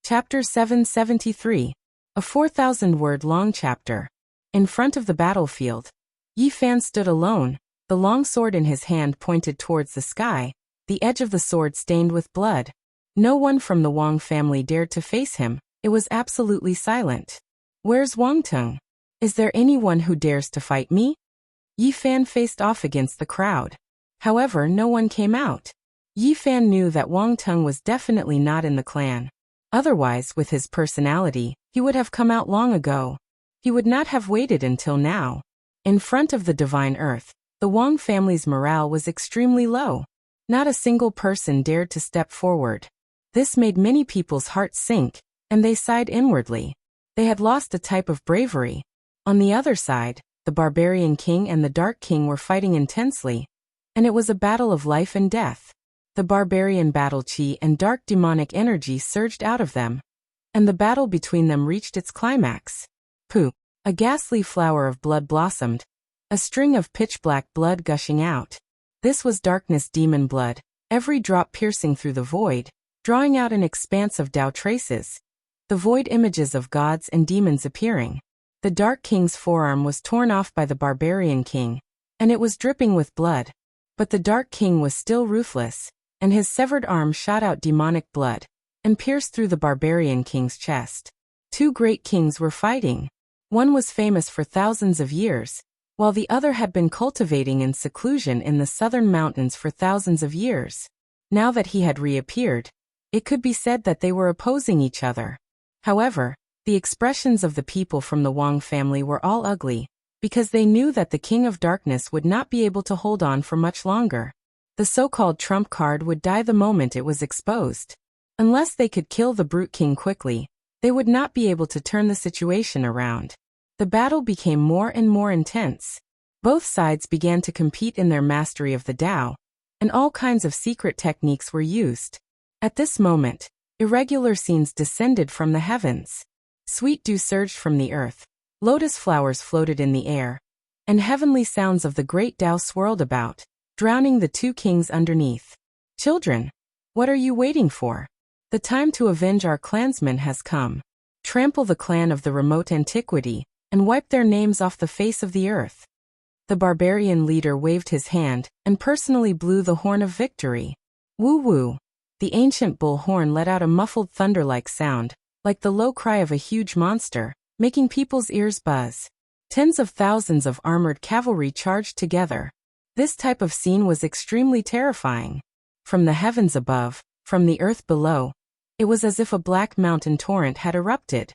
Chapter 773. A 4,000-word-long chapter. In front of the battlefield, Yi Fan stood alone, the long sword in his hand pointed towards the sky, the edge of the sword stained with blood. No one from the Wang family dared to face him. It was absolutely silent. "Where's Wang Teng? Is there anyone who dares to fight me?" Yi Fan faced off against the crowd. However, no one came out. Yi Fan knew that Wang Teng was definitely not in the clan. Otherwise, with his personality, he would have come out long ago. He would not have waited until now. In front of the divine earth, the Wang family's morale was extremely low. Not a single person dared to step forward. This made many people's hearts sink, and they sighed inwardly. They had lost a type of bravery. On the other side, the barbarian king and the dark king were fighting intensely, and it was a battle of life and death. The barbarian battle chi and dark demonic energy surged out of them, and the battle between them reached its climax. Pooh! A ghastly flower of blood blossomed, a string of pitch-black blood gushing out. This was darkness demon blood, every drop piercing through the void, drawing out an expanse of Tao traces. The void images of gods and demons appearing. The Dark King's forearm was torn off by the Barbarian King, and it was dripping with blood. But the Dark King was still ruthless, and his severed arm shot out demonic blood, and pierced through the Barbarian King's chest. Two great kings were fighting. One was famous for thousands of years, while the other had been cultivating in seclusion in the southern mountains for thousands of years. Now that he had reappeared, it could be said that they were opposing each other. However, the expressions of the people from the Wang family were all ugly, because they knew that the King of Darkness would not be able to hold on for much longer. The so-called trump card would die the moment it was exposed. Unless they could kill the Brute King quickly, they would not be able to turn the situation around. The battle became more and more intense. Both sides began to compete in their mastery of the Tao, and all kinds of secret techniques were used. At this moment, irregular scenes descended from the heavens. Sweet dew surged from the earth, lotus flowers floated in the air, and heavenly sounds of the great Tao swirled about, drowning the two kings underneath. "Children, what are you waiting for? The time to avenge our clansmen has come. Trample the clan of the remote antiquity, and wipe their names off the face of the earth." The barbarian leader waved his hand, and personally blew the horn of victory. Woo-woo! The ancient bull horn let out a muffled thunder-like sound, like the low cry of a huge monster, making people's ears buzz. Tens of thousands of armored cavalry charged together. This type of scene was extremely terrifying. From the heavens above, from the earth below, it was as if a black mountain torrent had erupted.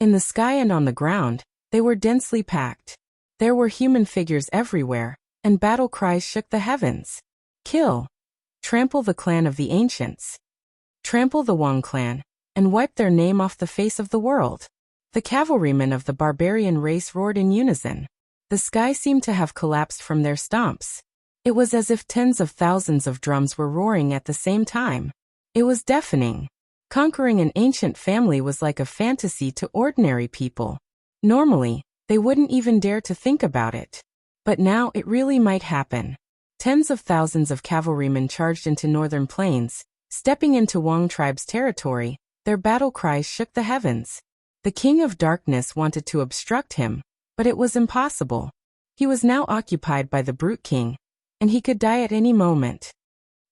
In the sky and on the ground, they were densely packed. There were human figures everywhere, and battle cries shook the heavens. Kill! Trample the clan of the ancients. Trample the Wang clan, and wipe their name off the face of the world. The cavalrymen of the barbarian race roared in unison. The sky seemed to have collapsed from their stomps. It was as if tens of thousands of drums were roaring at the same time. It was deafening. Conquering an ancient family was like a fantasy to ordinary people. Normally, they wouldn't even dare to think about it. But now it really might happen. Tens of thousands of cavalrymen charged into northern plains, stepping into Wang tribe's territory. Their battle cries shook the heavens. The King of Darkness wanted to obstruct him, but it was impossible. He was now occupied by the Brute King, and he could die at any moment.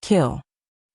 Kill!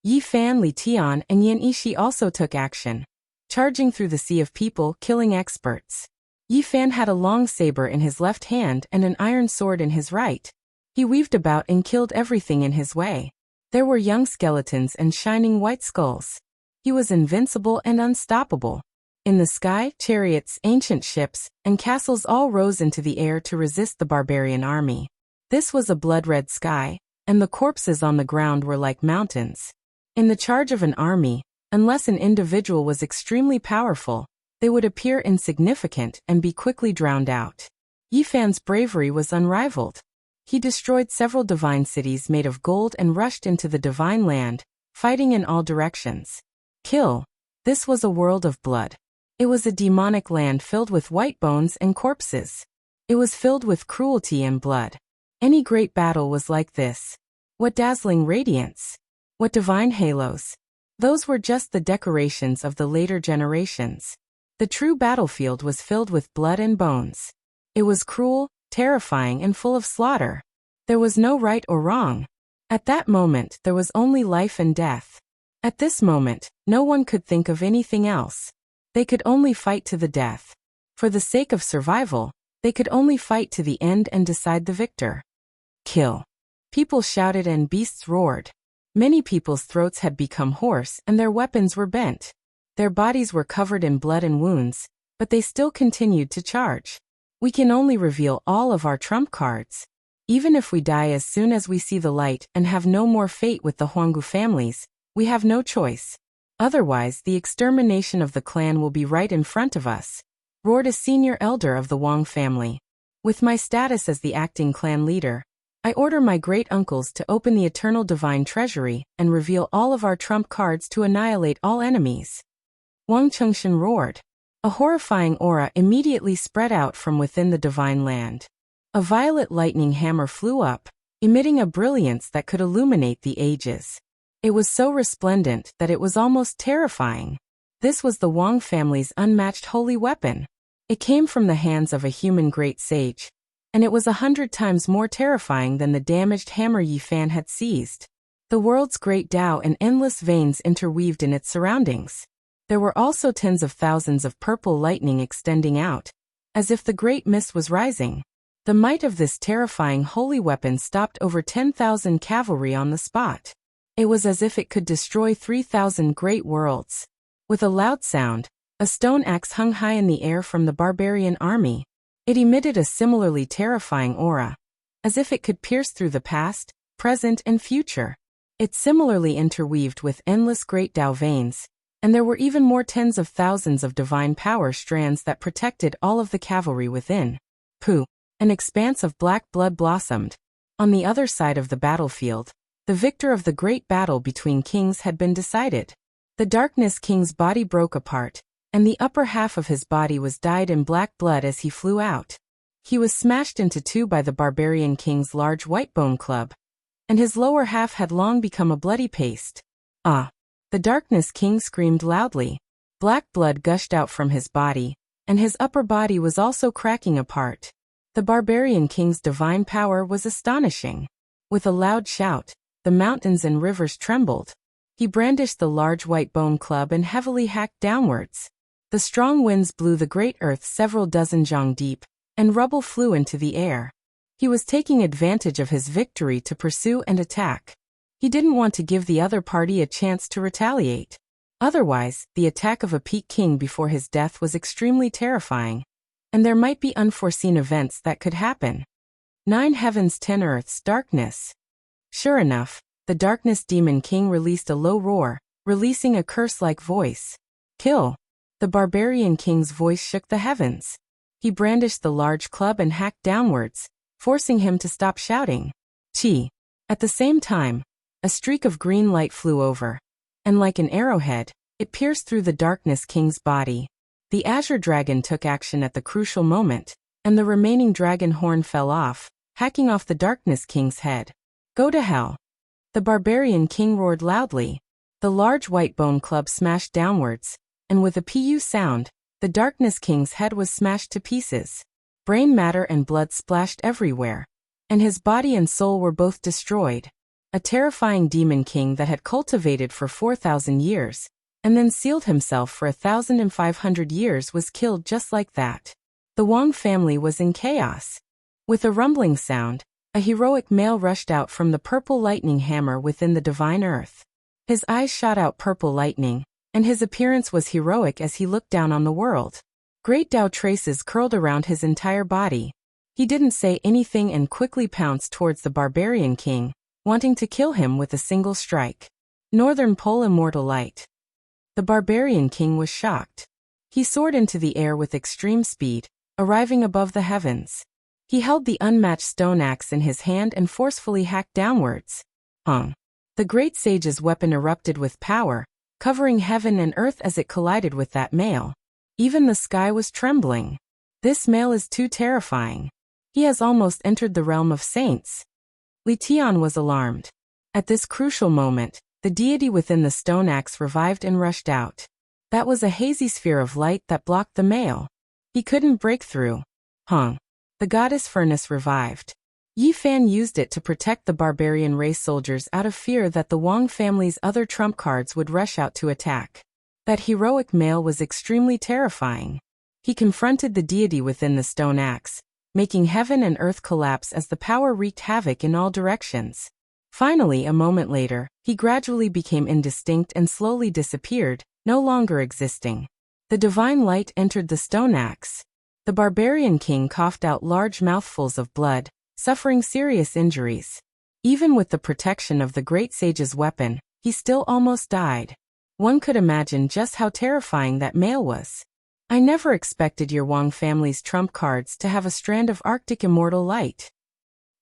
Yi Fan, Li Tian, and Yan Ishi also took action, charging through the sea of people, killing experts. Yi Fan had a long saber in his left hand and an iron sword in his right. He weaved about and killed everything in his way. There were young skeletons and shining white skulls. He was invincible and unstoppable. In the sky, chariots, ancient ships, and castles all rose into the air to resist the barbarian army. This was a blood-red sky, and the corpses on the ground were like mountains. In the charge of an army, unless an individual was extremely powerful, they would appear insignificant and be quickly drowned out. Yi Fan's bravery was unrivaled. He destroyed several divine cities made of gold and rushed into the divine land, fighting in all directions. Kill! This was a world of blood. It was a demonic land filled with white bones and corpses. It was filled with cruelty and blood. Any great battle was like this. What dazzling radiance! What divine halos! Those were just the decorations of the later generations. The true battlefield was filled with blood and bones. It was cruel, terrifying, and full of slaughter. There was no right or wrong. At that moment, there was only life and death. At this moment, no one could think of anything else. They could only fight to the death. For the sake of survival, they could only fight to the end and decide the victor. Kill. People shouted and beasts roared. Many people's throats had become hoarse and their weapons were bent. Their bodies were covered in blood and wounds, but they still continued to charge. We can only reveal all of our trump cards. Even if we die as soon as we see the light and have no more fate with the Huanggu families, we have no choice. Otherwise, the extermination of the clan will be right in front of us, roared a senior elder of the Wang family. With my status as the acting clan leader, I order my great-uncles to open the eternal divine treasury and reveal all of our trump cards to annihilate all enemies. Wang Chengshan roared. A horrifying aura immediately spread out from within the divine land. A violet lightning hammer flew up, emitting a brilliance that could illuminate the ages. It was so resplendent that it was almost terrifying. This was the Wang family's unmatched holy weapon. It came from the hands of a human great sage, and it was 100 times more terrifying than the damaged hammer Yi Fan had seized. The world's great Tao and endless veins interweaved in its surroundings. There were also tens of thousands of purple lightning extending out, as if the great mist was rising. The might of this terrifying holy weapon stopped over 10,000 cavalry on the spot. It was as if it could destroy 3,000 great worlds. With a loud sound, a stone axe hung high in the air from the barbarian army. It emitted a similarly terrifying aura, as if it could pierce through the past, present, and future. It similarly interweaved with endless great Tao veins, and there were even more tens of thousands of divine power strands that protected all of the cavalry within. Pooh! An expanse of black blood blossomed. On the other side of the battlefield, the victor of the great battle between kings had been decided. The Darkness King's body broke apart, and the upper half of his body was dyed in black blood as he flew out. He was smashed into two by the Barbarian King's large white bone club, and his lower half had long become a bloody paste. Ah! The Darkness King screamed loudly. Black blood gushed out from his body, and his upper body was also cracking apart. The Barbarian King's divine power was astonishing. With a loud shout, the mountains and rivers trembled. He brandished the large white bone club and heavily hacked downwards. The strong winds blew the great earth several dozen zhang deep, and rubble flew into the air. He was taking advantage of his victory to pursue and attack. He didn't want to give the other party a chance to retaliate. Otherwise, the attack of a peak king before his death was extremely terrifying, and there might be unforeseen events that could happen. 9 heavens 10 earths darkness. Sure enough, the Darkness Demon King released a low roar, releasing a curse-like voice. Kill! The Barbarian King's voice shook the heavens. He brandished the large club and hacked downwards, forcing him to stop shouting. Chi! At the same time, a streak of green light flew over, and like an arrowhead, it pierced through the Darkness King's body. The Azure Dragon took action at the crucial moment, and the remaining dragon horn fell off, hacking off the Darkness King's head. Go to hell! The Barbarian King roared loudly. The large white bone club smashed downwards, and with a pu sound, the Darkness King's head was smashed to pieces. Brain matter and blood splashed everywhere, and his body and soul were both destroyed. A terrifying demon king that had cultivated for 4,000 years, and then sealed himself for 1,500 years was killed just like that. The Wang family was in chaos. With a rumbling sound, a heroic male rushed out from the purple lightning hammer within the divine earth. His eyes shot out purple lightning, and his appearance was heroic as he looked down on the world. Great Tao traces curled around his entire body. He didn't say anything and quickly pounced towards the Barbarian King, wanting to kill him with a single strike. Northern Pole Immortal Light. The Barbarian King was shocked. He soared into the air with extreme speed, arriving above the heavens. He held the unmatched stone axe in his hand and forcefully hacked downwards. The great sage's weapon erupted with power, covering heaven and earth as it collided with that male. Even the sky was trembling. This male is too terrifying. He has almost entered the realm of saints. Li Tian was alarmed. At this crucial moment, The deity within the stone axe revived and rushed out. That was a hazy sphere of light that blocked the male. He couldn't break through. The goddess furnace revived. Yi Fan used it to protect the barbarian race soldiers out of fear that the Wang family's other trump cards would rush out to attack. That heroic male was extremely terrifying. He confronted the deity within the stone axe, making heaven and earth collapse as the power wreaked havoc in all directions. Finally, a moment later, he gradually became indistinct and slowly disappeared, no longer existing. The divine light entered the stone axe. The barbarian king coughed out large mouthfuls of blood, suffering serious injuries. Even with the protection of the great sage's weapon, he still almost died. One could imagine just how terrifying that male was. I never expected your Wang family's trump cards to have a strand of Arctic immortal light.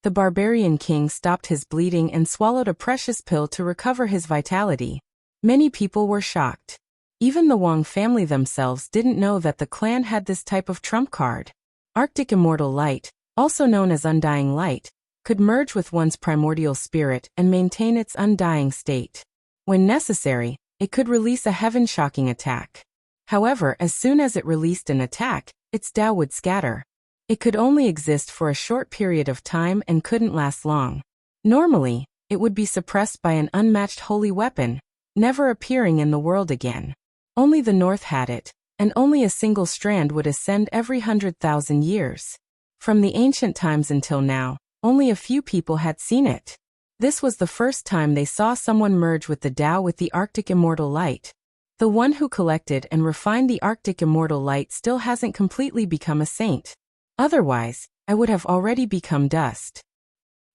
The barbarian king stopped his bleeding and swallowed a precious pill to recover his vitality. Many people were shocked. Even the Wang family themselves didn't know that the clan had this type of trump card. Arctic immortal light, also known as undying light, could merge with one's primordial spirit and maintain its undying state. When necessary, it could release a heaven-shocking attack. However, as soon as it released an attack, its Tao would scatter. It could only exist for a short period of time and couldn't last long. Normally, it would be suppressed by an unmatched holy weapon, never appearing in the world again. Only the North had it, and only a single strand would ascend every 100,000 years. From the ancient times until now, only a few people had seen it. This was the first time they saw someone merge with the Tao with the Arctic immortal light. The one who collected and refined the Arctic immortal light still hasn't completely become a saint. Otherwise, I would have already become dust.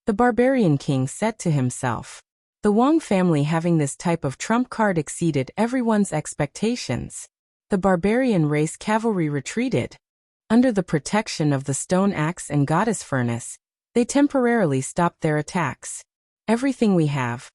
The barbarian king said to himself. The Wang family having this type of trump card exceeded everyone's expectations. The barbarian race cavalry retreated. Under the protection of the stone axe and goddess furnace, they temporarily stopped their attacks. Everything we have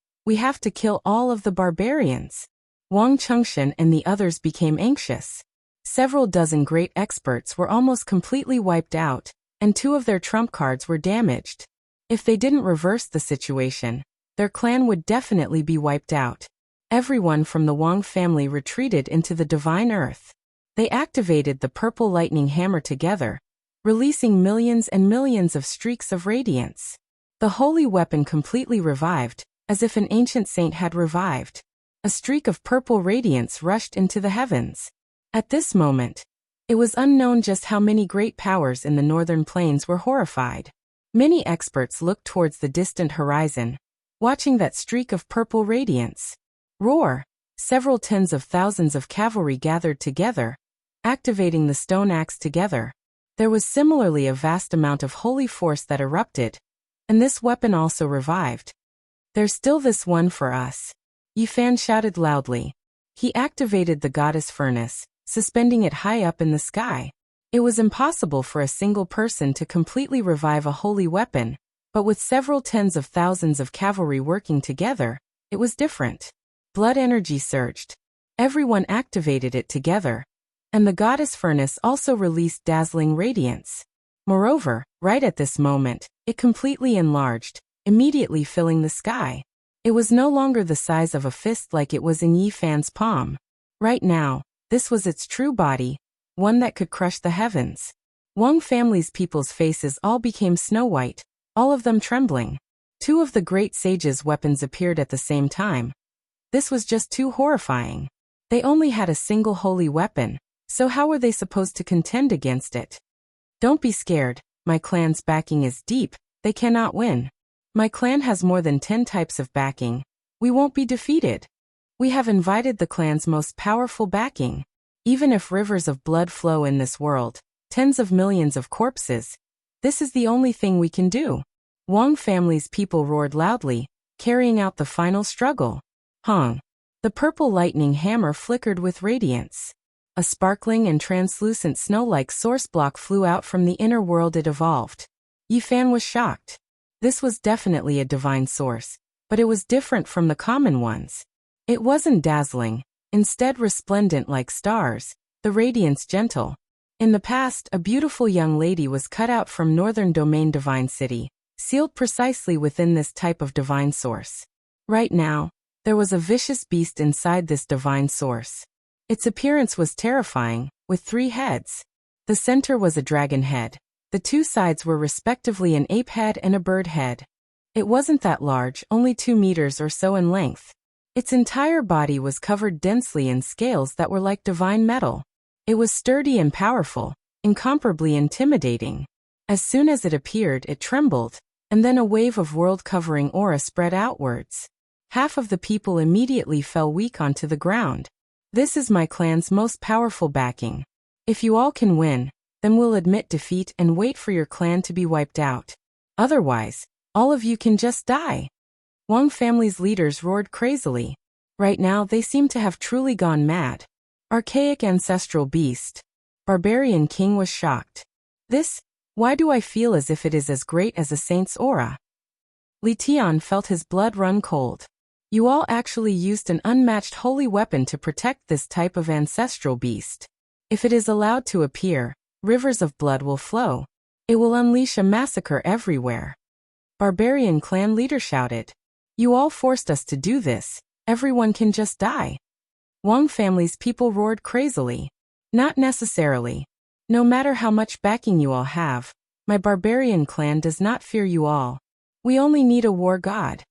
to kill all of the barbarians. Wang Chengxian and the others became anxious. Several dozen great experts were almost completely wiped out, and 2 of their trump cards were damaged. If they didn't reverse the situation, their clan would definitely be wiped out. Everyone from the Wang family retreated into the divine earth. They activated the purple lightning hammer together, releasing millions and millions of streaks of radiance. The holy weapon completely revived, as if an ancient saint had revived. A streak of purple radiance rushed into the heavens. At this moment, it was unknown just how many great powers in the northern plains were horrified. Many experts looked towards the distant horizon, watching that streak of purple radiance. Roar! Several tens of thousands of cavalry gathered together, activating the stone axe together. There was similarly a vast amount of holy force that erupted, and this weapon also revived. There's still this one for us. Yi Fan shouted loudly. He activated the goddess furnace, suspending it high up in the sky. It was impossible for a single person to completely revive a holy weapon, but with several tens of thousands of cavalry working together, it was different. Blood energy surged. Everyone activated it together, and the goddess furnace also released dazzling radiance. Moreover, right at this moment, it completely enlarged, immediately filling the sky. It was no longer the size of a fist like it was in Yi Fan's palm. Right now, this was its true body, one that could crush the heavens. Wang family's people's faces all became snow-white, all of them trembling. 2 of the great sages' weapons appeared at the same time. This was just too horrifying. They only had a single holy weapon, so how were they supposed to contend against it? Don't be scared, my clan's backing is deep, they cannot win. My clan has more than 10 types of backing. We won't be defeated. We have invited the clan's most powerful backing. Even if rivers of blood flow in this world, tens of millions of corpses, this is the only thing we can do. Wang family's people roared loudly, carrying out the final struggle. The purple lightning hammer flickered with radiance. A sparkling and translucent snow-like source block flew out from the inner world it evolved. Yi Fan was shocked. This was definitely a divine source, but it was different from the common ones. It wasn't dazzling, instead resplendent like stars, the radiance gentle. In the past, a beautiful young lady was cut out from Northern Domain Divine City, sealed precisely within this type of divine source. Right now, There was a vicious beast inside this divine source. Its appearance was terrifying, with 3 heads. The center was a dragon head. The 2 sides were respectively an ape head and a bird head. It wasn't that large, only 2 meters or so in length. Its entire body was covered densely in scales that were like divine metal. It was sturdy and powerful, incomparably intimidating. As soon as it appeared, it trembled, and then a wave of world-covering aura spread outwards. Half of the people immediately fell weak onto the ground. This is my clan's most powerful backing. If you all can win, then we'll admit defeat and wait for your clan to be wiped out. Otherwise, all of you can just die. Wang family's leaders roared crazily. Right now they seem to have truly gone mad. Archaic ancestral beast. Barbarian king was shocked. Why do I feel as if it is as great as a saint's aura? Li Tian felt his blood run cold. You all actually used an unmatched holy weapon to protect this type of ancestral beast. If it is allowed to appear, rivers of blood will flow. It will unleash a massacre everywhere. Barbarian clan leader shouted. You all forced us to do this. Everyone can just die. Wang family's people roared crazily. Not necessarily. No matter how much backing you all have, my barbarian clan does not fear you all. We only need a war god.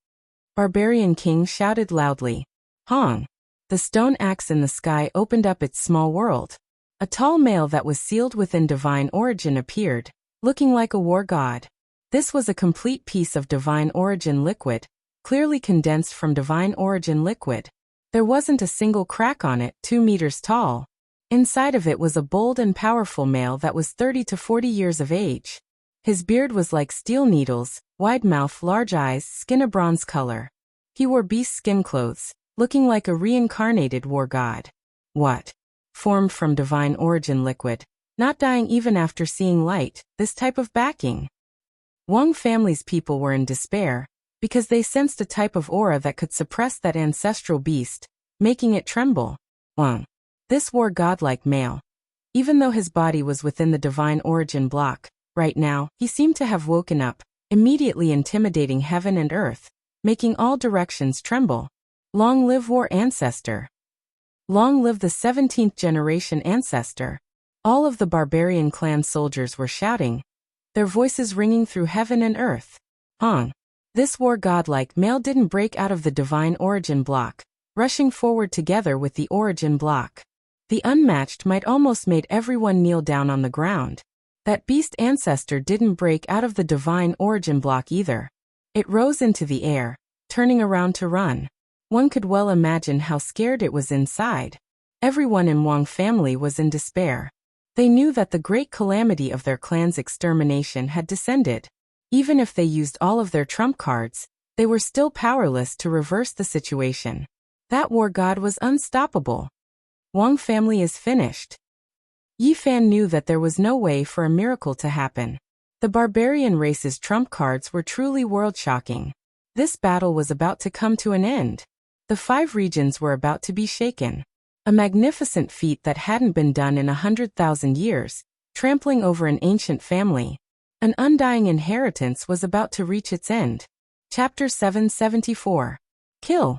Barbarian king shouted loudly. Hong! The stone axe in the sky opened up its small world. A tall male that was sealed within divine origin appeared, looking like a war god. This was a complete piece of divine origin liquid, clearly condensed from divine origin liquid. There wasn't a single crack on it, 2 meters tall. Inside of it was a bold and powerful male that was 30 to 40 years of age. His beard was like steel needles, wide mouth, large eyes, skin a bronze color. He wore beast skin clothes, looking like a reincarnated war god. What? Formed from divine origin liquid, not dying even after seeing light, this type of backing. Wang family's people were in despair, because they sensed a type of aura that could suppress that ancestral beast, making it tremble. Wang. This war godlike male. Even though his body was within the divine origin block, right now, he seemed to have woken up, immediately intimidating heaven and earth, making all directions tremble. Long live war ancestor. Long live the 17th generation ancestor. All of the barbarian clan soldiers were shouting, their voices ringing through heaven and earth. Hong. This war godlike male didn't break out of the divine origin block, rushing forward together with the origin block. The unmatched might almost made everyone kneel down on the ground. That beast ancestor didn't break out of the divine origin block either. It rose into the air, turning around to run. One could well imagine how scared it was inside. Everyone in Wang family was in despair. They knew that the great calamity of their clan's extermination had descended. Even if they used all of their trump cards, they were still powerless to reverse the situation. That war god was unstoppable. Wang family is finished. Yi Fan knew that there was no way for a miracle to happen. The barbarian race's trump cards were truly world-shocking. This battle was about to come to an end. The 5 regions were about to be shaken. A magnificent feat that hadn't been done in 100,000 years, trampling over an ancient family. An undying inheritance was about to reach its end. Chapter 774. Kill.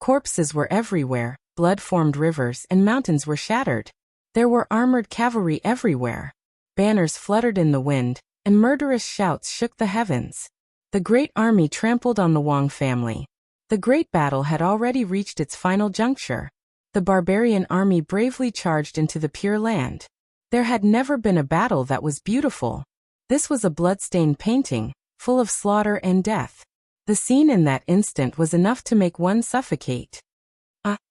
Corpses were everywhere, blood formed rivers and mountains were shattered. There were armored cavalry everywhere. Banners fluttered in the wind, and murderous shouts shook the heavens. The great army trampled on the Wang family. The great battle had already reached its final juncture. The barbarian army bravely charged into the Pure Land. There had never been a battle that was beautiful. This was a blood-stained painting, full of slaughter and death. The scene in that instant was enough to make one suffocate.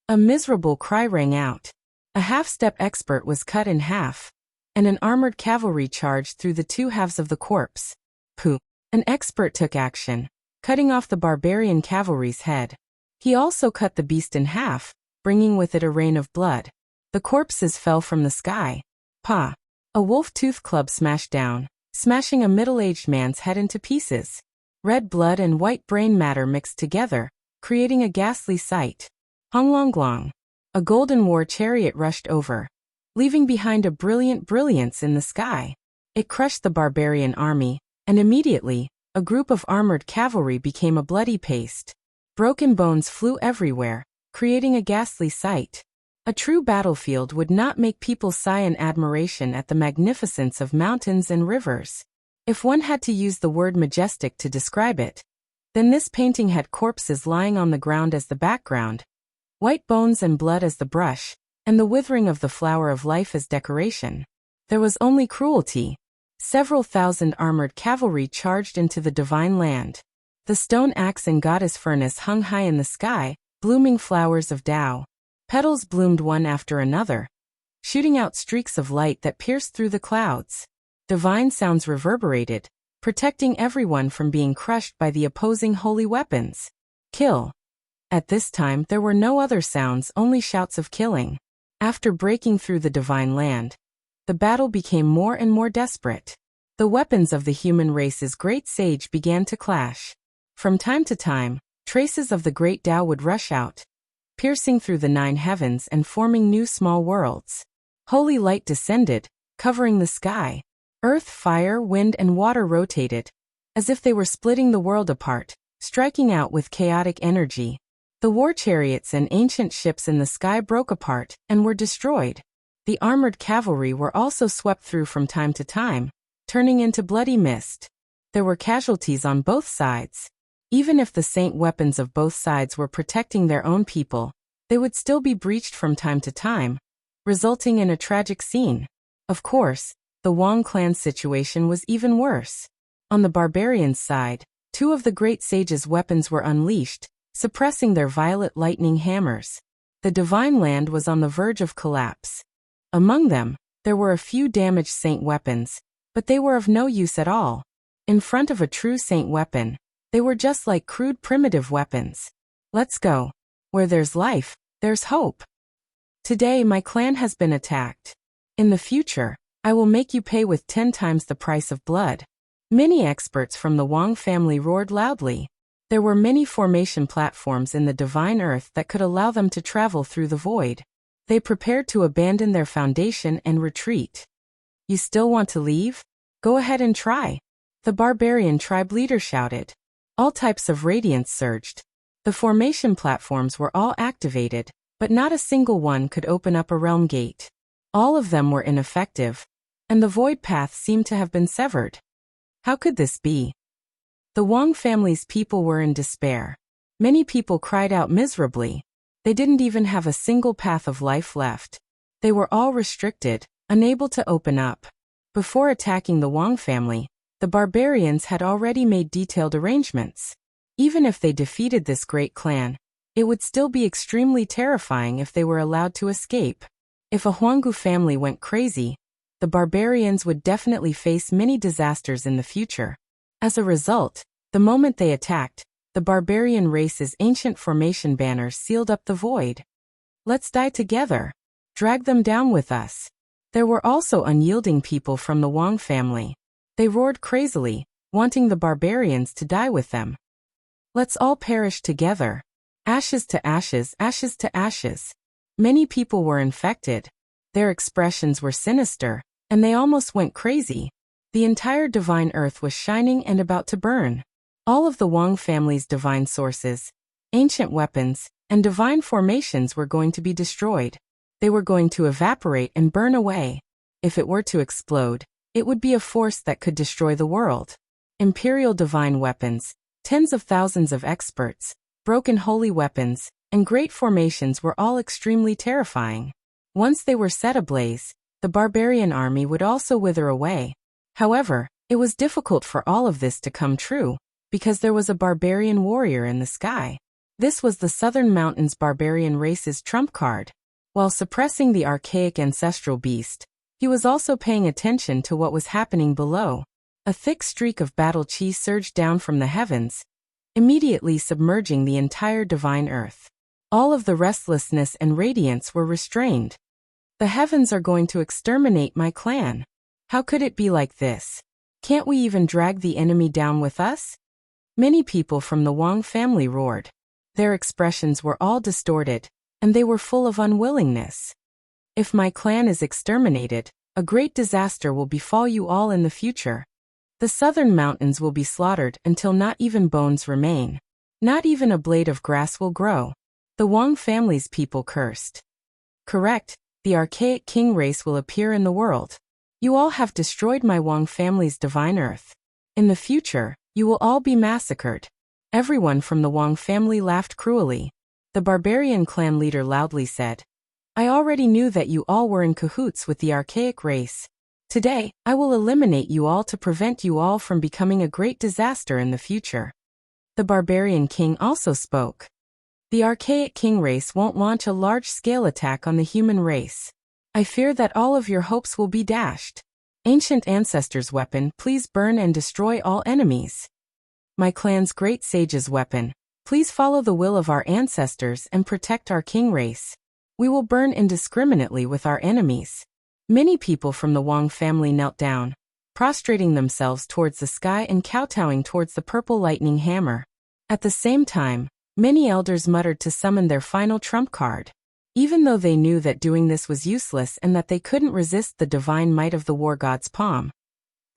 A miserable cry rang out. A half-step expert was cut in half, and an armored cavalry charged through the 2 halves of the corpse. Pooh! An expert took action, cutting off the barbarian cavalry's head. He also cut the beast in half, bringing with it a rain of blood. The corpses fell from the sky. Pa! A wolf-tooth club smashed down, smashing a middle-aged man's head into pieces. Red blood and white brain matter mixed together, creating a ghastly sight. Honglonglong. A golden war chariot rushed over, leaving behind a brilliant brilliance in the sky. It crushed the barbarian army, and immediately, a group of armored cavalry became a bloody paste. Broken bones flew everywhere, creating a ghastly sight. A true battlefield would not make people sigh in admiration at the magnificence of mountains and rivers. If one had to use the word majestic to describe it, then this painting had corpses lying on the ground as the background, white bones and blood as the brush, and the withering of the flower of life as decoration. There was only cruelty. Several thousand armored cavalry charged into the divine land. The stone axe and goddess furnace hung high in the sky, blooming flowers of Tao. Petals bloomed one after another, shooting out streaks of light that pierced through the clouds. Divine sounds reverberated, protecting everyone from being crushed by the opposing holy weapons. Kill. At this time there were no other sounds, only shouts of killing. After breaking through the divine land, the battle became more and more desperate. The weapons of the human race's great sage began to clash. From time to time, traces of the great Tao would rush out, piercing through the 9 heavens and forming new small worlds. Holy light descended, covering the sky. Earth, fire, wind, and water rotated, as if they were splitting the world apart, striking out with chaotic energy. The war chariots and ancient ships in the sky broke apart and were destroyed. The armored cavalry were also swept through from time to time, turning into bloody mist. There were casualties on both sides. Even if the saint weapons of both sides were protecting their own people, they would still be breached from time to time, resulting in a tragic scene. Of course, the Wang clan's situation was even worse. On the barbarians' side, 2 of the great sages' weapons were unleashed, suppressing their violet lightning hammers. The divine land was on the verge of collapse. Among them, there were a few damaged saint weapons, but they were of no use at all. In front of a true saint weapon, they were just like crude primitive weapons. Let's go. Where there's life, there's hope. Today my clan has been attacked. In the future, I will make you pay with 10 times the price of blood. Many experts from the Wang family roared loudly. There were many formation platforms in the divine earth that could allow them to travel through the void. They prepared to abandon their foundation and retreat. You still want to leave? Go ahead and try. The barbarian tribe leader shouted. All types of radiance surged. The formation platforms were all activated, but not a single one could open up a realm gate. All of them were ineffective, and the void path seemed to have been severed. How could this be? The Wang family's people were in despair. Many people cried out miserably. They didn't even have a single path of life left. They were all restricted, unable to open up. Before attacking the Wang family, the barbarians had already made detailed arrangements. Even if they defeated this great clan, it would still be extremely terrifying if they were allowed to escape. If a Huanggu family went crazy, the barbarians would definitely face many disasters in the future. As a result, the moment they attacked, the barbarian race's ancient formation banners sealed up the void. Let's die together. Drag them down with us. There were also unyielding people from the Wang family. They roared crazily, wanting the barbarians to die with them. Let's all perish together. Ashes to ashes, ashes to ashes. Many people were infected. Their expressions were sinister, and they almost went crazy. The entire divine earth was shining and about to burn. All of the Wang family's divine sources, ancient weapons, and divine formations were going to be destroyed. They were going to evaporate and burn away. If it were to explode, it would be a force that could destroy the world. Imperial divine weapons, tens of thousands of experts, broken holy weapons, and great formations were all extremely terrifying. Once they were set ablaze, the barbarian army would also wither away. However, it was difficult for all of this to come true, because there was a barbarian warrior in the sky. This was the Southern Mountains barbarian race's trump card. While suppressing the archaic ancestral beast, he was also paying attention to what was happening below. A thick streak of battle chi surged down from the heavens, immediately submerging the entire divine earth. All of the restlessness and radiance were restrained. The heavens are going to exterminate my clan. How could it be like this? Can't we even drag the enemy down with us? Many people from the Wang family roared. Their expressions were all distorted, and they were full of unwillingness. If my clan is exterminated, a great disaster will befall you all in the future. The southern mountains will be slaughtered until not even bones remain. Not even a blade of grass will grow. The Wang family's people cursed. Correct, the archaic king race will appear in the world. You all have destroyed my Wang family's divine earth. In the future, you will all be massacred. Everyone from the Wang family laughed cruelly. The barbarian clan leader loudly said, I already knew that you all were in cahoots with the archaic race. Today, I will eliminate you all to prevent you all from becoming a great disaster in the future. The barbarian king also spoke. The archaic king race won't launch a large-scale attack on the human race. I fear that all of your hopes will be dashed. Ancient ancestors' weapon, please burn and destroy all enemies. My clan's great sage's weapon, please follow the will of our ancestors and protect our king race. We will burn indiscriminately with our enemies. Many people from the Wang family knelt down, prostrating themselves towards the sky and kowtowing towards the purple lightning hammer. At the same time, many elders muttered to summon their final trump card. Even though they knew that doing this was useless and that they couldn't resist the divine might of the war god's palm,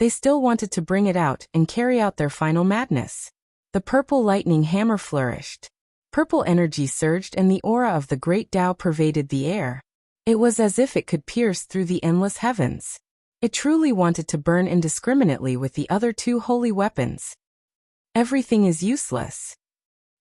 they still wanted to bring it out and carry out their final madness. The purple lightning hammer flourished. Purple energy surged and the aura of the great Tao pervaded the air. It was as if it could pierce through the endless heavens. It truly wanted to burn indiscriminately with the other two holy weapons. Everything is useless.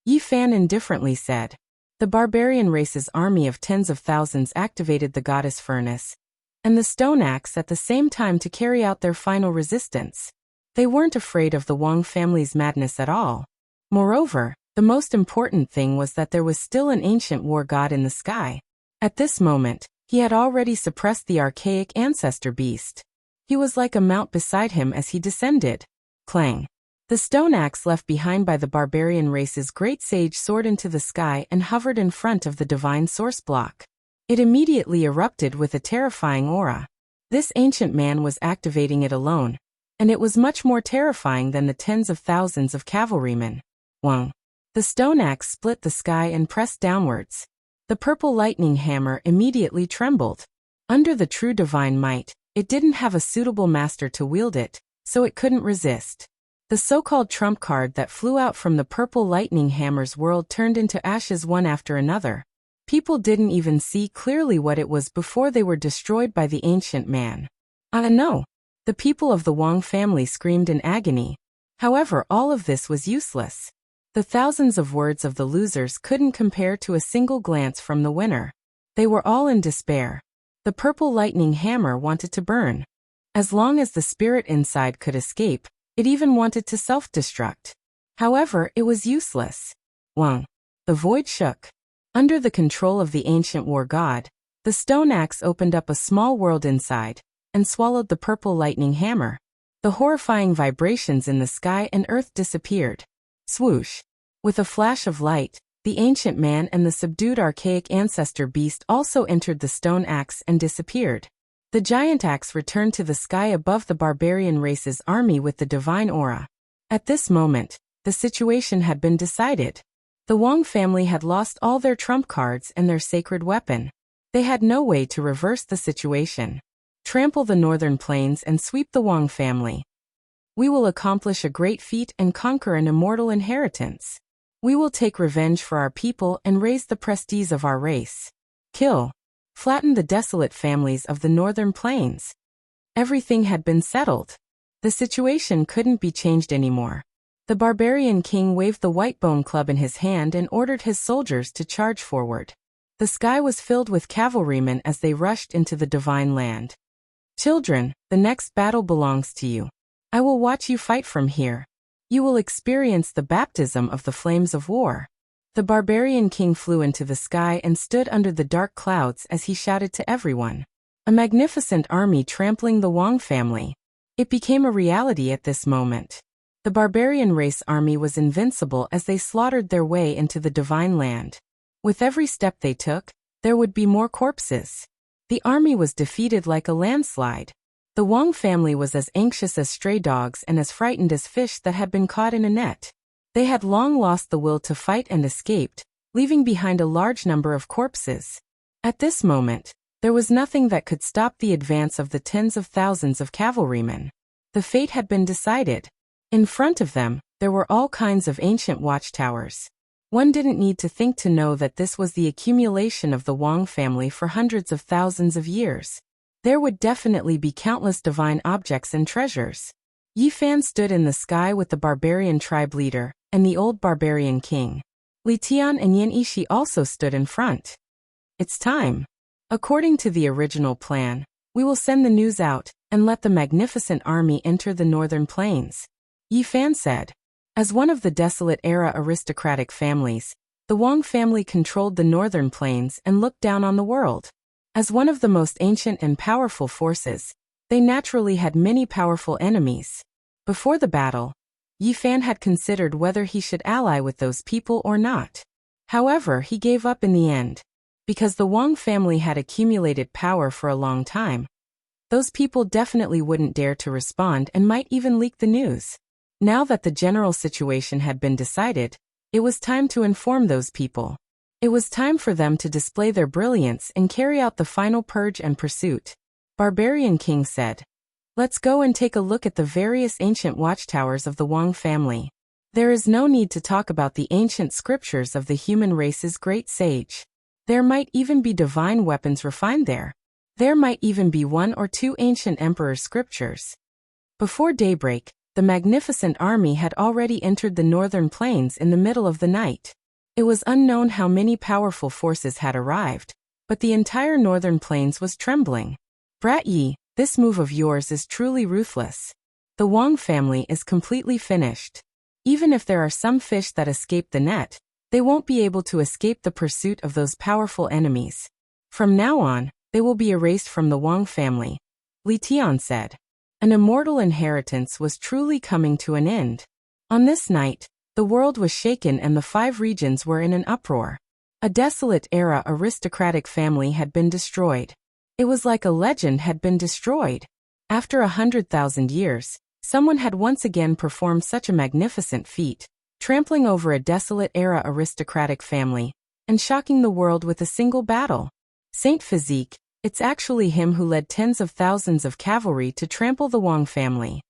Yi Fan indifferently said. The barbarian race's army of tens of thousands activated the goddess furnace and the stone axe at the same time to carry out their final resistance. They weren't afraid of the Wang family's madness at all. Moreover, the most important thing was that there was still an ancient war god in the sky. At this moment, he had already suppressed the archaic ancestor beast. He was like a mount beside him as he descended. Clang! The stone axe left behind by the barbarian race's great sage soared into the sky and hovered in front of the divine source block. It immediately erupted with a terrifying aura. This ancient man was activating it alone, and it was much more terrifying than the tens of thousands of cavalrymen. Wang! The stone axe split the sky and pressed downwards. The purple lightning hammer immediately trembled. Under the true divine might, it didn't have a suitable master to wield it, so it couldn't resist. The so-called trump card that flew out from the purple lightning hammer's world turned into ashes one after another. People didn't even see clearly what it was before they were destroyed by the ancient man. No! The people of the Wang family screamed in agony. However, all of this was useless. The thousands of words of the losers couldn't compare to a single glance from the winner. They were all in despair. The purple lightning hammer wanted to burn. As long as the spirit inside could escape, it even wanted to self-destruct. However, it was useless. Wang! The void shook. Under the control of the ancient war god, the stone axe opened up a small world inside and swallowed the purple lightning hammer. The horrifying vibrations in the sky and earth disappeared. Swoosh! With a flash of light, the ancient man and the subdued archaic ancestor beast also entered the stone axe and disappeared. The giant axe returned to the sky above the barbarian race's army with the divine aura. At this moment, the situation had been decided. The Wang family had lost all their trump cards and their sacred weapon. They had no way to reverse the situation. Trample the northern plains and sweep the Wang family. We will accomplish a great feat and conquer an immortal inheritance. We will take revenge for our people and raise the prestige of our race. Kill. Flatten the desolate families of the northern plains. Everything had been settled. The situation couldn't be changed anymore. The barbarian king waved the white bone club in his hand and ordered his soldiers to charge forward. The sky was filled with cavalrymen as they rushed into the divine land. Children, the next battle belongs to you. I will watch you fight from here. You will experience the baptism of the flames of war. The barbarian king flew into the sky and stood under the dark clouds as he shouted to everyone. A magnificent army trampling the Wang family. It became a reality at this moment. The barbarian race army was invincible as they slaughtered their way into the divine land. With every step they took, there would be more corpses. The army was defeated like a landslide. The Wang family was as anxious as stray dogs and as frightened as fish that had been caught in a net. They had long lost the will to fight and escaped, leaving behind a large number of corpses. At this moment, there was nothing that could stop the advance of the tens of thousands of cavalrymen. The fate had been decided. In front of them, there were all kinds of ancient watchtowers. One didn't need to think to know that this was the accumulation of the Wang family for hundreds of thousands of years. There would definitely be countless divine objects and treasures. Yi Fan stood in the sky with the barbarian tribe leader and the old barbarian king. Li Tian and Yin Yishi also stood in front. It's time. According to the original plan, we will send the news out and let the magnificent army enter the northern plains, Yi Fan said. As one of the desolate-era aristocratic families, the Wang family controlled the northern plains and looked down on the world. As one of the most ancient and powerful forces, they naturally had many powerful enemies. Before the battle, Yi Fan had considered whether he should ally with those people or not. However, he gave up in the end. Because the Wang family had accumulated power for a long time, those people definitely wouldn't dare to respond and might even leak the news. Now that the general situation had been decided, it was time to inform those people. It was time for them to display their brilliance and carry out the final purge and pursuit. Barbarian King said, "Let's go and take a look at the various ancient watchtowers of the Wang family. There is no need to talk about the ancient scriptures of the human race's great sage. There might even be divine weapons refined there. There might even be one or two ancient emperor scriptures." Before daybreak, the magnificent army had already entered the northern plains in the middle of the night. It was unknown how many powerful forces had arrived, but the entire northern plains was trembling. "Brat Yi, this move of yours is truly ruthless. The Wang family is completely finished. Even if there are some fish that escape the net, they won't be able to escape the pursuit of those powerful enemies. From now on, they will be erased from the Wang family," Li Tian said. An immortal inheritance was truly coming to an end. On this night, the world was shaken and the 5 regions were in an uproar. A desolate-era aristocratic family had been destroyed. It was like a legend had been destroyed. After 100,000 years, someone had once again performed such a magnificent feat, trampling over a desolate-era aristocratic family, and shocking the world with a single battle. Saint Physique, it's actually him who led tens of thousands of cavalry to trample the Wang family.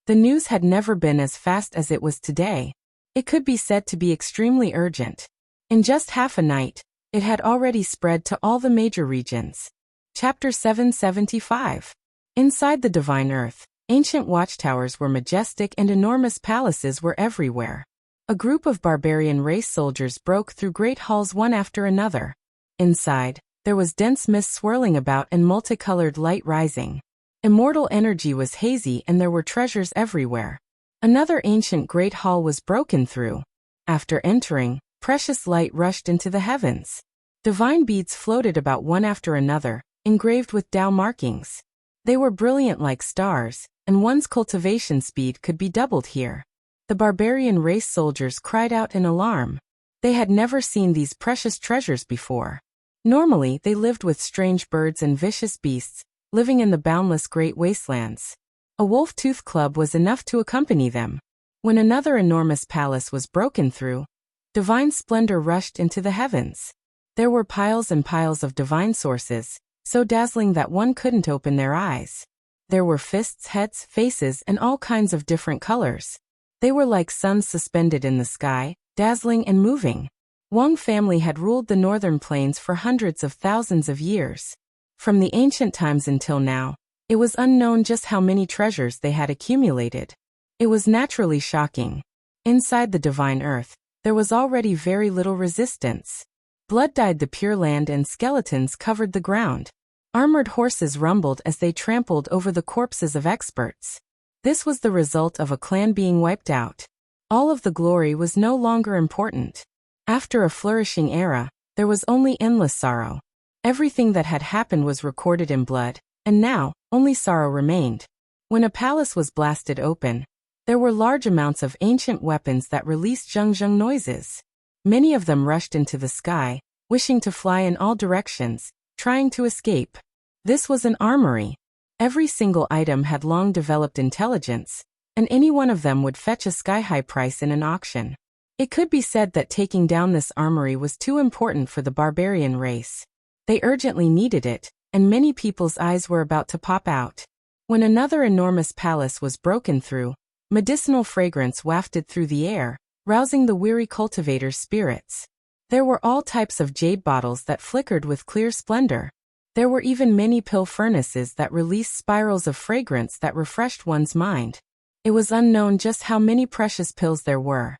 The news had never been as fast as it was today. It could be said to be extremely urgent. In just half a night, it had already spread to all the major regions. Chapter 775. Inside the Divine Earth, ancient watchtowers were majestic and enormous palaces were everywhere. A group of barbarian race soldiers broke through great halls one after another. Inside, there was dense mist swirling about and multicolored light rising. Immortal energy was hazy and there were treasures everywhere. Another ancient great hall was broken through. After entering, precious light rushed into the heavens. Divine beads floated about one after another, engraved with Tao markings. They were brilliant like stars, and one's cultivation speed could be doubled here. The barbarian race soldiers cried out in alarm. They had never seen these precious treasures before. Normally, they lived with strange birds and vicious beasts, living in the boundless great wastelands. A wolf-tooth club was enough to accompany them. When another enormous palace was broken through, divine splendor rushed into the heavens. There were piles and piles of divine sources, so dazzling that one couldn't open their eyes. There were fists, heads, faces, and all kinds of different colors. They were like suns suspended in the sky, dazzling and moving. Wang family had ruled the northern plains for hundreds of thousands of years. From the ancient times until now, it was unknown just how many treasures they had accumulated. It was naturally shocking. Inside the Divine Earth, there was already very little resistance. Blood dyed the pure land and skeletons covered the ground. Armored horses rumbled as they trampled over the corpses of experts. This was the result of a clan being wiped out. All of the glory was no longer important. After a flourishing era, there was only endless sorrow. Everything that had happened was recorded in blood, and now, only sorrow remained. When a palace was blasted open, there were large amounts of ancient weapons that released zheng noises. Many of them rushed into the sky, wishing to fly in all directions, trying to escape. This was an armory. Every single item had long developed intelligence, and any one of them would fetch a sky-high price in an auction. It could be said that taking down this armory was too important for the barbarian race. They urgently needed it, and many people's eyes were about to pop out. When another enormous palace was broken through, medicinal fragrance wafted through the air, rousing the weary cultivator's spirits. There were all types of jade bottles that flickered with clear splendor. There were even many pill furnaces that released spirals of fragrance that refreshed one's mind. It was unknown just how many precious pills there were.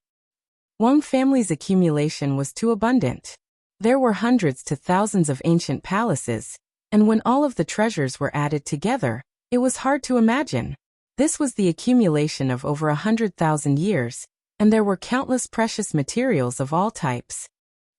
Wang family's accumulation was too abundant. There were hundreds to thousands of ancient palaces, and when all of the treasures were added together, it was hard to imagine. This was the accumulation of over 100,000 years, and there were countless precious materials of all types.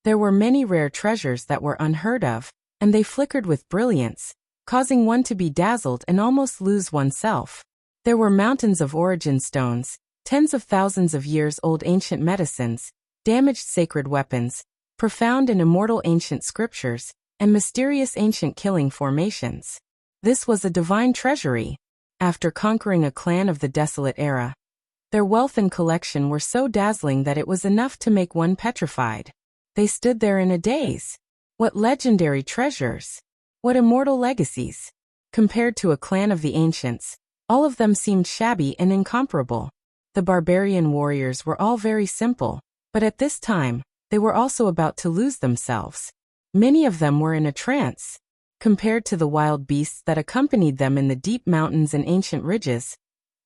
There were many rare treasures that were unheard of, and they flickered with brilliance, causing one to be dazzled and almost lose oneself. There were mountains of origin stones, tens of thousands of years old ancient medicines, damaged sacred weapons, profound and immortal ancient scriptures, and mysterious ancient killing formations. This was a divine treasury. After conquering a clan of the desolate era, their wealth and collection were so dazzling that it was enough to make one petrified. They stood there in a daze. What legendary treasures! What immortal legacies! Compared to a clan of the ancients, all of them seemed shabby and incomparable. The barbarian warriors were all very simple, but at this time, they were also about to lose themselves. Many of them were in a trance. Compared to the wild beasts that accompanied them in the deep mountains and ancient ridges,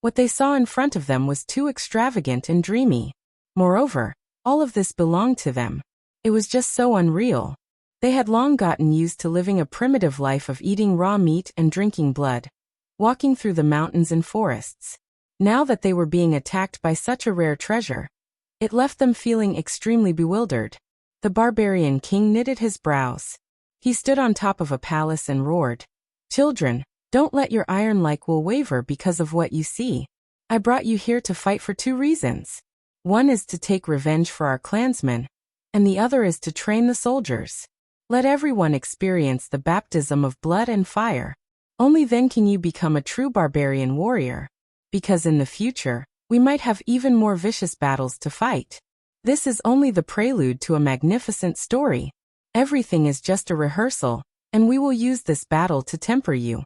what they saw in front of them was too extravagant and dreamy. Moreover, all of this belonged to them. It was just so unreal. They had long gotten used to living a primitive life of eating raw meat and drinking blood, walking through the mountains and forests. Now that they were being attacked by such a rare treasure, it left them feeling extremely bewildered. The barbarian king knitted his brows. He stood on top of a palace and roared, "Children, don't let your iron-like will waver because of what you see. I brought you here to fight for two reasons. One is to take revenge for our clansmen, and the other is to train the soldiers. Let everyone experience the baptism of blood and fire. Only then can you become a true barbarian warrior. Because in the future, we might have even more vicious battles to fight. This is only the prelude to a magnificent story. Everything is just a rehearsal, and we will use this battle to temper you."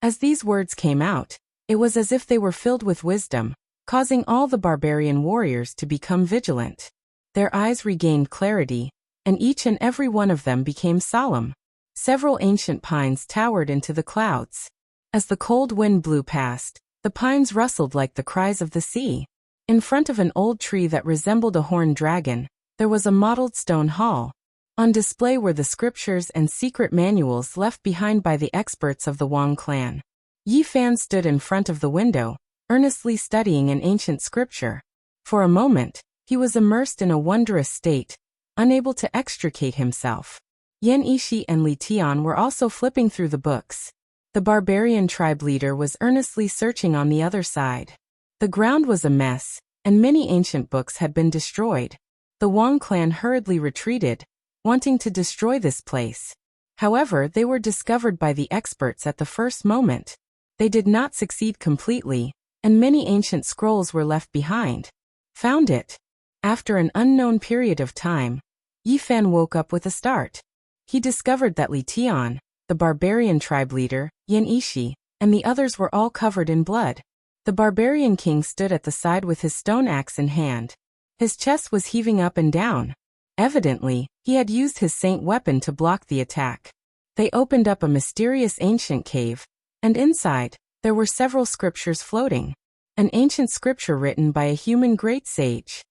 As these words came out, it was as if they were filled with wisdom, causing all the barbarian warriors to become vigilant. Their eyes regained clarity, and each and every one of them became solemn. Several ancient pines towered into the clouds. As the cold wind blew past, the pines rustled like the cries of the sea. In front of an old tree that resembled a horned dragon, there was a mottled stone hall. On display were the scriptures and secret manuals left behind by the experts of the Wang clan. Yi Fan stood in front of the window, earnestly studying an ancient scripture. For a moment, he was immersed in a wondrous state, unable to extricate himself. Yan Ishi and Li Tian were also flipping through the books. The barbarian tribe leader was earnestly searching on the other side. The ground was a mess, and many ancient books had been destroyed. The Wang clan hurriedly retreated, wanting to destroy this place. However, they were discovered by the experts at the first moment. They did not succeed completely, and many ancient scrolls were left behind. Found it. After an unknown period of time, Yi Fan woke up with a start. He discovered that Li Tian, the barbarian tribe leader, Yan Ishi, and the others were all covered in blood. The barbarian king stood at the side with his stone axe in hand. His chest was heaving up and down. Evidently, he had used his saint weapon to block the attack. They opened up a mysterious ancient cave, and inside, there were several scriptures floating. An ancient scripture written by a human great sage.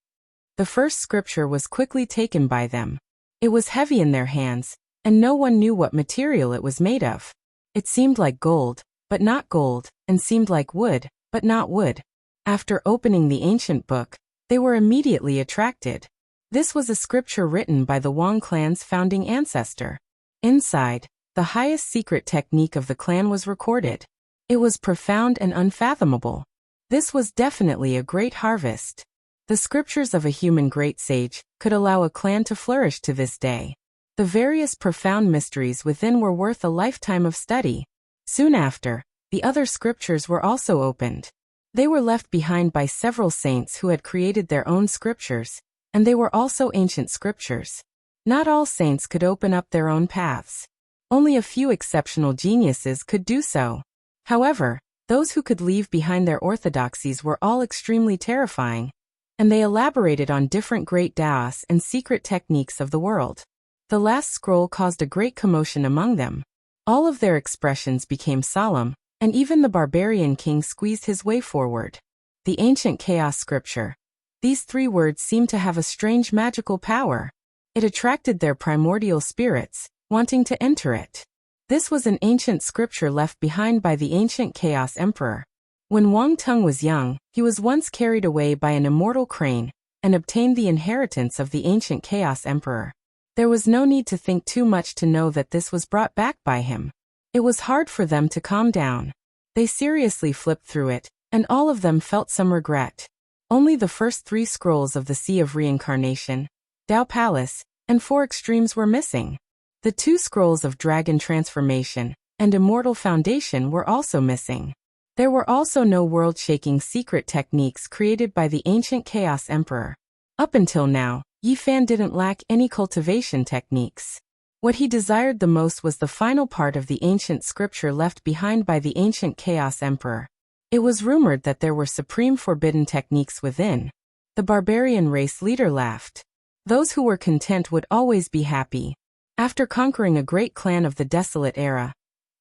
The first scripture was quickly taken by them. It was heavy in their hands, and no one knew what material it was made of. It seemed like gold, but not gold, and seemed like wood, but not wood. After opening the ancient book, they were immediately attracted. This was a scripture written by the Wang clan's founding ancestor. Inside, the highest secret technique of the clan was recorded. It was profound and unfathomable. This was definitely a great harvest. The scriptures of a human great sage could allow a clan to flourish to this day. The various profound mysteries within were worth a lifetime of study. Soon after, the other scriptures were also opened. They were left behind by several saints who had created their own scriptures, and they were also ancient scriptures. Not all saints could open up their own paths. Only a few exceptional geniuses could do so. However, those who could leave behind their orthodoxies were all extremely terrifying. and they elaborated on different great Daos and secret techniques of the world. The last scroll caused a great commotion among them. All of their expressions became solemn, and even the barbarian king squeezed his way forward. The ancient chaos scripture. These 3 words seemed to have a strange magical power. It attracted their primordial spirits, wanting to enter it. This was an ancient scripture left behind by the ancient Chaos Emperor. When Wang Tung was young, he was once carried away by an immortal crane, and obtained the inheritance of the ancient Chaos Emperor. There was no need to think too much to know that this was brought back by him. It was hard for them to calm down. They seriously flipped through it, and all of them felt some regret. Only the first 3 scrolls of the Sea of Reincarnation, Dao Palace, and 4 Extremes were missing. The 2 scrolls of Dragon Transformation and Immortal Foundation were also missing. There were also no world-shaking secret techniques created by the ancient Chaos Emperor. Up until now, Yi Fan didn't lack any cultivation techniques. What he desired the most was the final part of the ancient scripture left behind by the ancient Chaos Emperor. It was rumored that there were supreme forbidden techniques within. The barbarian race leader laughed. Those who were content would always be happy. After conquering a great clan of the desolate era,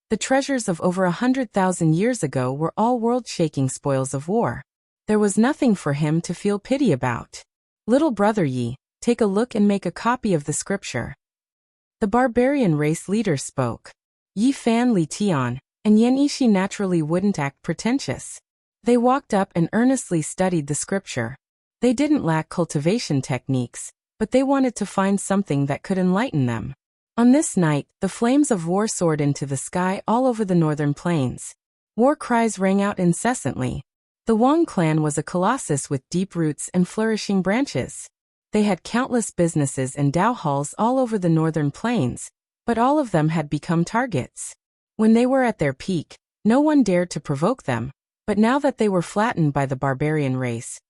the treasures of over 100,000 years ago were all world-shaking spoils of war. There was nothing for him to feel pity about. Little brother Yi, take a look and make a copy of the scripture. The barbarian race leader spoke. Yi Fan, Li Tian, and Yan Yishi naturally wouldn't act pretentious. They walked up and earnestly studied the scripture. They didn't lack cultivation techniques, but they wanted to find something that could enlighten them. On this night, the flames of war soared into the sky all over the northern plains. War cries rang out incessantly. The Wang clan was a colossus with deep roots and flourishing branches. They had countless businesses and Dao halls all over the northern plains, but all of them had become targets. When they were at their peak, no one dared to provoke them, but now that they were flattened by the barbarian race,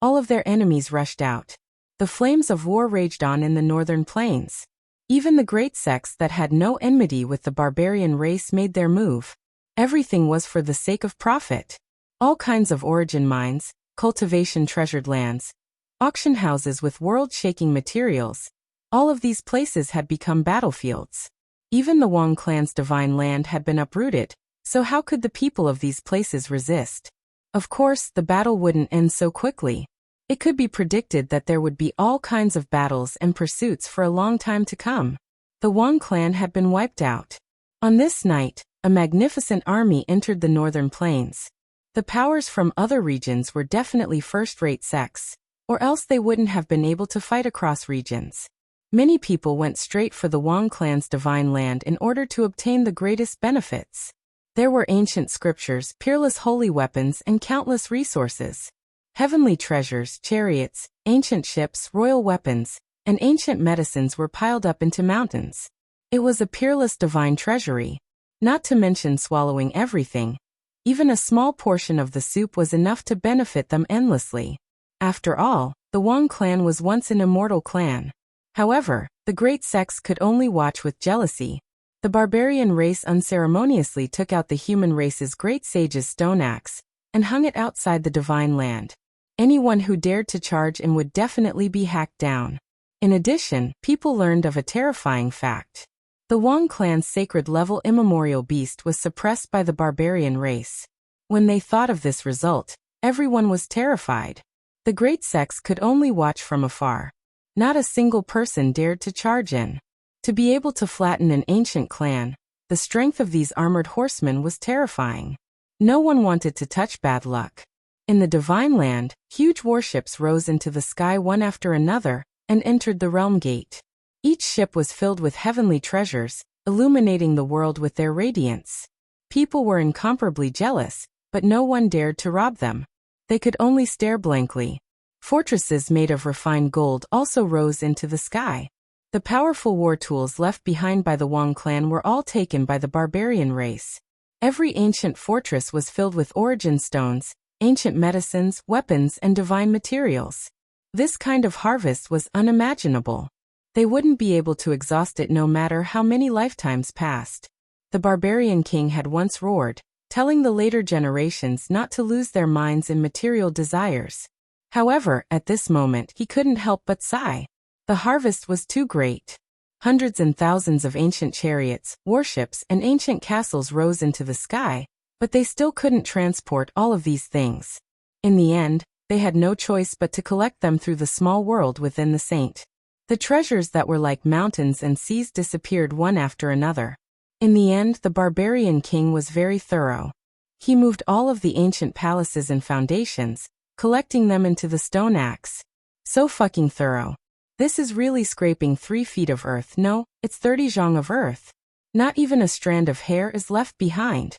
all of their enemies rushed out. The flames of war raged on in the northern plains. Even the great sects that had no enmity with the barbarian race made their move. Everything was for the sake of profit. All kinds of origin mines, cultivation treasured lands, auction houses with world-shaking materials, all of these places had become battlefields. Even the Wang clan's divine land had been uprooted, so how could the people of these places resist? Of course, the battle wouldn't end so quickly. It could be predicted that there would be all kinds of battles and pursuits for a long time to come. The Wang clan had been wiped out. On this night, a magnificent army entered the northern plains. The powers from other regions were definitely first-rate sects, or else they wouldn't have been able to fight across regions. Many people went straight for the Wang clan's divine land in order to obtain the greatest benefits. There were ancient scriptures, peerless holy weapons, and countless resources. Heavenly treasures, chariots, ancient ships, royal weapons, and ancient medicines were piled up into mountains. It was a peerless divine treasury. Not to mention swallowing everything. Even a small portion of the soup was enough to benefit them endlessly. After all, the Wang clan was once an immortal clan. However, the great sects could only watch with jealousy. The barbarian race unceremoniously took out the human race's great sage's stone axe and hung it outside the divine land. Anyone who dared to charge in would definitely be hacked down. In addition, people learned of a terrifying fact. The Wang clan's sacred-level immemorial beast was suppressed by the barbarian race. When they thought of this result, everyone was terrified. The great sects could only watch from afar. Not a single person dared to charge in. To be able to flatten an ancient clan, the strength of these armored horsemen was terrifying. No one wanted to touch bad luck. In the divine land, huge warships rose into the sky one after another and entered the realm gate. Each ship was filled with heavenly treasures, illuminating the world with their radiance. People were incomparably jealous, but no one dared to rob them. They could only stare blankly. Fortresses made of refined gold also rose into the sky. The powerful war tools left behind by the Wang clan were all taken by the barbarian race. Every ancient fortress was filled with origin stones, ancient medicines, weapons, and divine materials. This kind of harvest was unimaginable. They wouldn't be able to exhaust it no matter how many lifetimes passed. The barbarian king had once roared, telling the later generations not to lose their minds in material desires. However, at this moment he couldn't help but sigh. The harvest was too great. Hundreds and thousands of ancient chariots, warships, and ancient castles rose into the sky, but they still couldn't transport all of these things. In the end, they had no choice but to collect them through the small world within the saint. The treasures that were like mountains and seas disappeared one after another. In the end, the barbarian king was very thorough. He moved all of the ancient palaces and foundations, collecting them into the stone axe. So fucking thorough. This is really scraping 3 feet of earth. No, it's 30 zhang of earth. Not even a strand of hair is left behind.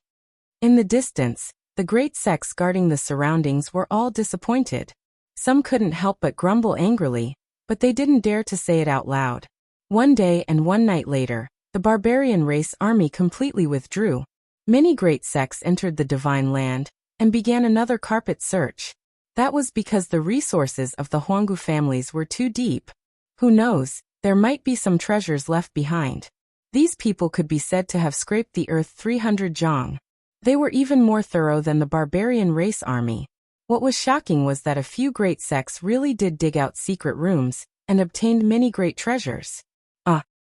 In the distance, the great sects guarding the surroundings were all disappointed. Some couldn't help but grumble angrily, but they didn't dare to say it out loud. One day and one night later, the barbarian race army completely withdrew. Many great sects entered the divine land and began another carpet search. That was because the resources of the Huanggu families were too deep. Who knows, there might be some treasures left behind. These people could be said to have scraped the earth 300 zhang. They were even more thorough than the barbarian race army. What was shocking was that a few great sects really did dig out secret rooms and obtained many great treasures.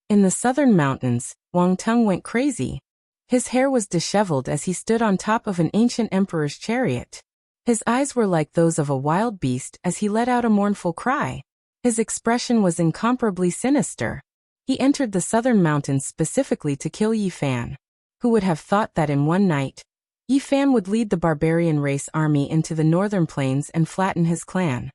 In the southern mountains, Wang Tung went crazy. His hair was disheveled as he stood on top of an ancient emperor's chariot. His eyes were like those of a wild beast as he let out a mournful cry. His expression was incomparably sinister. He entered the southern mountains specifically to kill Yi Fan. Who would have thought that in one night, Yi Fan would lead the barbarian race army into the northern plains and flatten his clan?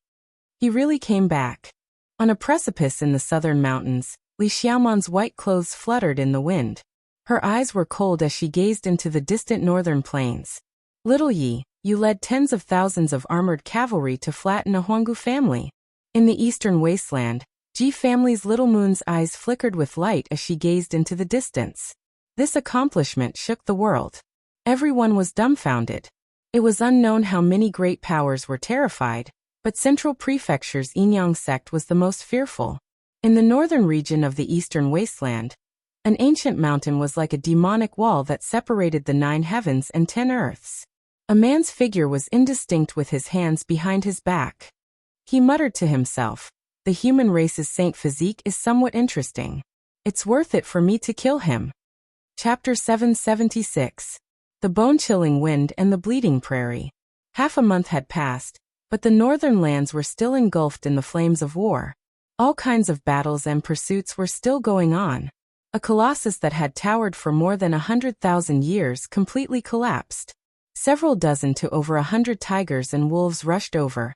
He really came back. On a precipice in the southern mountains, Li Xiaoman's white clothes fluttered in the wind. Her eyes were cold as she gazed into the distant northern plains. Little Yi, you led tens of thousands of armored cavalry to flatten a Huanggu family. In the eastern wasteland, Ji family's little moon's eyes flickered with light as she gazed into the distance. This accomplishment shook the world. Everyone was dumbfounded. It was unknown how many great powers were terrified, but Central Prefecture's Yinyang sect was the most fearful. In the northern region of the eastern wasteland, an ancient mountain was like a demonic wall that separated the 9 heavens and 10 earths. A man's figure was indistinct with his hands behind his back. He muttered to himself, "The human race's saint physique is somewhat interesting. It's worth it for me to kill him." Chapter 776. The Bone-Chilling Wind and the Bleeding Prairie. Half a month had passed, but the northern lands were still engulfed in the flames of war. All kinds of battles and pursuits were still going on. A colossus that had towered for more than 100,000 years completely collapsed. Several dozen to over 100 tigers and wolves rushed over,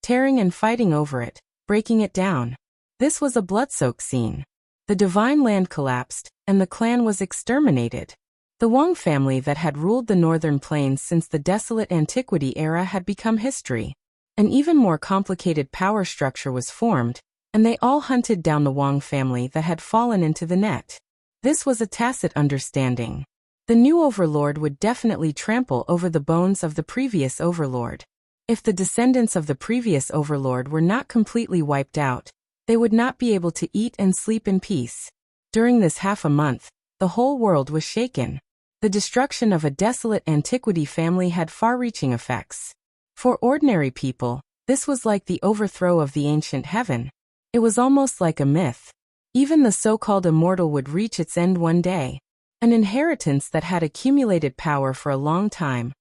tearing and fighting over it, breaking it down. This was a blood-soaked scene. The divine land collapsed, and the clan was exterminated. The Wang family that had ruled the northern plains since the desolate antiquity era had become history. An even more complicated power structure was formed, and they all hunted down the Wang family that had fallen into the net. This was a tacit understanding. The new overlord would definitely trample over the bones of the previous overlord. If the descendants of the previous overlord were not completely wiped out, they would not be able to eat and sleep in peace. During this half a month, the whole world was shaken. The destruction of a desolate antiquity family had far-reaching effects. For ordinary people, this was like the overthrow of the ancient heaven. It was almost like a myth. Even the so-called immortal would reach its end one day. An inheritance that had accumulated power for a long time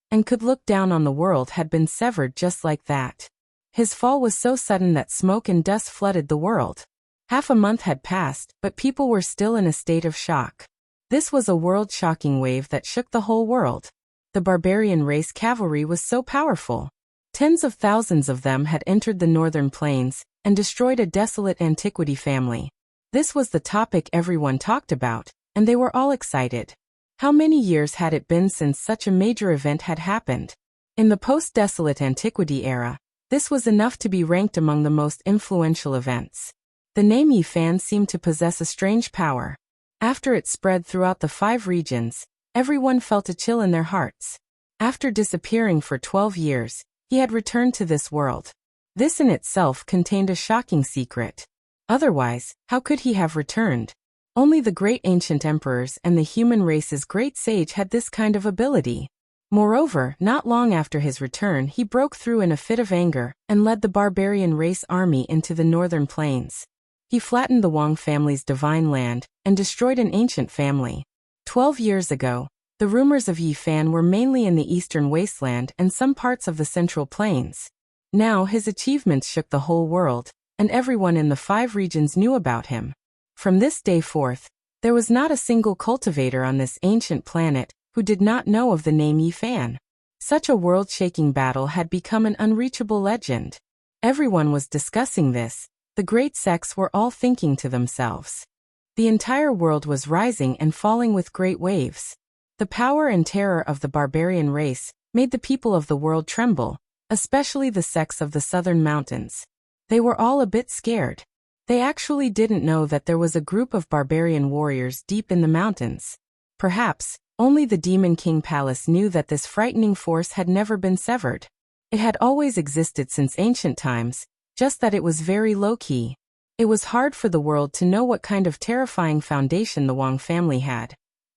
and could look down on the world had been severed just like that. His fall was so sudden that smoke and dust flooded the world. Half a month had passed, but people were still in a state of shock. This was a world-shocking wave that shook the whole world. The barbarian race cavalry was so powerful. Tens of thousands of them had entered the northern plains and destroyed a desolate antiquity family. This was the topic everyone talked about, and they were all excited. How many years had it been since such a major event had happened? In the post-desolate antiquity era, this was enough to be ranked among the most influential events. The name Yi Fan seemed to possess a strange power. After it spread throughout the 5 regions, everyone felt a chill in their hearts. After disappearing for 12 years, he had returned to this world. This in itself contained a shocking secret. Otherwise, how could he have returned? Only the great ancient emperors and the human race's great sage had this kind of ability. Moreover, not long after his return he broke through in a fit of anger and led the barbarian race army into the northern plains. He flattened the Wang family's divine land and destroyed an ancient family. 12 years ago, the rumors of Yi Fan were mainly in the eastern wasteland and some parts of the central plains. Now his achievements shook the whole world, and everyone in the 5 regions knew about him. From this day forth, there was not a single cultivator on this ancient planet who did not know of the name Yi Fan. Such a world-shaking battle had become an unreachable legend. Everyone was discussing this. The great sects were all thinking to themselves. The entire world was rising and falling with great waves. The power and terror of the barbarian race made the people of the world tremble, especially the sects of the southern mountains. They were all a bit scared. They actually didn't know that there was a group of barbarian warriors deep in the mountains. Perhaps, only the Demon King Palace knew that this frightening force had never been severed. It had always existed since ancient times, just that it was very low-key. It was hard for the world to know what kind of terrifying foundation the Wang family had.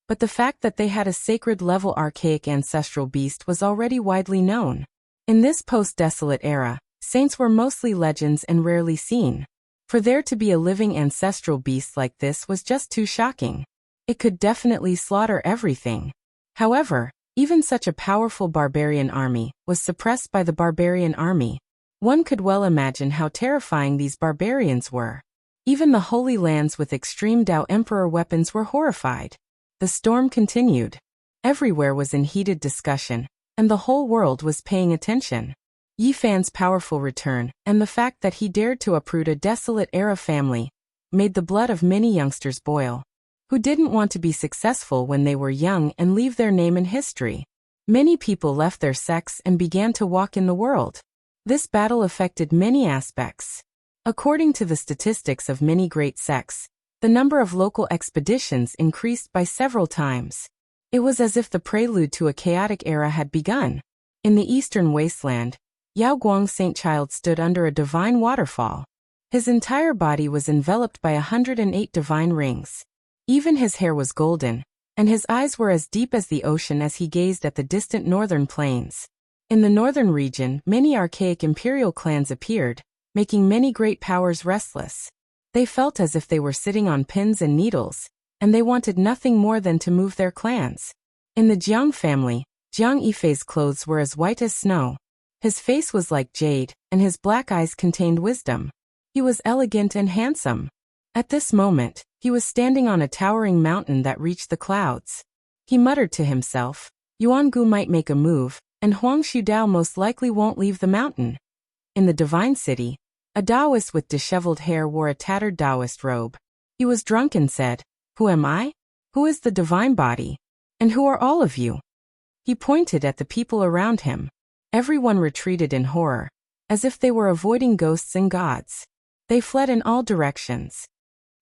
But the fact that they had a sacred-level archaic ancestral beast was already widely known. In this post-desolate era, saints were mostly legends and rarely seen. For there to be a living ancestral beast like this was just too shocking. It could definitely slaughter everything. However, even such a powerful barbarian army was suppressed by the barbarian army. One could well imagine how terrifying these barbarians were. Even the Holy Lands with extreme Tao Emperor weapons were horrified. The storm continued. Everywhere was in heated discussion, and the whole world was paying attention. Yi Fan's powerful return, and the fact that he dared to uproot a desolate era family, made the blood of many youngsters boil. Who didn't want to be successful when they were young and leave their name in history? Many people left their sects and began to walk in the world. This battle affected many aspects. According to the statistics of many great sects, the number of local expeditions increased by several times. It was as if the prelude to a chaotic era had begun. In the eastern wasteland, Yao Guang Saint Child stood under a divine waterfall. His entire body was enveloped by 108 divine rings. Even his hair was golden, and his eyes were as deep as the ocean as he gazed at the distant northern plains. In the northern region, many archaic imperial clans appeared, making many great powers restless. They felt as if they were sitting on pins and needles, and they wanted nothing more than to move their clans. In the Jiang family, Jiang Yifei's clothes were as white as snow. His face was like jade, and his black eyes contained wisdom. He was elegant and handsome. At this moment, he was standing on a towering mountain that reached the clouds. He muttered to himself, Yuangu might make a move, and Huang Shudao most likely won't leave the mountain. In the divine city, a Taoist with disheveled hair wore a tattered Taoist robe. He was drunk and said, Who am I? Who is the divine body? And who are all of you? He pointed at the people around him. Everyone retreated in horror, as if they were avoiding ghosts and gods. They fled in all directions.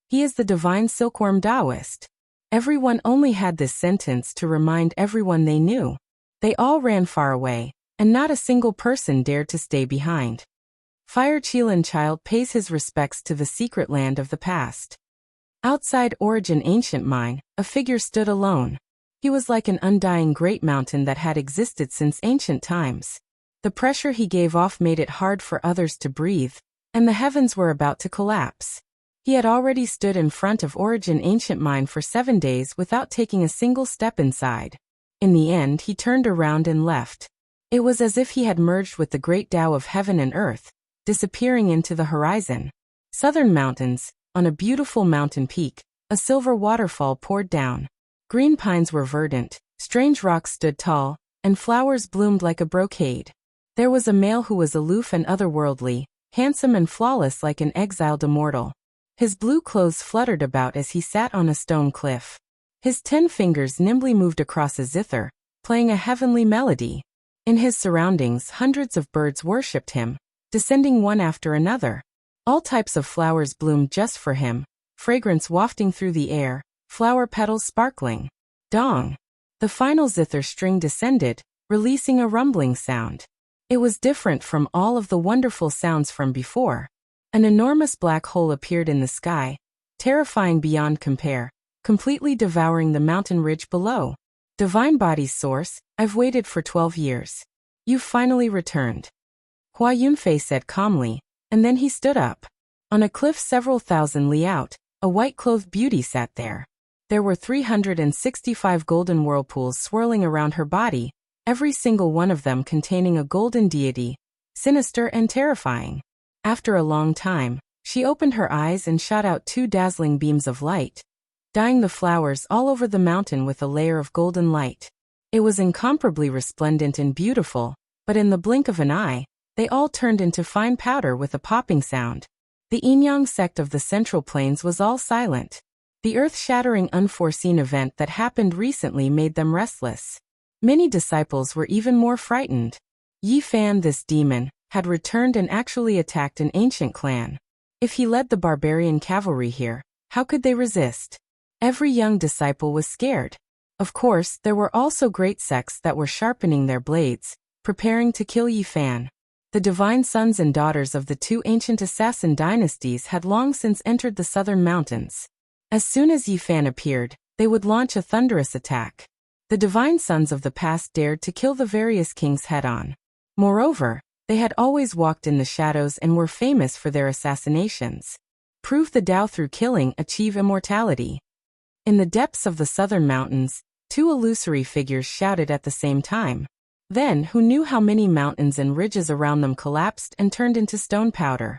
He is the divine silkworm Taoist. Everyone only had this sentence to remind everyone they knew. They all ran far away, and not a single person dared to stay behind. Fire Qilin Child pays his respects to the secret land of the past. Outside Origin Ancient Mine, a figure stood alone. He was like an undying great mountain that had existed since ancient times. The pressure he gave off made it hard for others to breathe, and the heavens were about to collapse. He had already stood in front of Origin Ancient Mine for 7 days without taking a single step inside. In the end, he turned around and left. It was as if he had merged with the great Tao of heaven and earth, disappearing into the horizon. Southern mountains, on a beautiful mountain peak, a silver waterfall poured down. Green pines were verdant, strange rocks stood tall, and flowers bloomed like a brocade. There was a male who was aloof and otherworldly, handsome and flawless like an exiled immortal. His blue clothes fluttered about as he sat on a stone cliff. His 10 fingers nimbly moved across a zither, playing a heavenly melody. In his surroundings, hundreds of birds worshipped him, descending one after another. All types of flowers bloomed just for him, fragrance wafting through the air, flower petals sparkling. Dong! The final zither string descended, releasing a rumbling sound. It was different from all of the wonderful sounds from before. An enormous black hole appeared in the sky, terrifying beyond compare, completely devouring the mountain ridge below. Divine Body's source, I've waited for 12 years. You've finally returned. Hua Yunfei said calmly, and then he stood up. On a cliff several thousand li out, a white-clothed beauty sat there. There were 365 golden whirlpools swirling around her body, every single one of them containing a golden deity, sinister and terrifying. After a long time, she opened her eyes and shot out 2 dazzling beams of light, dyeing the flowers all over the mountain with a layer of golden light. It was incomparably resplendent and beautiful, but in the blink of an eye, they all turned into fine powder with a popping sound. The Yinyang sect of the Central Plains was all silent. The earth-shattering unforeseen event that happened recently made them restless. Many disciples were even more frightened. Yi Fan, this demon, had returned and actually attacked an ancient clan. If he led the barbarian cavalry here, how could they resist? Every young disciple was scared. Of course, there were also great sects that were sharpening their blades, preparing to kill Yi Fan. The divine sons and daughters of the 2 ancient assassin dynasties had long since entered the southern mountains. As soon as Yi Fan appeared, they would launch a thunderous attack. The divine sons of the past dared to kill the various kings head-on. Moreover, they had always walked in the shadows and were famous for their assassinations. Prove the Tao through killing, achieve immortality. In the depths of the southern mountains, 2 illusory figures shouted at the same time. Then, who knew how many mountains and ridges around them collapsed and turned into stone powder?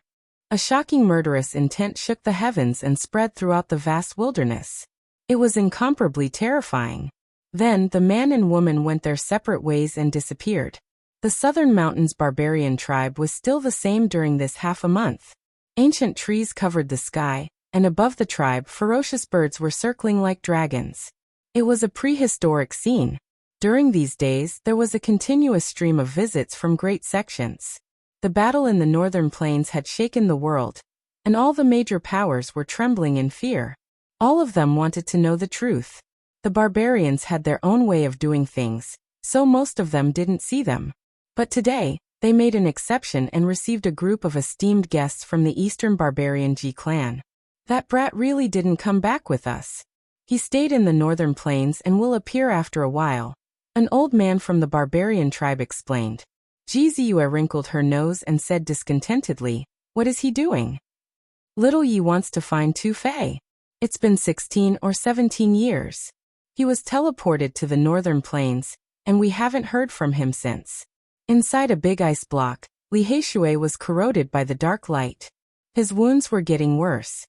A shocking murderous intent shook the heavens and spread throughout the vast wilderness. It was incomparably terrifying. Then, the man and woman went their separate ways and disappeared. The southern mountains barbarian tribe was still the same during this half a month. Ancient trees covered the sky, and above the tribe, ferocious birds were circling like dragons. It was a prehistoric scene. During these days, there was a continuous stream of visits from great sections. The battle in the northern plains had shaken the world, and all the major powers were trembling in fear. All of them wanted to know the truth. The barbarians had their own way of doing things, so most of them didn't see them. But today, they made an exception and received a group of esteemed guests from the eastern barbarian Ji clan. That brat really didn't come back with us. He stayed in the northern plains and will appear after a while. An old man from the barbarian tribe explained. Ji Ziyue wrinkled her nose and said discontentedly, "What is he doing?" Little Yi wants to find Tu Fei. It's been 16 or 17 years. He was teleported to the northern plains, and we haven't heard from him since. Inside a big ice block, Li Heishui was corroded by the dark light. His wounds were getting worse.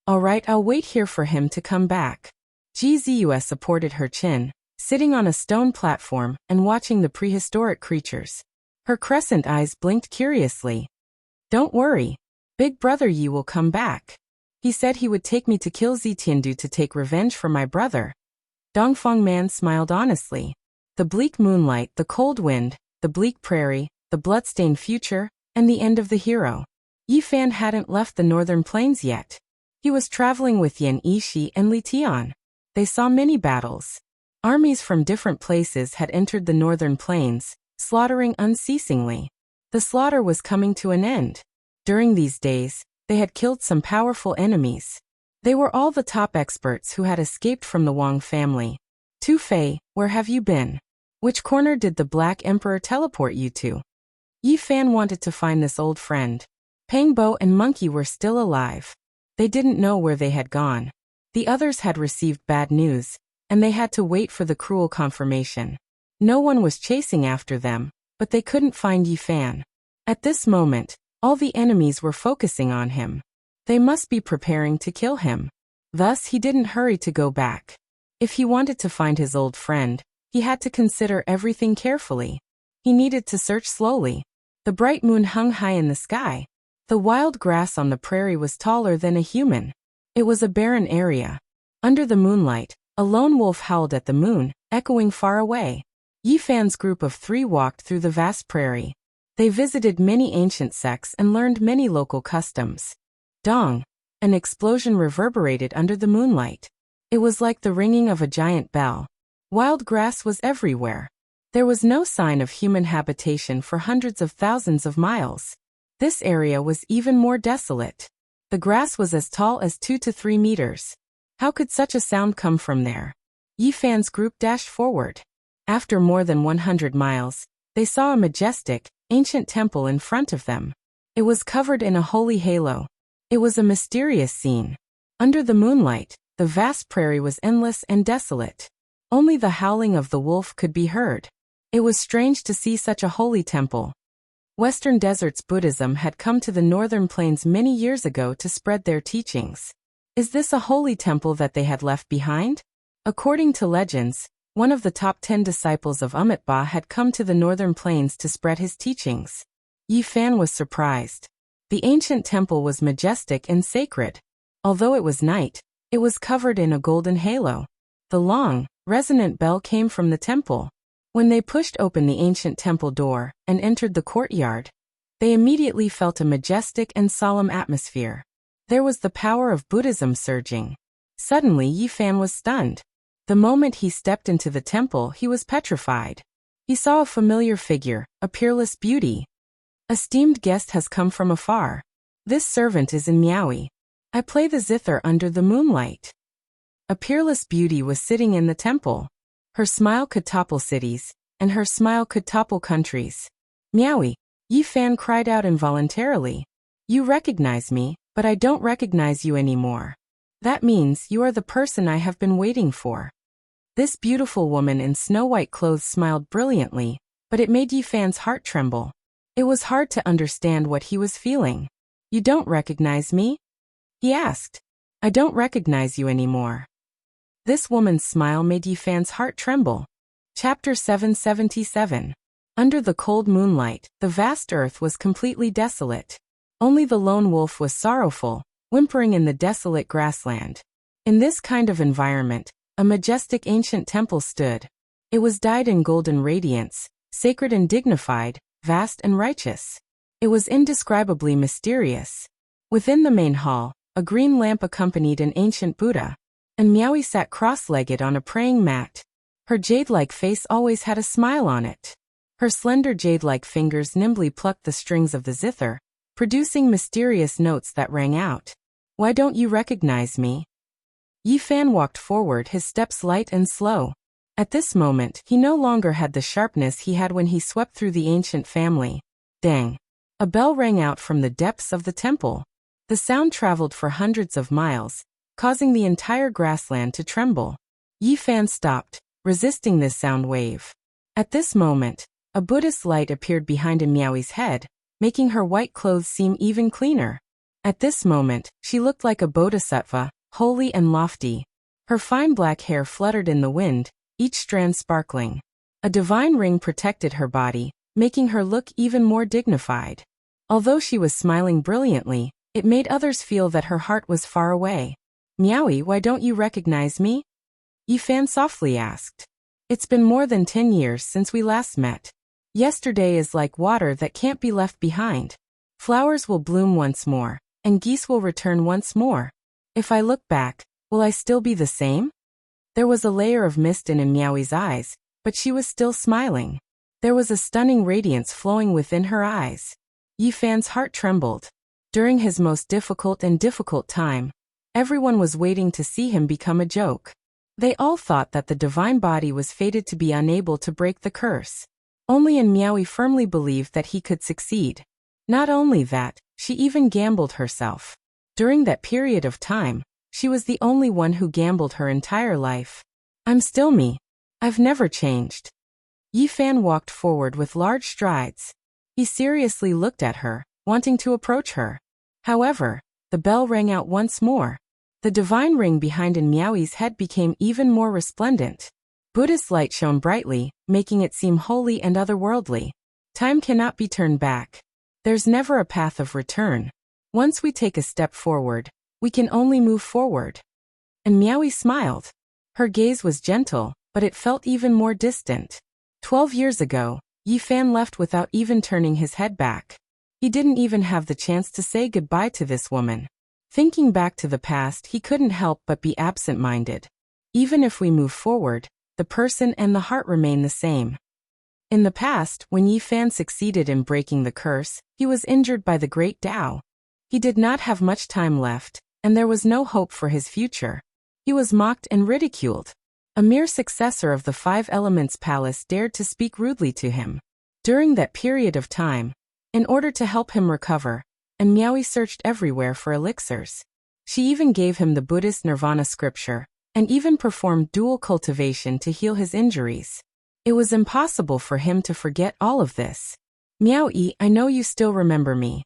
All right, I'll wait here for him to come back. Ji Ziyue supported her chin, sitting on a stone platform and watching the prehistoric creatures. Her crescent eyes blinked curiously. Don't worry. Big brother Yi will come back. He said he would take me to kill Zitiandu to take revenge for my brother. Dongfeng Man smiled honestly. The bleak moonlight, the cold wind, the bleak prairie, the bloodstained future, and the end of the hero. Yi Fan hadn't left the northern plains yet. He was traveling with Yan Yishi and Li Tian. They saw many battles. Armies from different places had entered the northern plains, slaughtering unceasingly. The slaughter was coming to an end. During these days, they had killed some powerful enemies. They were all the top experts who had escaped from the Wang family. Tu Fei, where have you been? Which corner did the Black Emperor teleport you to? Yi Fan wanted to find this old friend. Pang Bo and Monkey were still alive. They didn't know where they had gone. The others had received bad news, and they had to wait for the cruel confirmation. No one was chasing after them, but they couldn't find Yi Fan. At this moment, all the enemies were focusing on him. They must be preparing to kill him. Thus, he didn't hurry to go back. If he wanted to find his old friend, he had to consider everything carefully. He needed to search slowly. The bright moon hung high in the sky. The wild grass on the prairie was taller than a human. It was a barren area. Under the moonlight, a lone wolf howled at the moon, echoing far away. Yi Fan's group of 3 walked through the vast prairie. They visited many ancient sects and learned many local customs. Dong! An explosion reverberated under the moonlight. It was like the ringing of a giant bell. Wild grass was everywhere. There was no sign of human habitation for hundreds of thousands of miles. This area was even more desolate. The grass was as tall as 2 to 3 meters. How could such a sound come from there? Yi Fan's group dashed forward. After more than 100 miles, they saw a majestic, ancient temple in front of them. It was covered in a holy halo. It was a mysterious scene. Under the moonlight, the vast prairie was endless and desolate. Only the howling of the wolf could be heard. It was strange to see such a holy temple. Western Desert's Buddhism had come to the northern plains many years ago to spread their teachings. Is this a holy temple that they had left behind? According to legends, one of the top 10 disciples of Amitabha had come to the northern plains to spread his teachings. Yi Fan was surprised. The ancient temple was majestic and sacred. Although it was night, it was covered in a golden halo. The long, resonant bell came from the temple. When they pushed open the ancient temple door and entered the courtyard, they immediately felt a majestic and solemn atmosphere. There was the power of Buddhism surging. Suddenly Yi Fan was stunned. The moment he stepped into the temple, he was petrified. He saw a familiar figure, a peerless beauty. Esteemed guest has come from afar. This servant is in Miaui. I play the zither under the moonlight. A peerless beauty was sitting in the temple. Her smile could topple cities, and her smile could topple countries. Miaui, Yi Fan cried out involuntarily. You recognize me, but I don't recognize you anymore. That means you are the person I have been waiting for. This beautiful woman in snow-white clothes smiled brilliantly, but it made Yi Fan's heart tremble. It was hard to understand what he was feeling. You don't recognize me? He asked. I don't recognize you anymore. This woman's smile made Yi Fan's heart tremble. Chapter 777. Under the cold moonlight, the vast earth was completely desolate. Only the lone wolf was sorrowful, whimpering in the desolate grassland. In this kind of environment, a majestic ancient temple stood. It was dyed in golden radiance, sacred and dignified, vast and righteous. It was indescribably mysterious. Within the main hall, a green lamp accompanied an ancient Buddha, and Miaui sat cross-legged on a praying mat. Her jade-like face always had a smile on it. Her slender jade-like fingers nimbly plucked the strings of the zither, producing mysterious notes that rang out. Why don't you recognize me? Yi Fan walked forward, his steps light and slow. At this moment, he no longer had the sharpness he had when he swept through the ancient family. Dang! A bell rang out from the depths of the temple. The sound traveled for hundreds of miles, causing the entire grassland to tremble. Yi Fan stopped, resisting this sound wave. At this moment, a Buddhist light appeared behind Miaoi's head, making her white clothes seem even cleaner. At this moment, she looked like a bodhisattva, holy and lofty. Her fine black hair fluttered in the wind, each strand sparkling. A divine ring protected her body, making her look even more dignified. Although she was smiling brilliantly, it made others feel that her heart was far away. Miaui, why don't you recognize me? Yi Fan softly asked. It's been more than 10 years since we last met. Yesterday is like water that can't be left behind. Flowers will bloom once more, and geese will return once more. If I look back, will I still be the same? There was a layer of mist in Miaoi's eyes, but she was still smiling. There was a stunning radiance flowing within her eyes. Yi Fan's heart trembled. During his most difficult time, everyone was waiting to see him become a joke. They all thought that the divine body was fated to be unable to break the curse. Only Miaui firmly believed that he could succeed. Not only that, she even gambled herself. During that period of time, she was the only one who gambled her entire life. I'm still me. I've never changed. Yi Fan walked forward with large strides. He seriously looked at her, wanting to approach her. However, the bell rang out once more. The divine ring behind Miaoi's head became even more resplendent. Buddhist light shone brightly, making it seem holy and otherworldly. Time cannot be turned back. There's never a path of return. Once we take a step forward, we can only move forward. And Miaui smiled. Her gaze was gentle, but it felt even more distant. 12 years ago, Yi Fan left without even turning his head back. He didn't even have the chance to say goodbye to this woman. Thinking back to the past, he couldn't help but be absent-minded. Even if we move forward, the person and the heart remain the same. In the past, when Yi Fan succeeded in breaking the curse, he was injured by the great Tao. He did not have much time left, and there was no hope for his future. He was mocked and ridiculed. A mere successor of the Five Elements Palace dared to speak rudely to him. During that period of time, in order to help him recover, and Miaui searched everywhere for elixirs. She even gave him the Buddhist Nirvana scripture, and even performed dual cultivation to heal his injuries. It was impossible for him to forget all of this. Miaui, I know you still remember me.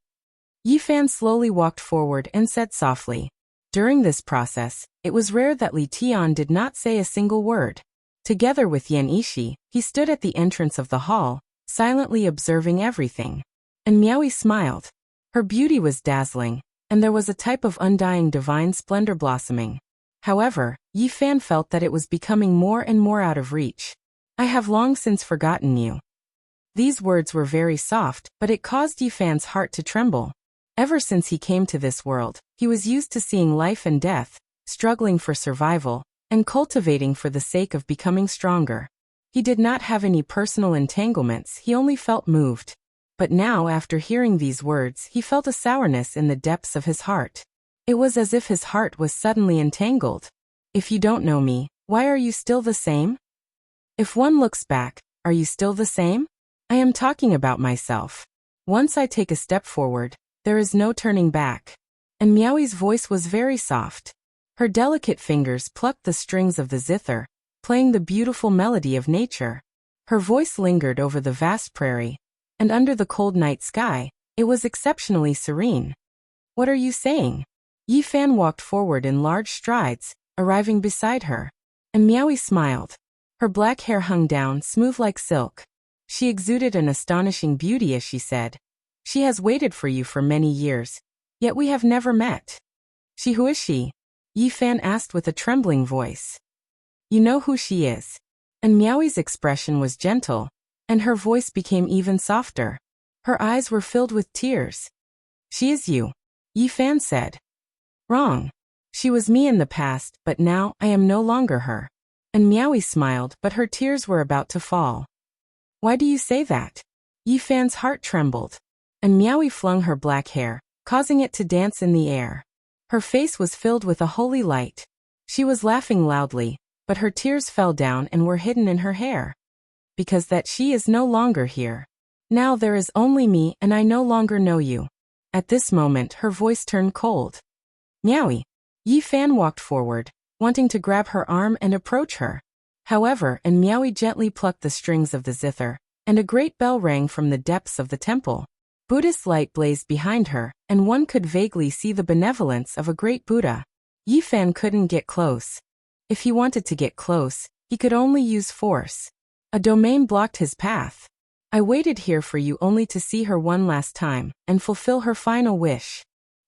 Yifan slowly walked forward and said softly. During this process, it was rare that Li Tian did not say a single word. Together with Yan Ishi, he stood at the entrance of the hall, silently observing everything. And Miaui smiled. Her beauty was dazzling, and there was a type of undying divine splendor blossoming. However, Yifan felt that it was becoming more and more out of reach. I have long since forgotten you. These words were very soft, but it caused Yifan's heart to tremble. Ever since he came to this world, he was used to seeing life and death, struggling for survival, and cultivating for the sake of becoming stronger. He did not have any personal entanglements, he only felt moved. But now, after hearing these words, he felt a sourness in the depths of his heart. It was as if his heart was suddenly entangled. If you don't know me, why are you still the same? If one looks back, are you still the same? I am talking about myself. Once I take a step forward, there is no turning back. And Miaui's voice was very soft. Her delicate fingers plucked the strings of the zither, playing the beautiful melody of nature. Her voice lingered over the vast prairie, and under the cold night sky, it was exceptionally serene. What are you saying? Yifan walked forward in large strides, arriving beside her. And Miaui smiled. Her black hair hung down, smooth like silk. She exuded an astonishing beauty as she said, She has waited for you for many years, yet we have never met. Who is she? Yifan asked with a trembling voice. You know who she is. And Miaui's expression was gentle, and her voice became even softer. Her eyes were filled with tears. She is you, Yifan said. Wrong. She was me in the past, but now I am no longer her. And Miaui smiled, but her tears were about to fall. Why do you say that? Yifan's heart trembled. And Miaui flung her black hair, causing it to dance in the air. Her face was filled with a holy light. She was laughing loudly, but her tears fell down and were hidden in her hair. Because that she is no longer here. Now there is only me and I no longer know you. At this moment her voice turned cold. Miaui. Yifan walked forward, wanting to grab her arm and approach her. However, and Miaui gently plucked the strings of the zither, and a great bell rang from the depths of the temple. Buddhist light blazed behind her, and one could vaguely see the benevolence of a great Buddha. Yifan couldn't get close. If he wanted to get close, he could only use force. A domain blocked his path. I waited here for you only to see her one last time, and fulfill her final wish.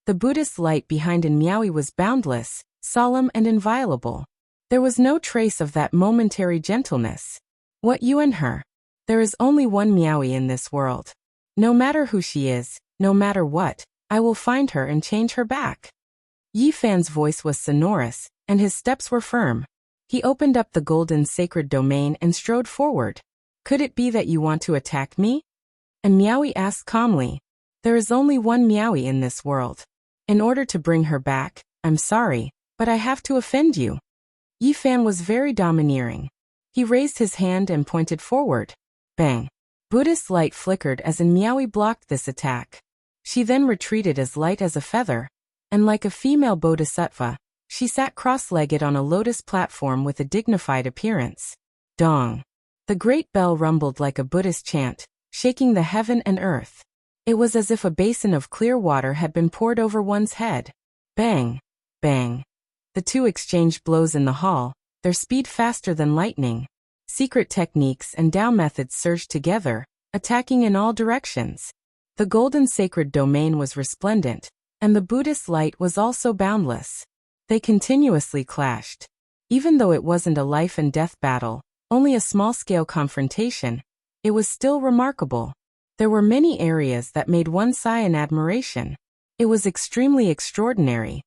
The Buddhist light behind in Miaui was boundless, solemn and inviolable. There was no trace of that momentary gentleness. What you and her? There is only one Miaui in this world. No matter who she is, no matter what, I will find her and change her back. Yifan's voice was sonorous, and his steps were firm. He opened up the golden sacred domain and strode forward. Could it be that you want to attack me? And Miaui asked calmly. There is only one Miaui in this world. In order to bring her back, I'm sorry, but I have to offend you. Yifan was very domineering. He raised his hand and pointed forward. Bang. Buddhist light flickered as Miaui blocked this attack. She then retreated as light as a feather, and like a female bodhisattva, she sat cross-legged on a lotus platform with a dignified appearance. Dong. The great bell rumbled like a Buddhist chant, shaking the heaven and earth. It was as if a basin of clear water had been poured over one's head. Bang. Bang. The two exchanged blows in the hall, their speed faster than lightning. Secret techniques and Tao methods surged together, attacking in all directions. The golden sacred domain was resplendent, and the Buddhist light was also boundless. They continuously clashed. Even though it wasn't a life and death battle, only a small-scale confrontation, it was still remarkable. There were many areas that made one sigh in admiration. It was extremely extraordinary.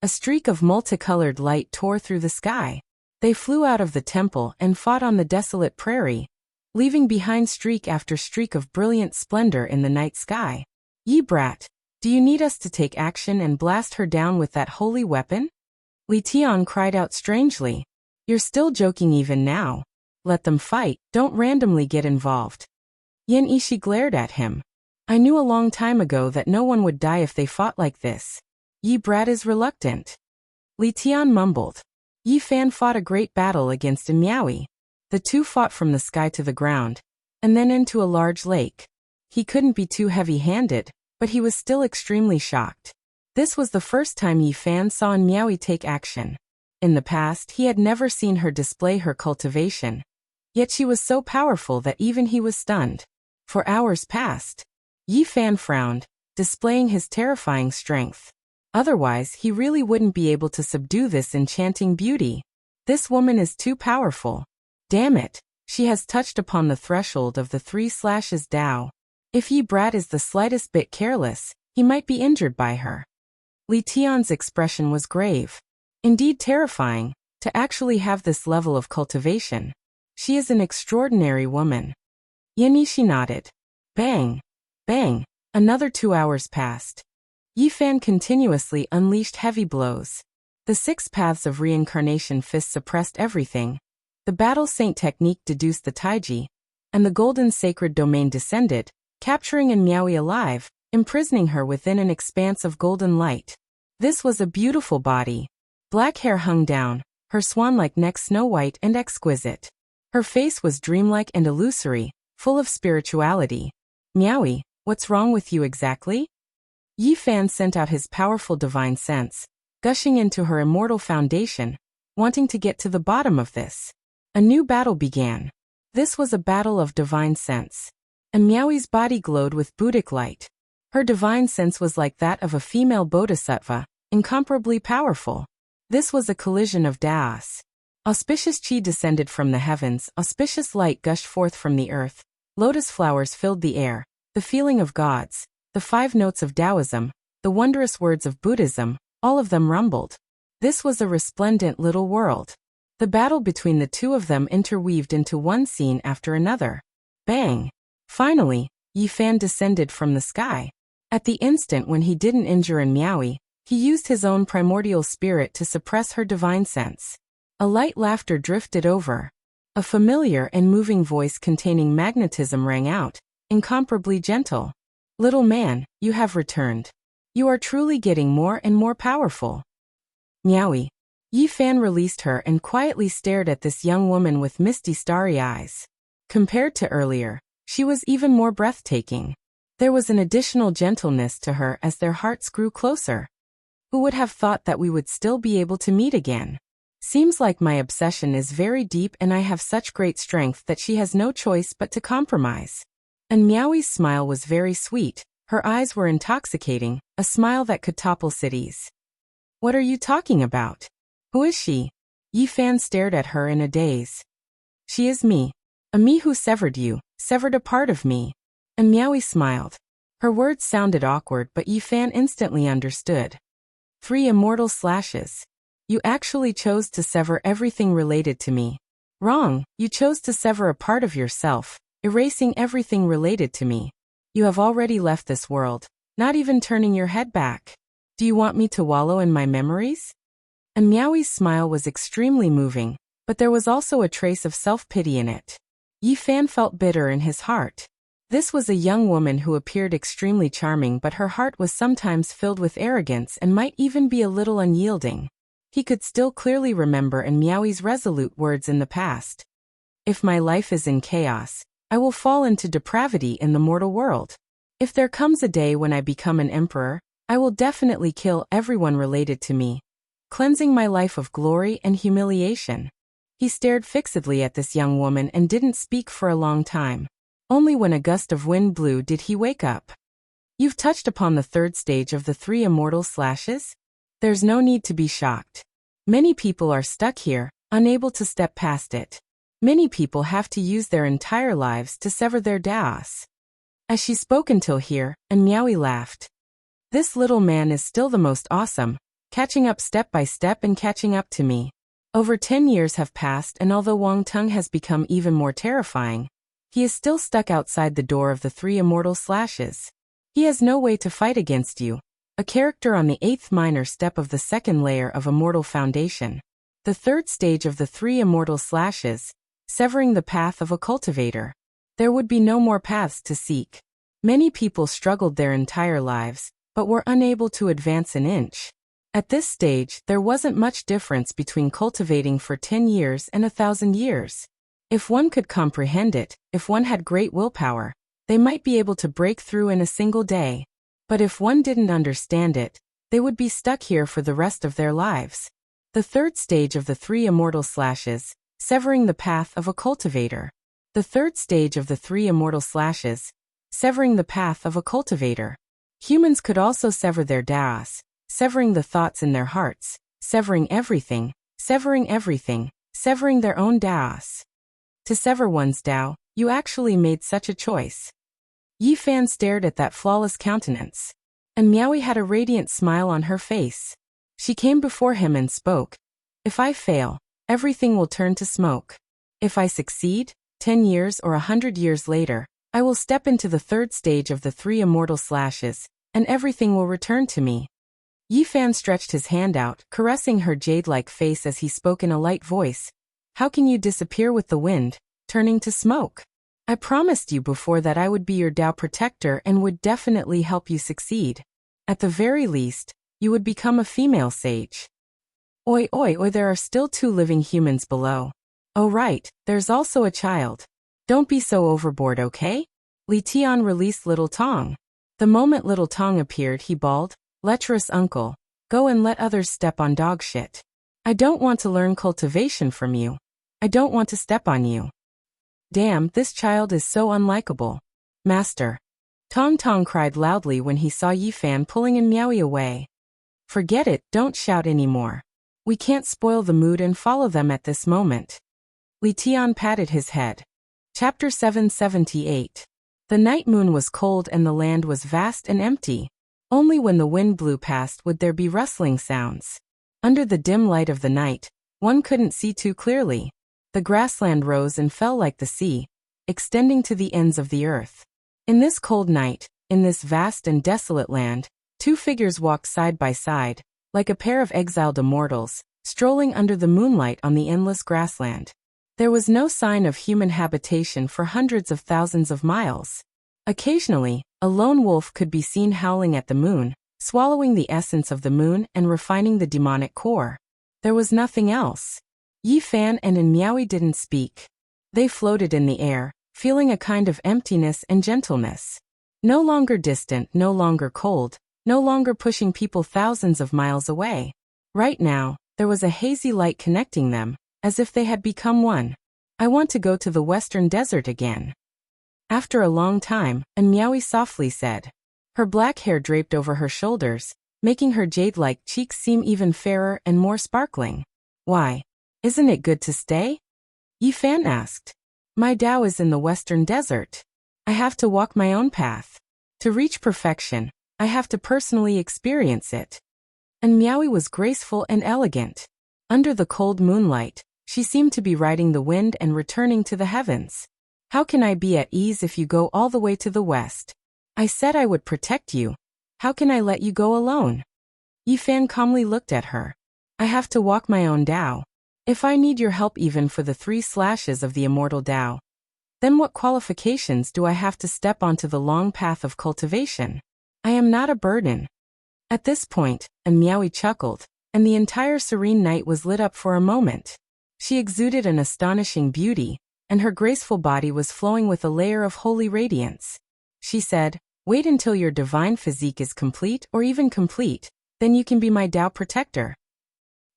A streak of multicolored light tore through the sky. They flew out of the temple and fought on the desolate prairie, leaving behind streak after streak of brilliant splendor in the night sky. Ye brat, do you need us to take action and blast her down with that holy weapon? Li Tian cried out strangely. You're still joking even now. Let them fight, don't randomly get involved. Yen Ishi glared at him. I knew a long time ago that no one would die if they fought like this. Yi Brat is reluctant. Li Tian mumbled. Yi Fan fought a great battle against Miaoyi. The two fought from the sky to the ground, and then into a large lake. He couldn't be too heavy-handed, but he was still extremely shocked. This was the first time Yi Fan saw Miaoyi take action. In the past, he had never seen her display her cultivation. Yet she was so powerful that even he was stunned. For hours passed. Yi Fan frowned, displaying his terrifying strength. Otherwise, he really wouldn't be able to subdue this enchanting beauty. This woman is too powerful. Damn it, she has touched upon the threshold of the 3// Tao. If Yi Brat is the slightest bit careless, he might be injured by her. Li Tian's expression was grave. Indeed terrifying, to actually have this level of cultivation. She is an extraordinary woman. Yanishi nodded. Bang! Bang! Another 2 hours passed. Yi Fan continuously unleashed heavy blows. The 6 paths of reincarnation fist suppressed everything. The battle saint technique deduced the Taiji, and the golden sacred domain descended, capturing Miaoyi alive, imprisoning her within an expanse of golden light. This was a beautiful body. Black hair hung down, her swan-like neck snow-white and exquisite. Her face was dreamlike and illusory, full of spirituality. Miaoyi, what's wrong with you exactly? Yi Fan sent out his powerful divine sense, gushing into her immortal foundation, wanting to get to the bottom of this. A new battle began. This was a battle of divine sense. Miaoyi's body glowed with Buddhic light. Her divine sense was like that of a female bodhisattva, incomparably powerful. This was a collision of Daos. Auspicious chi descended from the heavens, auspicious light gushed forth from the earth, lotus flowers filled the air, the feeling of gods, the 5 notes of Taoism, the wondrous words of Buddhism, all of them rumbled. This was a resplendent little world. The battle between the two of them interweaved into one scene after another. Bang! Finally, Yi Fan descended from the sky. At the instant when he didn't injure Miaoyi, he used his own primordial spirit to suppress her divine sense. A light laughter drifted over. A familiar and moving voice containing magnetism rang out, incomparably gentle. Little man, you have returned. You are truly getting more and more powerful. Miaoyi. Yi Fan released her and quietly stared at this young woman with misty starry eyes. Compared to earlier, she was even more breathtaking. There was an additional gentleness to her as their hearts grew closer. Who would have thought that we would still be able to meet again? Seems like my obsession is very deep and I have such great strength that she has no choice but to compromise. And Miaoyi's smile was very sweet, her eyes were intoxicating, a smile that could topple cities. What are you talking about? Who is she? Yi Fan stared at her in a daze. She is me. A me who severed you, severed a part of me. And Miaoyi smiled. Her words sounded awkward but Yi Fan instantly understood. 3 immortal slashes. You actually chose to sever everything related to me. Wrong, you chose to sever a part of yourself, erasing everything related to me. You have already left this world, not even turning your head back. Do you want me to wallow in my memories? And Miaoyi's smile was extremely moving, but there was also a trace of self-pity in it. Yi Fan felt bitter in his heart. This was a young woman who appeared extremely charming but her heart was sometimes filled with arrogance and might even be a little unyielding. He could still clearly remember Miaoyi's resolute words in the past. If my life is in chaos, I will fall into depravity in the mortal world. If there comes a day when I become an emperor, I will definitely kill everyone related to me, cleansing my life of glory and humiliation. He stared fixedly at this young woman and didn't speak for a long time. Only when a gust of wind blew did he wake up. You've touched upon the 3rd stage of the 3 immortal slashes? There's no need to be shocked. Many people are stuck here, unable to step past it. Many people have to use their entire lives to sever their Daos. As she spoke until here, Miaoyi laughed. This little man is still the most awesome, catching up step by step and catching up to me. Over 10 years have passed and although Wang Teng has become even more terrifying, he is still stuck outside the door of the 3 immortal slashes. He has no way to fight against you, a character on the 8th minor step of the 2nd layer of immortal foundation. The third stage of the three immortal slashes, severing the path of a cultivator. There would be no more paths to seek. Many people struggled their entire lives, but were unable to advance an inch. At this stage, there wasn't much difference between cultivating for 10 years and 1,000 years. If one could comprehend it, if one had great willpower, they might be able to break through in a single day. But if one didn't understand it, they would be stuck here for the rest of their lives. The third stage of the three immortal slashes, severing the path of a cultivator. The third stage of the three immortal slashes, severing the path of a cultivator. Humans could also sever their Taos, severing the thoughts in their hearts, severing everything, severing their own Taos. To sever one's Tao, you actually made such a choice. Yi Fan stared at that flawless countenance. And Miaoi had a radiant smile on her face. She came before him and spoke. If I fail, everything will turn to smoke. If I succeed, 10 years or 100 years later, I will step into the third stage of the three immortal slashes, and everything will return to me. Yi Fan stretched his hand out, caressing her jade-like face as he spoke in a light voice. How can you disappear with the wind, turning to smoke? I promised you before that I would be your Tao protector and would definitely help you succeed. At the very least, you would become a female sage. Oi, there are still 2 living humans below. Oh right, there's also a child. Don't be so overboard, okay? Li Tian released Little Tong. The moment Little Tong appeared, he bawled, lecherous uncle, go and let others step on dog shit. I don't want to learn cultivation from you. I don't want to step on you. Damn, this child is so unlikable. Master. Tong Tong cried loudly when he saw Yi Fan pulling and Miaoi away. Forget it, don't shout anymore. We can't spoil the mood and follow them at this moment. Li Tian patted his head. Chapter 778. The night moon was cold and the land was vast and empty. Only when the wind blew past would there be rustling sounds. Under the dim light of the night, one couldn't see too clearly. The grassland rose and fell like the sea, extending to the ends of the earth. In this cold night, in this vast and desolate land, 2 figures walked side by side, like a pair of exiled immortals, strolling under the moonlight on the endless grassland. There was no sign of human habitation for hundreds of thousands of miles. Occasionally, a lone wolf could be seen howling at the moon, swallowing the essence of the moon and refining the demonic core. There was nothing else. Yi Fan and Miaoi didn't speak. They floated in the air, feeling a kind of emptiness and gentleness. No longer distant, no longer cold, no longer pushing people thousands of miles away. Right now, there was a hazy light connecting them, as if they had become one. I want to go to the western desert again. After a long time, Miaoi softly said. Her black hair draped over her shoulders, making her jade-like cheeks seem even fairer and more sparkling. Why? Isn't it good to stay? Yi Fan asked. My Tao is in the western desert. I have to walk my own path. To reach perfection, I have to personally experience it. And Miaoi was graceful and elegant. Under the cold moonlight, she seemed to be riding the wind and returning to the heavens. How can I be at ease if you go all the way to the west? I said I would protect you. How can I let you go alone? Yi Fan calmly looked at her. I have to walk my own Tao. If I need your help even for the 3 slashes of the immortal Tao, then what qualifications do I have to step onto the long path of cultivation? I am not a burden. At this point, Miaoi chuckled, and the entire serene night was lit up for a moment. She exuded an astonishing beauty, and her graceful body was flowing with a layer of holy radiance. She said, wait until your divine physique is complete or even complete, then you can be my Tao protector.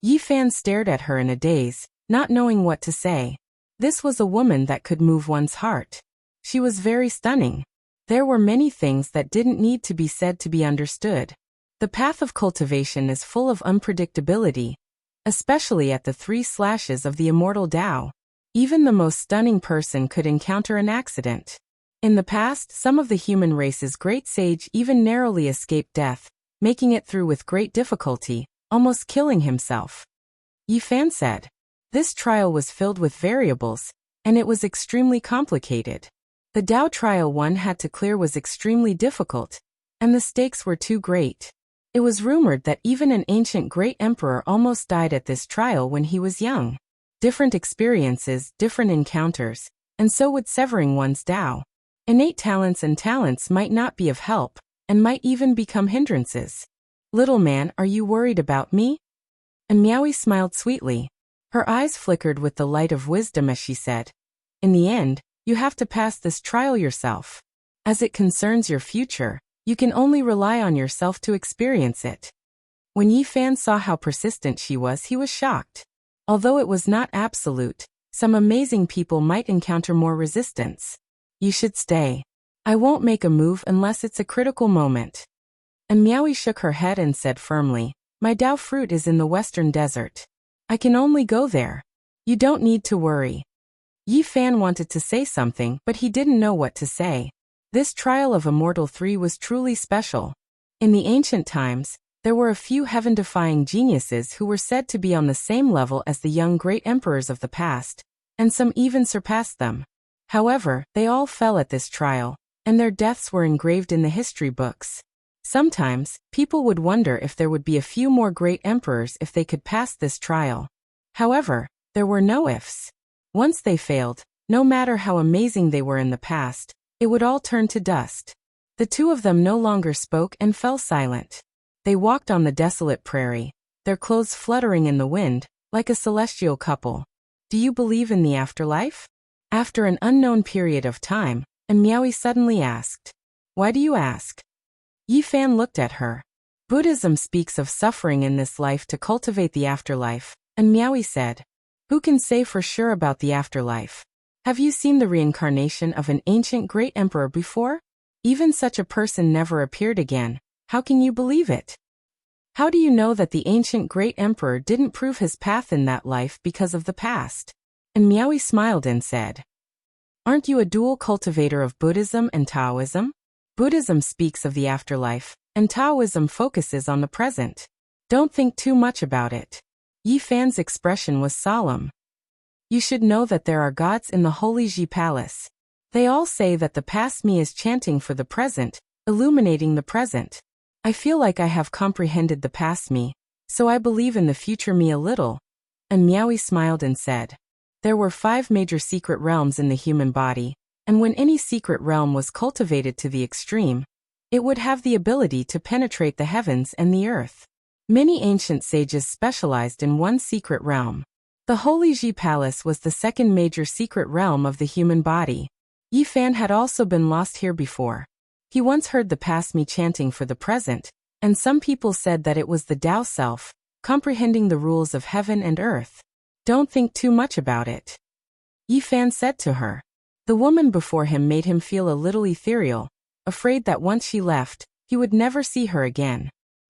Yi Fan stared at her in a daze, not knowing what to say. This was a woman that could move one's heart. She was very stunning. There were many things that didn't need to be said to be understood. The path of cultivation is full of unpredictability, especially at the 3 slashes of the immortal Tao. Even the most stunning person could encounter an accident. In the past, some of the human race's great sage even narrowly escaped death, making it through with great difficulty, almost killing himself. Yi Fan said. This trial was filled with variables, and it was extremely complicated. The Tao trial one had to clear was extremely difficult, and the stakes were too great. It was rumored that even an ancient great emperor almost died at this trial when he was young. Different experiences, different encounters, and so would severing one's Tao. Innate talents and talents might not be of help, and might even become hindrances. Little man, are you worried about me? And Meowie smiled sweetly. Her eyes flickered with the light of wisdom as she said, in the end, you have to pass this trial yourself. As it concerns your future, you can only rely on yourself to experience it. When Yi Fan saw how persistent she was, he was shocked. Although it was not absolute, some amazing people might encounter more resistance. You should stay. I won't make a move unless it's a critical moment. And Meowie shook her head and said firmly, my Tao fruit is in the western desert. I can only go there. You don't need to worry. Yi Fan wanted to say something, but he didn't know what to say. This trial of Immortal 3 was truly special. In the ancient times, there were a few heaven-defying geniuses who were said to be on the same level as the young great emperors of the past, and some even surpassed them. However, they all fell at this trial, and their deaths were engraved in the history books. Sometimes, people would wonder if there would be a few more great emperors if they could pass this trial. However, there were no ifs. Once they failed, no matter how amazing they were in the past, it would all turn to dust. The two of them no longer spoke and fell silent. They walked on the desolate prairie, their clothes fluttering in the wind, like a celestial couple. Do you believe in the afterlife? After an unknown period of time, and Meowie suddenly asked, why do you ask? Yi Fan looked at her. Buddhism speaks of suffering in this life to cultivate the afterlife, and Meowie said, who can say for sure about the afterlife? Have you seen the reincarnation of an ancient great emperor before? Even such a person never appeared again. How can you believe it? How do you know that the ancient great emperor didn't prove his path in that life because of the past? And Meowie smiled and said, aren't you a dual cultivator of Buddhism and Taoism? Buddhism speaks of the afterlife, and Taoism focuses on the present. Don't think too much about it. Yi Fan's expression was solemn. You should know that there are gods in the Holy Ji Palace. They all say that the past me is chanting for the present, illuminating the present. I feel like I have comprehended the past me, so I believe in the future me a little. And Meowie smiled and said, there were 5 major secret realms in the human body, and when any secret realm was cultivated to the extreme, it would have the ability to penetrate the heavens and the earth. Many ancient sages specialized in one secret realm. The Holy Ji Palace was the second major secret realm of the human body. Yi Fan had also been lost here before. He once heard the past me chanting for the present, and some people said that it was the Tao self, comprehending the rules of heaven and earth. Don't think too much about it. Yi Fan said to her. The woman before him made him feel a little ethereal, afraid that once she left, he would never see her again.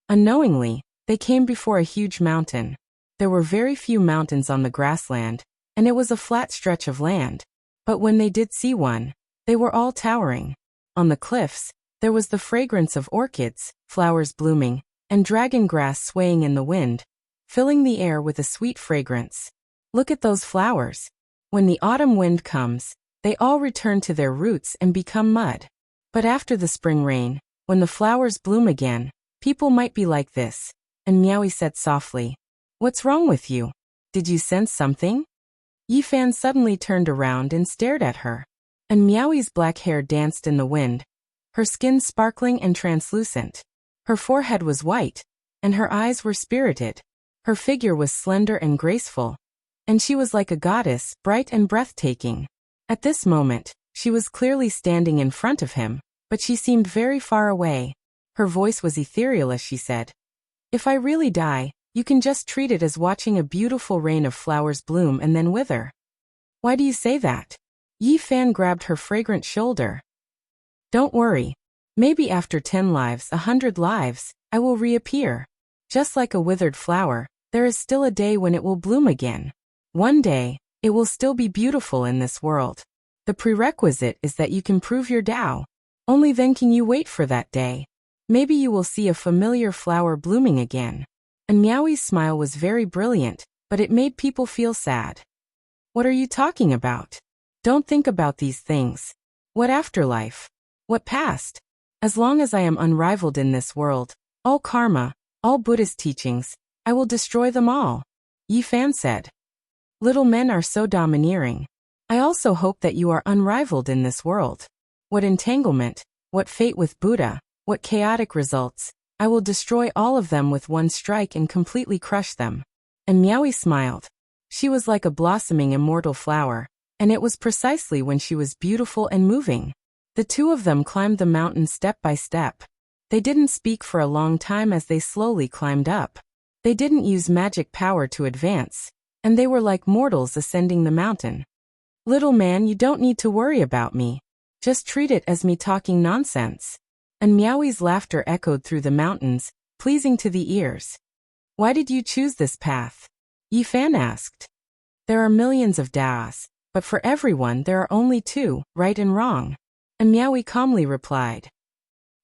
Unknowingly, they came before a huge mountain. There were very few mountains on the grassland, and it was a flat stretch of land. But when they did see one, they were all towering. On the cliffs, there was the fragrance of orchids, flowers blooming, and dragon grass swaying in the wind, filling the air with a sweet fragrance. Look at those flowers. When the autumn wind comes, they all return to their roots and become mud. But after the spring rain, when the flowers bloom again, people might be like this. And Meowie said softly, what's wrong with you? Did you sense something? Yi Fan suddenly turned around and stared at her. And Meowie's black hair danced in the wind, her skin sparkling and translucent. Her forehead was white, and her eyes were spirited. Her figure was slender and graceful, and she was like a goddess, bright and breathtaking. At this moment, she was clearly standing in front of him, but she seemed very far away. Her voice was ethereal as she said, if I really die, you can just treat it as watching a beautiful rain of flowers bloom and then wither. Why do you say that? Yi Fan grabbed her fragrant shoulder. Don't worry. Maybe after 10 lives, 100 lives, I will reappear. Just like a withered flower, there is still a day when it will bloom again. One day, it will still be beautiful in this world. The prerequisite is that you can prove your Tao. Only then can you wait for that day. Maybe you will see a familiar flower blooming again. And Meowie's smile was very brilliant, but it made people feel sad. What are you talking about? Don't think about these things. What afterlife? What past? As long as I am unrivaled in this world, All karma, all Buddhist teachings, I will destroy them all, Yi Fan said. Little men are so domineering. I also hope that you are unrivaled in this world. What entanglement, what fate with Buddha, what chaotic results, I will destroy all of them with one strike and completely crush them. And Miaoi smiled. She was like a blossoming immortal flower, and it was precisely when she was beautiful and moving. The two of them climbed the mountain step by step. They didn't speak for a long time as they slowly climbed up. They didn't use magic power to advance, and they were like mortals ascending the mountain. Little man, you don't need to worry about me. Just treat it as me talking nonsense. And Miaoi's laughter echoed through the mountains, pleasing to the ears. Why did you choose this path? Yi Fan asked. There are millions of Daos, but for everyone there are only two, right and wrong. And Miaoi calmly replied.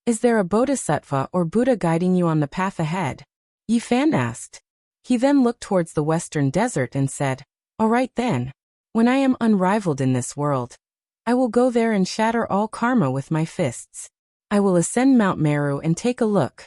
Is there a bodhisattva or Buddha guiding you on the path ahead? Yi Fan asked. He then looked towards the western desert and said, all right then. When I am unrivaled in this world, I will go there and shatter all karma with my fists. I will ascend Mount Meru and take a look.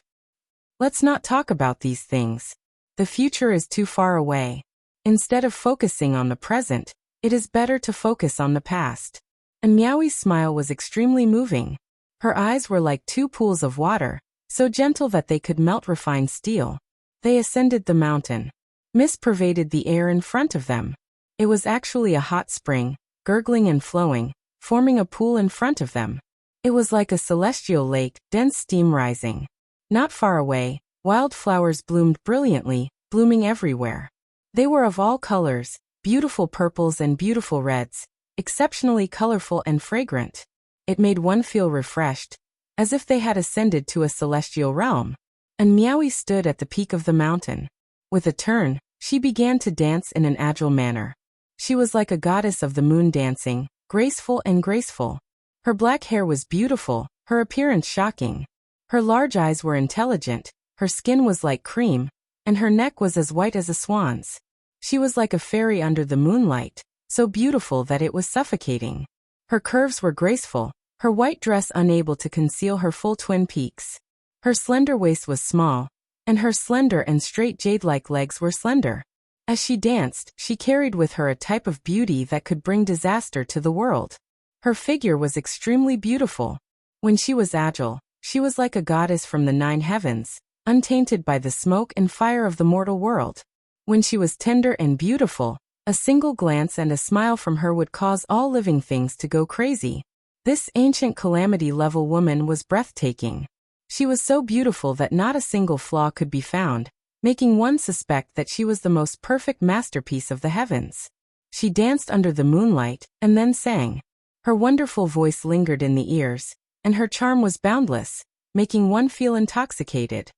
Let's not talk about these things. The future is too far away. Instead of focusing on the present, it is better to focus on the past. And Miaoi's smile was extremely moving. Her eyes were like two pools of water, so gentle that they could melt refined steel. They ascended the mountain. Mist pervaded the air in front of them. It was actually a hot spring, gurgling and flowing, forming a pool in front of them. It was like a celestial lake, dense steam rising. Not far away, wildflowers bloomed brilliantly, blooming everywhere. They were of all colors, beautiful purples and beautiful reds, exceptionally colorful and fragrant. It made one feel refreshed, as if they had ascended to a celestial realm. And Miaoi stood at the peak of the mountain. With a turn, she began to dance in an agile manner. She was like a goddess of the moon dancing, graceful and graceful. Her black hair was beautiful, her appearance shocking. Her large eyes were intelligent, her skin was like cream, and her neck was as white as a swan's. She was like a fairy under the moonlight, so beautiful that it was suffocating. Her curves were graceful, her white dress unable to conceal her full twin peaks. Her slender waist was small, and her slender and straight jade-like legs were slender. As she danced, she carried with her a type of beauty that could bring disaster to the world. Her figure was extremely beautiful. When she was agile, she was like a goddess from the 9 heavens, untainted by the smoke and fire of the mortal world. When she was tender and beautiful, a single glance and a smile from her would cause all living things to go crazy. This ancient calamity-level woman was breathtaking. She was so beautiful that not a single flaw could be found, making one suspect that she was the most perfect masterpiece of the heavens. She danced under the moonlight, and then sang. Her wonderful voice lingered in the ears, and her charm was boundless, making one feel intoxicated.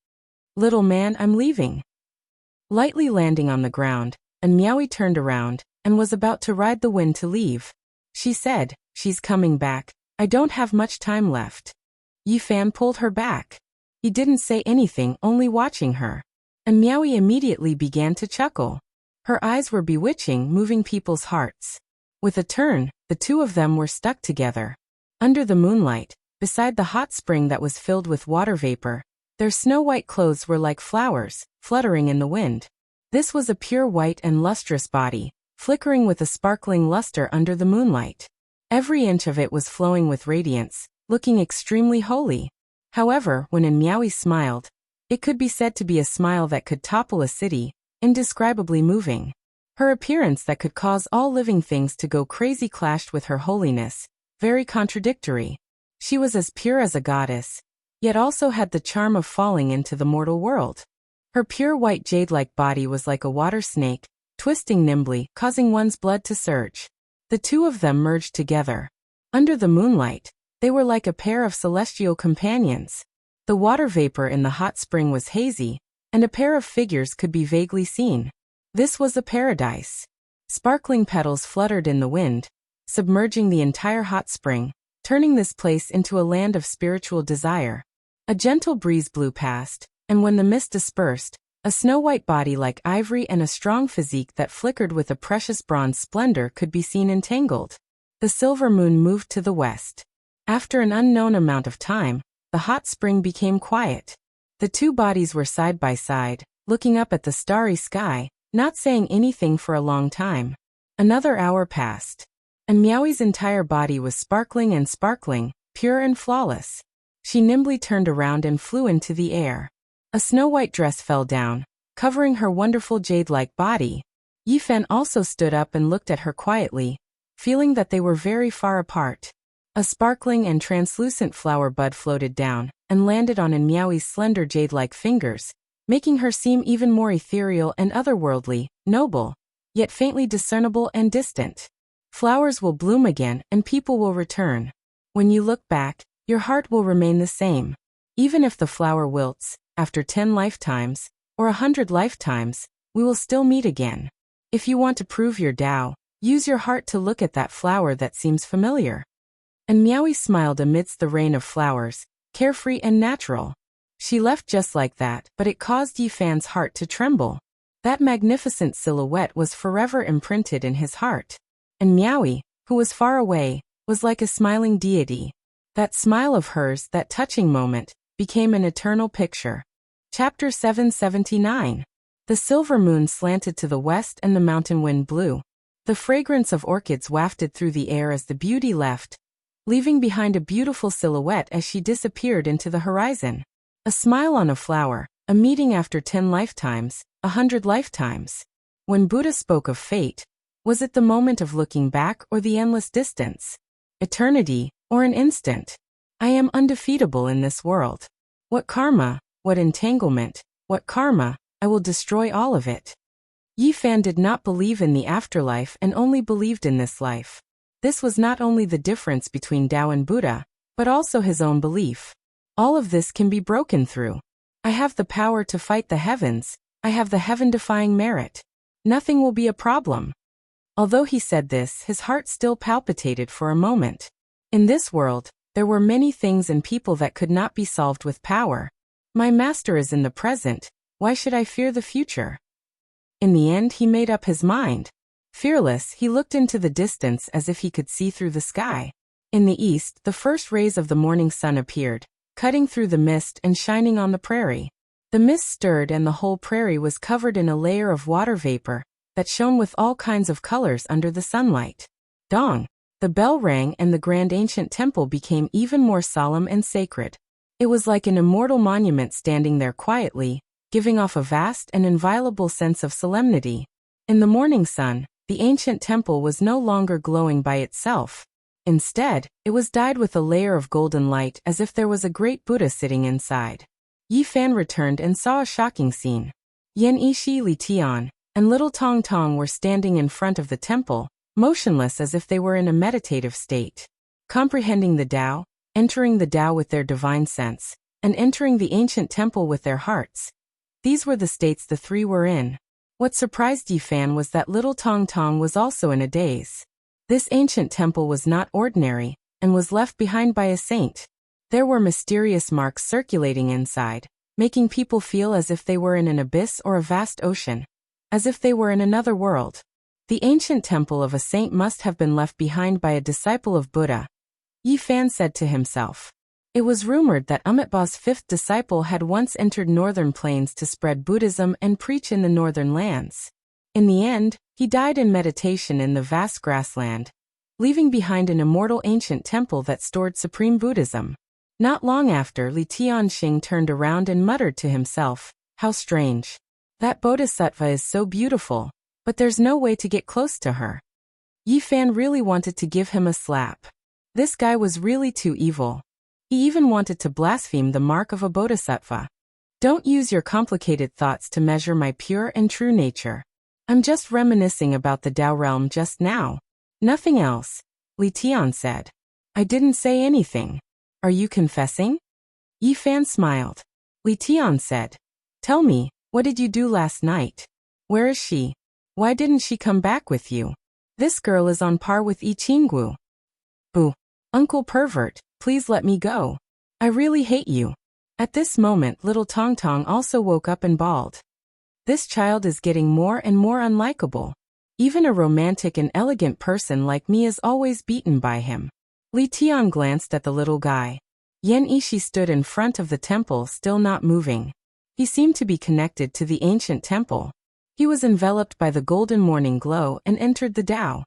Little man, I'm leaving. Lightly landing on the ground, and Miaoi turned around, and was about to ride the wind to leave. She said, she's coming back, I don't have much time left. Yi Fan pulled her back. He didn't say anything, only watching her. And Miaoi immediately began to chuckle. Her eyes were bewitching, moving people's hearts. With a turn, the two of them were stuck together. Under the moonlight, beside the hot spring that was filled with water vapor, their snow-white clothes were like flowers, fluttering in the wind. This was a pure white and lustrous body, flickering with a sparkling luster under the moonlight. Every inch of it was flowing with radiance, looking extremely holy. However, when Miaoi smiled, it could be said to be a smile that could topple a city, indescribably moving. Her appearance that could cause all living things to go crazy clashed with her holiness, very contradictory. She was as pure as a goddess, yet also had the charm of falling into the mortal world. Her pure white jade-like body was like a water snake, twisting nimbly, causing one's blood to surge. The two of them merged together. Under the moonlight, they were like a pair of celestial companions. The water vapor in the hot spring was hazy, and a pair of figures could be vaguely seen. This was a paradise. Sparkling petals fluttered in the wind, submerging the entire hot spring, turning this place into a land of spiritual desire. A gentle breeze blew past, and when the mist dispersed, a snow-white body like ivory and a strong physique that flickered with a precious bronze splendor could be seen entangled. The silver moon moved to the west. After an unknown amount of time, the hot spring became quiet. The two bodies were side by side, looking up at the starry sky, not saying anything for a long time. Another hour passed. And Meowie's entire body was sparkling and sparkling, pure and flawless. She nimbly turned around and flew into the air. A snow-white dress fell down, covering her wonderful jade-like body. Yifan also stood up and looked at her quietly, feeling that they were very far apart. A sparkling and translucent flower bud floated down and landed on Meowie's slender jade-like fingers, making her seem even more ethereal and otherworldly, noble, yet faintly discernible and distant. Flowers will bloom again and people will return. When you look back, your heart will remain the same. Even if the flower wilts, after 10 lifetimes, or 100 lifetimes, we will still meet again. If you want to prove your Tao, use your heart to look at that flower that seems familiar. And Meowie smiled amidst the rain of flowers, carefree and natural. She left just like that, but it caused Yifan's heart to tremble. That magnificent silhouette was forever imprinted in his heart. And Meowie, who was far away, was like a smiling deity. That smile of hers, that touching moment, became an eternal picture. Chapter 779. The silver moon slanted to the west and the mountain wind blew. The fragrance of orchids wafted through the air as the beauty left, leaving behind a beautiful silhouette as she disappeared into the horizon. A smile on a flower, a meeting after 10 lifetimes, 100 lifetimes. When Buddha spoke of fate, was it the moment of looking back or the endless distance? Eternity, or an instant? I am undefeatable in this world. What karma, what entanglement, what karma, I will destroy all of it. Yifan did not believe in the afterlife and only believed in this life. This was not only the difference between Tao and Buddha, but also his own belief. All of this can be broken through. I have the power to fight the heavens, I have the heaven-defying merit. Nothing will be a problem. Although he said this, his heart still palpitated for a moment. In this world, there were many things and people that could not be solved with power. My master is in the present, why should I fear the future? In the end, he made up his mind. Fearless, he looked into the distance as if he could see through the sky. In the east, the first rays of the morning sun appeared, cutting through the mist and shining on the prairie. The mist stirred and the whole prairie was covered in a layer of water vapor that shone with all kinds of colors under the sunlight. Dong! The bell rang and the grand ancient temple became even more solemn and sacred. It was like an immortal monument standing there quietly, giving off a vast and inviolable sense of solemnity. In the morning sun, the ancient temple was no longer glowing by itself. Instead, it was dyed with a layer of golden light as if there was a great Buddha sitting inside. Yifan returned and saw a shocking scene. Yan Yishi, Li Tian, and little Tong Tong were standing in front of the temple, motionless as if they were in a meditative state. Comprehending the Tao, entering the Tao with their divine sense, and entering the ancient temple with their hearts. These were the states the three were in. What surprised Yifan was that little Tong Tong was also in a daze. This ancient temple was not ordinary, and was left behind by a saint. There were mysterious marks circulating inside, making people feel as if they were in an abyss or a vast ocean, as if they were in another world. The ancient temple of a saint must have been left behind by a disciple of Buddha. Yifan said to himself. It was rumored that Amitabha's fifth disciple had once entered northern plains to spread Buddhism and preach in the northern lands. In the end, he died in meditation in the vast grassland, leaving behind an immortal ancient temple that stored supreme Buddhism. Not long after, Li Tianxing turned around and muttered to himself, "How strange. That bodhisattva is so beautiful, but there's no way to get close to her." Yifan really wanted to give him a slap. This guy was really too evil. He even wanted to blaspheme the mark of a bodhisattva. Don't use your complicated thoughts to measure my pure and true nature. I'm just reminiscing about the Tao realm just now. Nothing else, Li Tian said. I didn't say anything. Are you confessing? Yifan smiled. Li Tian said. Tell me, what did you do last night? Where is she? Why didn't she come back with you? This girl is on par with Yi Qinggu. Boo. Uncle Pervert, please let me go. I really hate you. At this moment, little Tong Tong also woke up and bawled. This child is getting more and more unlikable. Even a romantic and elegant person like me is always beaten by him. Li Tian glanced at the little guy. Yen Ishi stood in front of the temple, still not moving. He seemed to be connected to the ancient temple. He was enveloped by the golden morning glow and entered the Tao.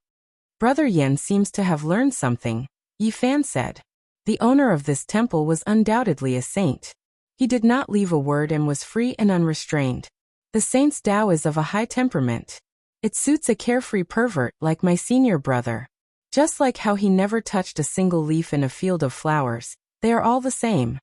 Brother Yen seems to have learned something, Yi Fan said. The owner of this temple was undoubtedly a saint. He did not leave a word and was free and unrestrained. The saint's Tao is of a high temperament. It suits a carefree pervert like my senior brother. Just like how he never touched a single leaf in a field of flowers, they are all the same.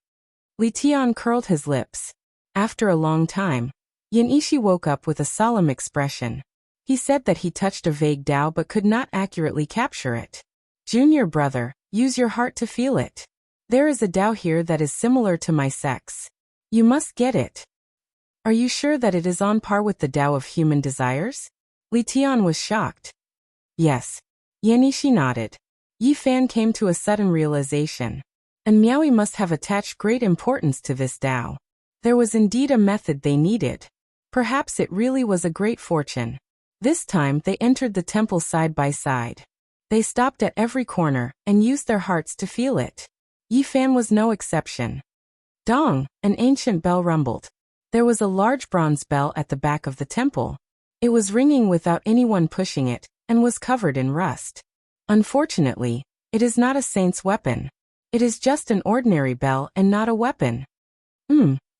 Li Tian curled his lips. After a long time, Yen Ishi woke up with a solemn expression. He said that he touched a vague Tao but could not accurately capture it. Junior brother, use your heart to feel it. There is a Tao here that is similar to my sex. You must get it. Are you sure that it is on par with the Tao of human desires? Li Tian was shocked. Yes. Yen Ishi nodded. Yi Fan came to a sudden realization. And Miaoyi must have attached great importance to this Tao. There was indeed a method they needed. Perhaps it really was a great fortune. This time they entered the temple side by side. They stopped at every corner and used their hearts to feel it. Yi Fan was no exception. Dong, an ancient bell rumbled. There was a large bronze bell at the back of the temple. It was ringing without anyone pushing it, and was covered in rust. Unfortunately, it is not a saint's weapon. It is just an ordinary bell and not a weapon.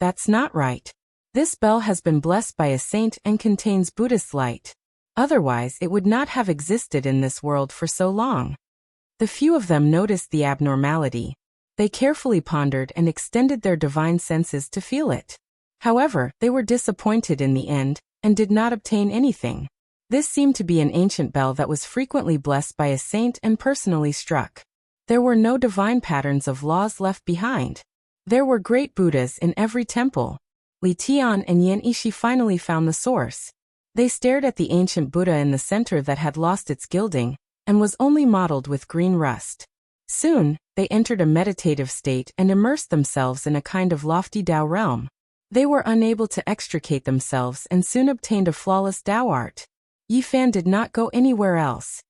That's not right. This bell has been blessed by a saint and contains Buddhist light. Otherwise it would not have existed in this world for so long. The few of them noticed the abnormality. They carefully pondered and extended their divine senses to feel it. However, they were disappointed in the end, and did not obtain anything. This seemed to be an ancient bell that was frequently blessed by a saint and personally struck. There were no divine patterns of laws left behind. There were great Buddhas in every temple. Li Tian and Yen Ishi finally found the source. They stared at the ancient Buddha in the center that had lost its gilding, and was only mottled with green rust. Soon, they entered a meditative state and immersed themselves in a kind of lofty Tao realm. They were unable to extricate themselves and soon obtained a flawless Tao art. Yi Fan did not go anywhere else.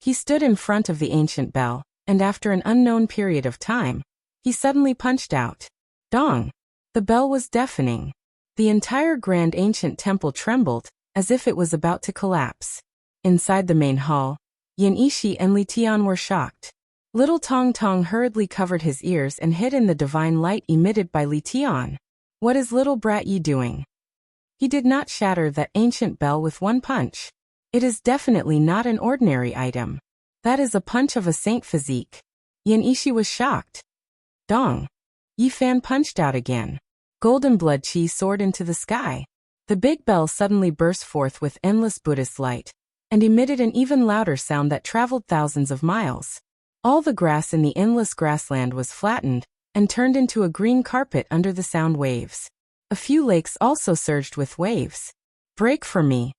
He stood in front of the ancient bell, and after an unknown period of time, he suddenly punched out. Dong! The bell was deafening. The entire grand ancient temple trembled, as if it was about to collapse. Inside the main hall, Yen Ishi and Li Tian were shocked. Little Tong Tong hurriedly covered his ears and hid in the divine light emitted by Li Tian. What is little brat Yi doing? He did not shatter that ancient bell with one punch. It is definitely not an ordinary item. That is a punch of a saint physique. Yen Ishi was shocked. Dong! Yi Fan punched out again. Golden blood chi soared into the sky. The big bell suddenly burst forth with endless Buddhist light, and emitted an even louder sound that traveled thousands of miles. All the grass in the endless grassland was flattened, and turned into a green carpet under the sound waves. A few lakes also surged with waves. Break for me!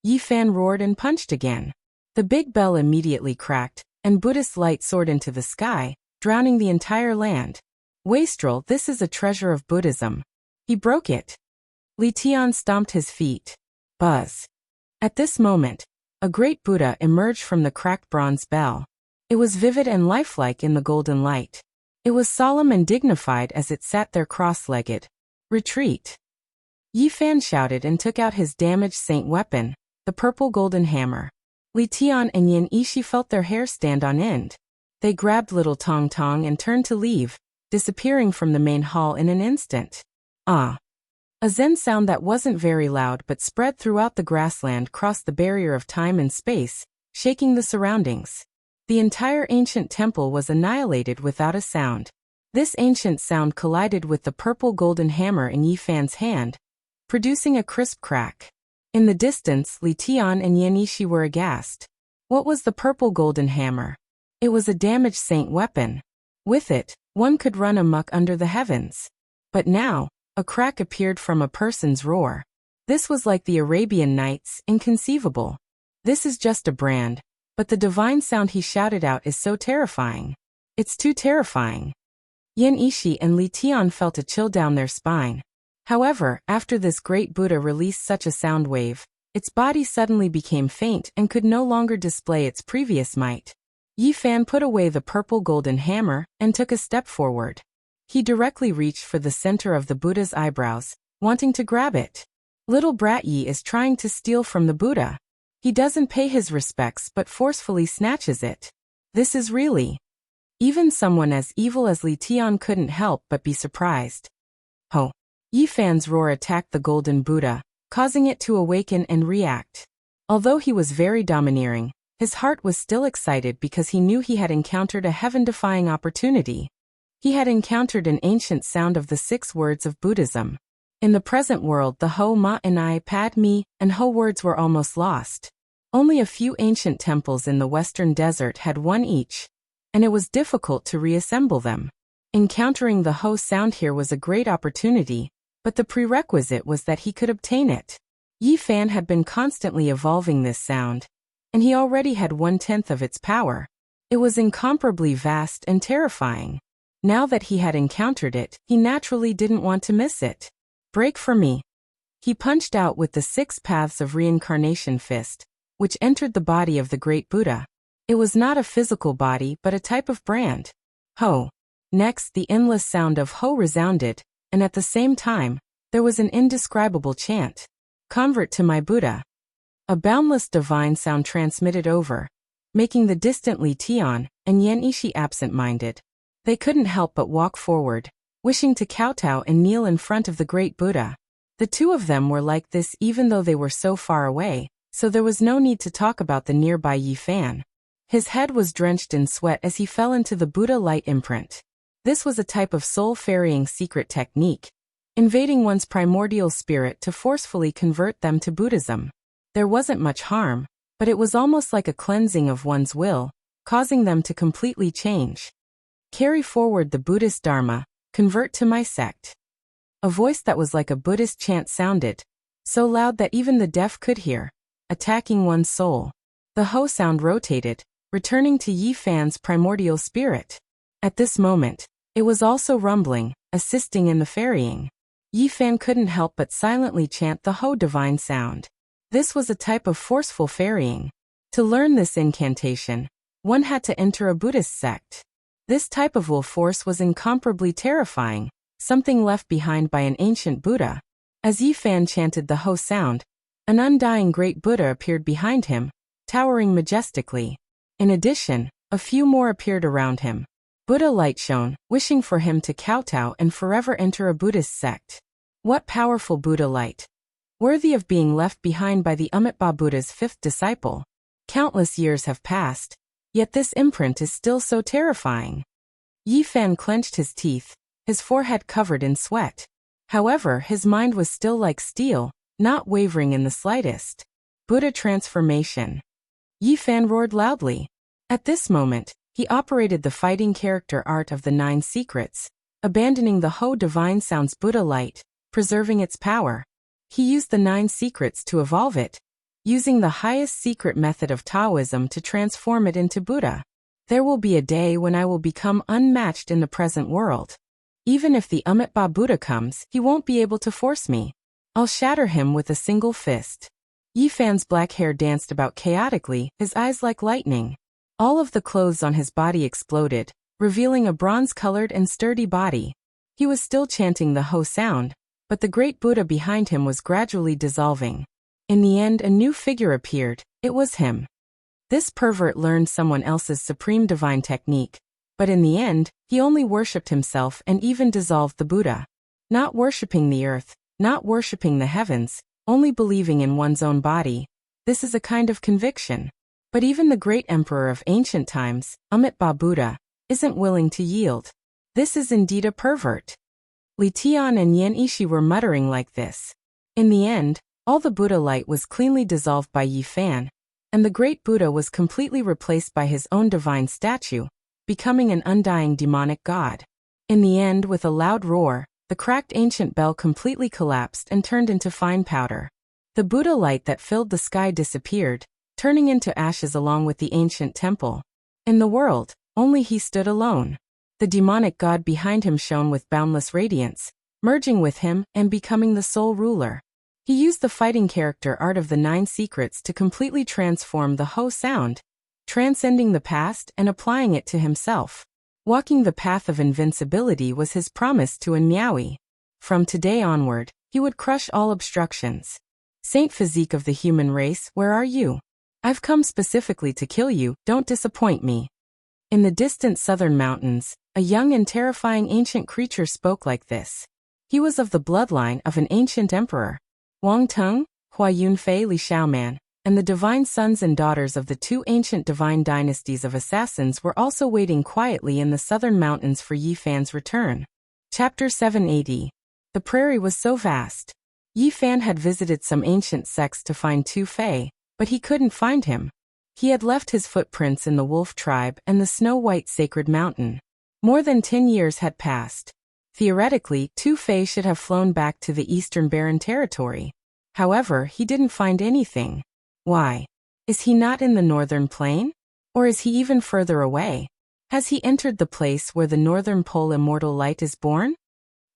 Yi Fan roared and punched again. The big bell immediately cracked, and Buddhist light soared into the sky, drowning the entire land. Wastrel, this is a treasure of Buddhism. He broke it. Li Tian stomped his feet. Buzz. At this moment, a great Buddha emerged from the cracked bronze bell. It was vivid and lifelike in the golden light. It was solemn and dignified as it sat there cross-legged. Retreat! Yi Fan shouted and took out his damaged saint weapon, the purple golden hammer. Li Tian and Yen Ishi felt their hair stand on end. They grabbed little Tong Tong and turned to leave, disappearing from the main hall in an instant. Ah! A Zen sound that wasn't very loud but spread throughout the grassland crossed the barrier of time and space, shaking the surroundings. The entire ancient temple was annihilated without a sound. This ancient sound collided with the purple golden hammer in Yi Fan's hand, producing a crisp crack. In the distance, Li Tian and Yen Ishi were aghast. What was the purple golden hammer? It was a damaged saint weapon. With it, one could run amok under the heavens. But now, a crack appeared from a person's roar. This was like the Arabian Nights, inconceivable. This is just a brand, but the divine sound he shouted out is so terrifying. It's too terrifying. Yen Ishi and Li Tian felt a chill down their spine. However, after this great Buddha released such a sound wave, its body suddenly became faint and could no longer display its previous might. Yi Fan put away the purple golden hammer and took a step forward. He directly reached for the center of the Buddha's eyebrows, wanting to grab it. Little brat Yi is trying to steal from the Buddha. He doesn't pay his respects but forcefully snatches it. This is really. Even someone as evil as Li Tian couldn't help but be surprised. Ho! Yi Fan's roar attacked the golden Buddha, causing it to awaken and react. Although he was very domineering, his heart was still excited because he knew he had encountered a heaven-defying opportunity. He had encountered an ancient sound of the 6 words of Buddhism. In the present world, the Ho, Ma, and I, Pad, Me, and Ho words were almost lost. Only a few ancient temples in the western desert had one each, and it was difficult to reassemble them. Encountering the Ho sound here was a great opportunity, but the prerequisite was that he could obtain it. Yi Fan had been constantly evolving this sound, and he already had 1/10 of its power. It was incomparably vast and terrifying. Now that he had encountered it, he naturally didn't want to miss it. Break for me. He punched out with the 6 paths of reincarnation fist, which entered the body of the great Buddha. It was not a physical body but a type of brand. Ho! Next, the endless sound of Ho resounded, and at the same time, there was an indescribable chant. Convert to my Buddha. A boundless divine sound transmitted over, making the distant Li Tian and Yan Ishi absent-minded. They couldn't help but walk forward, wishing to kowtow and kneel in front of the great Buddha. The two of them were like this even though they were so far away, so there was no need to talk about the nearby Yi Fan. His head was drenched in sweat as he fell into the Buddha light imprint. This was a type of soul-ferrying secret technique, invading one's primordial spirit to forcefully convert them to Buddhism. There wasn't much harm, but it was almost like a cleansing of one's will, causing them to completely change. Carry forward the Buddhist Dharma, convert to my sect. A voice that was like a Buddhist chant sounded, so loud that even the deaf could hear, attacking one's soul. The Ho sound rotated, returning to Yi Fan's primordial spirit. At this moment, it was also rumbling, assisting in the ferrying. Yi Fan couldn't help but silently chant the Ho divine sound. This was a type of forceful ferrying. To learn this incantation, one had to enter a Buddhist sect. This type of will force was incomparably terrifying, something left behind by an ancient Buddha. As Yi Fan chanted the Ho sound, an undying great Buddha appeared behind him, towering majestically. In addition, a few more appeared around him. Buddha light shone, wishing for him to kowtow and forever enter a Buddhist sect. What powerful Buddha light! Worthy of being left behind by the Amitabha Buddha's 5th disciple. Countless years have passed, yet this imprint is still so terrifying. Yi Fan clenched his teeth, his forehead covered in sweat. However, his mind was still like steel, not wavering in the slightest. Buddha transformation. Yi Fan roared loudly. At this moment, he operated the fighting character art of the 9 secrets, abandoning the Ho divine sound's Buddha light, preserving its power. He used the 9 secrets to evolve it, using the highest secret method of Taoism to transform it into Buddha. There will be a day when I will become unmatched in the present world. Even if the Amitabha Buddha comes, he won't be able to force me. I'll shatter him with a single fist. Yi Fan's black hair danced about chaotically, his eyes like lightning. All of the clothes on his body exploded, revealing a bronze-colored and sturdy body. He was still chanting the Ho sound, but the great Buddha behind him was gradually dissolving. In the end, a new figure appeared. It was him. This pervert learned someone else's supreme divine technique, but in the end, he only worshipped himself and even dissolved the Buddha. Not worshipping the earth, not worshipping the heavens, only believing in one's own body. This is a kind of conviction. But even the great emperor of ancient times, Amitabha Buddha, isn't willing to yield. This is indeed a pervert. Li Tian and Yan Ishi were muttering like this. In the end, all the Buddha light was cleanly dissolved by Yi Fan, and the great Buddha was completely replaced by his own divine statue, becoming an undying demonic god. In the end, with a loud roar, the cracked ancient bell completely collapsed and turned into fine powder. The Buddha light that filled the sky disappeared, turning into ashes along with the ancient temple. In the world, only he stood alone. The demonic god behind him shone with boundless radiance, merging with him and becoming the sole ruler. He used the fighting character art of the 9 secrets to completely transform the Ho sound, transcending the past and applying it to himself. Walking the path of invincibility was his promise to Enmiawi. From today onward, he would crush all obstructions. Saint Physique of the human race, where are you? I've come specifically to kill you, don't disappoint me. In the distant southern mountains, a young and terrifying ancient creature spoke like this. He was of the bloodline of an ancient emperor. Wang Teng, Hua Yunfei Li Xiaoman, and the divine sons and daughters of the two ancient divine dynasties of assassins were also waiting quietly in the southern mountains for Yi Fan's return. Chapter 780. The prairie was so vast. Yi Fan had visited some ancient sects to find Tu Fei, but he couldn't find him. He had left his footprints in the wolf tribe and the snow-white sacred mountain. More than 10 years had passed. Theoretically, Tu Fei should have flown back to the eastern barren territory. However, he didn't find anything. Why? Is he not in the northern plain? Or is he even further away? Has he entered the place where the northern pole immortal light is born?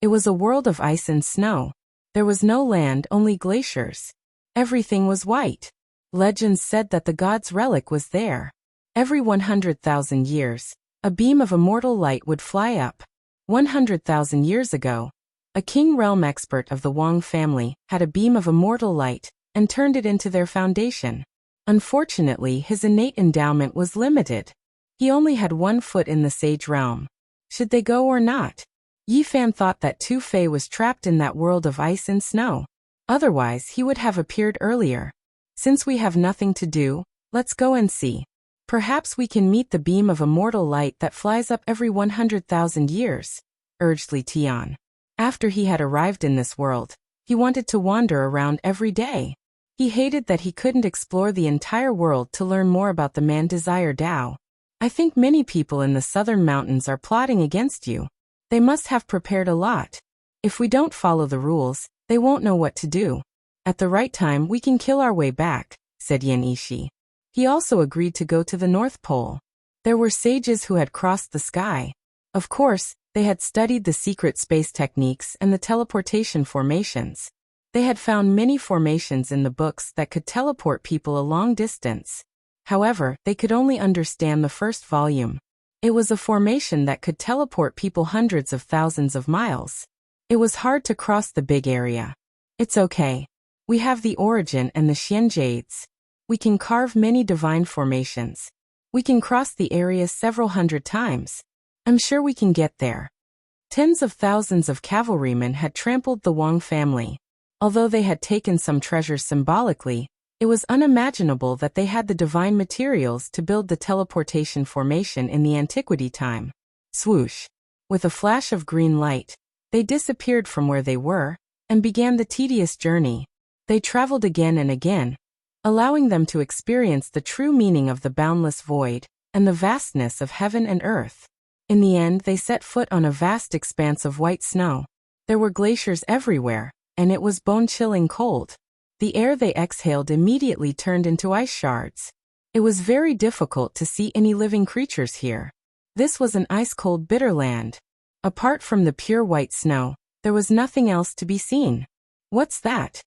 It was a world of ice and snow. There was no land, only glaciers. Everything was white. Legends said that the god's relic was there. Every 100,000 years, a beam of immortal light would fly up. 100,000 years ago, a king realm expert of the Wang family had a beam of immortal light and turned it into their foundation. Unfortunately, his innate endowment was limited. He only had 1 foot in the sage realm. Should they go or not? Yi Fan thought that Tu Fei was trapped in that world of ice and snow. Otherwise, he would have appeared earlier. Since we have nothing to do, let's go and see. Perhaps we can meet the beam of immortal light that flies up every 100,000 years, urged Li Tian. After he had arrived in this world, he wanted to wander around every day. He hated that he couldn't explore the entire world to learn more about the man Desire Dao. I think many people in the southern mountains are plotting against you. They must have prepared a lot. If we don't follow the rules, they won't know what to do. At the right time we can kill our way back, said Yan Ishi. He also agreed to go to the North Pole. There were sages who had crossed the sky. Of course, they had studied the secret space techniques and the teleportation formations. They had found many formations in the books that could teleport people a long distance. However, they could only understand the first volume. It was a formation that could teleport people hundreds of thousands of miles. It was hard to cross the big area. It's okay. We have the origin and the Xian Jades. We can carve many divine formations. We can cross the area several hundred times. I'm sure we can get there. Tens of thousands of cavalrymen had trampled the Wang family. Although they had taken some treasures symbolically, it was unimaginable that they had the divine materials to build the teleportation formation in the antiquity time. Swoosh! With a flash of green light, they disappeared from where they were, and began the tedious journey. They traveled again and again, allowing them to experience the true meaning of the boundless void, and the vastness of heaven and earth. In the end they set foot on a vast expanse of white snow. There were glaciers everywhere, and it was bone-chilling cold. The air they exhaled immediately turned into ice shards. It was very difficult to see any living creatures here. This was an ice-cold bitter land. Apart from the pure white snow, there was nothing else to be seen. What's that?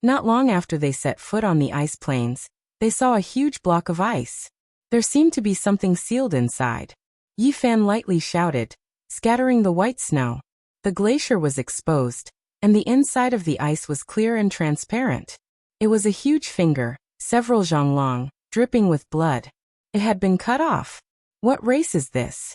Not long after they set foot on the ice plains, they saw a huge block of ice. There seemed to be something sealed inside. Yi Fan lightly shouted, scattering the white snow. The glacier was exposed, and the inside of the ice was clear and transparent. It was a huge finger, several zhang long, dripping with blood. It had been cut off. What race is this?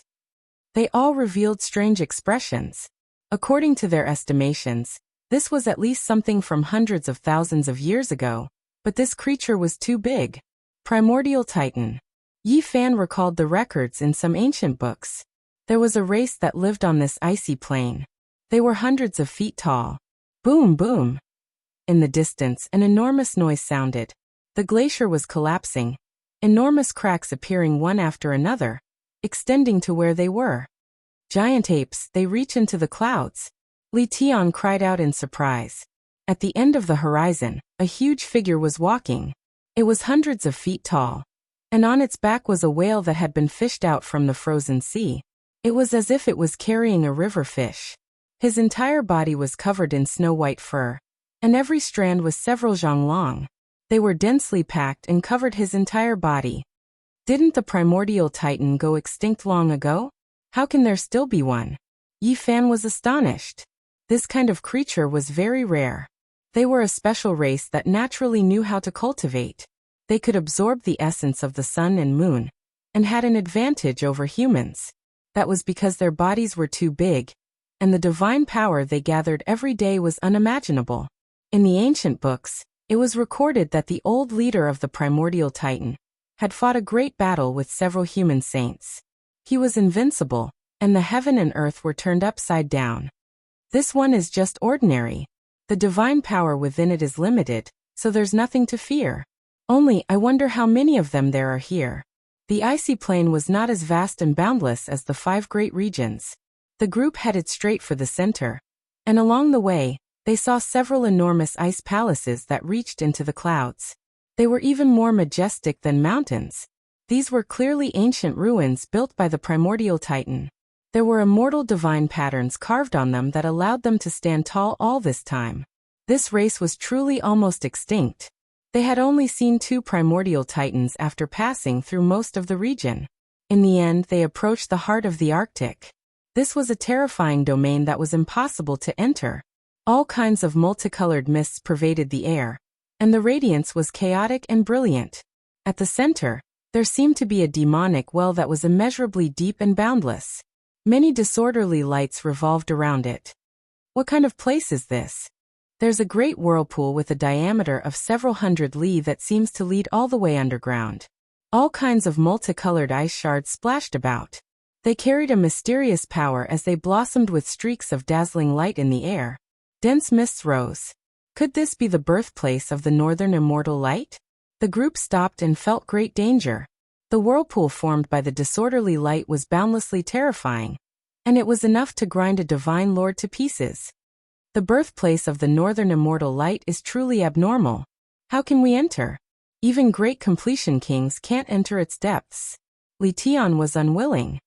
They all revealed strange expressions. According to their estimations, this was at least something from hundreds of thousands of years ago, but this creature was too big. Primordial Titan. Yi Fan recalled the records in some ancient books. There was a race that lived on this icy plain. They were hundreds of feet tall. Boom, boom. In the distance, an enormous noise sounded. The glacier was collapsing, enormous cracks appearing one after another, extending to where they were. Giant apes, they reach into the clouds. Li Tian cried out in surprise. At the end of the horizon, a huge figure was walking. It was hundreds of feet tall, and on its back was a whale that had been fished out from the frozen sea. It was as if it was carrying a river fish. His entire body was covered in snow-white fur, and every strand was several zhang long. They were densely packed and covered his entire body. Didn't the primordial titan go extinct long ago? How can there still be one? Yi Fan was astonished. This kind of creature was very rare. They were a special race that naturally knew how to cultivate. They could absorb the essence of the sun and moon, and had an advantage over humans. That was because their bodies were too big, and the divine power they gathered every day was unimaginable. In the ancient books, it was recorded that the old leader of the primordial Titan had fought a great battle with several human saints. He was invincible, and the heaven and earth were turned upside down. This one is just ordinary. The divine power within it is limited, so there's nothing to fear. Only, I wonder how many of them there are here. The icy plain was not as vast and boundless as the 5 great regions. The group headed straight for the center, and along the way, they saw several enormous ice palaces that reached into the clouds. They were even more majestic than mountains. These were clearly ancient ruins built by the primordial Titan. There were immortal divine patterns carved on them that allowed them to stand tall all this time. This race was truly almost extinct. They had only seen 2 primordial Titans after passing through most of the region. In the end, they approached the heart of the Arctic. This was a terrifying domain that was impossible to enter. All kinds of multicolored mists pervaded the air, and the radiance was chaotic and brilliant. At the center, there seemed to be a demonic well that was immeasurably deep and boundless. Many disorderly lights revolved around it. What kind of place is this? There's a great whirlpool with a diameter of several hundred li that seems to lead all the way underground. All kinds of multicolored ice shards splashed about. They carried a mysterious power as they blossomed with streaks of dazzling light in the air. Dense mists rose. Could this be the birthplace of the northern immortal light? The group stopped and felt great danger. The whirlpool formed by the disorderly light was boundlessly terrifying, and it was enough to grind a divine lord to pieces. The birthplace of the northern immortal light is truly abnormal. How can we enter? Even great completion kings can't enter its depths. Li Tian was unwilling.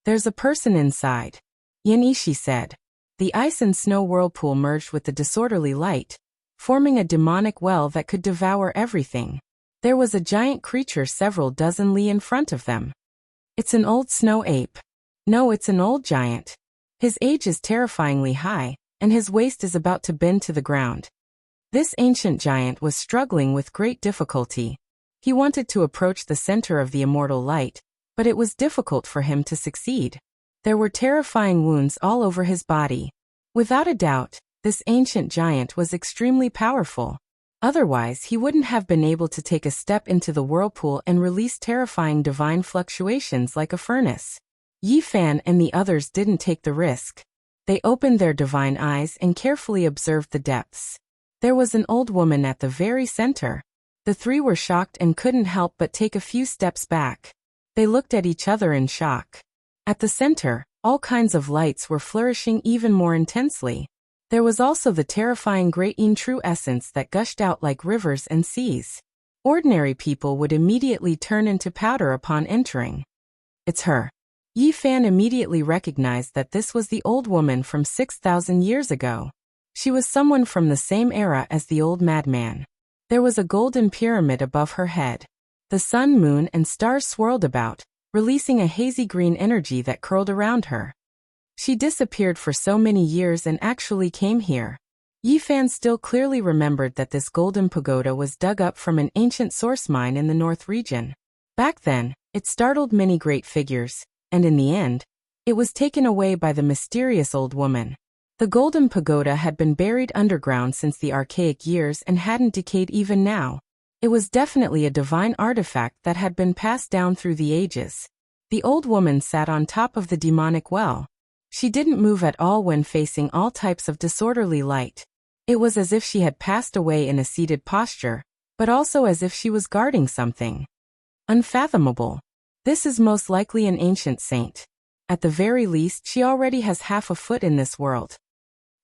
There's a person inside, Yin Ishi said. The ice and snow whirlpool merged with the disorderly light, forming a demonic well that could devour everything. There was a giant creature several dozen li in front of them. It's an old snow ape. No, it's an old giant. His age is terrifyingly high, and his waist is about to bend to the ground. This ancient giant was struggling with great difficulty. He wanted to approach the center of the immortal light, but it was difficult for him to succeed. There were terrifying wounds all over his body. Without a doubt, this ancient giant was extremely powerful. Otherwise, he wouldn't have been able to take a step into the whirlpool and release terrifying divine fluctuations like a furnace. Yi Fan and the others didn't take the risk. They opened their divine eyes and carefully observed the depths. There was an old woman at the very center. The 3 were shocked and couldn't help but take a few steps back. They looked at each other in shock. At the center, all kinds of lights were flourishing even more intensely. There was also the terrifying great Yin true essence that gushed out like rivers and seas. Ordinary people would immediately turn into powder upon entering. It's her. Yi Fan immediately recognized that this was the old woman from 6,000 years ago. She was someone from the same era as the old madman. There was a golden pyramid above her head. The sun, moon, and stars swirled about, releasing a hazy green energy that curled around her. She disappeared for so many years and actually came here. Yi Fan still clearly remembered that this golden pagoda was dug up from an ancient source mine in the north region. Back then, it startled many great figures, and in the end, it was taken away by the mysterious old woman. The golden pagoda had been buried underground since the archaic years and hadn't decayed even now. It was definitely a divine artifact that had been passed down through the ages. The old woman sat on top of the demonic well. She didn't move at all when facing all types of disorderly light. It was as if she had passed away in a seated posture, but also as if she was guarding something. Unfathomable. This is most likely an ancient saint. At the very least, she already has half a foot in this world.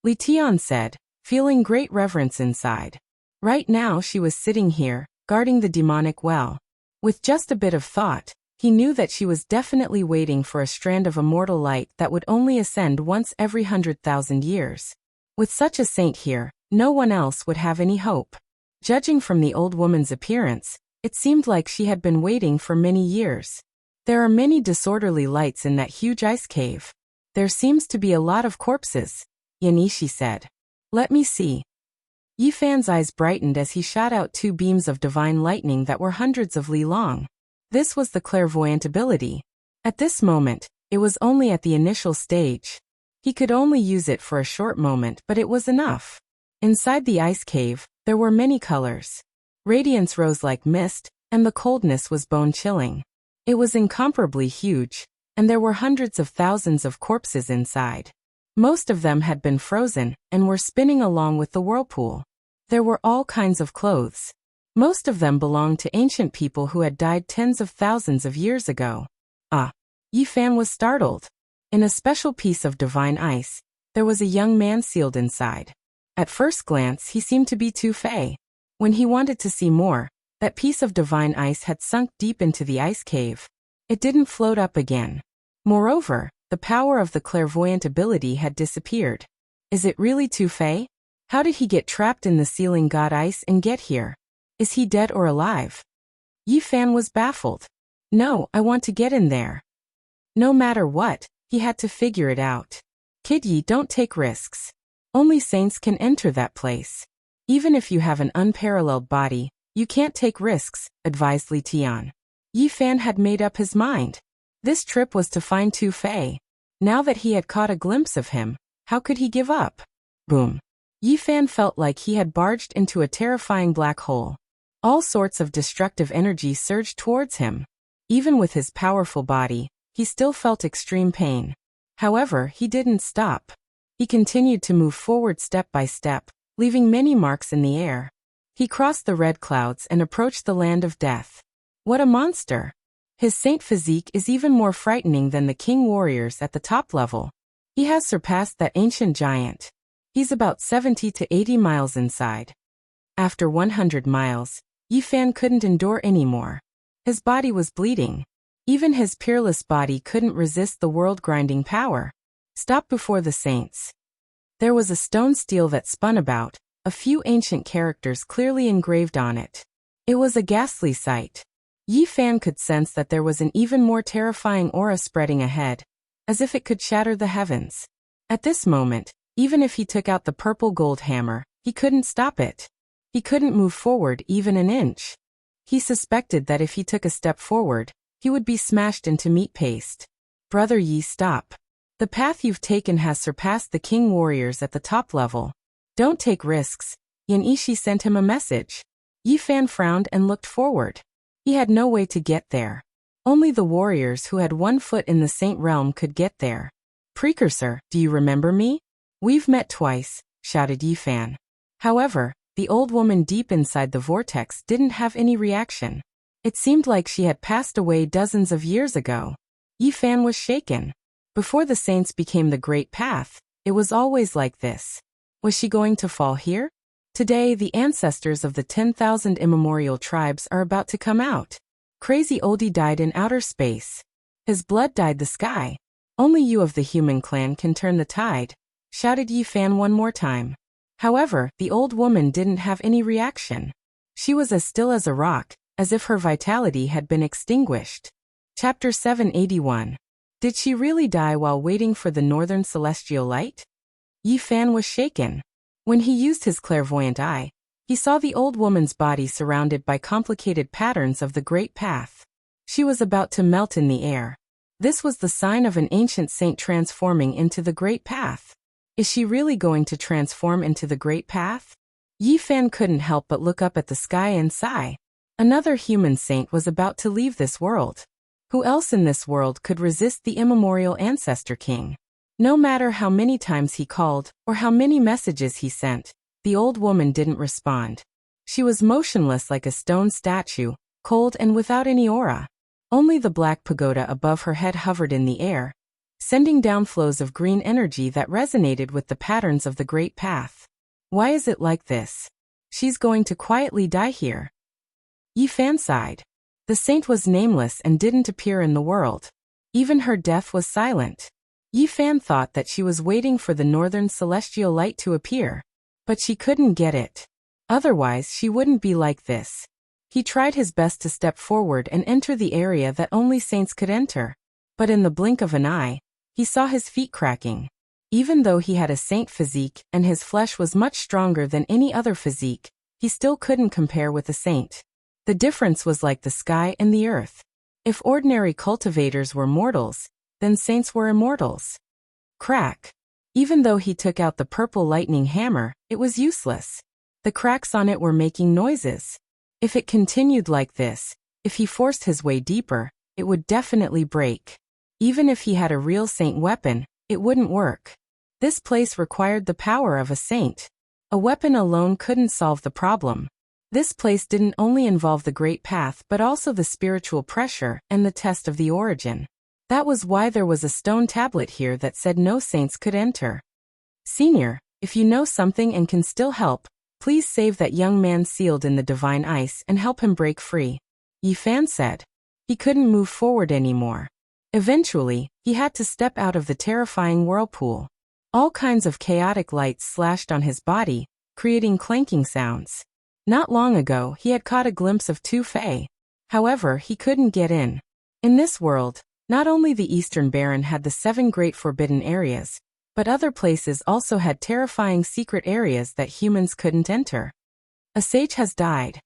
Li Tian said, feeling great reverence inside. Right now she was sitting here, guarding the demonic well. With just a bit of thought, he knew that she was definitely waiting for a strand of immortal light that would only ascend once every 100,000 years. With such a saint here, no one else would have any hope. Judging from the old woman's appearance, it seemed like she had been waiting for many years. There are many disorderly lights in that huge ice cave. There seems to be a lot of corpses, Yanishi said. Let me see. Yifan's eyes brightened as he shot out 2 beams of divine lightning that were hundreds of li long. This was the clairvoyant ability. At this moment, it was only at the initial stage. He could only use it for a short moment, but it was enough. Inside the ice cave, there were many colors. Radiance rose like mist, and the coldness was bone-chilling. It was incomparably huge, and there were hundreds of thousands of corpses inside. Most of them had been frozen and were spinning along with the whirlpool. There were all kinds of clothes. Most of them belonged to ancient people who had died tens of thousands of years ago. Yifan was startled. In a special piece of divine ice, there was a young man sealed inside. At first glance, he seemed to be Tu Fei. When he wanted to see more, that piece of divine ice had sunk deep into the ice cave. It didn't float up again. Moreover, the power of the clairvoyant ability had disappeared. Is it really Tu Fei? How did he get trapped in the sealing god ice and get here? Is he dead or alive? Yifan was baffled. No, I want to get in there. No matter what, he had to figure it out. Kid Yi, don't take risks. Only saints can enter that place. Even if you have an unparalleled body, you can't take risks, advised Li Tian. Yifan had made up his mind. This trip was to find Tu Fei. Now that he had caught a glimpse of him, how could he give up? Boom. Yifan felt like he had barged into a terrifying black hole. All sorts of destructive energy surged towards him. Even with his powerful body, he still felt extreme pain. However, he didn't stop. He continued to move forward step by step, leaving many marks in the air. He crossed the red clouds and approached the land of death. What a monster! His saint physique is even more frightening than the king warriors at the top level. He has surpassed that ancient giant. He's about 70 to 80 miles inside. After 100 miles, Yifan couldn't endure anymore. His body was bleeding. Even his peerless body couldn't resist the world-grinding power. Stop before the saints. There was a stone stele that spun about, a few ancient characters clearly engraved on it. It was a ghastly sight. Yifan could sense that there was an even more terrifying aura spreading ahead, as if it could shatter the heavens. At this moment, even if he took out the purple gold hammer, he couldn't stop it. He couldn't move forward even an inch. He suspected that if he took a step forward, he would be smashed into meat paste. Brother Yi, stop. The path you've taken has surpassed the king warriors at the top level. Don't take risks. Yanishi sent him a message. Yifan frowned and looked forward. He had no way to get there. Only the warriors who had 1 foot in the saint realm could get there. Precursor, do you remember me? We've met twice, shouted Yifan. However, the old woman deep inside the vortex didn't have any reaction. It seemed like she had passed away dozens of years ago. Yifan was shaken. Before the saints became the Great Path, it was always like this. Was she going to fall here? Today, the ancestors of the 10,000 immemorial tribes are about to come out. Crazy Oldie died in outer space. His blood dyed the sky. Only you of the human clan can turn the tide, shouted Yifan one more time. However, the old woman didn't have any reaction. She was as still as a rock, as if her vitality had been extinguished. Chapter 781. Did she really die while waiting for the northern celestial light? Yifan was shaken. When he used his clairvoyant eye, he saw the old woman's body surrounded by complicated patterns of the Great Path. She was about to melt in the air. This was the sign of an ancient saint transforming into the Great Path. Is she really going to transform into the Great Path? Yifan couldn't help but look up at the sky and sigh. Another human saint was about to leave this world. Who else in this world could resist the immemorial ancestor king? No matter how many times he called, or how many messages he sent, the old woman didn't respond. She was motionless like a stone statue, cold and without any aura. Only the black pagoda above her head hovered in the air, sending down flows of green energy that resonated with the patterns of the Great Path. Why is it like this? She's going to quietly die here. Yifan sighed. The saint was nameless and didn't appear in the world. Even her death was silent. Yifan thought that she was waiting for the northern celestial light to appear. But she couldn't get it. Otherwise she wouldn't be like this. He tried his best to step forward and enter the area that only saints could enter. But in the blink of an eye, he saw his feet cracking. Even though he had a saint physique and his flesh was much stronger than any other physique, he still couldn't compare with a saint. The difference was like the sky and the earth. If ordinary cultivators were mortals, then saints were immortals. Crack. Even though he took out the purple lightning hammer, it was useless. The cracks on it were making noises. If it continued like this, if he forced his way deeper, it would definitely break. Even if he had a real saint weapon, it wouldn't work. This place required the power of a saint. A weapon alone couldn't solve the problem. This place didn't only involve the Great Path but also the spiritual pressure and the test of the origin. That was why there was a stone tablet here that said no saints could enter. Senior, if you know something and can still help, please save that young man sealed in the divine ice and help him break free. Yi Fan said. He couldn't move forward anymore. Eventually, he had to step out of the terrifying whirlpool. All kinds of chaotic lights slashed on his body, creating clanking sounds. Not long ago, he had caught a glimpse of two fae. However, he couldn't get in. In this world, not only the Eastern Baron had the 7 great forbidden areas, but other places also had terrifying secret areas that humans couldn't enter. A sage has died.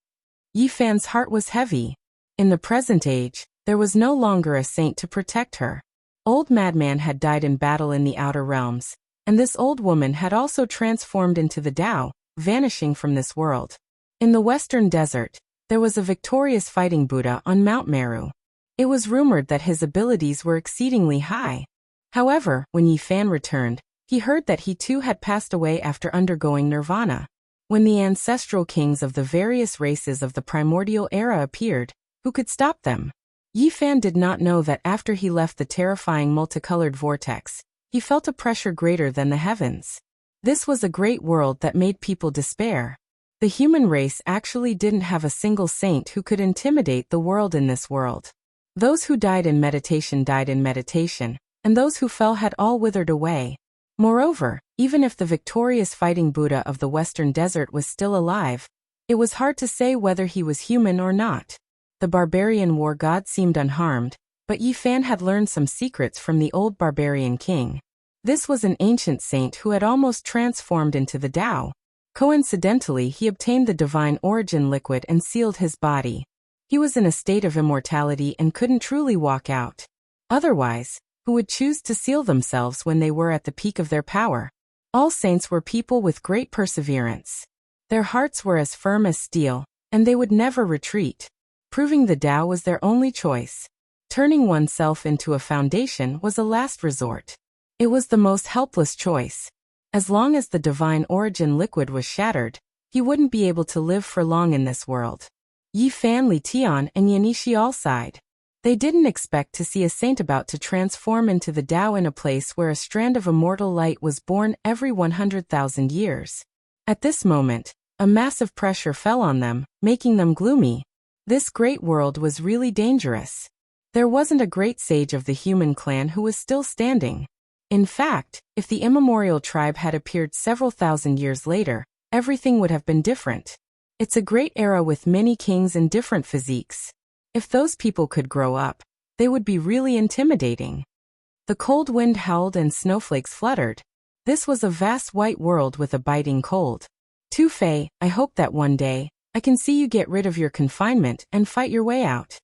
Yi Fan's heart was heavy. In the present age, there was no longer a saint to protect her. Old Madman had died in battle in the Outer Realms, and this old woman had also transformed into the Tao, vanishing from this world. In the Western Desert, there was a victorious fighting Buddha on Mount Meru. It was rumored that his abilities were exceedingly high. However, when Yi Fan returned, he heard that he too had passed away after undergoing nirvana. When the ancestral kings of the various races of the primordial era appeared, who could stop them? Yi Fan did not know that after he left the terrifying multicolored vortex, he felt a pressure greater than the heavens. This was a great world that made people despair. The human race actually didn't have a single saint who could intimidate the world in this world. Those who died in meditation, and those who fell had all withered away. Moreover, even if the victorious fighting Buddha of the Western Desert was still alive, it was hard to say whether he was human or not. The barbarian war god seemed unharmed, but Yi Fan had learned some secrets from the old barbarian king. This was an ancient saint who had almost transformed into the Tao. Coincidentally, he obtained the divine origin liquid and sealed his body. He was in a state of immortality and couldn't truly walk out. Otherwise, who would choose to seal themselves when they were at the peak of their power? All saints were people with great perseverance. Their hearts were as firm as steel, and they would never retreat. Proving the Tao was their only choice. Turning oneself into a foundation was a last resort. It was the most helpless choice. As long as the divine origin liquid was shattered, he wouldn't be able to live for long in this world. Yi Fan, Li Tian, and Yanishi all sighed. They didn't expect to see a saint about to transform into the Tao in a place where a strand of immortal light was born every 100,000 years. At this moment, a massive pressure fell on them, making them gloomy. This great world was really dangerous. There wasn't a great sage of the human clan who was still standing. In fact, if the immemorial tribe had appeared several thousand years later, everything would have been different. It's a great era with many kings and different physiques. If those people could grow up, they would be really intimidating. The cold wind howled and snowflakes fluttered. This was a vast white world with a biting cold. Tu Fei, I hope that one day, I can see you get rid of your confinement and fight your way out.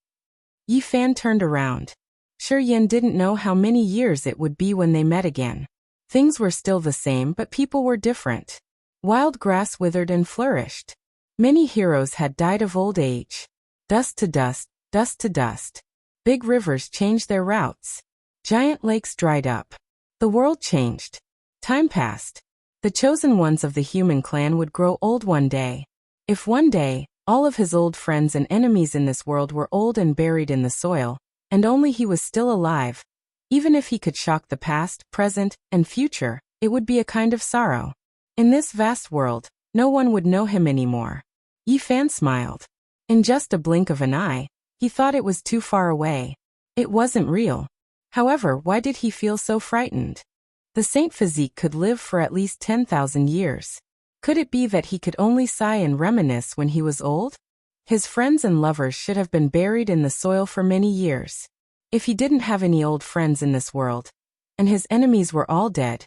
Yi Fan turned around. Shi Yin didn't know how many years it would be when they met again. Things were still the same, but people were different. Wild grass withered and flourished. Many heroes had died of old age. Dust to dust, dust to dust. Big rivers changed their routes. Giant lakes dried up. The world changed. Time passed. The chosen ones of the human clan would grow old one day. If one day, all of his old friends and enemies in this world were old and buried in the soil, and only he was still alive, even if he could shock the past, present, and future, it would be a kind of sorrow. In this vast world, no one would know him anymore. Yi Fan smiled. In just a blink of an eye, he thought it was too far away. It wasn't real. However, why did he feel so frightened? The saint physique could live for at least 10,000 years. Could it be that he could only sigh and reminisce when he was old? His friends and lovers should have been buried in the soil for many years. If he didn't have any old friends in this world, and his enemies were all dead,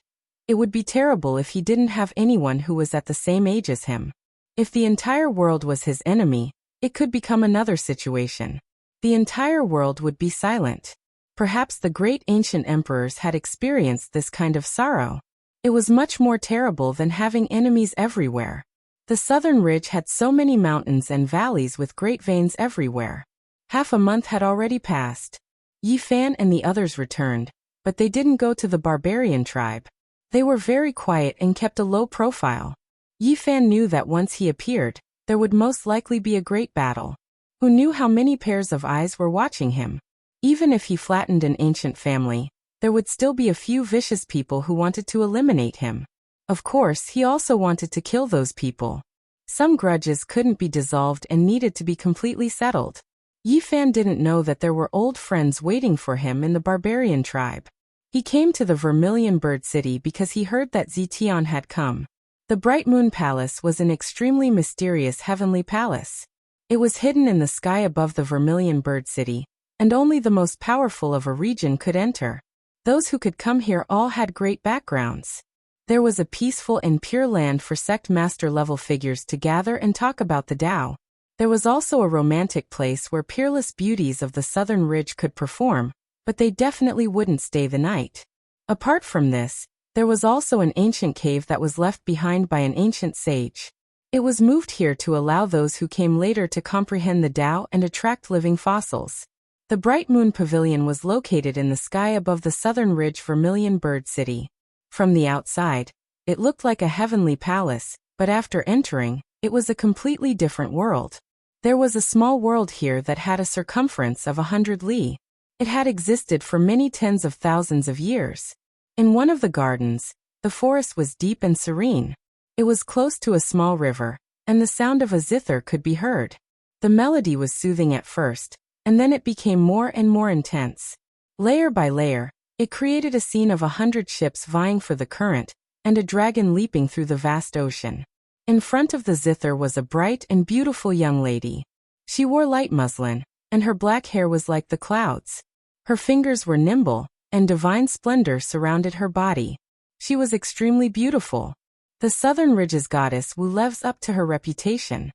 it would be terrible if he didn't have anyone who was at the same age as him. If the entire world was his enemy, it could become another situation. The entire world would be silent. Perhaps the great ancient emperors had experienced this kind of sorrow. It was much more terrible than having enemies everywhere. The southern ridge had so many mountains and valleys with great veins everywhere. Half a month had already passed. Yi Fan and the others returned, but they didn't go to the barbarian tribe. They were very quiet and kept a low profile. Yi Fan knew that once he appeared, there would most likely be a great battle. Who knew how many pairs of eyes were watching him? Even if he flattened an ancient family, there would still be a few vicious people who wanted to eliminate him. Of course, he also wanted to kill those people. Some grudges couldn't be dissolved and needed to be completely settled. Yi Fan didn't know that there were old friends waiting for him in the barbarian tribe. He came to the Vermilion Bird City because he heard that Zetian had come. The Bright Moon Palace was an extremely mysterious heavenly palace. It was hidden in the sky above the Vermilion Bird City, and only the most powerful of a region could enter. Those who could come here all had great backgrounds. There was a peaceful and pure land for sect master level figures to gather and talk about the Tao. There was also a romantic place where peerless beauties of the southern ridge could perform, but they definitely wouldn't stay the night. Apart from this, there was also an ancient cave that was left behind by an ancient sage. It was moved here to allow those who came later to comprehend the Tao and attract living fossils. The Bright Moon Pavilion was located in the sky above the southern ridge Vermilion Bird City. From the outside, it looked like a heavenly palace, but after entering, it was a completely different world. There was a small world here that had a circumference of 100 li. It had existed for many tens of thousands of years. In one of the gardens, the forest was deep and serene. It was close to a small river, and the sound of a zither could be heard. The melody was soothing at first, and then it became more and more intense. Layer by layer, it created a scene of 100 ships vying for the current, and a dragon leaping through the vast ocean. In front of the zither was a bright and beautiful young lady. She wore light muslin, and her black hair was like the clouds. Her fingers were nimble, and divine splendor surrounded her body. She was extremely beautiful. The southern ridge's goddess Wu lives up to her reputation.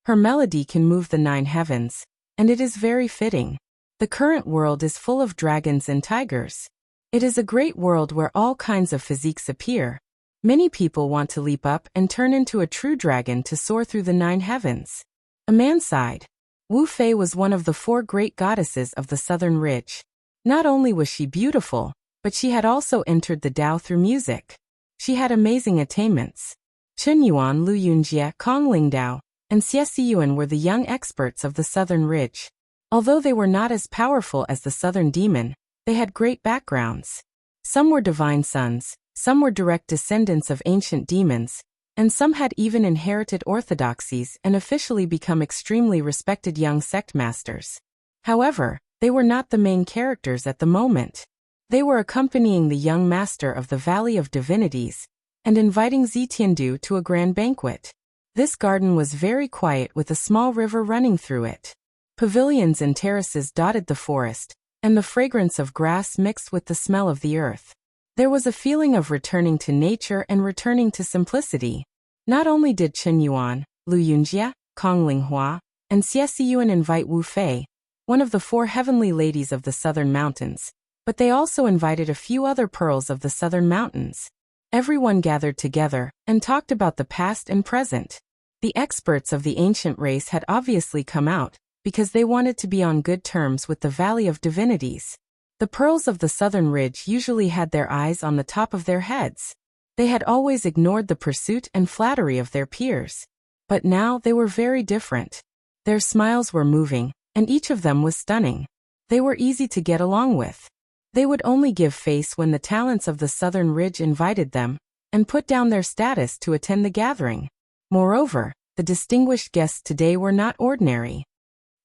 Her melody can move the 9 heavens, and it is very fitting. The current world is full of dragons and tigers. It is a great world where all kinds of physiques appear. Many people want to leap up and turn into a true dragon to soar through the 9 heavens. A man sighed. Wu Fei was one of the 4 great goddesses of the southern ridge. Not only was she beautiful, but she had also entered the Tao through music. She had amazing attainments. Chen Yuan, Lu Yunjie, Kong Lingdao, and Xie Siyuan were the young experts of the southern ridge. Although they were not as powerful as the southern demon, they had great backgrounds. Some were divine sons, some were direct descendants of ancient demons, and some had even inherited orthodoxies and officially become extremely respected young sect masters. However, they were not the main characters at the moment. They were accompanying the young master of the Valley of Divinities and inviting Zetiandu to a grand banquet. This garden was very quiet with a small river running through it. Pavilions and terraces dotted the forest, and the fragrance of grass mixed with the smell of the earth. There was a feeling of returning to nature and returning to simplicity. Not only did Chen Yuan, Lu Yunjie, Kong Linghua, and Xie Siyuan invite Wu Fei, one of the 4 heavenly ladies of the southern mountains, but they also invited a few other pearls of the southern mountains. Everyone gathered together and talked about the past and present. The experts of the ancient race had obviously come out, because they wanted to be on good terms with the Valley of Divinities. The pearls of the southern ridge usually had their eyes on the top of their heads. They had always ignored the pursuit and flattery of their peers. But now they were very different. Their smiles were moving, and each of them was stunning. They were easy to get along with. They would only give face when the talents of the southern ridge invited them, and put down their status to attend the gathering. Moreover, the distinguished guests today were not ordinary.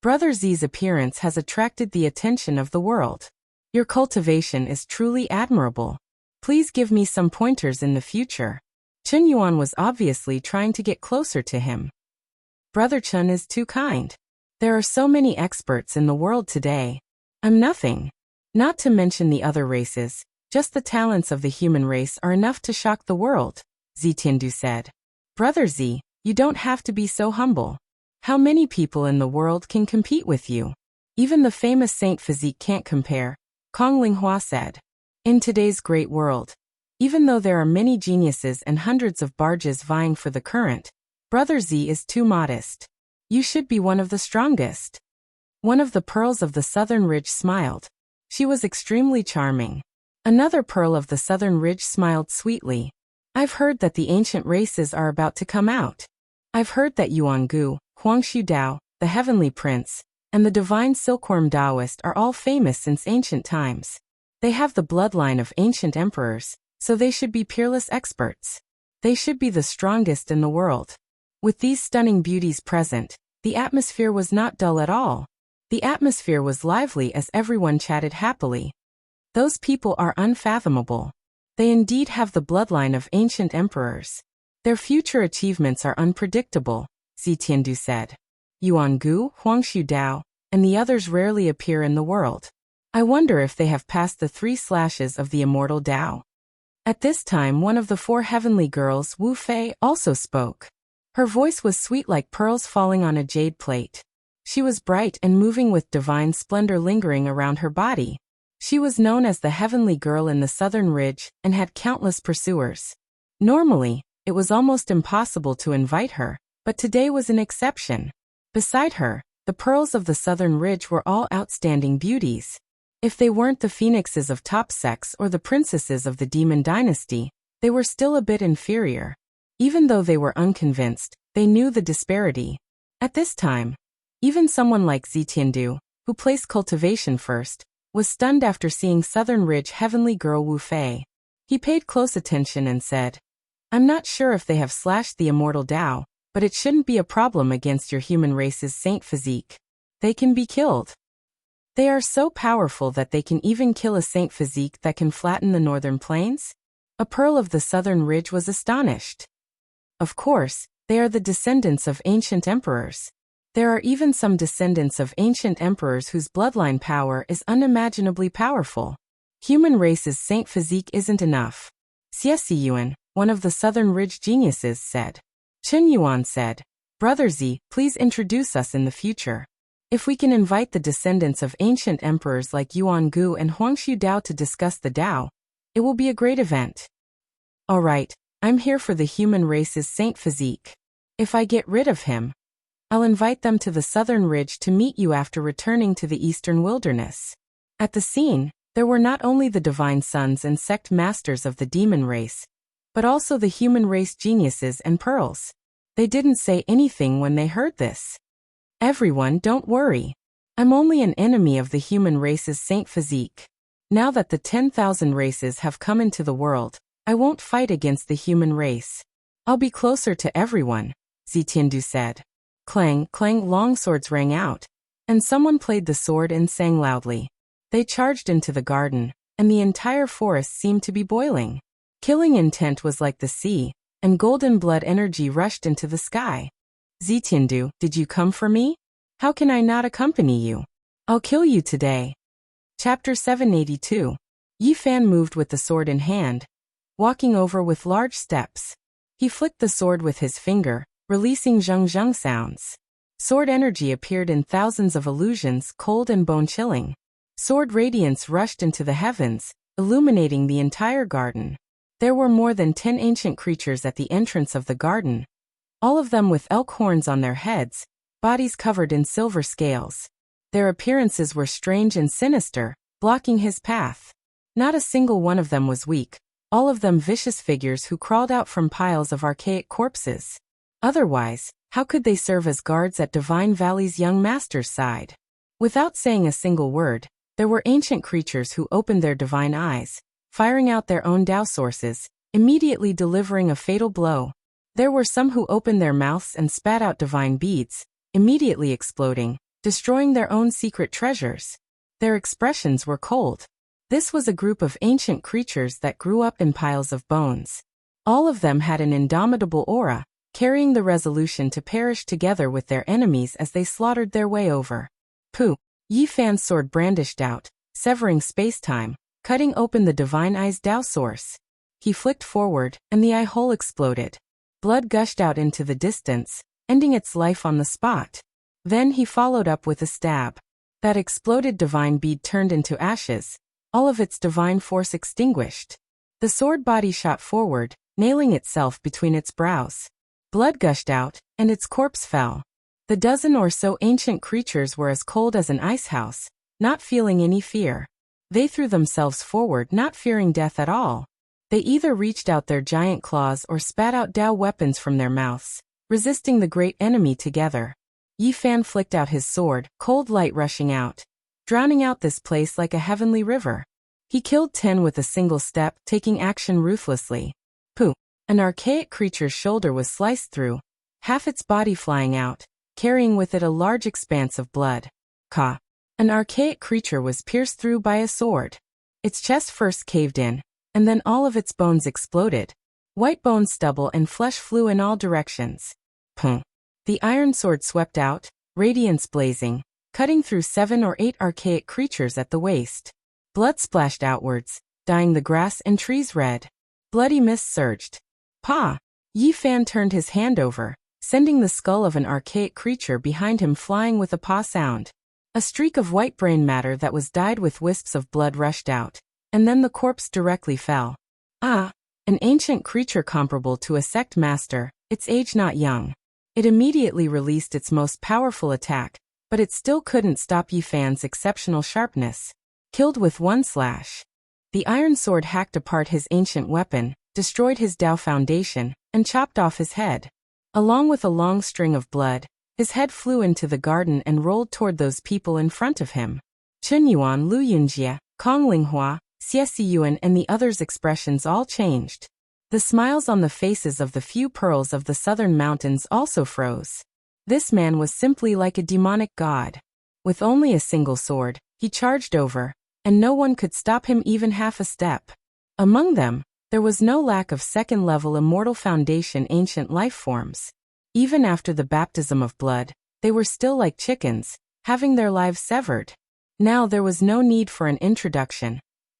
Brother Z's appearance has attracted the attention of the world. Your cultivation is truly admirable. Please give me some pointers in the future. Chen Yuan was obviously trying to get closer to him. Brother Chen is too kind. There are so many experts in the world today. I'm nothing. Not to mention the other races, just the talents of the human race are enough to shock the world, Zitiandu said. Brother Z, you don't have to be so humble. How many people in the world can compete with you? Even the famous Saint Physique can't compare, Kong Linghua said. In today's great world, even though there are many geniuses and hundreds of barges vying for the current, Brother Z is too modest. You should be one of the strongest. One of the pearls of the Southern Ridge smiled. She was extremely charming. Another pearl of the Southern Ridge smiled sweetly. I've heard that the ancient races are about to come out. I've heard that Yuangu, Huangshu Dao, the Heavenly Prince, and the Divine Silkworm Taoist are all famous since ancient times. They have the bloodline of ancient emperors, so they should be peerless experts. They should be the strongest in the world. With these stunning beauties present, the atmosphere was not dull at all. The atmosphere was lively as everyone chatted happily. Those people are unfathomable. They indeed have the bloodline of ancient emperors. Their future achievements are unpredictable, Zitiandu said. Yuangu, Huangshu Dao, and the others rarely appear in the world. I wonder if they have passed the 3 slashes of the immortal Dao. At this time one of the 4 heavenly girls, Wu Fei, also spoke. Her voice was sweet like pearls falling on a jade plate. She was bright and moving with divine splendor lingering around her body. She was known as the heavenly girl in the Southern Ridge and had countless pursuers. Normally, it was almost impossible to invite her, but today was an exception. Beside her, the pearls of the Southern Ridge were all outstanding beauties. If they weren't the phoenixes of top sex or the princesses of the demon dynasty, they were still a bit inferior. Even though they were unconvinced, they knew the disparity. At this time, even someone like Zitiandu, who placed cultivation first, was stunned after seeing Southern Ridge heavenly girl Wu Fei. He paid close attention and said, I'm not sure if they have slashed the immortal Tao, but it shouldn't be a problem against your human race's Saint Physique. They can be killed. They are so powerful that they can even kill a Saint Physique that can flatten the northern plains? A pearl of the Southern Ridge was astonished. Of course, they are the descendants of ancient emperors. There are even some descendants of ancient emperors whose bloodline power is unimaginably powerful. Human race's Saint Physique isn't enough. Xie Yuan, one of the Southern Ridge geniuses, said. Chen Yuan said, Brother Z, please introduce us in the future. If we can invite the descendants of ancient emperors like Yuangu and Huangshu Dao to discuss the Dao, it will be a great event. All right, I'm here for the human race's Saint Physique. If I get rid of him, I'll invite them to the Southern Ridge to meet you after returning to the Eastern Wilderness. At the scene, there were not only the divine sons and sect masters of the demon race, but also the human race geniuses and pearls. They didn't say anything when they heard this. Everyone, don't worry. I'm only an enemy of the human race's Saint Physique. Now that the 10,000 races have come into the world, I won't fight against the human race. I'll be closer to everyone, Zitiandu said. Clang, clang, long swords rang out, and someone played the sword and sang loudly. They charged into the garden, and the entire forest seemed to be boiling. Killing intent was like the sea, and golden blood energy rushed into the sky. Zitiandu, did you come for me? How can I not accompany you? I'll kill you today. Chapter 782. Yi Fan moved with the sword in hand, walking over with large steps. He flicked the sword with his finger, releasing zheng-zheng sounds. Sword energy appeared in thousands of illusions, cold and bone-chilling. Sword radiance rushed into the heavens, illuminating the entire garden. There were more than 10 ancient creatures at the entrance of the garden, all of them with elk horns on their heads, bodies covered in silver scales. Their appearances were strange and sinister, blocking his path. Not a single one of them was weak, all of them vicious figures who crawled out from piles of archaic corpses. Otherwise, how could they serve as guards at Divine Valley's young master's side? Without saying a single word, there were ancient creatures who opened their divine eyes, firing out their own Tao sources, immediately delivering a fatal blow. There were some who opened their mouths and spat out divine beads, immediately exploding, destroying their own secret treasures. Their expressions were cold. This was a group of ancient creatures that grew up in piles of bones. All of them had an indomitable aura, carrying the resolution to perish together with their enemies as they slaughtered their way over. Pu! Yi Fan's sword brandished out, severing space-time, cutting open the divine eye's Tao source. He flicked forward, and the eye hole exploded. Blood gushed out into the distance, ending its life on the spot. Then he followed up with a stab. That exploded divine bead turned into ashes, all of its divine force extinguished. The sword body shot forward, nailing itself between its brows. Blood gushed out, and its corpse fell. The dozen or so ancient creatures were as cold as an icehouse, not feeling any fear. They threw themselves forward, not fearing death at all. They either reached out their giant claws or spat out Tao weapons from their mouths, resisting the great enemy together. Yi Fan flicked out his sword, cold light rushing out, drowning out this place like a heavenly river. He killed 10 with a single step, taking action ruthlessly. Pu! An archaic creature's shoulder was sliced through, half its body flying out, carrying with it a large expanse of blood. Ka! An archaic creature was pierced through by a sword. Its chest first caved in, and then all of its bones exploded. White bone stubble and flesh flew in all directions. Puh! The iron sword swept out, radiance blazing, cutting through 7 or 8 archaic creatures at the waist. Blood splashed outwards, dyeing the grass and trees red. Bloody mist surged. Pa! Yi Fan turned his hand over, sending the skull of an archaic creature behind him flying with a paw sound. A streak of white brain matter that was dyed with wisps of blood rushed out, and then the corpse directly fell. Ah! An ancient creature comparable to a sect master, its age not young. It immediately released its most powerful attack, but it still couldn't stop Yi Fan's exceptional sharpness. Killed with one slash. The iron sword hacked apart his ancient weapon, destroyed his Tao foundation, and chopped off his head. Along with a long string of blood, his head flew into the garden and rolled toward those people in front of him. Chen Yuan, Lu Yunjie, Kong Linghua, Xie Siyuan and the others' expressions all changed. The smiles on the faces of the few pearls of the southern mountains also froze. This man was simply like a demonic god. With only a single sword, he charged over, and no one could stop him even half a step. Among them, there was no lack of second-level immortal foundation ancient life forms. Even after the baptism of blood, they were still like chickens, having their lives severed. Now there was no need for an introduction.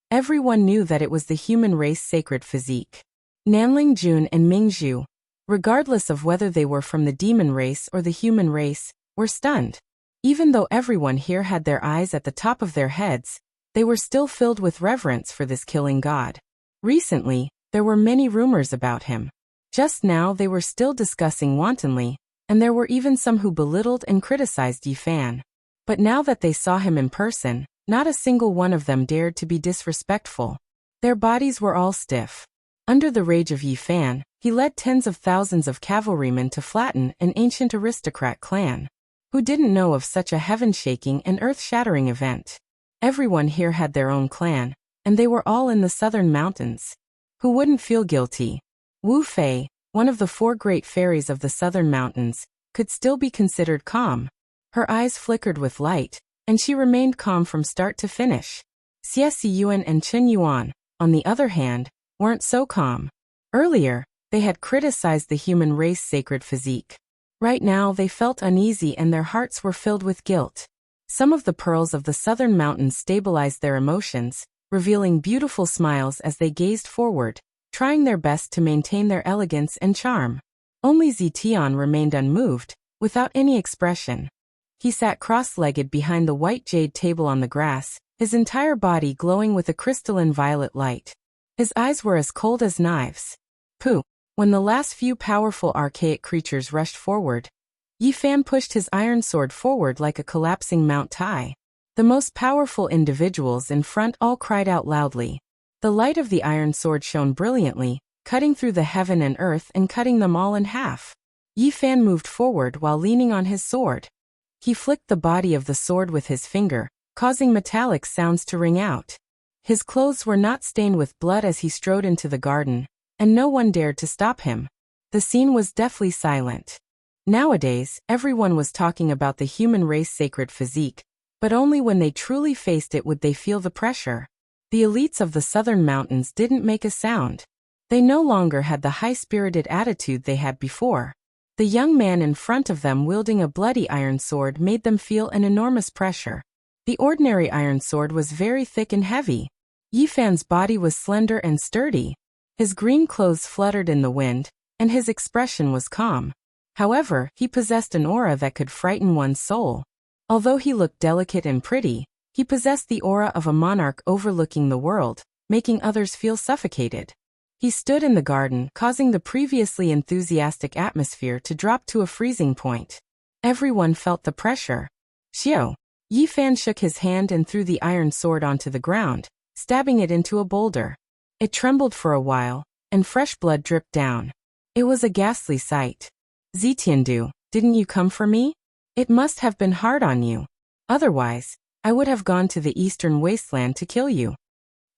Everyone knew that it was the human race sacred physique. Nanling Jun and Ming Zhu, regardless of whether they were from the demon race or the human race, were stunned. Even though everyone here had their eyes at the top of their heads, they were still filled with reverence for this killing god. Recently, there were many rumors about him. Just now they were still discussing wantonly, and there were even some who belittled and criticized Yi Fan. But now that they saw him in person, not a single one of them dared to be disrespectful. Their bodies were all stiff. Under the rage of Yi Fan, he led tens of thousands of cavalrymen to flatten an ancient aristocrat clan. Who didn't know of such a heaven-shaking and earth-shattering event? Everyone here had their own clan, and they were all in the southern mountains. Who wouldn't feel guilty? Wu Fei, one of the 4 great fairies of the southern mountains, could still be considered calm. Her eyes flickered with light, and she remained calm from start to finish. Xie Siyuan and Chen Yuan, on the other hand, weren't so calm. Earlier, they had criticized the human race sacred physique. Right now they felt uneasy and their hearts were filled with guilt. Some of the pearls of the southern mountains stabilized their emotions, revealing beautiful smiles as they gazed forward, trying their best to maintain their elegance and charm. Only Zetian remained unmoved, without any expression. He sat cross-legged behind the white jade table on the grass, his entire body glowing with a crystalline violet light. His eyes were as cold as knives. Pooh! When the last few powerful archaic creatures rushed forward, Yi Fan pushed his iron sword forward like a collapsing Mount Tai. The most powerful individuals in front all cried out loudly. The light of the iron sword shone brilliantly, cutting through the heaven and earth and cutting them all in half. Yi Fan moved forward while leaning on his sword. He flicked the body of the sword with his finger, causing metallic sounds to ring out. His clothes were not stained with blood as he strode into the garden, and no one dared to stop him. The scene was deathly silent. Nowadays, everyone was talking about the human race sacred physique, but only when they truly faced it would they feel the pressure. The elites of the southern mountains didn't make a sound. They no longer had the high-spirited attitude they had before. The young man in front of them wielding a bloody iron sword made them feel an enormous pressure. The ordinary iron sword was very thick and heavy. Yifan's body was slender and sturdy. His green clothes fluttered in the wind, and his expression was calm. However, he possessed an aura that could frighten one's soul. Although he looked delicate and pretty, he possessed the aura of a monarch overlooking the world, making others feel suffocated. He stood in the garden, causing the previously enthusiastic atmosphere to drop to a freezing point. Everyone felt the pressure. Xiao. Yifan shook his hand and threw the iron sword onto the ground, stabbing it into a boulder. It trembled for a while, and fresh blood dripped down. It was a ghastly sight. Zitiandu, didn't you come for me? It must have been hard on you. Otherwise, I would have gone to the eastern wasteland to kill you.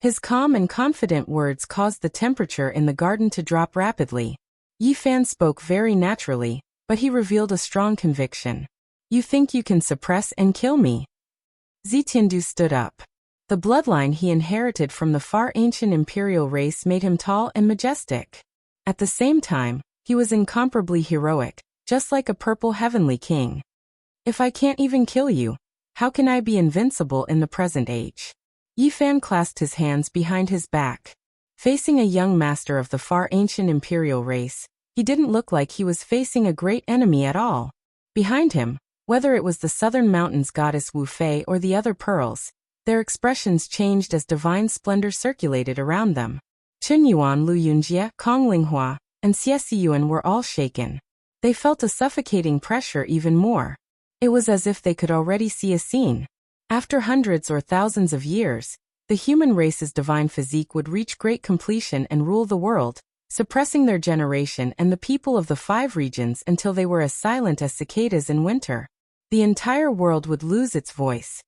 His calm and confident words caused the temperature in the garden to drop rapidly. Yifan spoke very naturally, but he revealed a strong conviction. You think you can suppress and kill me? Zitiandu stood up. The bloodline he inherited from the far ancient imperial race made him tall and majestic. At the same time, he was incomparably heroic, just like a purple heavenly king. If I can't even kill you, how can I be invincible in the present age? Yifan clasped his hands behind his back. Facing a young master of the far ancient imperial race, he didn't look like he was facing a great enemy at all. Behind him, whether it was the southern mountains goddess Wu Fei or the other pearls, their expressions changed as divine splendor circulated around them. Chen Yuan, Lu Yunjie, Kong Linghua, and Xie Siyuan were all shaken. They felt a suffocating pressure even more. It was as if they could already see a scene. After hundreds or thousands of years, the human race's divine physique would reach great completion and rule the world, suppressing their generation and the people of the 5 regions until they were as silent as cicadas in winter. The entire world would lose its voice.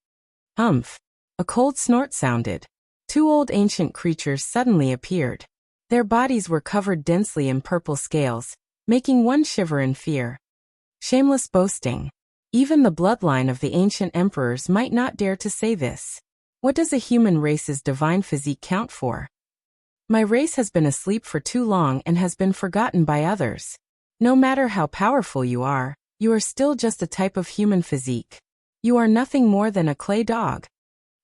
Humph! A cold snort sounded. 2 old ancient creatures suddenly appeared. Their bodies were covered densely in purple scales, making one shiver in fear. Shameless boasting. Even the bloodline of the ancient emperors might not dare to say this. What does a human race's divine physique count for? My race has been asleep for too long and has been forgotten by others. No matter how powerful you are still just a type of human physique. You are nothing more than a clay dog.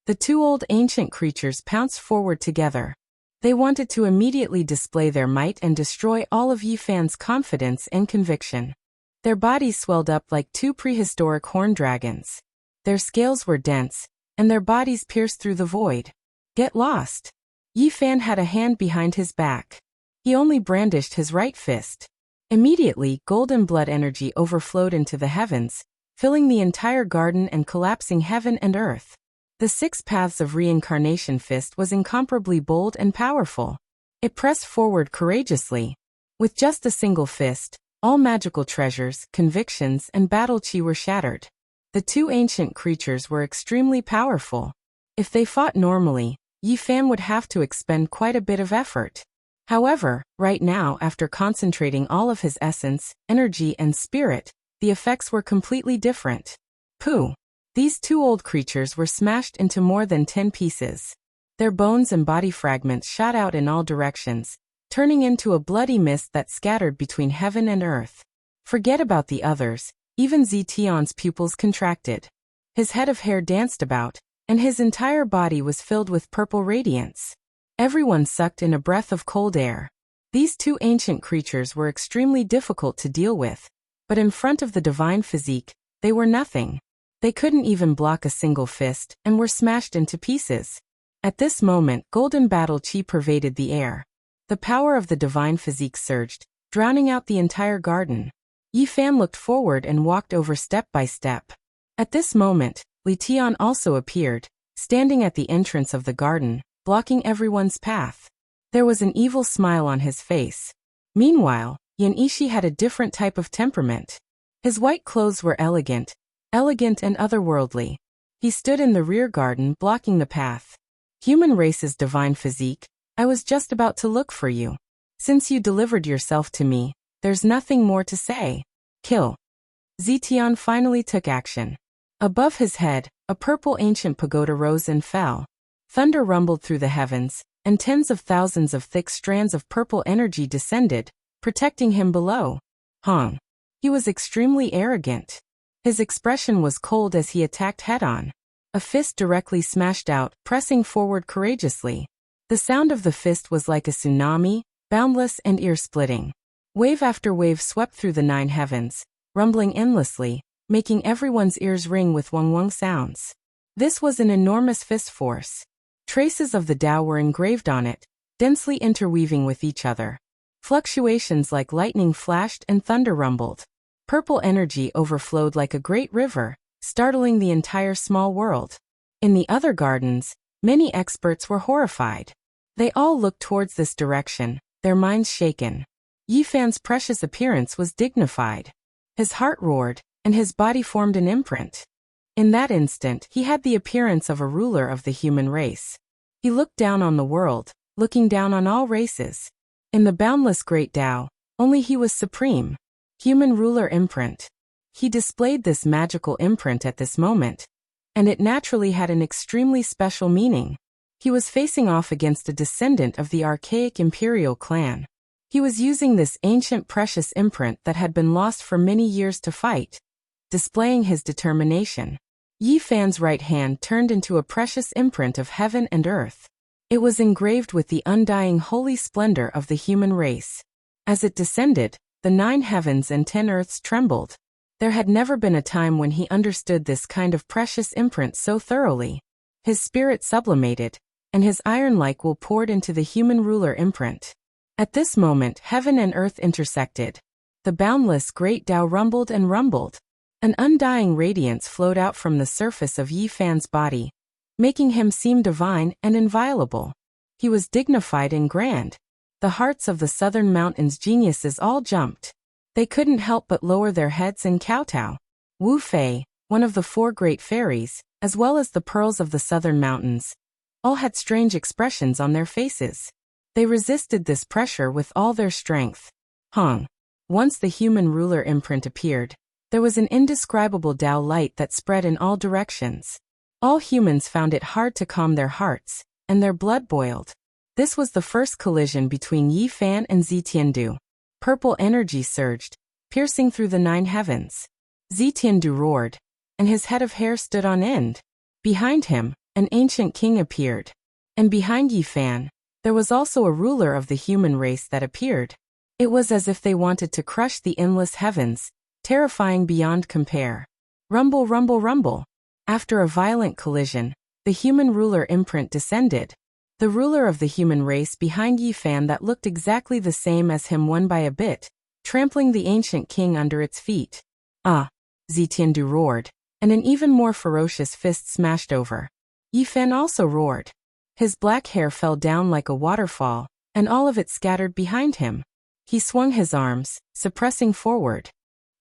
The 2 old ancient creatures pounced forward together. They wanted to immediately display their might and destroy all of Yifan's confidence and conviction. Their bodies swelled up like 2 prehistoric horned dragons. Their scales were dense, and their bodies pierced through the void. Get lost. Yifan had a hand behind his back. He only brandished his right fist. Immediately, golden blood energy overflowed into the heavens, filling the entire garden and collapsing heaven and earth. The 6 paths of reincarnation fist was incomparably bold and powerful. It pressed forward courageously. With just a single fist, all magical treasures, convictions, and battle chi were shattered. The 2 ancient creatures were extremely powerful. If they fought normally, Yifan would have to expend quite a bit of effort. However, right now, after concentrating all of his essence, energy, and spirit, the effects were completely different. Pooh! These 2 old creatures were smashed into more than 10 pieces. Their bones and body fragments shot out in all directions, turning into a bloody mist that scattered between heaven and earth. Forget about the others, even Zitian's pupils contracted. His head of hair danced about, and his entire body was filled with purple radiance. Everyone sucked in a breath of cold air. These 2 ancient creatures were extremely difficult to deal with, but in front of the divine physique, they were nothing. They couldn't even block a single fist, and were smashed into pieces. At this moment, golden battle chi pervaded the air. The power of the divine physique surged, drowning out the entire garden. Yifan looked forward and walked over step by step. At this moment, Li Tian also appeared, standing at the entrance of the garden, blocking everyone's path. There was an evil smile on his face. Meanwhile, Yan Ishi had a different type of temperament. His white clothes were elegant and otherworldly. He stood in the rear garden blocking the path. Human race's divine physique, I was just about to look for you. Since you delivered yourself to me, there's nothing more to say. Kill. Zitian finally took action. Above his head, a purple ancient pagoda rose and fell. Thunder rumbled through the heavens, and tens of thousands of thick strands of purple energy descended, protecting him below. Hong. He was extremely arrogant. His expression was cold as he attacked head-on. A fist directly smashed out, pressing forward courageously. The sound of the fist was like a tsunami, boundless and ear-splitting. Wave after wave swept through the 9 heavens, rumbling endlessly, making everyone's ears ring with wong-wong sounds. This was an enormous fist force. Traces of the Tao were engraved on it, densely interweaving with each other. Fluctuations like lightning flashed and thunder rumbled. Purple energy overflowed like a great river, startling the entire small world. In the other gardens, many experts were horrified. They all looked towards this direction, their minds shaken. Yi Fan's precious appearance was dignified. His heart roared, and his body formed an imprint. In that instant, he had the appearance of a ruler of the human race. He looked down on the world, looking down on all races. In the boundless great Tao, only he was supreme. Human ruler imprint. He displayed this magical imprint at this moment, and it naturally had an extremely special meaning. He was facing off against a descendant of the archaic imperial clan. He was using this ancient precious imprint that had been lost for many years to fight, displaying his determination. Yi Fan's right hand turned into a precious imprint of heaven and earth. It was engraved with the undying holy splendor of the human race. As it descended, the 9 heavens and 10 earths trembled. There had never been a time when he understood this kind of precious imprint so thoroughly. His spirit sublimated, and his iron-like will poured into the human ruler imprint. At this moment, heaven and earth intersected. The boundless great Tao rumbled and rumbled. An undying radiance flowed out from the surface of Yi Fan's body, making him seem divine and inviolable. He was dignified and grand. The hearts of the southern mountains' geniuses all jumped. They couldn't help but lower their heads and kowtow. Wu Fei, one of the 4 great fairies, as well as the pearls of the southern mountains, all had strange expressions on their faces. They resisted this pressure with all their strength. Once the human ruler imprint appeared, there was an indescribable Tao light that spread in all directions. All humans found it hard to calm their hearts, and their blood boiled. This was the first collision between Yi Fan and Zitiandu. Purple energy surged, piercing through the 9 heavens. Zitiandu roared, and his head of hair stood on end. Behind him, an ancient king appeared. And behind Yi Fan, there was also a ruler of the human race that appeared. It was as if they wanted to crush the endless heavens, terrifying beyond compare. Rumble, rumble, rumble. After a violent collision, the human ruler imprint descended. The ruler of the human race behind Yi Fan that looked exactly the same as him won by a bit, trampling the ancient king under its feet. Zitiandu roared, and an even more ferocious fist smashed over. Yi Fan also roared. His black hair fell down like a waterfall, and all of it scattered behind him. He swung his arms, suppressing forward.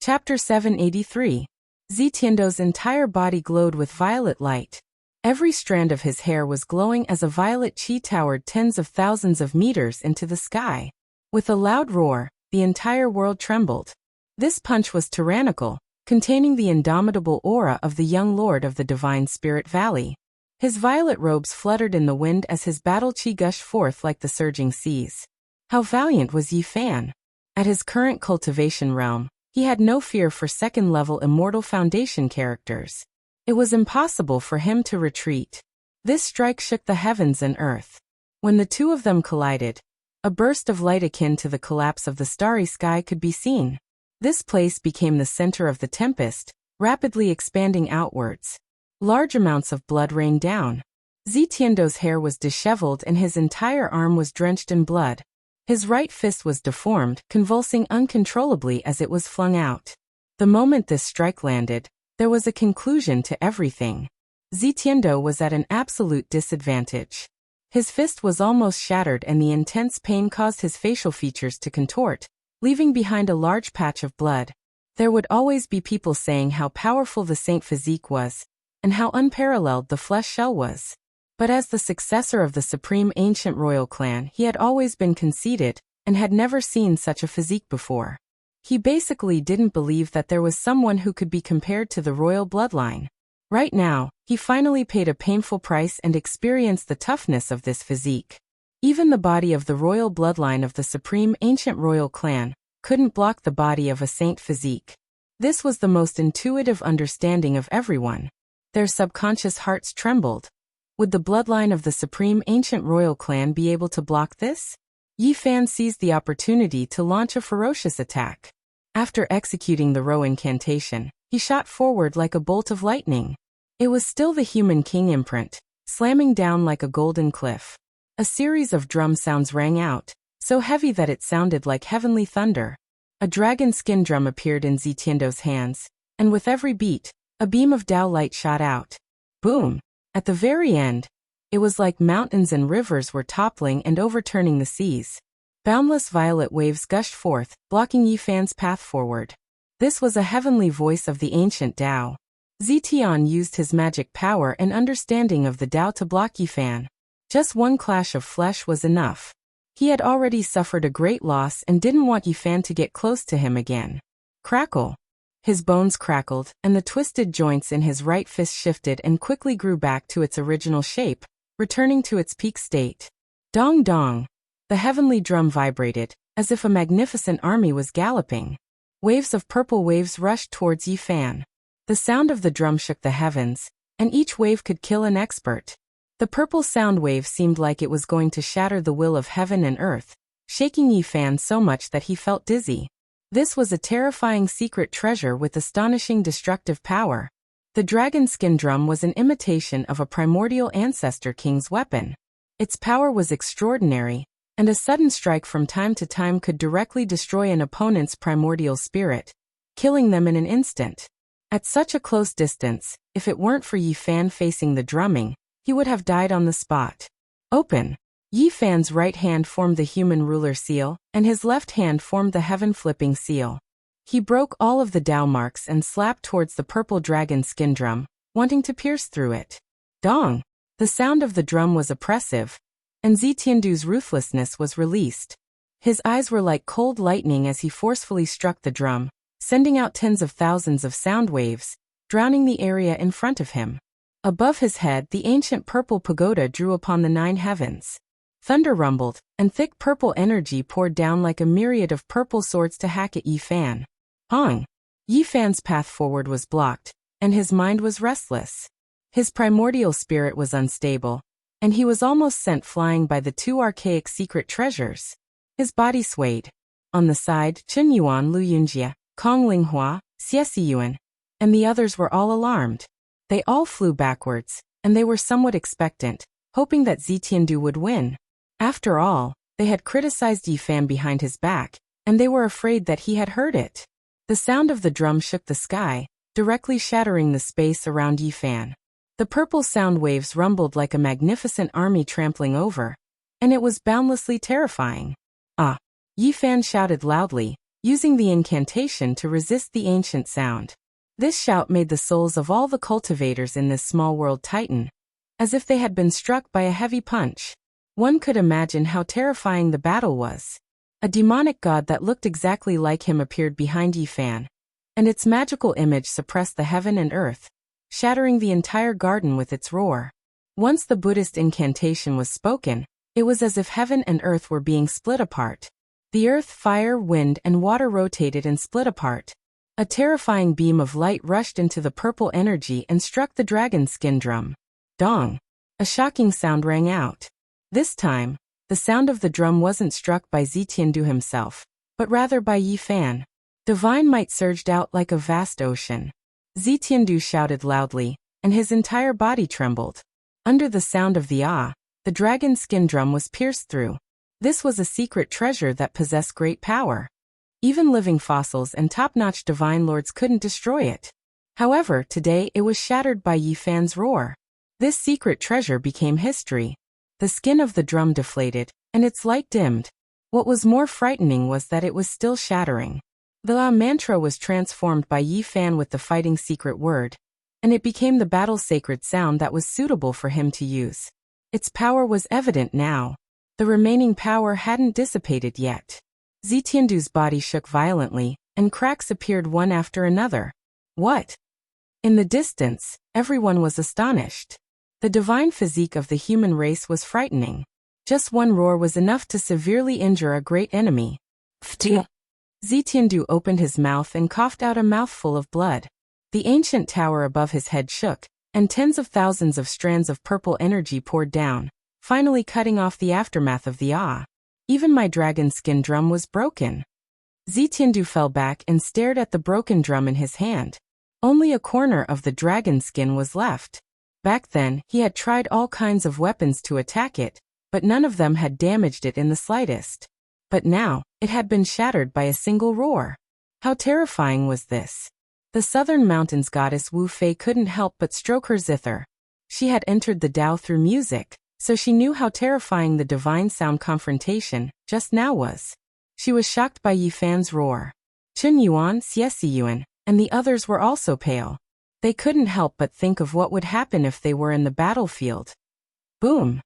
Chapter 783. Zitiandu's entire body glowed with violet light. Every strand of his hair was glowing as a violet chi towered tens of thousands of meters into the sky. With a loud roar, the entire world trembled. This punch was tyrannical, containing the indomitable aura of the young lord of the Divine Spirit Valley. His violet robes fluttered in the wind as his battle chi gushed forth like the surging seas. How valiant was Yi Fan! At his current cultivation realm, he had no fear for second-level immortal foundation characters. It was impossible for him to retreat. This strike shook the heavens and earth. When the two of them collided, a burst of light akin to the collapse of the starry sky could be seen. This place became the center of the tempest, rapidly expanding outwards. Large amounts of blood rained down. Zitiandu's hair was disheveled and his entire arm was drenched in blood. His right fist was deformed, convulsing uncontrollably as it was flung out. The moment this strike landed, there was a conclusion to everything. Zitiandu was at an absolute disadvantage. His fist was almost shattered and the intense pain caused his facial features to contort, leaving behind a large patch of blood. There would always be people saying how powerful the saint physique was, and how unparalleled the flesh shell was. But as the successor of the supreme ancient royal clan, he had always been conceited, and had never seen such a physique before. He basically didn't believe that there was someone who could be compared to the royal bloodline. Right now, he finally paid a painful price and experienced the toughness of this physique. Even the body of the royal bloodline of the supreme ancient royal clan, couldn't block the body of a saint physique. This was the most intuitive understanding of everyone. Their subconscious hearts trembled. Would the bloodline of the supreme ancient royal clan be able to block this? Yi Fan seized the opportunity to launch a ferocious attack. After executing the Ro incantation, he shot forward like a bolt of lightning. It was still the human king imprint, slamming down like a golden cliff. A series of drum sounds rang out, so heavy that it sounded like heavenly thunder. A dragon skin drum appeared in Zitiando's hands, and with every beat, a beam of Dao light shot out. Boom! At the very end, it was like mountains and rivers were toppling and overturning the seas. Boundless violet waves gushed forth, blocking Yi Fan's path forward. This was a heavenly voice of the ancient Dao. Zitian used his magic power and understanding of the Dao to block Yi Fan. Just one clash of flesh was enough. He had already suffered a great loss and didn't want Yi Fan to get close to him again. Crackle! His bones crackled, and the twisted joints in his right fist shifted and quickly grew back to its original shape, returning to its peak state. Dong dong! The heavenly drum vibrated, as if a magnificent army was galloping. Waves of purple waves rushed towards Yi Fan. The sound of the drum shook the heavens, and each wave could kill an expert. The purple sound wave seemed like it was going to shatter the will of heaven and earth, shaking Yi Fan so much that he felt dizzy. This was a terrifying secret treasure with astonishing destructive power. The dragon skin drum was an imitation of a primordial ancestor king's weapon. Its power was extraordinary, and a sudden strike from time to time could directly destroy an opponent's primordial spirit, killing them in an instant. At such a close distance, if it weren't for Yi Fan facing the drumming, he would have died on the spot. Open! Yi Fan's right hand formed the human ruler seal, and his left hand formed the heaven-flipping seal. He broke all of the Dao marks and slapped towards the purple dragon skin drum, wanting to pierce through it. Dong! The sound of the drum was oppressive, and Zitiandu's ruthlessness was released. His eyes were like cold lightning as he forcefully struck the drum, sending out tens of thousands of sound waves, drowning the area in front of him. Above his head, the ancient purple pagoda drew upon the 9 heavens. Thunder rumbled, and thick purple energy poured down like a myriad of purple swords to hack at Yi Fan. Hong! Yi Fan's path forward was blocked, and his mind was restless. His primordial spirit was unstable, and he was almost sent flying by the 2 archaic secret treasures. His body swayed. On the side, Chen Yuan, Lu Yunjie, Kong Linghua, Xie Yuan, and the others were all alarmed. They all flew backwards, and they were somewhat expectant, hoping that Zitiandu would win. After all, they had criticized Yi Fan behind his back, and they were afraid that he had heard it. The sound of the drum shook the sky, directly shattering the space around Yi Fan. The purple sound waves rumbled like a magnificent army trampling over, and it was boundlessly terrifying. Ah! Yi Fan shouted loudly, using the incantation to resist the ancient sound. This shout made the souls of all the cultivators in this small world tighten, as if they had been struck by a heavy punch. One could imagine how terrifying the battle was. A demonic god that looked exactly like him appeared behind Yi Fan, and its magical image suppressed the heaven and earth, shattering the entire garden with its roar. Once the Buddhist incantation was spoken, it was as if heaven and earth were being split apart. The earth, fire, wind, and water rotated and split apart. A terrifying beam of light rushed into the purple energy and struck the dragon skin drum. Dong! A shocking sound rang out. This time, the sound of the drum wasn't struck by Zitiandu himself, but rather by Yi Fan. Divine might surged out like a vast ocean. Zitiandu shouted loudly, and his entire body trembled. Under the sound of the the dragon skin drum was pierced through. This was a secret treasure that possessed great power. Even living fossils and top-notch divine lords couldn't destroy it. However, today it was shattered by Yi Fan's roar. This secret treasure became history. The skin of the drum deflated, and its light dimmed. What was more frightening was that it was still shattering. The mantra was transformed by Yi Fan with the fighting secret word, and it became the battle sacred sound that was suitable for him to use. Its power was evident now. The remaining power hadn't dissipated yet. Zitiandu's body shook violently, and cracks appeared one after another. What? In the distance, everyone was astonished. The divine physique of the human race was frightening. Just one roar was enough to severely injure a great enemy. Phtia! Zitiandu opened his mouth and coughed out a mouthful of blood. The ancient tower above his head shook, and tens of thousands of strands of purple energy poured down, finally cutting off the aftermath of the ah. Even my dragon skin drum was broken. Zitiandu fell back and stared at the broken drum in his hand. Only a corner of the dragon skin was left. Back then, he had tried all kinds of weapons to attack it, but none of them had damaged it in the slightest. But now, it had been shattered by a single roar. How terrifying was this? The Southern Mountains goddess Wu Fei couldn't help but stroke her zither. She had entered the Tao through music, so she knew how terrifying the divine sound confrontation just now was. She was shocked by Yi Fan's roar. Chun Yuan, Xiesi Yuan, and the others were also pale. They couldn't help but think of what would happen if they were in the battlefield. Boom!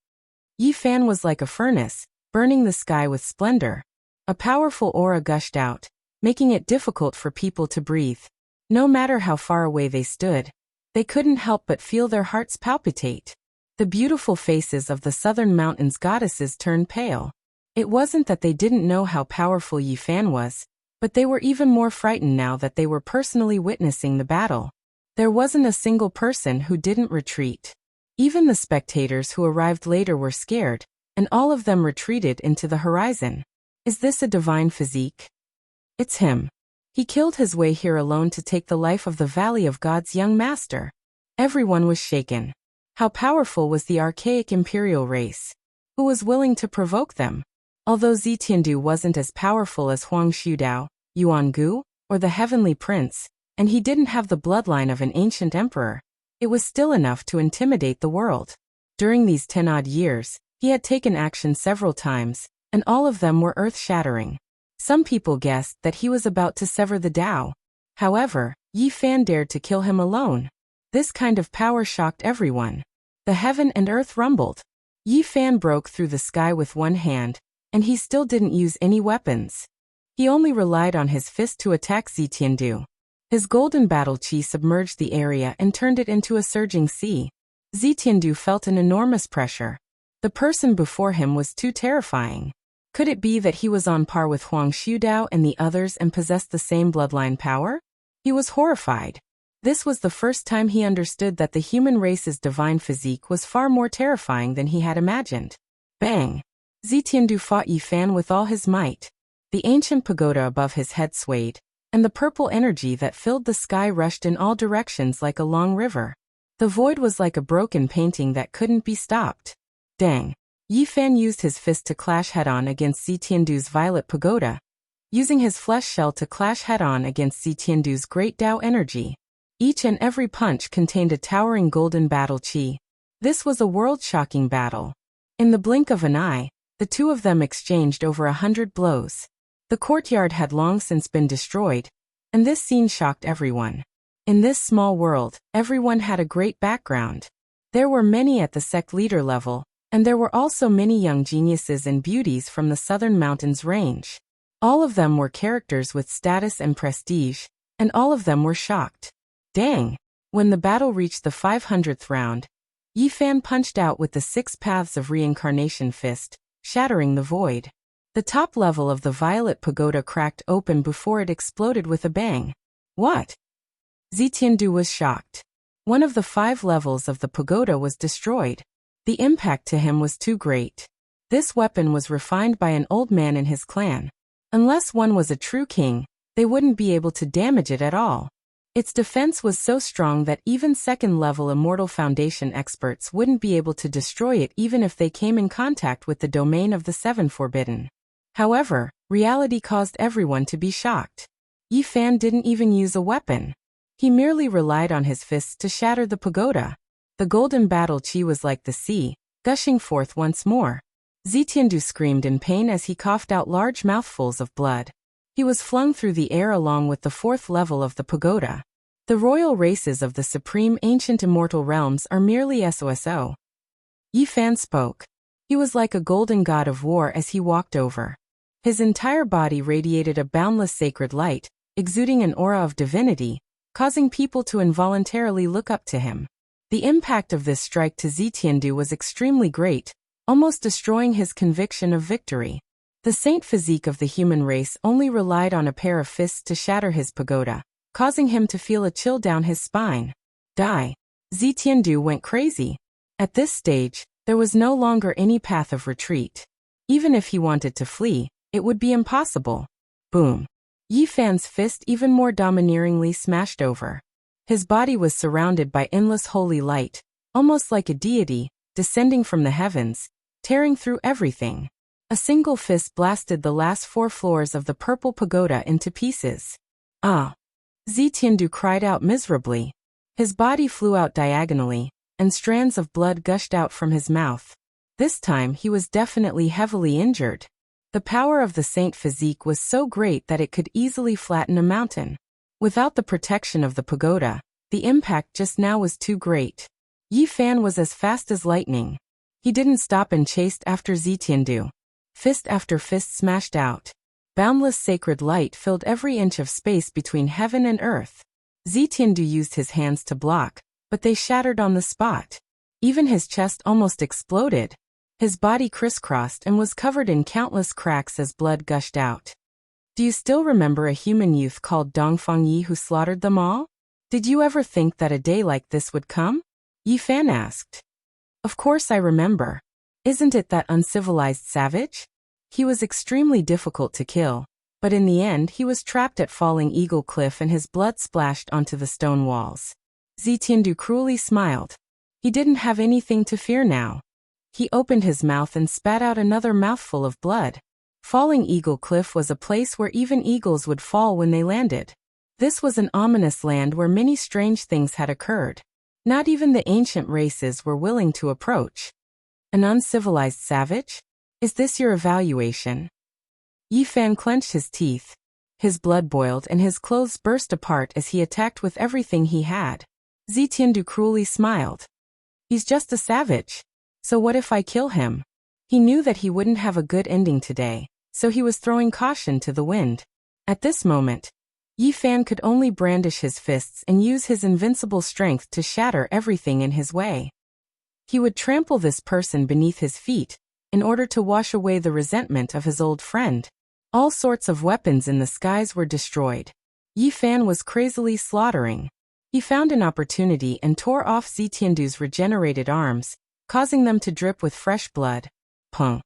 Yi Fan was like a furnace, burning the sky with splendor. A powerful aura gushed out, making it difficult for people to breathe. No matter how far away they stood, they couldn't help but feel their hearts palpitate. The beautiful faces of the Southern Mountains goddesses turned pale. It wasn't that they didn't know how powerful Yi Fan was, but they were even more frightened now that they were personally witnessing the battle. There wasn't a single person who didn't retreat. Even the spectators who arrived later were scared, and all of them retreated into the horizon. Is this a divine physique? It's him. He killed his way here alone to take the life of the Valley of God's young master. Everyone was shaken. How powerful was the archaic imperial race? Who was willing to provoke them? Although Zitiandu wasn't as powerful as Huang Shudao, Yuan Gu, or the Heavenly Prince, and he didn't have the bloodline of an ancient emperor, it was still enough to intimidate the world. During these 10-odd years, he had taken action several times, and all of them were earth-shattering. Some people guessed that he was about to sever the Tao. However, Yi Fan dared to kill him alone. This kind of power shocked everyone. The heaven and earth rumbled. Yi Fan broke through the sky with one hand, and he still didn't use any weapons. He only relied on his fist to attack Zitiandu. His golden battle chi submerged the area and turned it into a surging sea. Zitiandu felt an enormous pressure. The person before him was too terrifying. Could it be that he was on par with Huang Shudao and the others and possessed the same bloodline power? He was horrified. This was the first time he understood that the human race's divine physique was far more terrifying than he had imagined. Bang! Zitiandu fought Yi Fan with all his might. The ancient pagoda above his head swayed, and the purple energy that filled the sky rushed in all directions like a long river. The void was like a broken painting that couldn't be stopped. Dang! Yi Fan used his fist to clash head-on against Zitiandu's violet pagoda, using his flesh shell to clash head-on against Zitiandu's great Tao energy. Each and every punch contained a towering golden battle chi. This was a world-shocking battle. In the blink of an eye, the two of them exchanged over 100 blows. The courtyard had long since been destroyed, and this scene shocked everyone. In this small world, everyone had a great background. There were many at the sect leader level, and there were also many young geniuses and beauties from the Southern Mountains range. All of them were characters with status and prestige, and all of them were shocked. Dang! When the battle reached the 500th round, Yi Fan punched out with the 6 paths of reincarnation fist, shattering the void. The top level of the violet pagoda cracked open before it exploded with a bang. What? Zitiandu was shocked. One of the 5 levels of the pagoda was destroyed. The impact to him was too great. This weapon was refined by an old man in his clan. Unless one was a true king, they wouldn't be able to damage it at all. Its defense was so strong that even second-level Immortal Foundation experts wouldn't be able to destroy it even if they came in contact with the domain of the Seven Forbidden. However, reality caused everyone to be shocked. Yi Fan didn't even use a weapon. He merely relied on his fists to shatter the pagoda. The golden battle chi was like the sea, gushing forth once more. Zitiandu screamed in pain as he coughed out large mouthfuls of blood. He was flung through the air along with the 4th level of the pagoda. The royal races of the supreme ancient immortal realms are merely SOSO. Yi Fan spoke. He was like a golden god of war as he walked over. His entire body radiated a boundless sacred light, exuding an aura of divinity, causing people to involuntarily look up to him. The impact of this strike to Zitiandu was extremely great, almost destroying his conviction of victory. The saint physique of the human race only relied on a pair of fists to shatter his pagoda, causing him to feel a chill down his spine. Die. Zitiandu went crazy. At this stage, there was no longer any path of retreat. Even if he wanted to flee, it would be impossible. Boom. Yi Fan's fist even more domineeringly smashed over. His body was surrounded by endless holy light, almost like a deity, descending from the heavens, tearing through everything. A single fist blasted the last 4 floors of the purple pagoda into pieces. Ah! Zitiandu cried out miserably. His body flew out diagonally, and strands of blood gushed out from his mouth. This time he was definitely heavily injured. The power of the saint physique was so great that it could easily flatten a mountain. Without the protection of the pagoda, the impact just now was too great. Yi Fan was as fast as lightning. He didn't stop and chased after Zitiandu. Fist after fist smashed out. Boundless sacred light filled every inch of space between heaven and earth. Zitiandu used his hands to block, but they shattered on the spot. Even his chest almost exploded. His body crisscrossed and was covered in countless cracks as blood gushed out. Do you still remember a human youth called Dongfang Yi who slaughtered them all? Did you ever think that a day like this would come? Yi Fan asked. Of course I remember. Isn't it that uncivilized savage? He was extremely difficult to kill, but in the end he was trapped at Falling Eagle Cliff and his blood splashed onto the stone walls. Zitiandu cruelly smiled. He didn't have anything to fear now. He opened his mouth and spat out another mouthful of blood. Falling Eagle Cliff was a place where even eagles would fall when they landed. This was an ominous land where many strange things had occurred. Not even the ancient races were willing to approach. An uncivilized savage? Is this your evaluation? Yi Fan clenched his teeth. His blood boiled and his clothes burst apart as he attacked with everything he had. Zitiandu cruelly smiled. He's just a savage. So what if I kill him? He knew that he wouldn't have a good ending today, so he was throwing caution to the wind. At this moment, Yi Fan could only brandish his fists and use his invincible strength to shatter everything in his way. He would trample this person beneath his feet, in order to wash away the resentment of his old friend. All sorts of weapons in the skies were destroyed. Yi Fan was crazily slaughtering. He found an opportunity and tore off Zitiandu's regenerated arms, causing them to drip with fresh blood. Pung.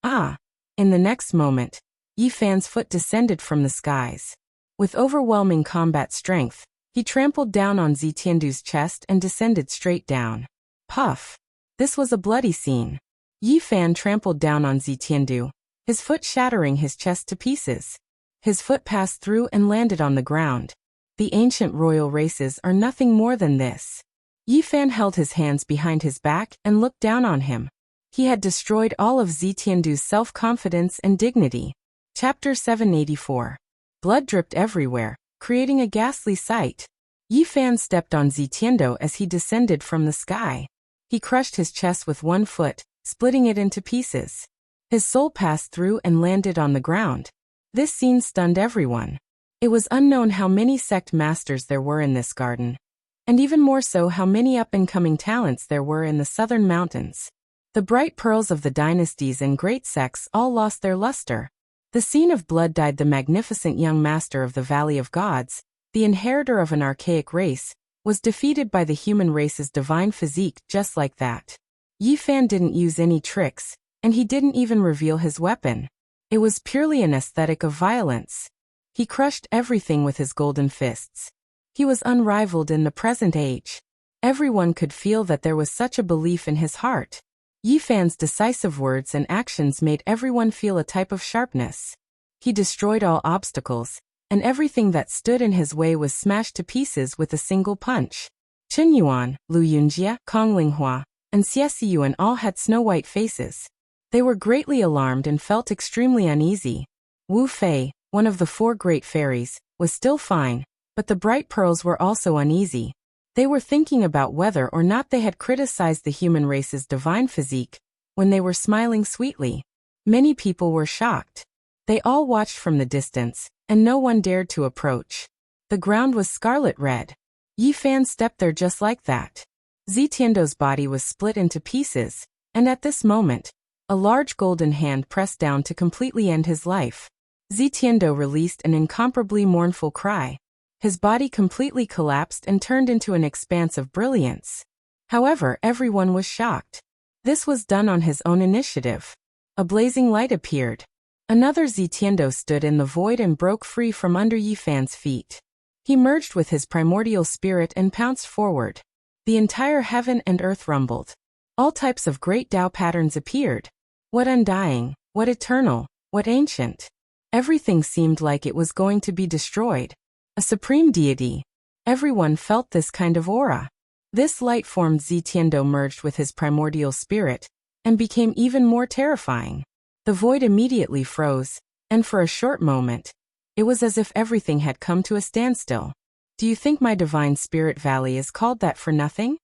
Ah! In the next moment, Yi Fan's foot descended from the skies. With overwhelming combat strength, he trampled down on Zitiandu's chest and descended straight down. Puff! This was a bloody scene. Yi Fan trampled down on Zitiandu, his foot shattering his chest to pieces. His foot passed through and landed on the ground. The ancient royal races are nothing more than this. Yi Fan held his hands behind his back and looked down on him. He had destroyed all of Zitiandu's self-confidence and dignity. Chapter 784. Blood dripped everywhere, creating a ghastly sight. Yi Fan stepped on Zitiandu as he descended from the sky. He crushed his chest with one foot, splitting it into pieces. His soul passed through and landed on the ground. This scene stunned everyone. It was unknown how many sect masters there were in this garden, and even more so how many up-and-coming talents there were in the southern mountains. The bright pearls of the dynasties and great sects all lost their luster. The scene of blood died the magnificent young master of the Valley of Gods, the inheritor of an archaic race, was defeated by the human race's divine physique just like that. Yi Fan didn't use any tricks, and he didn't even reveal his weapon. It was purely an aesthetic of violence. He crushed everything with his golden fists. He was unrivaled in the present age. Everyone could feel that there was such a belief in his heart. Yi Fan's decisive words and actions made everyone feel a type of sharpness. He destroyed all obstacles, and everything that stood in his way was smashed to pieces with a single punch. Chen Yuan, Lu Yunjie, Kong Linghua, and Xie Siyuan all had snow-white faces. They were greatly alarmed and felt extremely uneasy. Wu Fei, one of the 4 great fairies, was still fine, but the bright pearls were also uneasy. They were thinking about whether or not they had criticized the human race's divine physique, when they were smiling sweetly. Many people were shocked. They all watched from the distance, and no one dared to approach. The ground was scarlet red. Yi Fan stepped there just like that. Zitiandu's body was split into pieces, and at this moment, A large golden hand pressed down to completely end his life. Zitiendo released an incomparably mournful cry. His body completely collapsed and turned into an expanse of brilliance. However, everyone was shocked. This was done on his own initiative. A blazing light appeared. Another Zitiendo stood in the void and broke free from under Yifan's feet. He merged with his primordial spirit and pounced forward. The entire heaven and earth rumbled. All types of great Tao patterns appeared. What undying, what eternal, what ancient. Everything seemed like it was going to be destroyed. A supreme deity. Everyone felt this kind of aura. This light-formed Zitiendo merged with his primordial spirit and became even more terrifying. The void immediately froze, and for a short moment, it was as if everything had come to a standstill. Do you think my divine spirit valley is called that for nothing?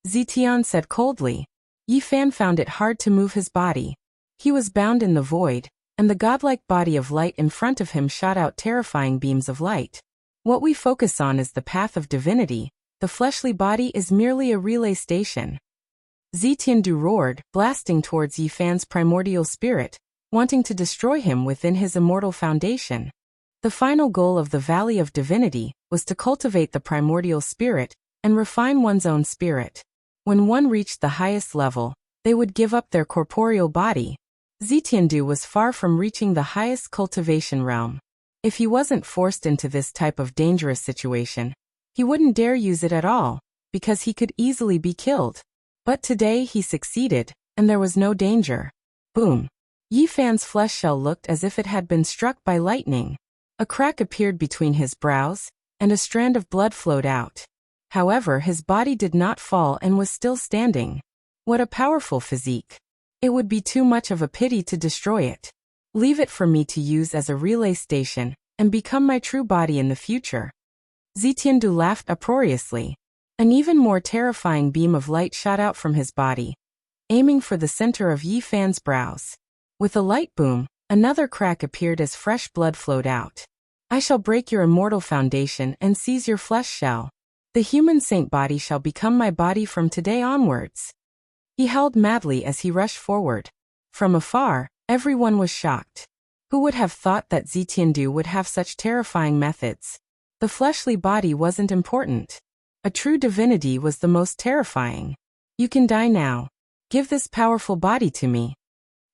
Zitian said coldly. Yifan found it hard to move his body. He was bound in the void, and the godlike body of light in front of him shot out terrifying beams of light. What we focus on is the path of divinity. The fleshly body is merely a relay station. Zitiandu roared, blasting towards Yifan's primordial spirit, wanting to destroy him within his immortal foundation. The final goal of the Valley of Divinity was to cultivate the primordial spirit and refine one's own spirit. When one reached the highest level, they would give up their corporeal body. Zitiandu was far from reaching the highest cultivation realm. If he wasn't forced into this type of dangerous situation, he wouldn't dare use it at all, because he could easily be killed. But today he succeeded, and there was no danger. Boom! Yifan's flesh shell looked as if it had been struck by lightning. A crack appeared between his brows, and a strand of blood flowed out. However, his body did not fall and was still standing. What a powerful physique! It would be too much of a pity to destroy it. Leave it for me to use as a relay station, and become my true body in the future. Zitiandu laughed uproariously. An even more terrifying beam of light shot out from his body, aiming for the center of Yifan's brows. With a light boom, another crack appeared as fresh blood flowed out. I shall break your immortal foundation and seize your flesh shell. The human saint body shall become my body from today onwards. He howled madly as he rushed forward. From afar, everyone was shocked. Who would have thought that Zitiandu would have such terrifying methods? The fleshly body wasn't important. A true divinity was the most terrifying. You can die now. Give this powerful body to me.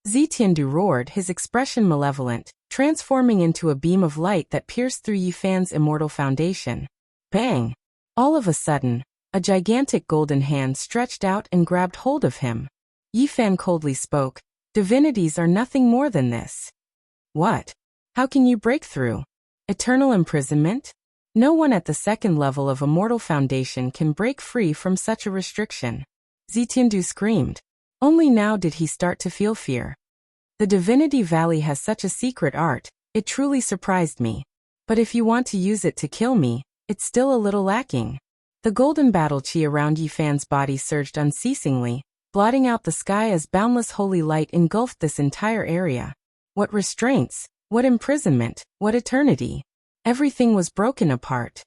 Zitiandu roared, his expression malevolent, transforming into a beam of light that pierced through Yifan's immortal foundation. Bang! All of a sudden, a gigantic golden hand stretched out and grabbed hold of him. Yifan coldly spoke, divinities are nothing more than this. What? How can you break through? Eternal imprisonment? No one at the second level of immortal foundation can break free from such a restriction. Zitiandu screamed. Only now did he start to feel fear. The Divinity Valley has such a secret art, it truly surprised me. But if you want to use it to kill me, it's still a little lacking. The golden battle chi around Yifan's body surged unceasingly, blotting out the sky as boundless holy light engulfed this entire area. What restraints, what imprisonment, what eternity. Everything was broken apart.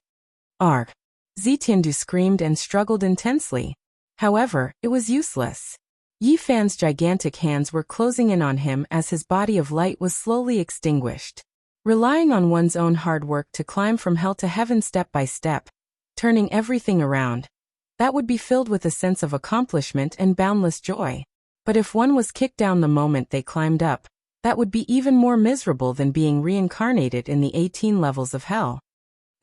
Arg! Zitiandu screamed and struggled intensely. However, it was useless. Yifan's gigantic hands were closing in on him as his body of light was slowly extinguished. Relying on one's own hard work to climb from hell to heaven step by step, turning everything around, that would be filled with a sense of accomplishment and boundless joy. But if one was kicked down the moment they climbed up, that would be even more miserable than being reincarnated in the 18 levels of hell.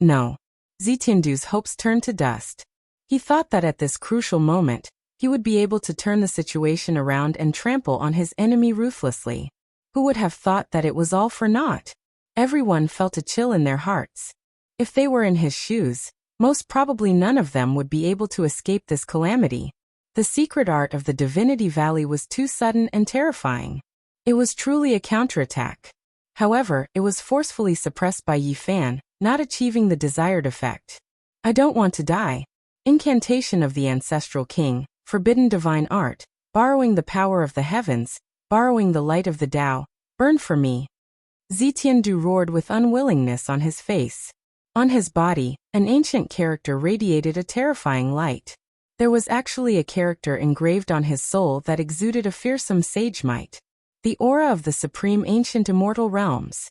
No. Zitiandu's hopes turned to dust. He thought that at this crucial moment, he would be able to turn the situation around and trample on his enemy ruthlessly. Who would have thought that it was all for naught? Everyone felt a chill in their hearts. If they were in his shoes, most probably none of them would be able to escape this calamity. The secret art of the Divinity Valley was too sudden and terrifying. It was truly a counterattack. However, it was forcefully suppressed by Yifan, not achieving the desired effect. I don't want to die. Incantation of the Ancestral King, forbidden divine art, borrowing the power of the heavens, borrowing the light of the Tao, burn for me. Zitiandu roared with unwillingness on his face. On his body, an ancient character radiated a terrifying light. There was actually a character engraved on his soul that exuded a fearsome sage might. The aura of the supreme ancient immortal realms.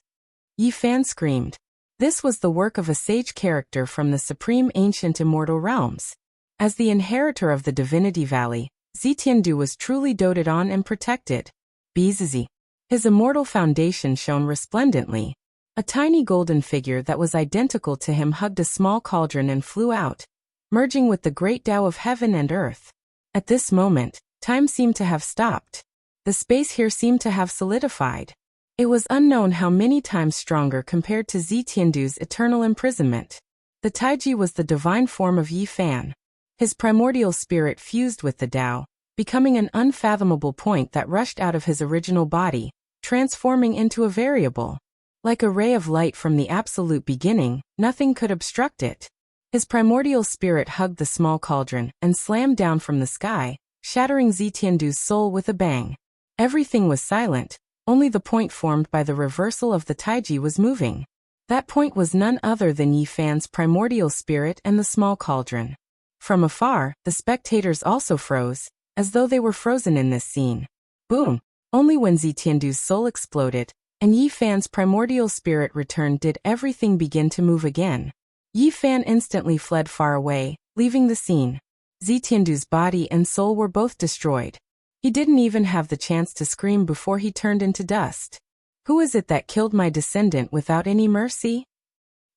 Yi Fan screamed. This was the work of a sage character from the supreme ancient immortal realms. As the inheritor of the Divinity Valley, Zitiandu was truly doted on and protected. Bzizi. His immortal foundation shone resplendently. A tiny golden figure that was identical to him hugged a small cauldron and flew out, merging with the great Tao of heaven and earth. At this moment, time seemed to have stopped. The space here seemed to have solidified. It was unknown how many times stronger compared to Zitiandu's eternal imprisonment. The Taiji was the divine form of Yi Fan. His primordial spirit fused with the Tao, becoming an unfathomable point that rushed out of his original body, transforming into a variable. Like a ray of light from the absolute beginning, nothing could obstruct it. His primordial spirit hugged the small cauldron and slammed down from the sky, shattering Zitiandu's soul with a bang. Everything was silent, only the point formed by the reversal of the Taiji was moving. That point was none other than Yi Fan's primordial spirit and the small cauldron. From afar, the spectators also froze, as though they were frozen in this scene. Boom! Only when Zitiandu's soul exploded, and Yi Fan's primordial spirit returned did everything begin to move again. Yi Fan instantly fled far away, leaving the scene. Zitiandu's body and soul were both destroyed. He didn't even have the chance to scream before he turned into dust. Who is it that killed my descendant without any mercy?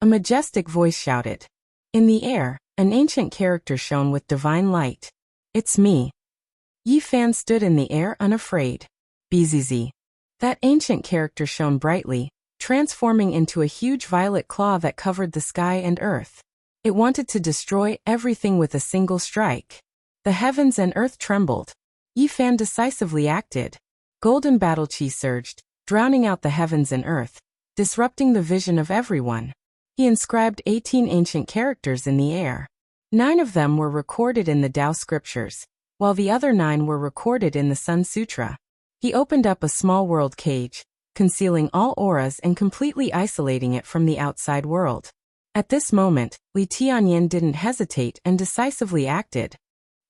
A majestic voice shouted. In the air, an ancient character shone with divine light. It's me. Yi Fan stood in the air unafraid. Bzizi. That ancient character shone brightly, transforming into a huge violet claw that covered the sky and earth. It wanted to destroy everything with a single strike. The heavens and earth trembled. Yi Fan decisively acted. Golden battle chi surged, drowning out the heavens and earth, disrupting the vision of everyone. He inscribed 18 ancient characters in the air. 9 of them were recorded in the Tao scriptures, while the other 9 were recorded in the Sun Sutra. He opened up a small world cage, concealing all auras and completely isolating it from the outside world. At this moment, Li Tianyan didn't hesitate and decisively acted.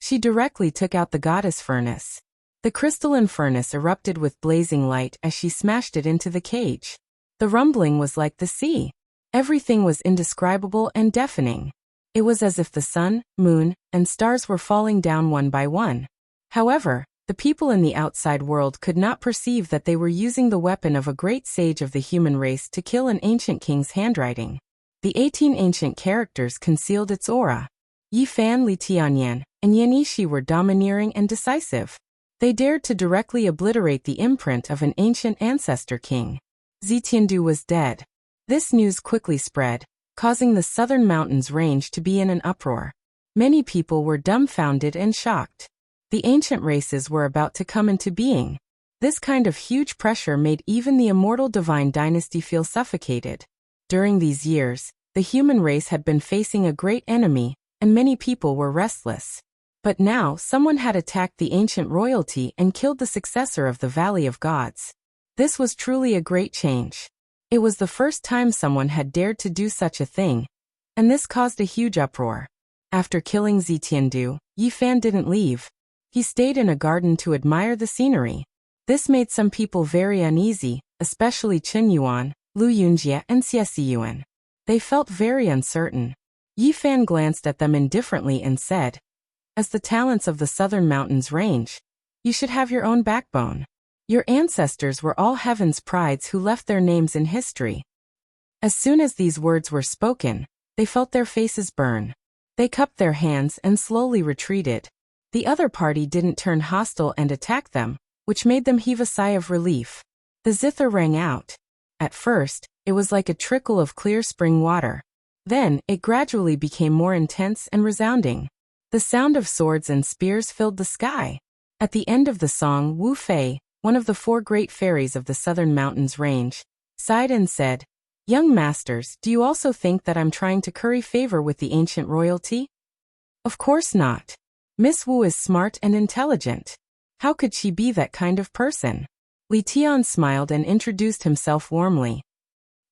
She directly took out the goddess furnace. The crystalline furnace erupted with blazing light as she smashed it into the cage. The rumbling was like the sea. Everything was indescribable and deafening. It was as if the sun, moon, and stars were falling down one by one. However, the people in the outside world could not perceive that they were using the weapon of a great sage of the human race to kill an ancient king's handwriting. The 18 ancient characters concealed its aura. Yi Fan, Li Tianyan, and Yan Yishi were domineering and decisive. They dared to directly obliterate the imprint of an ancient ancestor king. Zitiandu was dead. This news quickly spread, causing the southern mountains range to be in an uproar. Many people were dumbfounded and shocked. The ancient races were about to come into being. This kind of huge pressure made even the immortal divine dynasty feel suffocated. During these years, the human race had been facing a great enemy, and many people were restless. But now someone had attacked the ancient royalty and killed the successor of the Valley of Gods. This was truly a great change. It was the first time someone had dared to do such a thing, and this caused a huge uproar. After killing Zitiandu, Yi Fan didn't leave. He stayed in a garden to admire the scenery. This made some people very uneasy, especially Chen Yuan, Lu Yunjie, and Xie Yuan. They felt very uncertain. Yi Fan glanced at them indifferently and said, "As the talents of the southern mountains range, you should have your own backbone. Your ancestors were all heaven's prides who left their names in history." As soon as these words were spoken, they felt their faces burn. They cupped their hands and slowly retreated. The other party didn't turn hostile and attack them, which made them heave a sigh of relief. The zither rang out. At first, it was like a trickle of clear spring water. Then, it gradually became more intense and resounding. The sound of swords and spears filled the sky. At the end of the song, Wu Fei, one of the 4 great fairies of the southern mountains range, sighed and said, "Young masters, do you also think that I'm trying to curry favor with the ancient royalty? Of course not. Miss Wu is smart and intelligent. How could she be that kind of person?" Li Tian smiled and introduced himself warmly.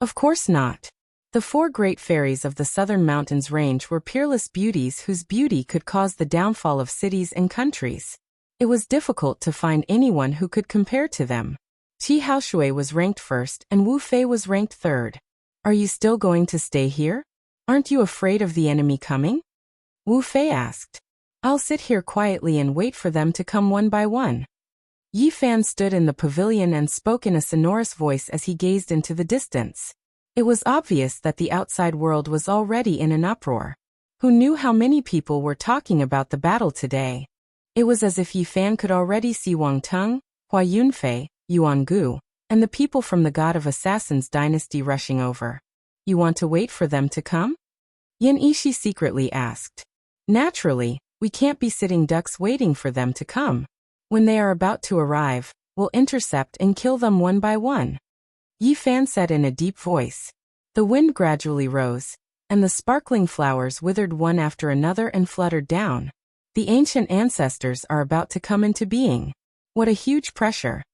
"Of course not. The four great fairies of the southern mountains range were peerless beauties whose beauty could cause the downfall of cities and countries. It was difficult to find anyone who could compare to them. Qi Haoshui was ranked first and Wu Fei was ranked third. Are you still going to stay here? Aren't you afraid of the enemy coming? Wu Fei asked. I'll sit here quietly and wait for them to come one by one. Yi Fan stood in the pavilion and spoke in a sonorous voice as he gazed into the distance. It was obvious that the outside world was already in an uproar. Who knew how many people were talking about the battle today? It was as if Yi Fan could already see Wang Teng, Hua Yunfei, Yuan Gu, and the people from the God of Assassins dynasty rushing over. You want to wait for them to come? Yin Ishi secretly asked. Naturally, we can't be sitting ducks waiting for them to come. When they are about to arrive, we'll intercept and kill them one by one. Yi Fan said in a deep voice. The wind gradually rose, and the sparkling flowers withered one after another and fluttered down. The ancient ancestors are about to come into being. What a huge pressure.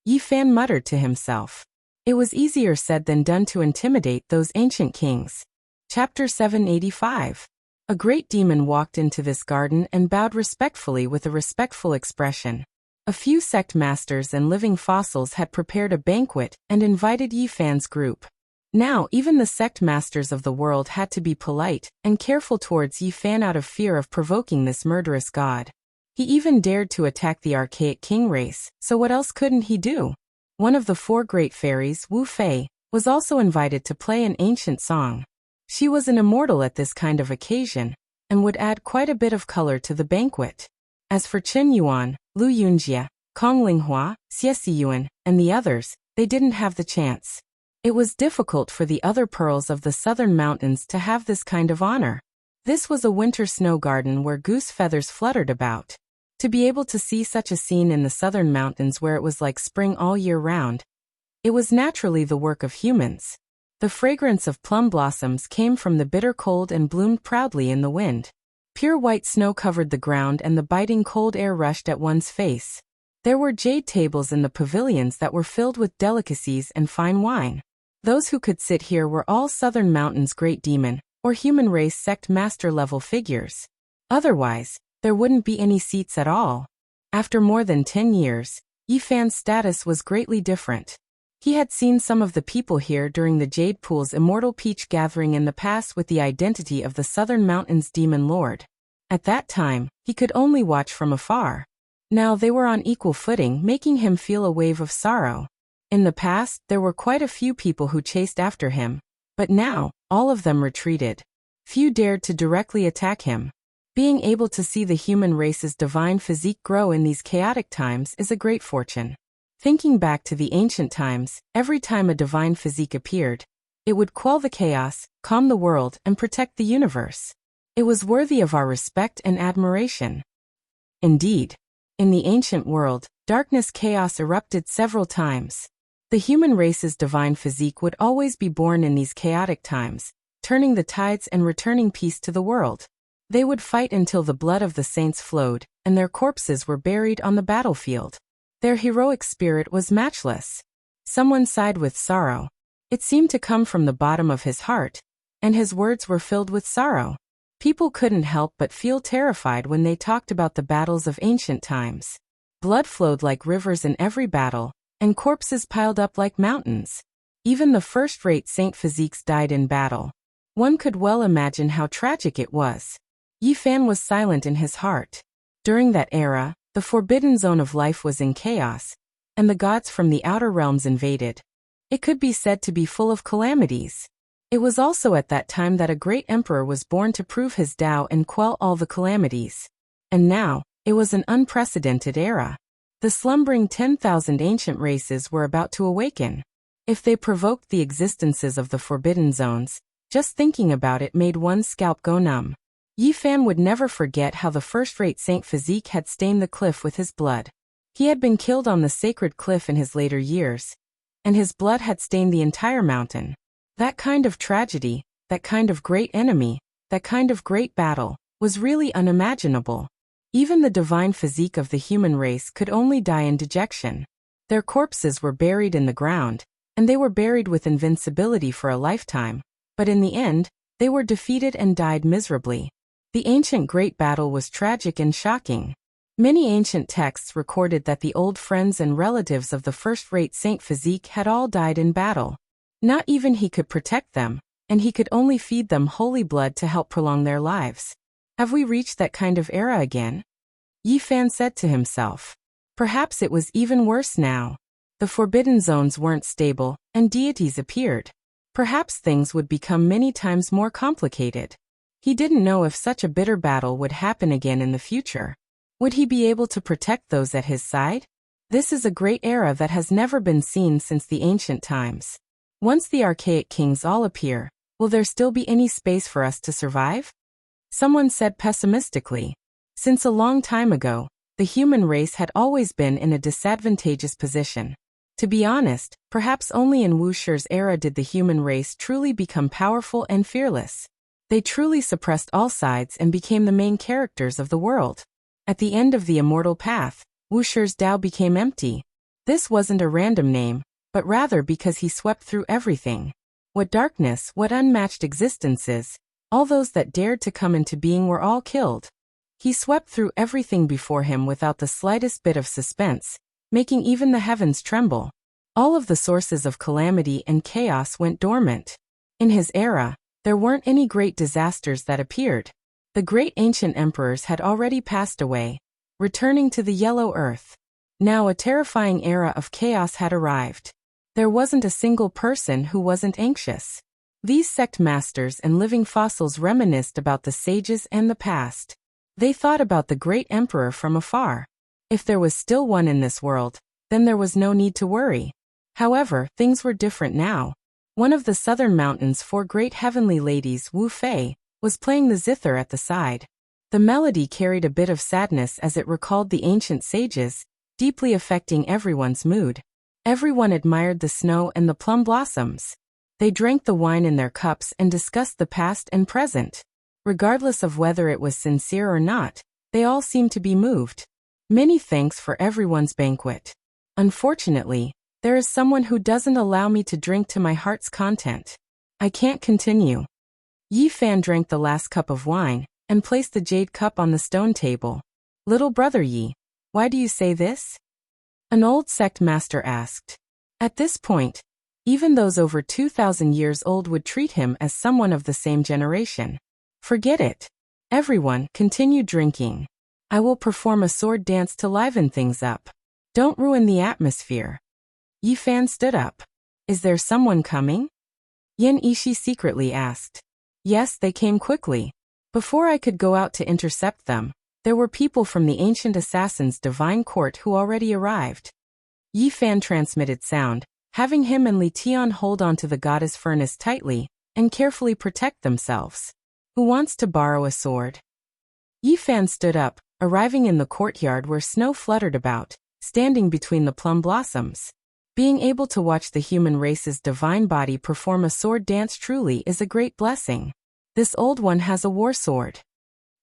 Yi Fan muttered to himself. It was easier said than done to intimidate those ancient kings. Chapter 785. A great demon walked into this garden and bowed respectfully with a respectful expression. A few sect masters and living fossils had prepared a banquet and invited Yi Fan's group. Now even the sect masters of the world had to be polite and careful towards Yi Fan out of fear of provoking this murderous god. He even dared to attack the archaic king race, so what else couldn't he do? One of the four great fairies, Wu Fei, was also invited to play an ancient song. She was an immortal at this kind of occasion, and would add quite a bit of color to the banquet. As for Chen Yuan, Lu Yunjie, Kong Linghua, Xie Siyuan, and the others, they didn't have the chance. It was difficult for the other pearls of the southern mountains to have this kind of honor. This was a winter snow garden where goose feathers fluttered about. To be able to see such a scene in the southern mountains where it was like spring all year round, it was naturally the work of humans. The fragrance of plum blossoms came from the bitter cold and bloomed proudly in the wind. Pure white snow covered the ground and the biting cold air rushed at one's face. There were jade tables in the pavilions that were filled with delicacies and fine wine. Those who could sit here were all Southern Mountain's great demon, or human race sect master-level figures. Otherwise, there wouldn't be any seats at all. After more than 10 years, Yi Fan's status was greatly different. He had seen some of the people here during the Jade Pool's Immortal Peach gathering in the past with the identity of the Southern Mountains Demon Lord. At that time, he could only watch from afar. Now they were on equal footing, making him feel a wave of sorrow. In the past, there were quite a few people who chased after him, but now, all of them retreated. Few dared to directly attack him. Being able to see the human race's divine physique grow in these chaotic times is a great fortune. Thinking back to the ancient times, every time a divine physique appeared, it would quell the chaos, calm the world, and protect the universe. It was worthy of our respect and admiration. Indeed, in the ancient world, darkness chaos erupted several times. The human race's divine physique would always be born in these chaotic times, turning the tides and returning peace to the world. They would fight until the blood of the saints flowed, and their corpses were buried on the battlefield. Their heroic spirit was matchless. Someone sighed with sorrow. It seemed to come from the bottom of his heart, and his words were filled with sorrow. People couldn't help but feel terrified when they talked about the battles of ancient times. Blood flowed like rivers in every battle, and corpses piled up like mountains. Even the first-rate saint physiques died in battle. One could well imagine how tragic it was. Yi Fan was silent in his heart. During that era, the forbidden zone of life was in chaos, and the gods from the outer realms invaded. It could be said to be full of calamities. It was also at that time that a great emperor was born to prove his Tao and quell all the calamities. And now, it was an unprecedented era. The slumbering 10,000 ancient races were about to awaken. If they provoked the existences of the forbidden zones, just thinking about it made one's scalp go numb. Yi Fan would never forget how the first-rate Saint Physique had stained the cliff with his blood. He had been killed on the sacred cliff in his later years, and his blood had stained the entire mountain. That kind of tragedy, that kind of great enemy, that kind of great battle, was really unimaginable. Even the divine physique of the human race could only die in dejection. Their corpses were buried in the ground, and they were buried with invincibility for a lifetime. But in the end, they were defeated and died miserably. The ancient great battle was tragic and shocking. Many ancient texts recorded that the old friends and relatives of the first-rate Saint Physique had all died in battle. Not even he could protect them, and he could only feed them holy blood to help prolong their lives. Have we reached that kind of era again? Yi Fan said to himself. Perhaps it was even worse now. The forbidden zones weren't stable, and deities appeared. Perhaps things would become many times more complicated. He didn't know if such a bitter battle would happen again in the future. Would he be able to protect those at his side? This is a great era that has never been seen since the ancient times. Once the archaic kings all appear, will there still be any space for us to survive? Someone said pessimistically. Since a long time ago, the human race had always been in a disadvantageous position. To be honest, perhaps only in Wusher's era did the human race truly become powerful and fearless. They truly suppressed all sides and became the main characters of the world. At the end of the immortal path, Wusher's Tao became empty. This wasn't a random name, but rather because he swept through everything. What darkness, what unmatched existences, all those that dared to come into being were all killed. He swept through everything before him without the slightest bit of suspense, making even the heavens tremble. All of the sources of calamity and chaos went dormant. In his era, there weren't any great disasters that appeared. The great ancient emperors had already passed away, returning to the yellow earth. Now a terrifying era of chaos had arrived. There wasn't a single person who wasn't anxious. These sect masters and living fossils reminisced about the sages and the past. They thought about the great emperor from afar. If there was still one in this world, then there was no need to worry. However, things were different now. One of the southern mountain's four great heavenly ladies, Wu Fei, was playing the zither at the side. The melody carried a bit of sadness as it recalled the ancient sages, deeply affecting everyone's mood. Everyone admired the snow and the plum blossoms. They drank the wine in their cups and discussed the past and present. Regardless of whether it was sincere or not, they all seemed to be moved. Many thanks for everyone's banquet. Unfortunately, there is someone who doesn't allow me to drink to my heart's content. I can't continue. Yi Fan drank the last cup of wine, and placed the jade cup on the stone table. Little brother Yi, why do you say this? An old sect master asked. At this point, even those over 2,000 years old would treat him as someone of the same generation. Forget it. Everyone, continue drinking. I will perform a sword dance to liven things up. Don't ruin the atmosphere. Yi Fan stood up. Is there someone coming? Yen Ishi secretly asked. Yes, they came quickly. Before I could go out to intercept them, there were people from the ancient assassin's divine court who already arrived. Yi Fan transmitted sound, having him and Li Tian hold onto the goddess furnace tightly, and carefully protect themselves. Who wants to borrow a sword? Yi Fan stood up, arriving in the courtyard where snow fluttered about, standing between the plum blossoms. Being able to watch the human race's divine body perform a sword dance truly is a great blessing. This old one has a war sword.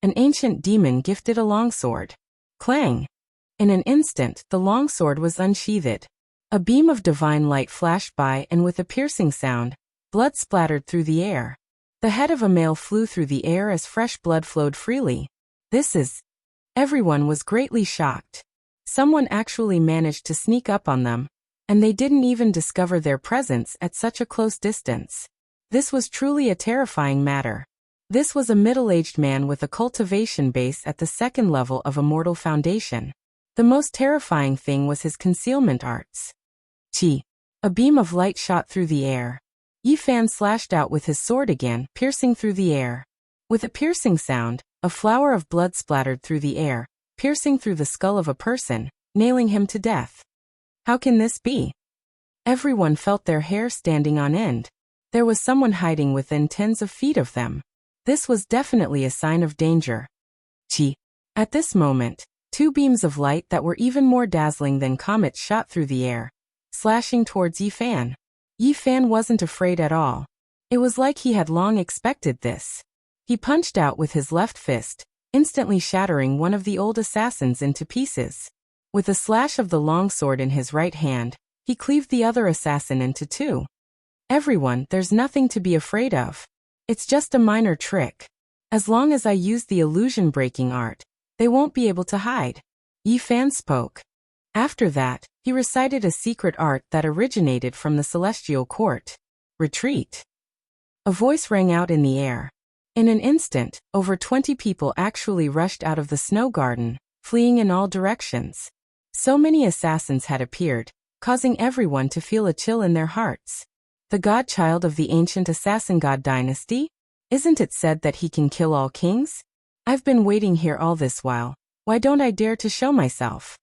An ancient demon gifted a longsword. Clang! In an instant, the longsword was unsheathed. A beam of divine light flashed by and with a piercing sound, blood splattered through the air. The head of a male flew through the air as fresh blood flowed freely. This is... Everyone was greatly shocked. Someone actually managed to sneak up on them, and they didn't even discover their presence at such a close distance. This was truly a terrifying matter. This was a middle-aged man with a cultivation base at the second level of Immortal Foundation. The most terrifying thing was his concealment arts. Chi. A beam of light shot through the air. Yi Fan slashed out with his sword again, piercing through the air. With a piercing sound, a flower of blood splattered through the air, piercing through the skull of a person, nailing him to death. How can this be? Everyone felt their hair standing on end. There was someone hiding within tens of feet of them. This was definitely a sign of danger. Chi. At this moment, two beams of light that were even more dazzling than comets shot through the air, slashing towards Yi Fan. Yi Fan wasn't afraid at all. It was like he had long expected this. He punched out with his left fist, instantly shattering one of the old assassins into pieces. With a slash of the longsword in his right hand, he cleaved the other assassin into two. Everyone, there's nothing to be afraid of. It's just a minor trick. As long as I use the illusion-breaking art, they won't be able to hide. Yi Fan spoke. After that, he recited a secret art that originated from the celestial court. Retreat. A voice rang out in the air. In an instant, over 20 people actually rushed out of the snow garden, fleeing in all directions. So many assassins had appeared, causing everyone to feel a chill in their hearts. The godchild of the ancient assassin god dynasty? Isn't it said that he can kill all kings? I've been waiting here all this while. Why don't I dare to show myself?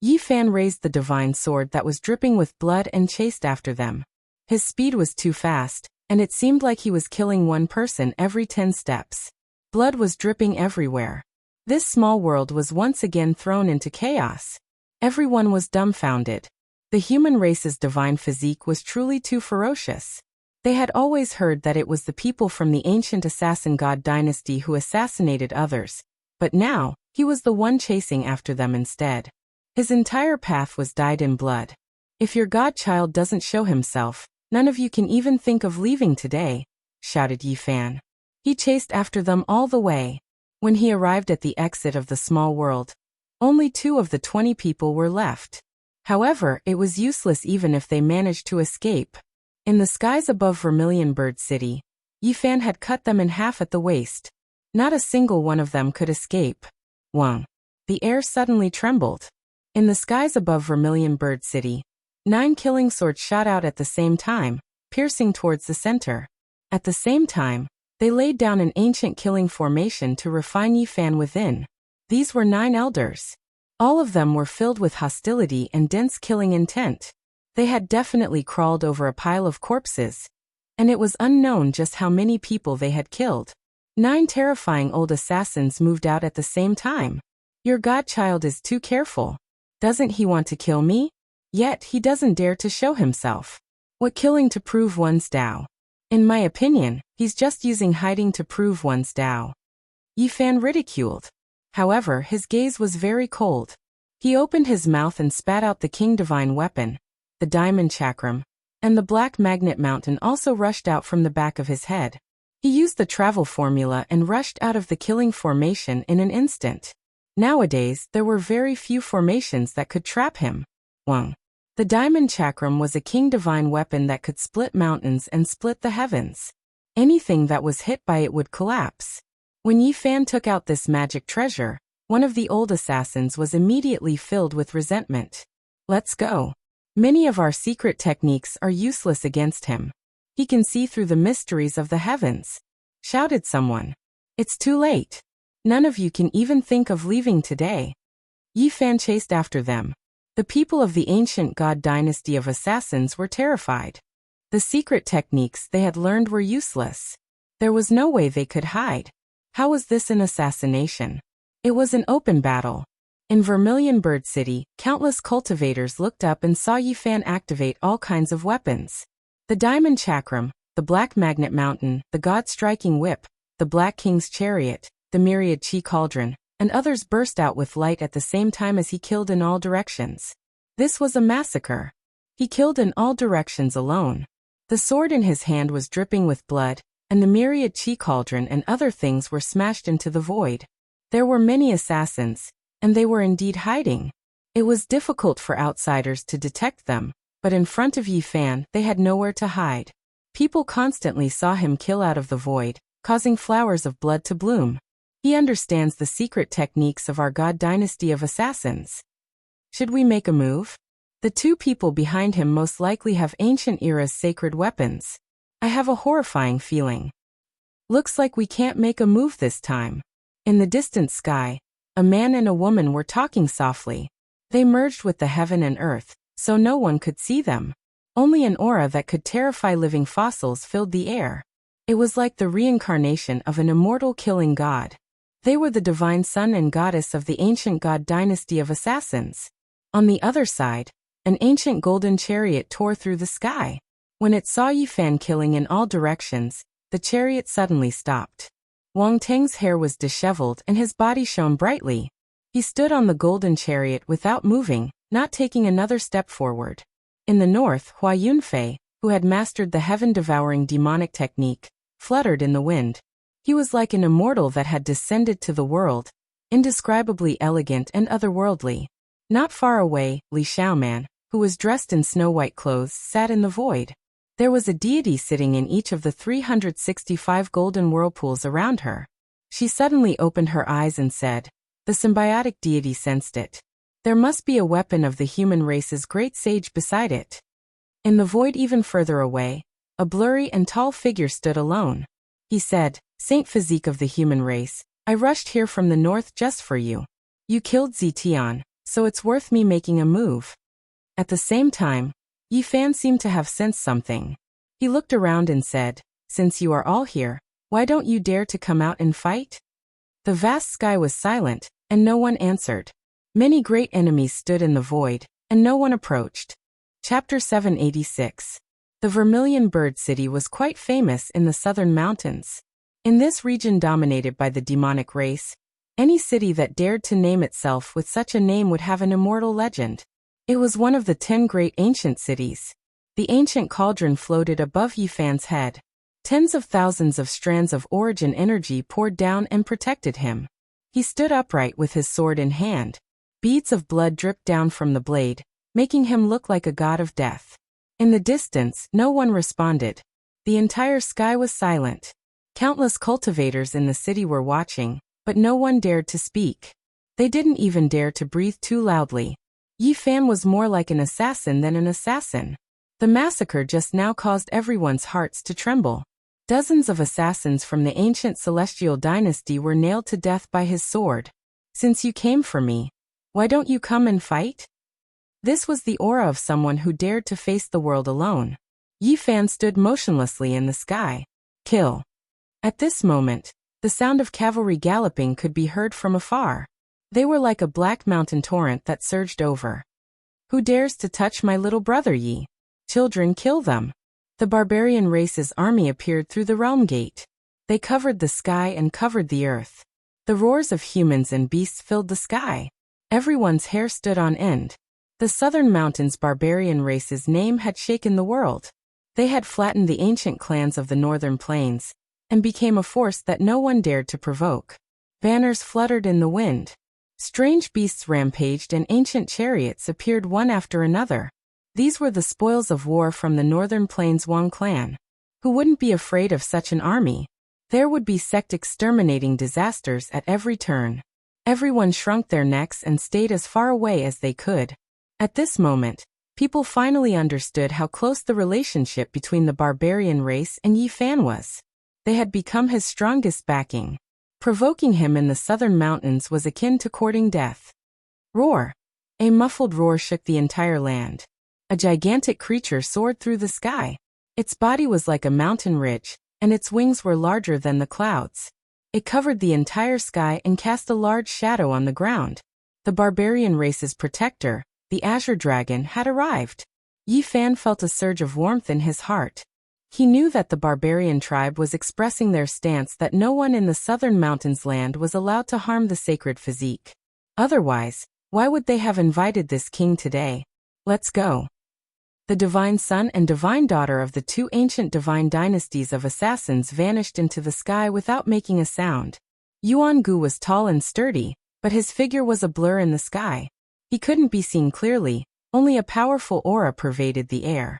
Yi Fan raised the divine sword that was dripping with blood and chased after them. His speed was too fast, and it seemed like he was killing one person every 10 steps. Blood was dripping everywhere. This small world was once again thrown into chaos. Everyone was dumbfounded. The human race's divine physique was truly too ferocious. They had always heard that it was the people from the ancient assassin god dynasty who assassinated others, but now, he was the one chasing after them instead. His entire path was dyed in blood. If your godchild doesn't show himself, none of you can even think of leaving today, shouted Yi Fan. He chased after them all the way. When he arrived at the exit of the small world, only 2 of the 20 people were left. However, it was useless even if they managed to escape. In the skies above Vermilion Bird City, Yi Fan had cut them in half at the waist. Not a single one of them could escape. Wang. The air suddenly trembled. In the skies above Vermilion Bird City, 9 killing swords shot out at the same time, piercing towards the center. At the same time, they laid down an ancient killing formation to refine Yi Fan within. These were 9 elders. All of them were filled with hostility and dense killing intent. They had definitely crawled over a pile of corpses, and it was unknown just how many people they had killed. 9 terrifying old assassins moved out at the same time. Your godchild is too careful. Doesn't he want to kill me? Yet he doesn't dare to show himself. What killing to prove one's Tao? In my opinion, he's just using hiding to prove one's Tao. Yi Fan ridiculed. However, his gaze was very cold. He opened his mouth and spat out the king divine weapon, the diamond chakram, and the black magnet mountain also rushed out from the back of his head. He used the travel formula and rushed out of the killing formation in an instant. Nowadays, there were very few formations that could trap him. 1. The diamond chakram was a king divine weapon that could split mountains and split the heavens. Anything that was hit by it would collapse. When Yi Fan took out this magic treasure, one of the old assassins was immediately filled with resentment. Let's go. Many of our secret techniques are useless against him. He can see through the mysteries of the heavens, shouted someone. It's too late. None of you can even think of leaving today. Yi Fan chased after them. The people of the ancient god dynasty of assassins were terrified. The secret techniques they had learned were useless. There was no way they could hide. How was this an assassination? It was an open battle. In Vermilion Bird City, countless cultivators looked up and saw Yi Fan activate all kinds of weapons. The diamond chakram, the black magnet mountain, the god-striking whip, the black king's chariot, the myriad chi cauldron, and others burst out with light at the same time as he killed in all directions. This was a massacre. He killed in all directions alone. The sword in his hand was dripping with blood, and the myriad chi cauldron and other things were smashed into the void. There were many assassins, and they were indeed hiding. It was difficult for outsiders to detect them, but in front of Yi Fan, they had nowhere to hide. People constantly saw him kill out of the void, causing flowers of blood to bloom. He understands the secret techniques of our god dynasty of assassins. Should we make a move? The 2 people behind him most likely have ancient era's sacred weapons. I have a horrifying feeling. Looks like we can't make a move this time. In the distant sky, a man and a woman were talking softly. They merged with the heaven and earth, so no one could see them. Only an aura that could terrify living fossils filled the air. It was like the reincarnation of an immortal killing god. They were the divine son and goddess of the ancient god dynasty of assassins. On the other side, an ancient golden chariot tore through the sky. When it saw Yi Fan killing in all directions, the chariot suddenly stopped. Wang Teng's hair was disheveled and his body shone brightly. He stood on the golden chariot without moving, not taking another step forward. In the north, Hua Yunfei, who had mastered the heaven-devouring demonic technique, fluttered in the wind. He was like an immortal that had descended to the world, indescribably elegant and otherworldly. Not far away, Li Xiaoman, who was dressed in snow-white clothes, sat in the void. There was a deity sitting in each of the 365 golden whirlpools around her. She suddenly opened her eyes and said, the symbiotic deity sensed it. There must be a weapon of the human race's great sage beside it. In the void even further away, a blurry and tall figure stood alone. He said, Saint Physique of the human race, I rushed here from the north just for you. You killed Zetian, so it's worth me making a move. At the same time, Yi Fan seemed to have sensed something. He looked around and said, since you are all here, why don't you dare to come out and fight? The vast sky was silent, and no one answered. Many great enemies stood in the void, and no one approached. Chapter 786. The Vermilion Bird City was quite famous in the southern mountains. In this region dominated by the demonic race, any city that dared to name itself with such a name would have an immortal legend. It was one of the 10 great ancient cities. The ancient cauldron floated above Yi Fan's head. Tens of thousands of strands of origin energy poured down and protected him. He stood upright with his sword in hand. Beads of blood dripped down from the blade, making him look like a god of death. In the distance, no one responded. The entire sky was silent. Countless cultivators in the city were watching, but no one dared to speak. They didn't even dare to breathe too loudly. Yi Fan was more like an assassin than an assassin. The massacre just now caused everyone's hearts to tremble. Dozens of assassins from the ancient celestial dynasty were nailed to death by his sword. Since you came for me, why don't you come and fight? This was the aura of someone who dared to face the world alone. Yi Fan stood motionlessly in the sky. Kill. At this moment, the sound of cavalry galloping could be heard from afar. They were like a black mountain torrent that surged over. Who dares to touch my little brother Yi? Children, kill them. The barbarian race's army appeared through the realm gate. They covered the sky and covered the earth. The roars of humans and beasts filled the sky. Everyone's hair stood on end. The southern mountains barbarian race's name had shaken the world. They had flattened the ancient clans of the northern plains, and became a force that no one dared to provoke. Banners fluttered in the wind. Strange beasts rampaged and ancient chariots appeared one after another. These were the spoils of war from the northern plains Wang clan. Who wouldn't be afraid of such an army? There would be sect-exterminating disasters at every turn. Everyone shrunk their necks and stayed as far away as they could. At this moment, people finally understood how close the relationship between the barbarian race and Yi Fan was. They had become his strongest backing. Provoking him in the southern mountains was akin to courting death. Roar! A muffled roar shook the entire land. A gigantic creature soared through the sky. Its body was like a mountain ridge, and its wings were larger than the clouds. It covered the entire sky and cast a large shadow on the ground. The barbarian race's protector, the Azure Dragon, had arrived. Yi Fan felt a surge of warmth in his heart. He knew that the barbarian tribe was expressing their stance that no one in the southern mountains land was allowed to harm the sacred physique. Otherwise, why would they have invited this king today? Let's go. The divine son and divine daughter of the 2 ancient divine dynasties of assassins vanished into the sky without making a sound. Yuan Gu was tall and sturdy, but his figure was a blur in the sky. He couldn't be seen clearly, only a powerful aura pervaded the air.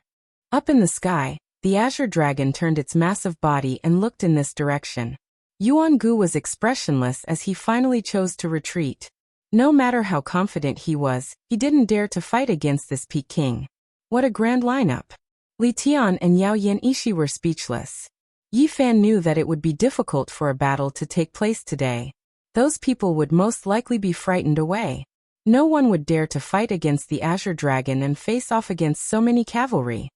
Up in the sky, the Azure Dragon turned its massive body and looked in this direction. Yuan Gu was expressionless as he finally chose to retreat. No matter how confident he was, he didn't dare to fight against this peak king. What a grand lineup! Li Tian and Yao Yan-ishi were speechless. Yi Fan knew that it would be difficult for a battle to take place today. Those people would most likely be frightened away. No one would dare to fight against the Azure Dragon and face off against so many cavalry.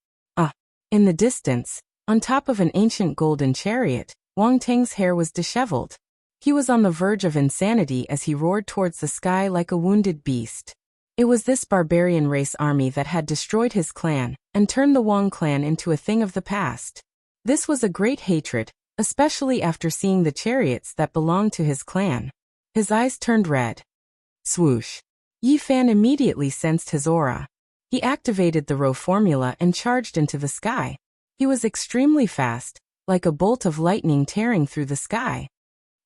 In the distance, on top of an ancient golden chariot, Wang Teng's hair was disheveled. He was on the verge of insanity as he roared towards the sky like a wounded beast. It was this barbarian race army that had destroyed his clan and turned the Wang clan into a thing of the past. This was a great hatred, especially after seeing the chariots that belonged to his clan. His eyes turned red. Swoosh! Yi Fan immediately sensed his aura. He activated the Rho formula and charged into the sky. He was extremely fast, like a bolt of lightning tearing through the sky.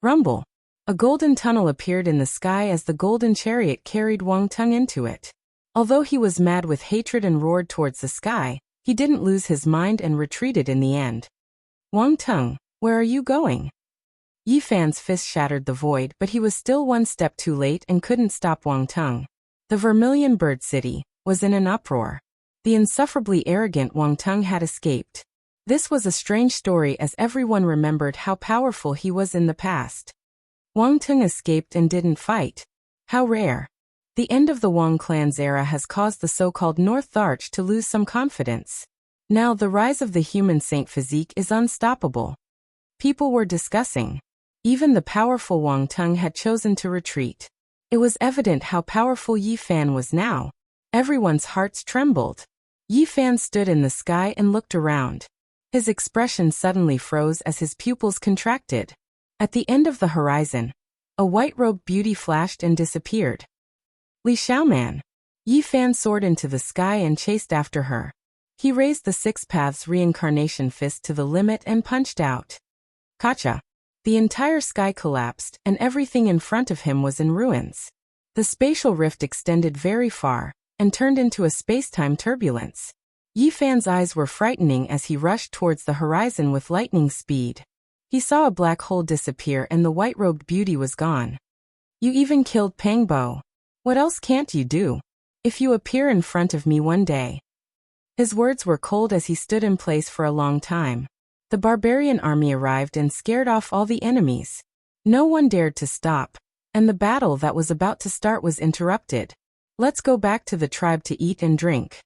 Rumble. A golden tunnel appeared in the sky as the golden chariot carried Wang Tung into it. Although he was mad with hatred and roared towards the sky, he didn't lose his mind and retreated in the end. Wang Tung, where are you going? Yi Fan's fist shattered the void, but he was still one step too late and couldn't stop Wang Tung. The Vermilion Bird City was in an uproar. The insufferably arrogant Wang Tung had escaped. This was a strange story as everyone remembered how powerful he was in the past. Wang Tung escaped and didn't fight. How rare. The end of the Wang clan's era has caused the so-called North Arch to lose some confidence. Now the rise of the human saint physique is unstoppable. People were discussing. Even the powerful Wang Tung had chosen to retreat. It was evident how powerful Yi Fan was now. Everyone's hearts trembled. Yi Fan stood in the sky and looked around. His expression suddenly froze as his pupils contracted. At the end of the horizon, a white-robed beauty flashed and disappeared. Li Xiaoman. Yi Fan soared into the sky and chased after her. He raised the Six Paths reincarnation fist to the limit and punched out. Kacha. The entire sky collapsed and everything in front of him was in ruins. The spatial rift extended very far and turned into a space-time turbulence. Yi Fan's eyes were frightening as he rushed towards the horizon with lightning speed. He saw a black hole disappear and the white-robed beauty was gone. You even killed Pang Bo. What else can't you do? If you appear in front of me one day. His words were cold as he stood in place for a long time. The barbarian army arrived and scared off all the enemies. No one dared to stop, and the battle that was about to start was interrupted. Let's go back to the tribe to eat and drink.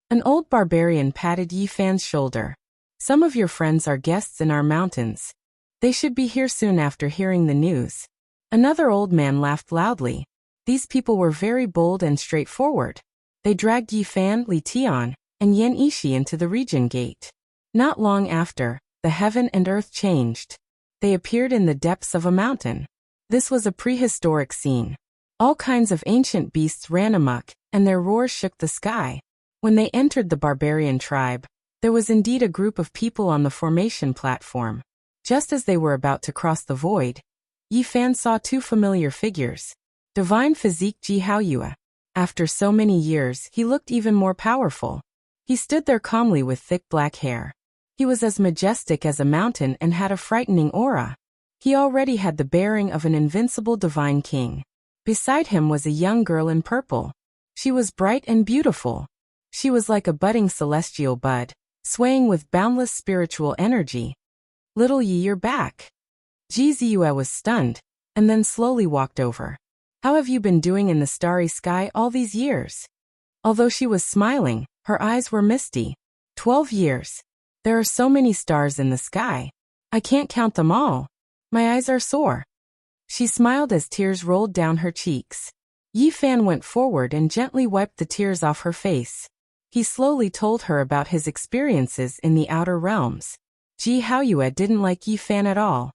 An old barbarian patted Yi Fan's shoulder. Some of your friends are guests in our mountains. They should be here soon after hearing the news. Another old man laughed loudly. These people were very bold and straightforward. They dragged Yi Fan, Li Tian, and Yan Ishi into the region gate. Not long after, the heaven and earth changed. They appeared in the depths of a mountain. This was a prehistoric scene. All kinds of ancient beasts ran amok, and their roars shook the sky. When they entered the barbarian tribe, there was indeed a group of people on the formation platform. Just as they were about to cross the void, Yi Fan saw two familiar figures. Divine Physique Ji Haoyue. After so many years, he looked even more powerful. He stood there calmly with thick black hair. He was as majestic as a mountain and had a frightening aura. He already had the bearing of an invincible divine king. Beside him was a young girl in purple. She was bright and beautiful. She was like a budding celestial bud, swaying with boundless spiritual energy. Little Yi, you're back. Ji Ziyue was stunned, and then slowly walked over. How have you been doing in the starry sky all these years? Although she was smiling, her eyes were misty. 12 years. There are so many stars in the sky. I can't count them all. My eyes are sore. She smiled as tears rolled down her cheeks. Yi Fan went forward and gently wiped the tears off her face. He slowly told her about his experiences in the outer realms. Ji Haoyue didn't like Yi Fan at all.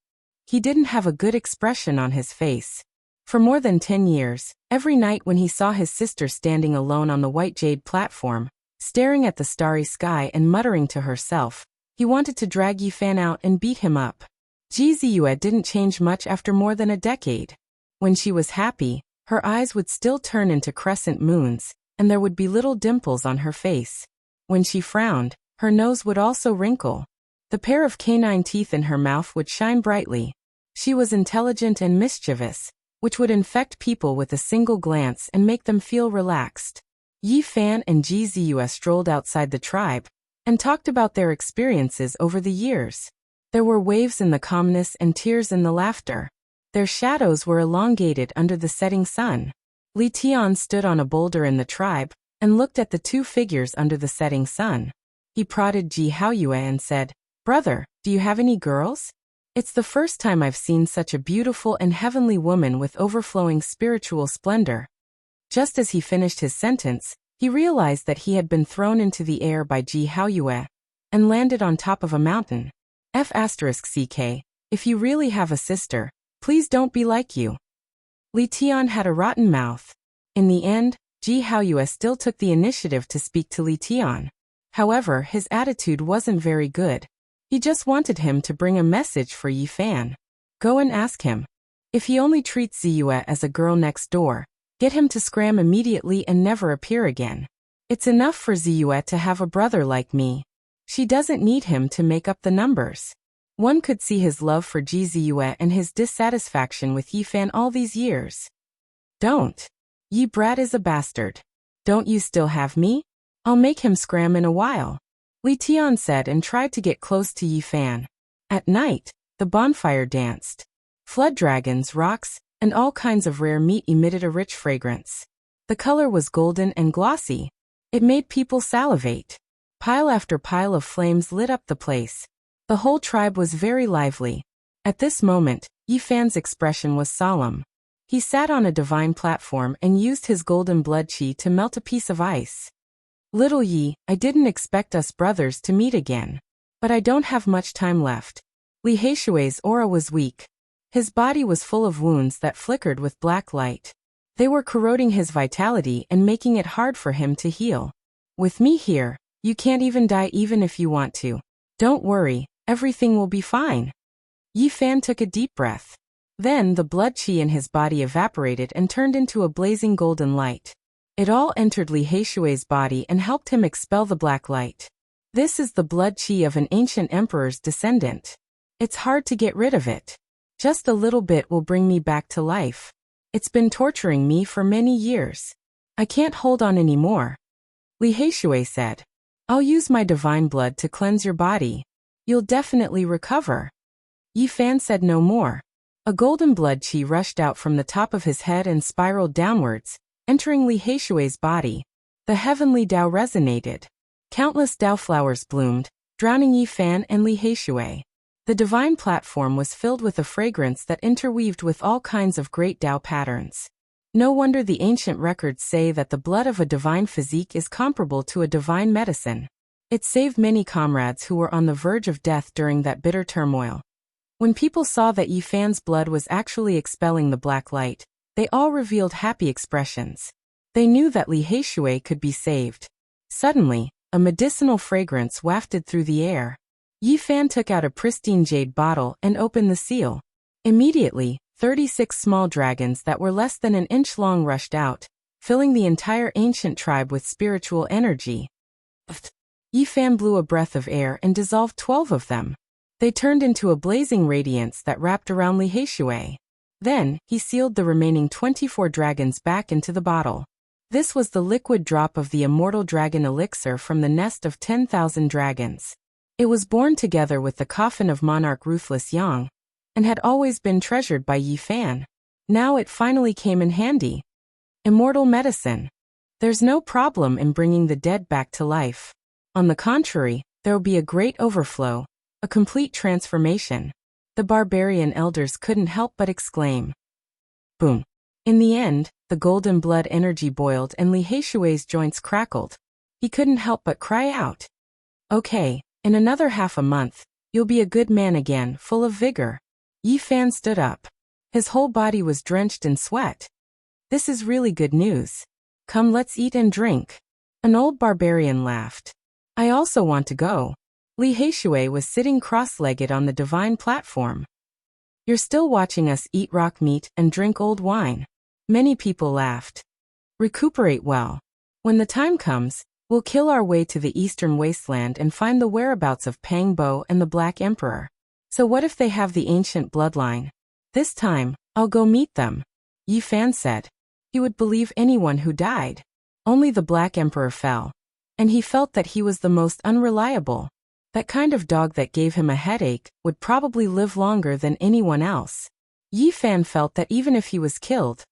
He didn't have a good expression on his face. For more than 10 years, every night when he saw his sister standing alone on the white jade platform, staring at the starry sky and muttering to herself, he wanted to drag Yi Fan out and beat him up. Ji Ziyue didn't change much after more than a decade. When she was happy, her eyes would still turn into crescent moons, and there would be little dimples on her face. When she frowned, her nose would also wrinkle. The pair of canine teeth in her mouth would shine brightly. She was intelligent and mischievous, which would infect people with a single glance and make them feel relaxed. Yi Fan and Ji Ziyue strolled outside the tribe and talked about their experiences over the years. There were waves in the calmness and tears in the laughter. Their shadows were elongated under the setting sun. Li Tian stood on a boulder in the tribe and looked at the two figures under the setting sun. He prodded Ji Haoyue and said, "Brother, do you have any girls? It's the first time I've seen such a beautiful and heavenly woman with overflowing spiritual splendor." Just as he finished his sentence, he realized that he had been thrown into the air by Ji Haoyue and landed on top of a mountain. F***ck, if you really have a sister, please don't be like you. Li Tian had a rotten mouth. In the end, Ji Haoyue still took the initiative to speak to Li Tian. However, his attitude wasn't very good. He just wanted him to bring a message for Yi Fan. Go and ask him. If he only treats Ziyue as a girl next door, get him to scram immediately and never appear again. It's enough for Ziyue to have a brother like me. She doesn't need him to make up the numbers. One could see his love for Ji Ziyue and his dissatisfaction with Yi Fan all these years. Don't. Yi brat is a bastard. Don't you still have me? I'll make him scram in a while. Li Tian said and tried to get close to Yi Fan. At night, the bonfire danced. Flood dragons, rocks, and all kinds of rare meat emitted a rich fragrance. The color was golden and glossy. It made people salivate. Pile after pile of flames lit up the place. The whole tribe was very lively. At this moment, Yi Fan's expression was solemn. He sat on a divine platform and used his golden blood qi to melt a piece of ice. Little Yi, I didn't expect us brothers to meet again. But I don't have much time left. Li Heishui's aura was weak. His body was full of wounds that flickered with black light. They were corroding his vitality and making it hard for him to heal. With me here, you can't even die even if you want to. Don't worry, everything will be fine. Yi Fan took a deep breath. Then the blood qi in his body evaporated and turned into a blazing golden light. It all entered Li Heishui's body and helped him expel the black light. This is the blood qi of an ancient emperor's descendant. It's hard to get rid of it. Just a little bit will bring me back to life. It's been torturing me for many years. I can't hold on anymore. Li Heishui said. I'll use my divine blood to cleanse your body. You'll definitely recover. Yi Fan said no more. A golden blood qi rushed out from the top of his head and spiraled downwards, entering Li Heishui's body. The heavenly Tao resonated. Countless Tao flowers bloomed, drowning Yi Fan and Li Heishui. The divine platform was filled with a fragrance that interweaved with all kinds of great Tao patterns. No wonder the ancient records say that the blood of a divine physique is comparable to a divine medicine. It saved many comrades who were on the verge of death during that bitter turmoil. When people saw that Yi Fan's blood was actually expelling the black light, they all revealed happy expressions. They knew that Li Heishui could be saved. Suddenly, a medicinal fragrance wafted through the air. Yi Fan took out a pristine jade bottle and opened the seal. Immediately, 36 small dragons that were less than an inch long rushed out, filling the entire ancient tribe with spiritual energy. Yi Fan blew a breath of air and dissolved 12 of them. They turned into a blazing radiance that wrapped around Li Heishui. Then, he sealed the remaining 24 dragons back into the bottle. This was the liquid drop of the immortal dragon elixir from the nest of 10,000 dragons. It was born together with the coffin of monarch Ruthless Yang, and had always been treasured by Yi Fan. Now it finally came in handy. Immortal medicine. There's no problem in bringing the dead back to life. On the contrary, there will be a great overflow, a complete transformation. The barbarian elders couldn't help but exclaim. Boom. In the end, the golden blood energy boiled and Li Heishui's joints crackled. He couldn't help but cry out. Okay, in another half a month, you'll be a good man again, full of vigor. Yi Fan stood up. His whole body was drenched in sweat. This is really good news. Come, let's eat and drink. An old barbarian laughed. I also want to go. Li Heishui was sitting cross-legged on the divine platform. You're still watching us eat rock meat and drink old wine. Many people laughed. Recuperate well. When the time comes, we'll kill our way to the eastern wasteland and find the whereabouts of Pang Bo and the Black Emperor. So what if they have the ancient bloodline? This time, I'll go meet them. Yi Fan said. He would believe anyone who died. Only the Black Emperor fell. And he felt that he was the most unreliable. That kind of dog that gave him a headache would probably live longer than anyone else. Yi Fan felt that even if he was killed,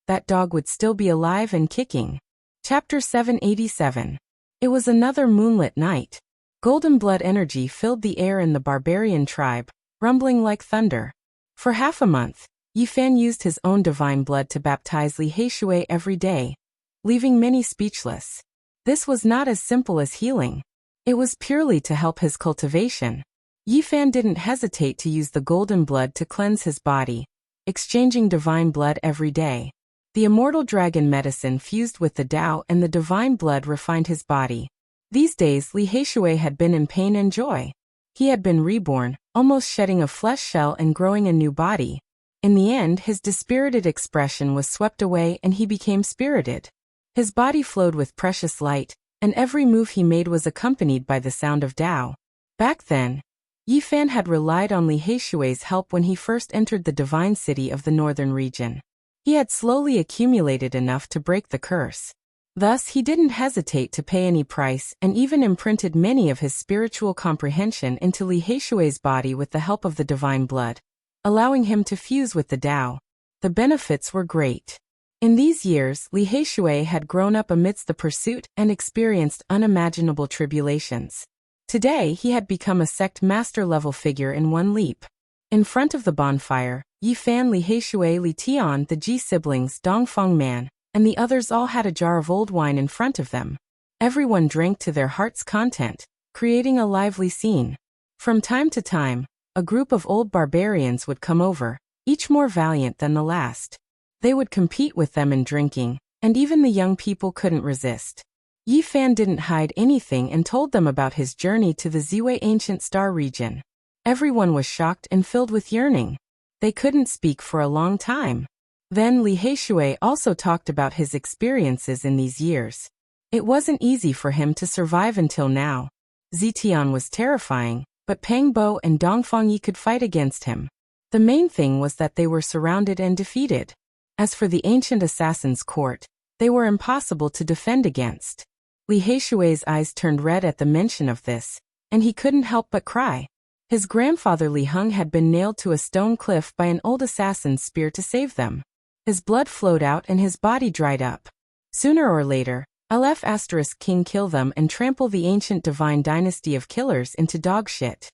that dog would still be alive and kicking. Chapter 787. It was another moonlit night. Golden blood energy filled the air in the barbarian tribe, rumbling like thunder. For half a month, Yi Fan used his own divine blood to baptize Li Heishui every day, leaving many speechless. This was not as simple as healing. It was purely to help his cultivation. Yi Fan didn't hesitate to use the golden blood to cleanse his body, exchanging divine blood every day. The immortal dragon medicine fused with the Tao and the divine blood refined his body. These days Li Heishui had been in pain and joy. He had been reborn, almost shedding a flesh shell and growing a new body. In the end, his dispirited expression was swept away and he became spirited. His body flowed with precious light, and every move he made was accompanied by the sound of Tao. Back then, Yi Fan had relied on Li Heishui's help when he first entered the divine city of the northern region. He had slowly accumulated enough to break the curse. Thus, he didn't hesitate to pay any price and even imprinted many of his spiritual comprehension into Li Heishui's body with the help of the divine blood, allowing him to fuse with the Tao. The benefits were great. In these years, Li Heishui had grown up amidst the pursuit and experienced unimaginable tribulations. Today, he had become a sect master-level figure in one leap. In front of the bonfire, Yi Fan, Li Heishui, Li Tian, the Ji siblings, Dongfeng Man, and the others all had a jar of old wine in front of them. Everyone drank to their heart's content, creating a lively scene. From time to time, a group of old barbarians would come over, each more valiant than the last. They would compete with them in drinking, and even the young people couldn't resist. Yi Fan didn't hide anything and told them about his journey to the Ziwei ancient star region. Everyone was shocked and filled with yearning. They couldn't speak for a long time. Then Li Heishui also talked about his experiences in these years. It wasn't easy for him to survive until now. Zitian was terrifying, but Peng Bo and Dongfeng Yi could fight against him. The main thing was that they were surrounded and defeated. As for the ancient assassin's court, they were impossible to defend against. Li Heishui's eyes turned red at the mention of this, and he couldn't help but cry. His grandfather Li Heng had been nailed to a stone cliff by an old assassin's spear to save them. His blood flowed out and his body dried up. Sooner or later, LF** King kill them and trample the ancient divine dynasty of killers into dog shit.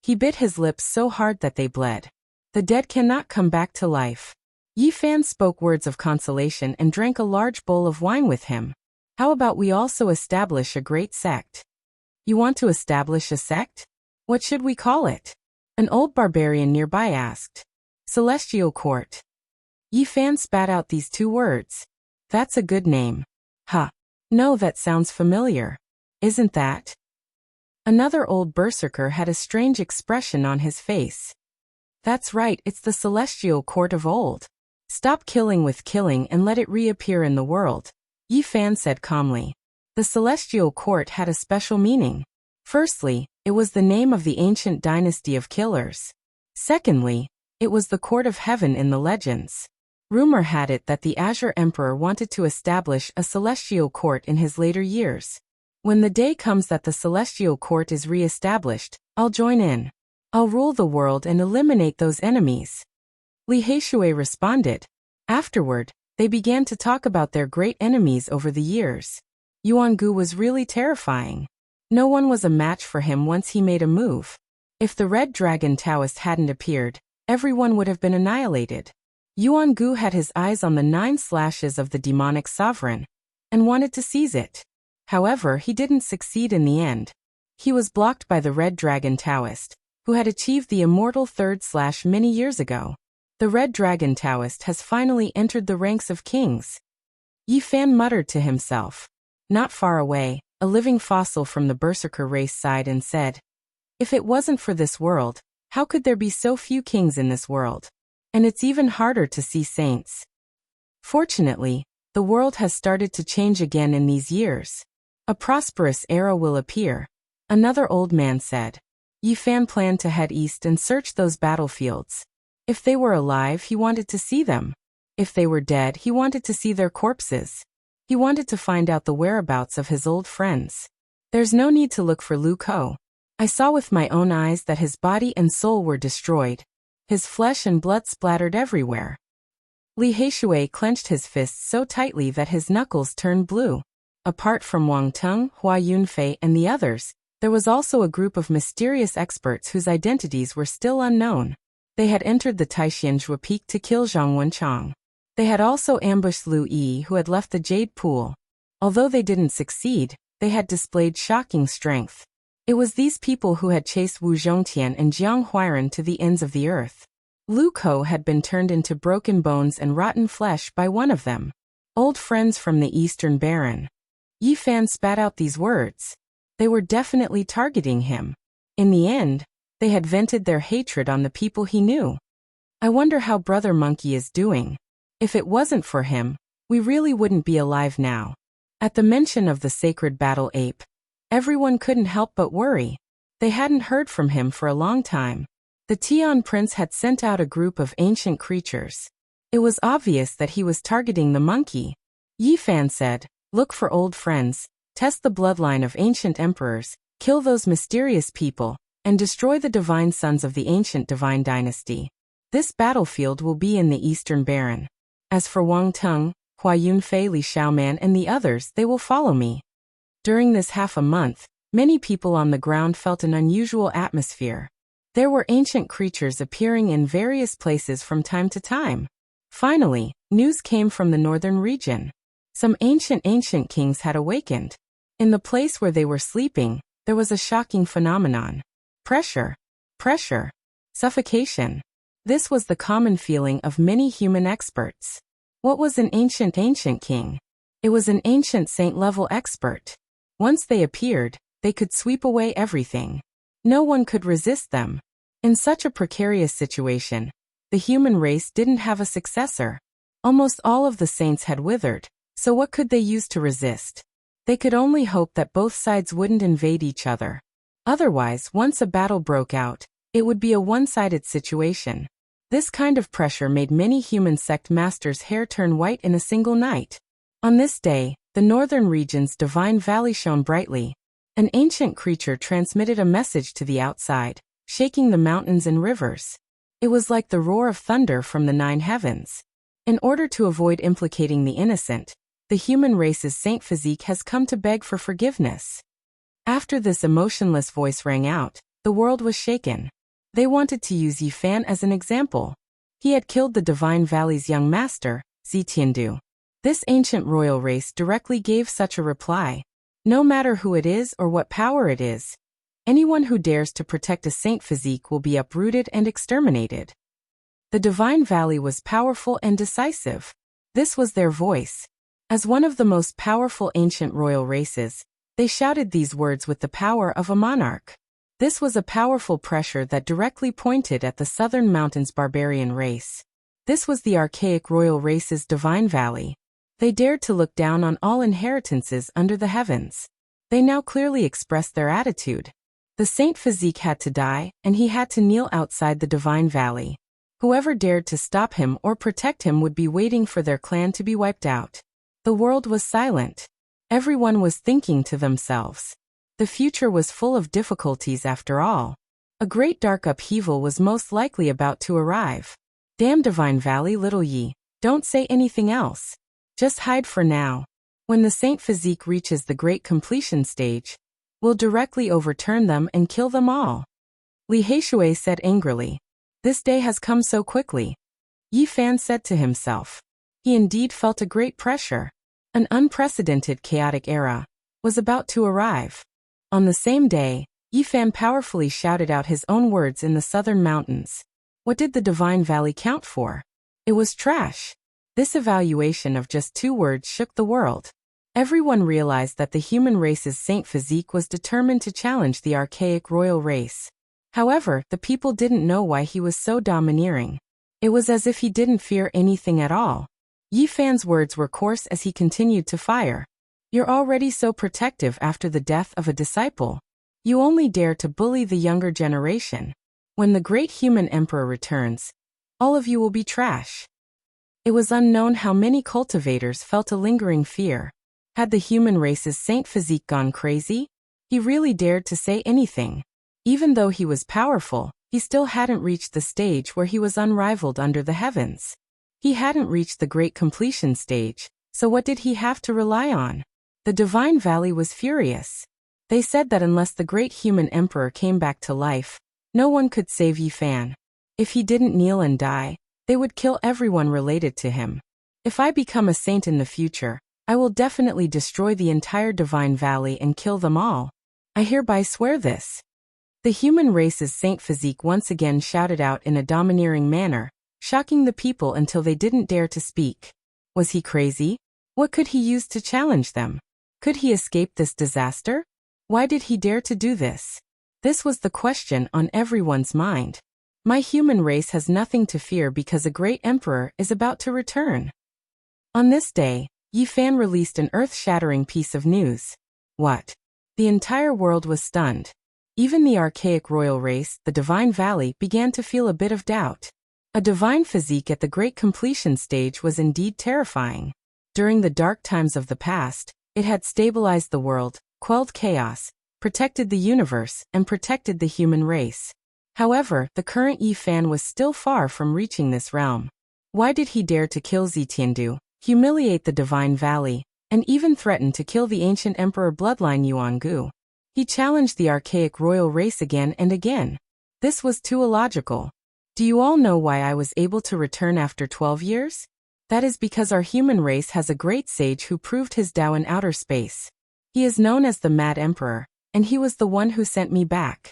He bit his lips so hard that they bled. The dead cannot come back to life. Yi Fan spoke words of consolation and drank a large bowl of wine with him. How about we also establish a great sect? You want to establish a sect? What should we call it? An old barbarian nearby asked. Celestial Court. Yi Fan spat out these two words. That's a good name. Huh. No, that sounds familiar. Isn't that? Another old berserker had a strange expression on his face. That's right, it's the Celestial Court of old. Stop killing with killing and let it reappear in the world, Yi Fan said calmly. The Celestial Court had a special meaning. Firstly, it was the name of the ancient dynasty of killers. Secondly, it was the court of heaven in the legends. Rumor had it that the Azure Emperor wanted to establish a celestial court in his later years. When the day comes that the celestial court is re-established, I'll join in. I'll rule the world and eliminate those enemies. Li Heishui responded. Afterward, they began to talk about their great enemies over the years. Yuan Gu was really terrifying. No one was a match for him once he made a move. If the Red Dragon Taoist hadn't appeared, everyone would have been annihilated. Yuan Gu had his eyes on the 9 slashes of the demonic sovereign, and wanted to seize it. However, he didn't succeed in the end. He was blocked by the Red Dragon Taoist, who had achieved the immortal 3rd slash many years ago. The Red Dragon Taoist has finally entered the ranks of kings. Yi Fan muttered to himself. Not far away, a living fossil from the berserker race sighed and said, if it wasn't for this world, how could there be so few kings in this world? And it's even harder to see saints. Fortunately, the world has started to change again in these years. A prosperous era will appear, another old man said. Yi Fan planned to head east and search those battlefields. If they were alive, he wanted to see them. If they were dead, he wanted to see their corpses. He wanted to find out the whereabouts of his old friends. There's no need to look for Lu Ko. I saw with my own eyes that his body and soul were destroyed. His flesh and blood splattered everywhere. Li Heishui clenched his fists so tightly that his knuckles turned blue. Apart from Wang Teng, Hua Yunfei, and the others, there was also a group of mysterious experts whose identities were still unknown. They had entered the Taixianzhua Peak to kill Zhang Wenchang. They had also ambushed Lu Yi, who had left the Jade Pool. Although they didn't succeed, they had displayed shocking strength. It was these people who had chased Wu Zhongtian and Jiang Huairan to the ends of the earth. Lu Ko had been turned into broken bones and rotten flesh by one of them. Old friends from the Eastern Baron. Yi Fan spat out these words. They were definitely targeting him. In the end, they had vented their hatred on the people he knew. I wonder how Brother Monkey is doing. If it wasn't for him, we really wouldn't be alive now. At the mention of the sacred battle ape, everyone couldn't help but worry. They hadn't heard from him for a long time. The Tian Prince had sent out a group of ancient creatures. It was obvious that he was targeting the monkey. Yi Fan said, "Look for old friends, test the bloodline of ancient emperors, kill those mysterious people, and destroy the divine sons of the ancient divine dynasty. This battlefield will be in the Eastern Baron. As for Wang Tung, Hua Yunfei, Li Xiaoman, and the others, they will follow me." During this half a month, many people on the ground felt an unusual atmosphere. There were ancient creatures appearing in various places from time to time. Finally, news came from the northern region. Some ancient kings had awakened. In the place where they were sleeping, there was a shocking phenomenon. Pressure, suffocation. This was the common feeling of many human experts. What was an ancient king? It was an ancient saint-level expert. Once they appeared, they could sweep away everything. No one could resist them. In such a precarious situation, the human race didn't have a successor. Almost all of the saints had withered, so what could they use to resist? They could only hope that both sides wouldn't invade each other. Otherwise, once a battle broke out, it would be a one-sided situation. This kind of pressure made many human sect masters' hair turn white in a single night. On this day, the northern region's divine valley shone brightly. An ancient creature transmitted a message to the outside, shaking the mountains and rivers. It was like the roar of thunder from the 9 heavens. In order to avoid implicating the innocent, the human race's saint physique has come to beg for forgiveness. After this emotionless voice rang out, the world was shaken. They wanted to use Yi Fan as an example. He had killed the Divine Valley's young master, Zi Tiandu. This ancient royal race directly gave such a reply. No matter who it is or what power it is, anyone who dares to protect a saint physique will be uprooted and exterminated. The Divine Valley was powerful and decisive. This was their voice. As one of the most powerful ancient royal races, they shouted these words with the power of a monarch. This was a powerful pressure that directly pointed at the Southern Mountains barbarian race. This was the archaic royal race's Divine Valley. They dared to look down on all inheritances under the heavens. They now clearly expressed their attitude. The saint physique had to die, and he had to kneel outside the Divine Valley. Whoever dared to stop him or protect him would be waiting for their clan to be wiped out. The world was silent. Everyone was thinking to themselves. The future was full of difficulties after all. A great dark upheaval was most likely about to arrive. Damn Divine Valley, little Yi, don't say anything else. Just hide for now. When the saint physique reaches the great completion stage, we'll directly overturn them and kill them all. Li Heishui said angrily. This day has come so quickly. Yi Fan said to himself. He indeed felt a great pressure. An unprecedented chaotic era was about to arrive. On the same day, Yi Fan powerfully shouted out his own words in the southern mountains. What did the Divine Valley count for? It was trash. This evaluation of just 2 words shook the world. Everyone realized that the human race's saint physique was determined to challenge the archaic royal race. However, the people didn't know why he was so domineering. It was as if he didn't fear anything at all. Yi Fan's words were coarse as he continued to fire. You're already so protective after the death of a disciple. You only dare to bully the younger generation. When the great human emperor returns, all of you will be trash. It was unknown how many cultivators felt a lingering fear. Had the human race's saint physique gone crazy? He really dared to say anything. Even though he was powerful, he still hadn't reached the stage where he was unrivaled under the heavens. He hadn't reached the great completion stage, so what did he have to rely on? The Divine Valley was furious. They said that unless the great human emperor came back to life, no one could save Yi Fan. If he didn't kneel and die, they would kill everyone related to him. If I become a saint in the future, I will definitely destroy the entire Divine Valley and kill them all. I hereby swear this. The human race's Saint Physique once again shouted out in a domineering manner, shocking the people until they didn't dare to speak. Was he crazy? What could he use to challenge them? Could he escape this disaster? Why did he dare to do this? This was the question on everyone's mind. My human race has nothing to fear because a great emperor is about to return. On this day, Yi Fan released an earth-shattering piece of news. What? The entire world was stunned. Even the archaic royal race, the Divine Valley, began to feel a bit of doubt. A divine physique at the great completion stage was indeed terrifying. During the dark times of the past, it had stabilized the world, quelled chaos, protected the universe, and protected the human race. However, the current Yi Fan was still far from reaching this realm. Why did he dare to kill Zitiandu, humiliate the Divine Valley, and even threaten to kill the ancient emperor bloodline Yuangu? He challenged the archaic royal race again and again. This was too illogical. Do you all know why I was able to return after 12 years? That is because our human race has a great sage who proved his Tao in outer space. He is known as the Mad Emperor, and he was the one who sent me back.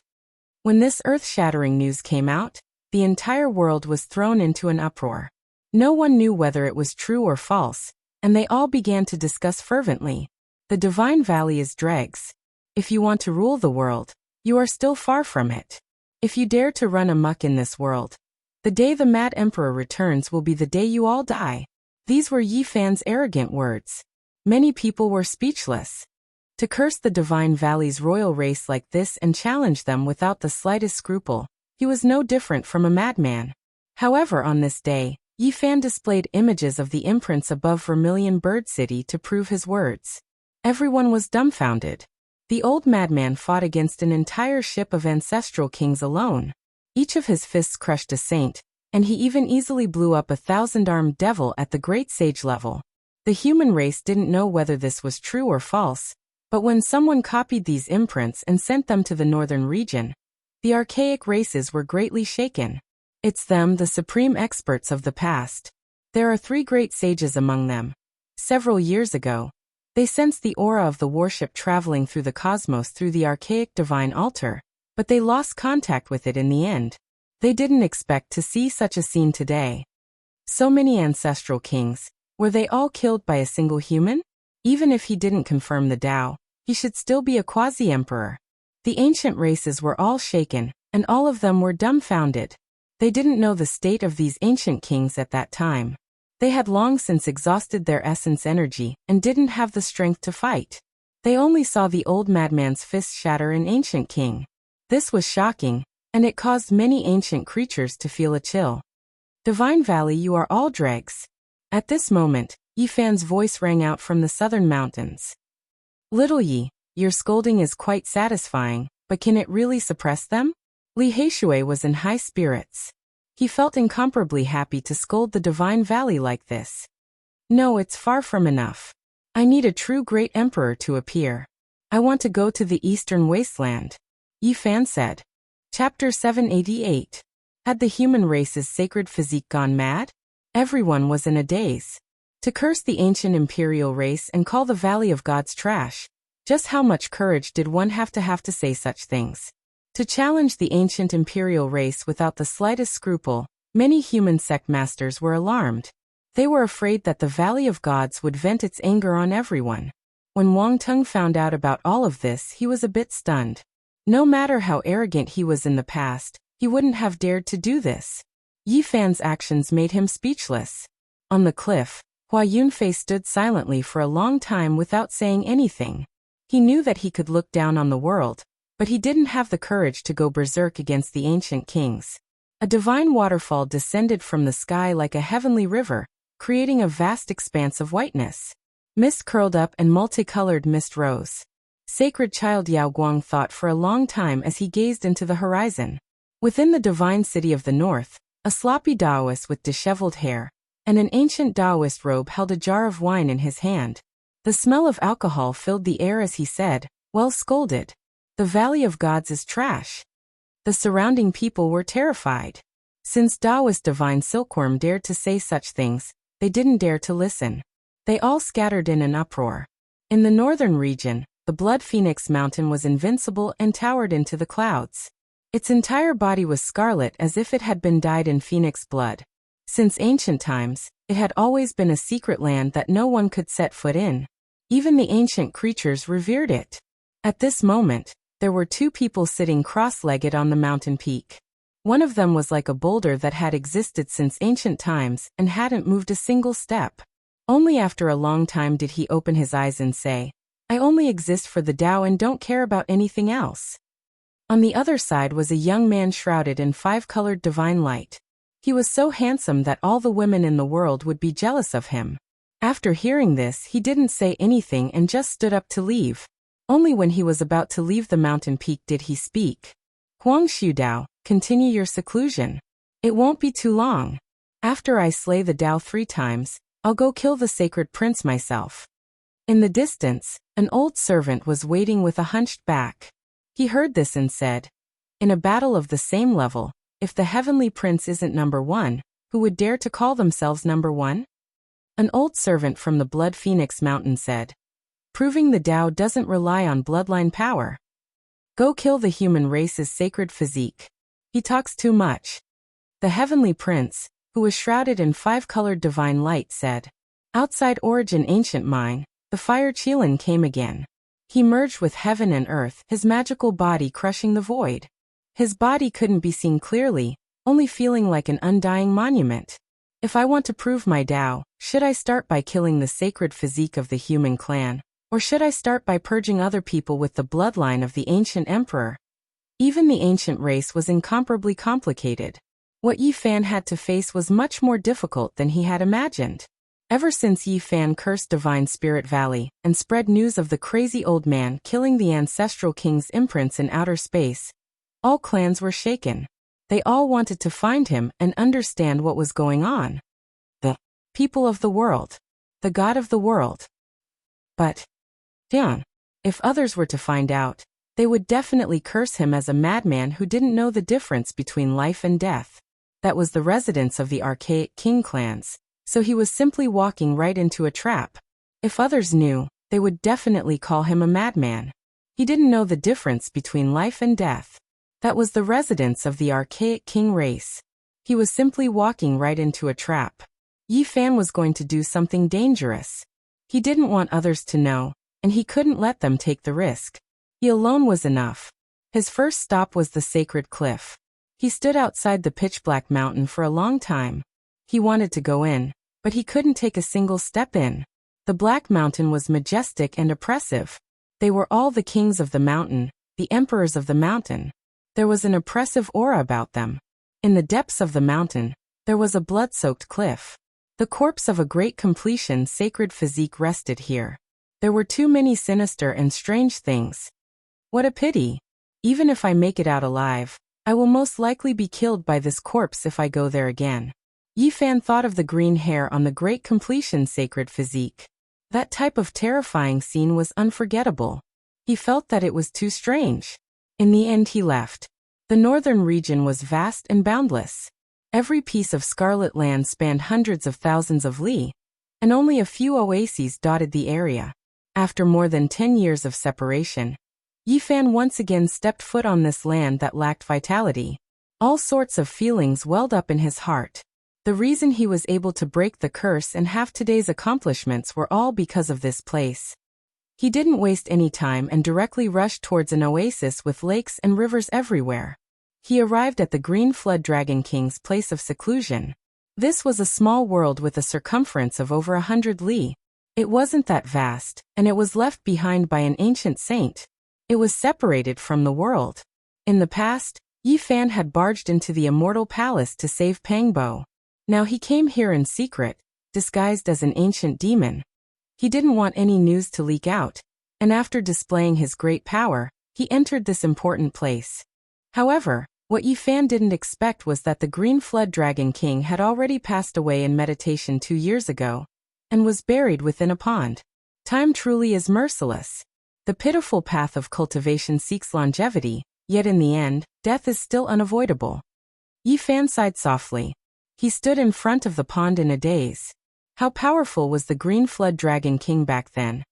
When this earth-shattering news came out, the entire world was thrown into an uproar. No one knew whether it was true or false, and they all began to discuss fervently. The Divine Valley is dregs. If you want to rule the world, you are still far from it. If you dare to run amok in this world, the day the Mad Emperor returns will be the day you all die. These were Yi Fan's arrogant words. Many people were speechless. To curse the Divine Valley's royal race like this and challenge them without the slightest scruple, he was no different from a madman. However, on this day, Yi Fan displayed images of the imprints above Vermilion Bird City to prove his words. Everyone was dumbfounded. The old madman fought against an entire ship of ancestral kings alone. Each of his fists crushed a saint, and he even easily blew up a 1,000-armed devil at the great sage level. The human race didn't know whether this was true or false, but when someone copied these imprints and sent them to the northern region, the archaic races were greatly shaken. It's them, the supreme experts of the past. There are 3 great sages among them. Several years ago, they sensed the aura of the warship traveling through the cosmos through the archaic divine altar, but they lost contact with it in the end. They didn't expect to see such a scene today. So many ancestral kings, were they all killed by a single human? Even if he didn't confirm the Tao, he should still be a quasi-emperor. The ancient races were all shaken, and all of them were dumbfounded. They didn't know the state of these ancient kings at that time. They had long since exhausted their essence energy and didn't have the strength to fight. They only saw the old madman's fist shatter an ancient king. This was shocking, and it caused many ancient creatures to feel a chill. Divine Valley, you are all dregs. At this moment, Yi Fan's voice rang out from the southern mountains. Little Yi, your scolding is quite satisfying, but can it really suppress them? Li Heishui was in high spirits. He felt incomparably happy to scold the Divine Valley like this. No, it's far from enough. I need a true great emperor to appear. I want to go to the eastern wasteland. Yi Fan said. Chapter 788. Had the human race's sacred physique gone mad? Everyone was in a daze. To curse the ancient imperial race and call the Valley of Gods trash. Just how much courage did one have to say such things? To challenge the ancient imperial race without the slightest scruple, many human sect masters were alarmed. They were afraid that the Valley of Gods would vent its anger on everyone. When Wang Teng found out about all of this, he was a bit stunned. No matter how arrogant he was in the past, he wouldn't have dared to do this. Yi Fan's actions made him speechless. On the cliff, Hua Yunfei stood silently for a long time without saying anything. He knew that he could look down on the world, but he didn't have the courage to go berserk against the ancient kings. A divine waterfall descended from the sky like a heavenly river, creating a vast expanse of whiteness. Mist curled up and multicolored mist rose. Sacred child Yao Guang thought for a long time as he gazed into the horizon. Within the divine city of the north, a sloppy Taoist with disheveled hair and an ancient Taoist robe held a jar of wine in his hand. The smell of alcohol filled the air as he said, "Well scolded. The Valley of Gods is trash." The surrounding people were terrified. Since Taoist divine Silkworm dared to say such things, they didn't dare to listen. They all scattered in an uproar. In the northern region, the Blood Phoenix Mountain was invincible and towered into the clouds. Its entire body was scarlet as if it had been dyed in phoenix blood. Since ancient times, it had always been a secret land that no one could set foot in. Even the ancient creatures revered it. At this moment, there were two people sitting cross-legged on the mountain peak. One of them was like a boulder that had existed since ancient times and hadn't moved a single step. Only after a long time did he open his eyes and say, "I only exist for the Tao and don't care about anything else." On the other side was a young man shrouded in five-colored divine light. He was so handsome that all the women in the world would be jealous of him. After hearing this, he didn't say anything and just stood up to leave. Only when he was about to leave the mountain peak did he speak. "Huangshu Dao, continue your seclusion. It won't be too long. After I slay the Tao 3 times, I'll go kill the sacred prince myself." In the distance, an old servant was waiting with a hunched back. He heard this and said, "In a battle of the same level, if the heavenly prince isn't number 1, who would dare to call themselves number 1? An old servant from the Blood Phoenix Mountain said, "Proving the Tao doesn't rely on bloodline power. Go kill the human race's sacred physique. He talks too much." The heavenly prince, who was shrouded in 5-colored divine light, said, "Outside Origin Ancient Mine, the fire Qilin came again. He merged with heaven and earth, his magical body crushing the void. His body couldn't be seen clearly, only feeling like an undying monument. If I want to prove my Tao, should I start by killing the sacred physique of the human clan, or should I start by purging other people with the bloodline of the ancient emperor?" Even the ancient race was incomparably complicated. What Yi Fan had to face was much more difficult than he had imagined. Ever since Yi Fan cursed Divine Spirit Valley and spread news of the crazy old man killing the ancestral king's imprints in outer space, all clans were shaken. They all wanted to find him and understand what was going on. The people of the world. The God of the world. But, if others were to find out, they would definitely curse him as a madman who didn't know the difference between life and death. That was the residence of the archaic king clans, so he was simply walking right into a trap. If others knew, they would definitely call him a madman. He didn't know the difference between life and death. That was the residence of the archaic king race. He was simply walking right into a trap. Yi Fan was going to do something dangerous. He didn't want others to know, and he couldn't let them take the risk. He alone was enough. His first stop was the sacred cliff. He stood outside the pitch-black mountain for a long time. He wanted to go in, but he couldn't take a single step in. The Black Mountain was majestic and oppressive. They were all the kings of the mountain, the emperors of the mountain. There was an oppressive aura about them. In the depths of the mountain, there was a blood-soaked cliff. The corpse of a great completion sacred physique rested here. There were too many sinister and strange things. What a pity. Even if I make it out alive, I will most likely be killed by this corpse if I go there again. Yi Fan thought of the green hair on the great completion sacred physique. That type of terrifying scene was unforgettable. He felt that it was too strange. In the end he left. The northern region was vast and boundless. Every piece of scarlet land spanned hundreds of thousands of li, and only a few oases dotted the area. After more than 10 years of separation, Yi Fan once again stepped foot on this land that lacked vitality. All sorts of feelings welled up in his heart. The reason he was able to break the curse and have today's accomplishments were all because of this place. He didn't waste any time and directly rushed towards an oasis with lakes and rivers everywhere. He arrived at the Green Flood Dragon King's place of seclusion. This was a small world with a circumference of over 100 li. It wasn't that vast, and it was left behind by an ancient saint. It was separated from the world. In the past, Yi Fan had barged into the immortal palace to save Pangbo. Now he came here in secret, disguised as an ancient demon. He didn't want any news to leak out, and after displaying his great power, he entered this important place. However, what Yi Fan didn't expect was that the Green Flood Dragon King had already passed away in meditation 2 years ago, and was buried within a pond. Time truly is merciless. The pitiful path of cultivation seeks longevity, yet in the end, death is still unavoidable. Yi Fan sighed softly. He stood in front of the pond in a daze. How powerful was the Green Flood Dragon King back then,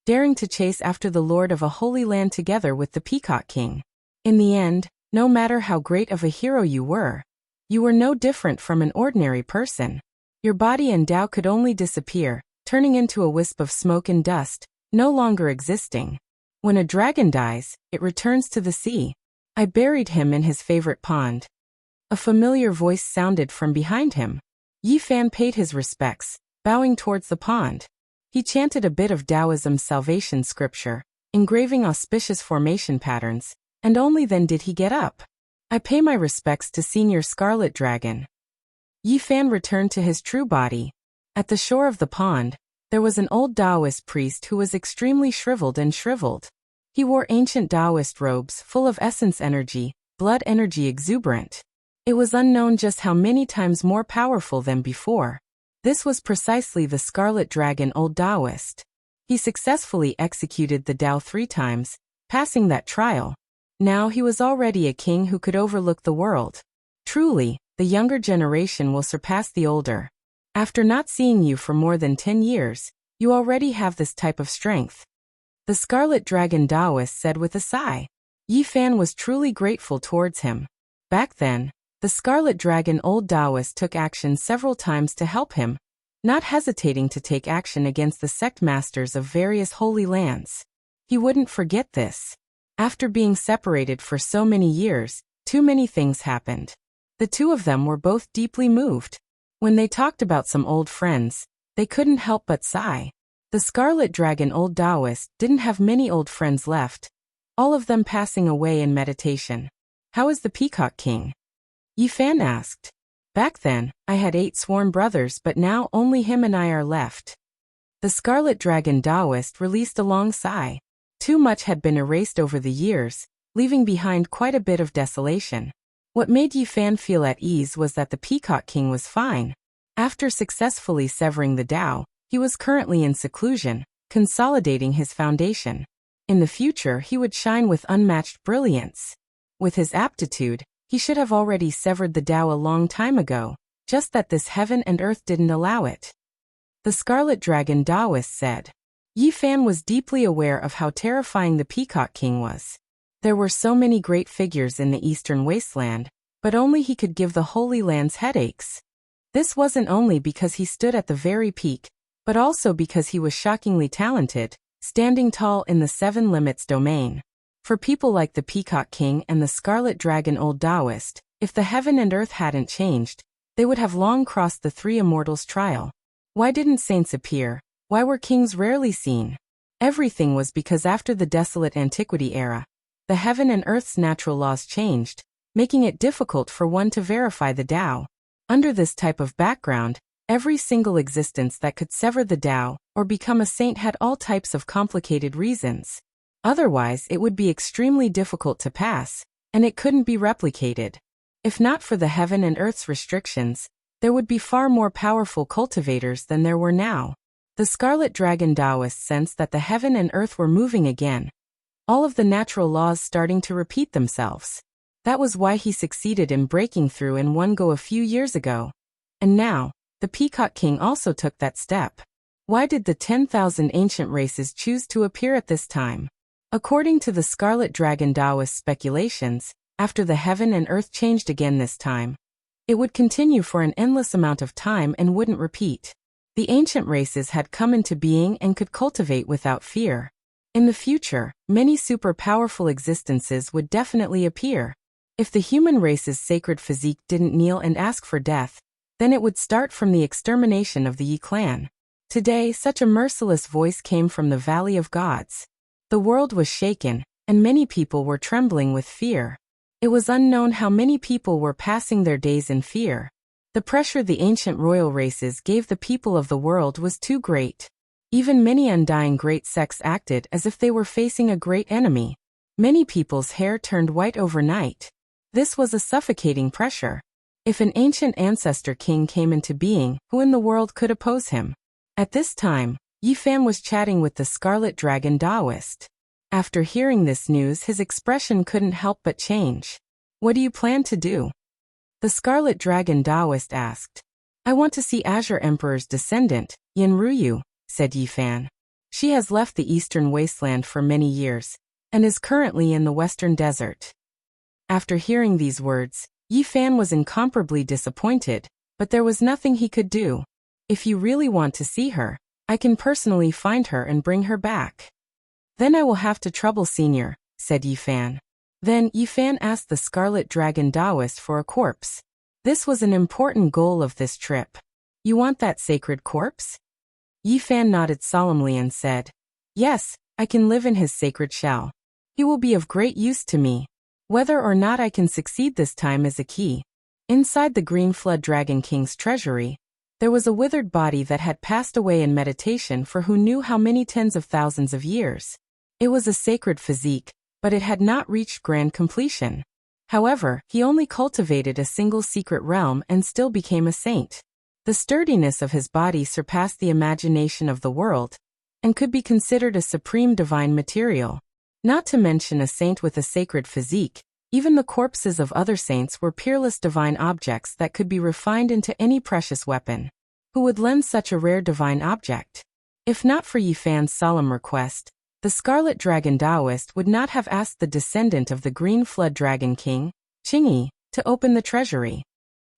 daring to chase after the Lord of a Holy Land together with the Peacock King. In the end, No matter how great of a hero you were no different from an ordinary person. Your body and Tao could only disappear, turning into a wisp of smoke and dust, no longer existing. When a dragon dies, it returns to the sea. I buried him in his favorite pond. A familiar voice sounded from behind him. Yi Fan paid his respects, bowing towards the pond. He chanted a bit of Taoism's salvation scripture, engraving auspicious formation patterns, and only then did he get up. I pay my respects to Senior Scarlet Dragon. Yi Fan returned to his true body. At the shore of the pond, there was an old Taoist priest who was extremely shriveled. He wore ancient Taoist robes full of essence energy, blood energy exuberant. It was unknown just how many times more powerful than before. This was precisely the Scarlet Dragon Old Taoist. He successfully executed the Tao 3 times, passing that trial. Now he was already a king who could overlook the world. Truly, the younger generation will surpass the older. After not seeing you for more than 10 years, you already have this type of strength. The Scarlet Dragon Taoist said with a sigh. Yi Fan was truly grateful towards him. Back then, the Scarlet Dragon Old Taoist took action several times to help him, not hesitating to take action against the sect masters of various holy lands. He wouldn't forget this. After being separated for so many years, too many things happened. The two of them were both deeply moved. When they talked about some old friends, they couldn't help but sigh. The Scarlet Dragon Old Taoist didn't have many old friends left, all of them passing away in meditation. How is the Peacock King? Yi Fan asked. Back then, I had 8 sworn brothers, but now only him and I are left. The Scarlet Dragon Taoist released a long sigh. Too much had been erased over the years, leaving behind quite a bit of desolation. What made Yi Fan feel at ease was that the Peacock King was fine. After successfully severing the Tao, he was currently in seclusion, consolidating his foundation. In the future he would shine with unmatched brilliance. With his aptitude, he should have already severed the Tao a long time ago, just that this heaven and earth didn't allow it. The Scarlet Dragon Taoist said. Yi Fan was deeply aware of how terrifying the Peacock King was. There were so many great figures in the eastern wasteland, but only he could give the Holy Lands headaches. This wasn't only because he stood at the very peak, but also because he was shockingly talented, standing tall in the 7 limits domain. For people like the Peacock King and the Scarlet Dragon Old Taoist, if the heaven and earth hadn't changed, they would have long crossed the 3 immortals' trial. Why didn't saints appear? Why were kings rarely seen? Everything was because after the desolate antiquity era, the heaven and earth's natural laws changed, making it difficult for one to verify the Tao. Under this type of background, every single existence that could sever the Tao or become a saint had all types of complicated reasons. Otherwise, it would be extremely difficult to pass, and it couldn't be replicated. If not for the heaven and earth's restrictions, there would be far more powerful cultivators than there were now. The Scarlet Dragon Taoist sensed that the heaven and earth were moving again, all of the natural laws starting to repeat themselves. That was why he succeeded in breaking through in one go a few years ago. And now, the Peacock King also took that step. Why did the 10,000 ancient races choose to appear at this time? According to the Scarlet Dragon Taoist speculations, after the heaven and earth changed again this time, it would continue for an endless amount of time and wouldn't repeat. The ancient races had come into being and could cultivate without fear. In the future, many super powerful existences would definitely appear. If the human race's sacred physique didn't kneel and ask for death, then it would start from the extermination of the Yi clan. Today, such a merciless voice came from the Valley of Gods. The world was shaken, and many people were trembling with fear. It was unknown how many people were passing their days in fear. The pressure the ancient royal races gave the people of the world was too great. Even many undying great sects acted as if they were facing a great enemy. Many people's hair turned white overnight. This was a suffocating pressure. If an ancient ancestor king came into being, who in the world could oppose him? At this time, Yi Fan was chatting with the Scarlet Dragon Taoist. After hearing this news, his expression couldn't help but change. What do you plan to do? The Scarlet Dragon Taoist asked. I want to see Azure Emperor's descendant, Yin Ruyu, said Yi Fan. She has left the eastern wasteland for many years, and is currently in the western desert. After hearing these words, Yi Fan was incomparably disappointed, but there was nothing he could do. If you really want to see her, I can personally find her and bring her back. Then I will have to trouble Senior, said Yi Fan. Then Yi Fan asked the Scarlet Dragon Taoist for a corpse. This was an important goal of this trip. You want that sacred corpse? Yi Fan nodded solemnly and said, Yes, I can live in his sacred shell. He will be of great use to me. Whether or not I can succeed this time is a key. Inside the Green Flood Dragon King's treasury, there was a withered body that had passed away in meditation for who knew how many tens of thousands of years. It was a sacred physique, but it had not reached grand completion. However, he only cultivated a single secret realm and still became a saint. The sturdiness of his body surpassed the imagination of the world, and could be considered a supreme divine material. Not to mention a saint with a sacred physique, even the corpses of other saints were peerless divine objects that could be refined into any precious weapon. Who would lend such a rare divine object? If not for Yi Fan's solemn request, the Scarlet Dragon Taoist would not have asked the descendant of the Green Flood Dragon King, Qingyi, to open the treasury.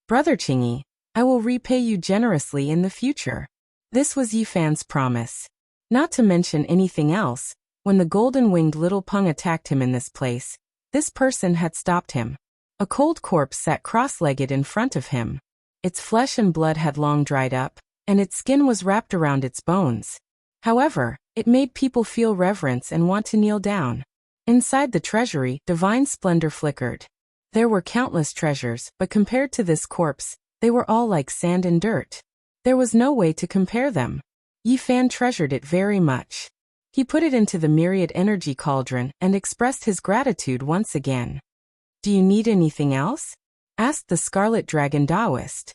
Brother Qingyi, I will repay you generously in the future. This was Yi Fan's promise. Not to mention anything else, when the golden-winged little Peng attacked him in this place, this person had stopped him. A cold corpse sat cross-legged in front of him. Its flesh and blood had long dried up, and its skin was wrapped around its bones. However, it made people feel reverence and want to kneel down. Inside the treasury, divine splendor flickered. There were countless treasures, but compared to this corpse, they were all like sand and dirt. There was no way to compare them. Yi Fan treasured it very much. He put it into the myriad energy cauldron and expressed his gratitude once again. Do you need anything else? Asked the Scarlet Dragon Taoist.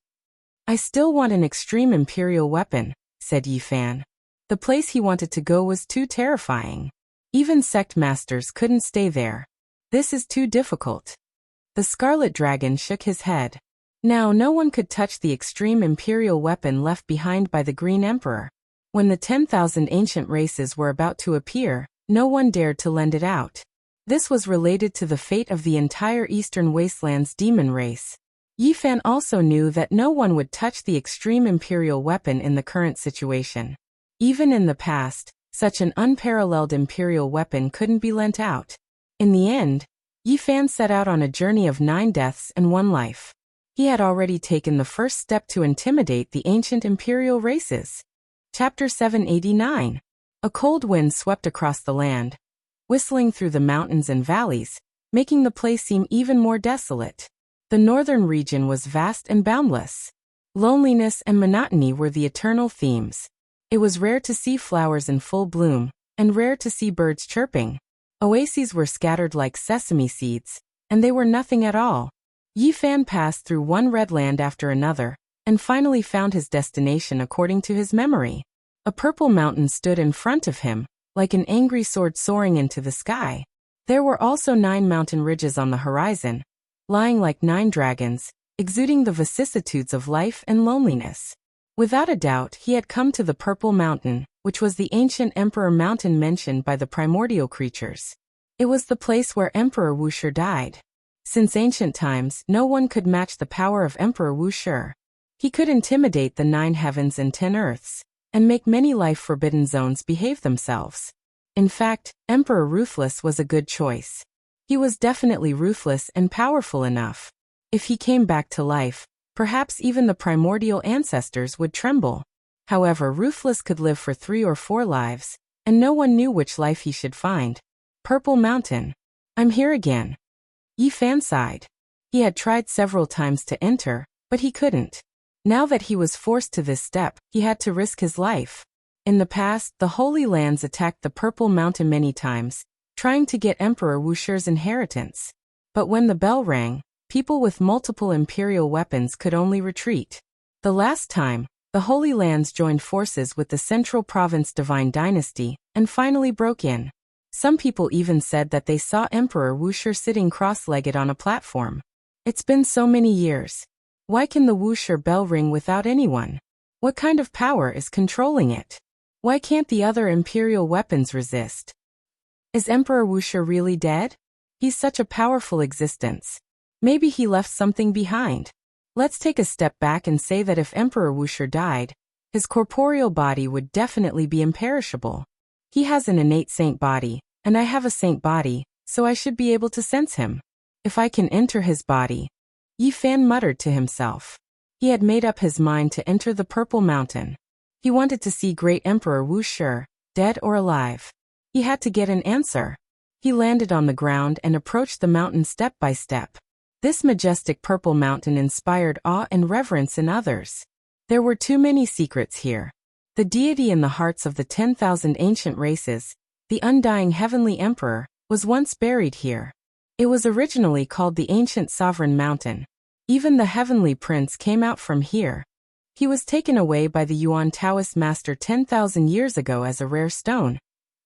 I still want an extreme imperial weapon, said Yi Fan. The place he wanted to go was too terrifying. Even sect masters couldn't stay there. This is too difficult. The Scarlet Dragon shook his head. Now no one could touch the extreme imperial weapon left behind by the Green Emperor. When the 10,000 ancient races were about to appear, no one dared to lend it out. This was related to the fate of the entire Eastern Wasteland's demon race. Yi Fan also knew that no one would touch the extreme imperial weapon in the current situation. Even in the past, such an unparalleled imperial weapon couldn't be lent out. In the end, Yi Fan set out on a journey of 9 deaths and 1 life. He had already taken the first step to intimidate the ancient imperial races. Chapter 789. A cold wind swept across the land, whistling through the mountains and valleys, making the place seem even more desolate. The northern region was vast and boundless. Loneliness and monotony were the eternal themes. It was rare to see flowers in full bloom, and rare to see birds chirping. Oases were scattered like sesame seeds, and they were nothing at all. Yi Fan passed through one red land after another, and finally found his destination according to his memory. A purple mountain stood in front of him, like an angry sword soaring into the sky. There were also 9 mountain ridges on the horizon, lying like 9 dragons, exuding the vicissitudes of life and loneliness. Without a doubt, he had come to the Purple Mountain, which was the ancient Emperor Mountain mentioned by the primordial creatures. It was the place where Emperor Wuxia died. Since ancient times, no one could match the power of Emperor Wuxia. He could intimidate the 9 heavens and 10 earths, and make many life-forbidden zones behave themselves. In fact, Emperor Ruthless was a good choice. He was definitely ruthless and powerful enough. If he came back to life, perhaps even the primordial ancestors would tremble. However, Ruthless could live for 3 or 4 lives, and no one knew which life he should find. Purple Mountain. I'm here again. Yi Fan sighed. He had tried several times to enter, but he couldn't. Now that he was forced to this step, he had to risk his life. In the past, the Holy Lands attacked the Purple Mountain many times, trying to get Emperor Wuxia's inheritance. But when the bell rang, people with multiple imperial weapons could only retreat. The last time, the Holy Lands joined forces with the Central Province Divine Dynasty, and finally broke in. Some people even said that they saw Emperor Wuxia sitting cross-legged on a platform. It's been so many years. Why can the Wuxia bell ring without anyone? What kind of power is controlling it? Why can't the other imperial weapons resist? Is Emperor Wuxia really dead? He's such a powerful existence. Maybe he left something behind. Let's take a step back and say that if Emperor Wuxia died, his corporeal body would definitely be imperishable. He has an innate saint body, and I have a saint body, so I should be able to sense him. If I can enter his body. Yi Fan muttered to himself. He had made up his mind to enter the Purple Mountain. He wanted to see Great Emperor Wuxia, dead or alive. He had to get an answer. He landed on the ground and approached the mountain step by step. This majestic purple mountain inspired awe and reverence in others. There were too many secrets here. The deity in the hearts of the 10,000 ancient races, the undying heavenly emperor, was once buried here. It was originally called the Ancient Sovereign Mountain. Even the heavenly prince came out from here. He was taken away by the Yuan Taoist master 10,000 years ago as a rare stone.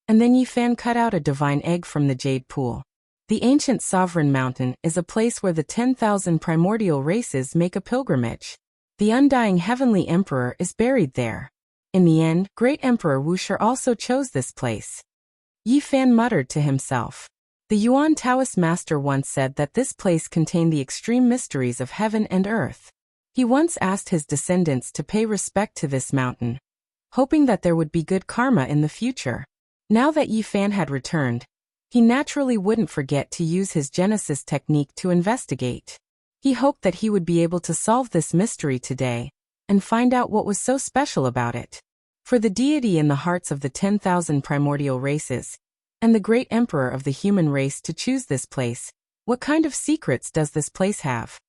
And then Yi Fan cut out a divine egg from the jade pool. The Ancient Sovereign Mountain is a place where the 10,000 primordial races make a pilgrimage. The undying heavenly emperor is buried there. In the end, Great Emperor Wuxia also chose this place. Yi Fan muttered to himself. The Yuan Taoist master once said that this place contained the extreme mysteries of heaven and earth. He once asked his descendants to pay respect to this mountain, hoping that there would be good karma in the future. Now that Yi Fan had returned, he naturally wouldn't forget to use his Genesis technique to investigate. He hoped that he would be able to solve this mystery today and find out what was so special about it. For the deity in the hearts of the 10,000 primordial races, and the great emperor of the human race to choose this place, what kind of secrets does this place have?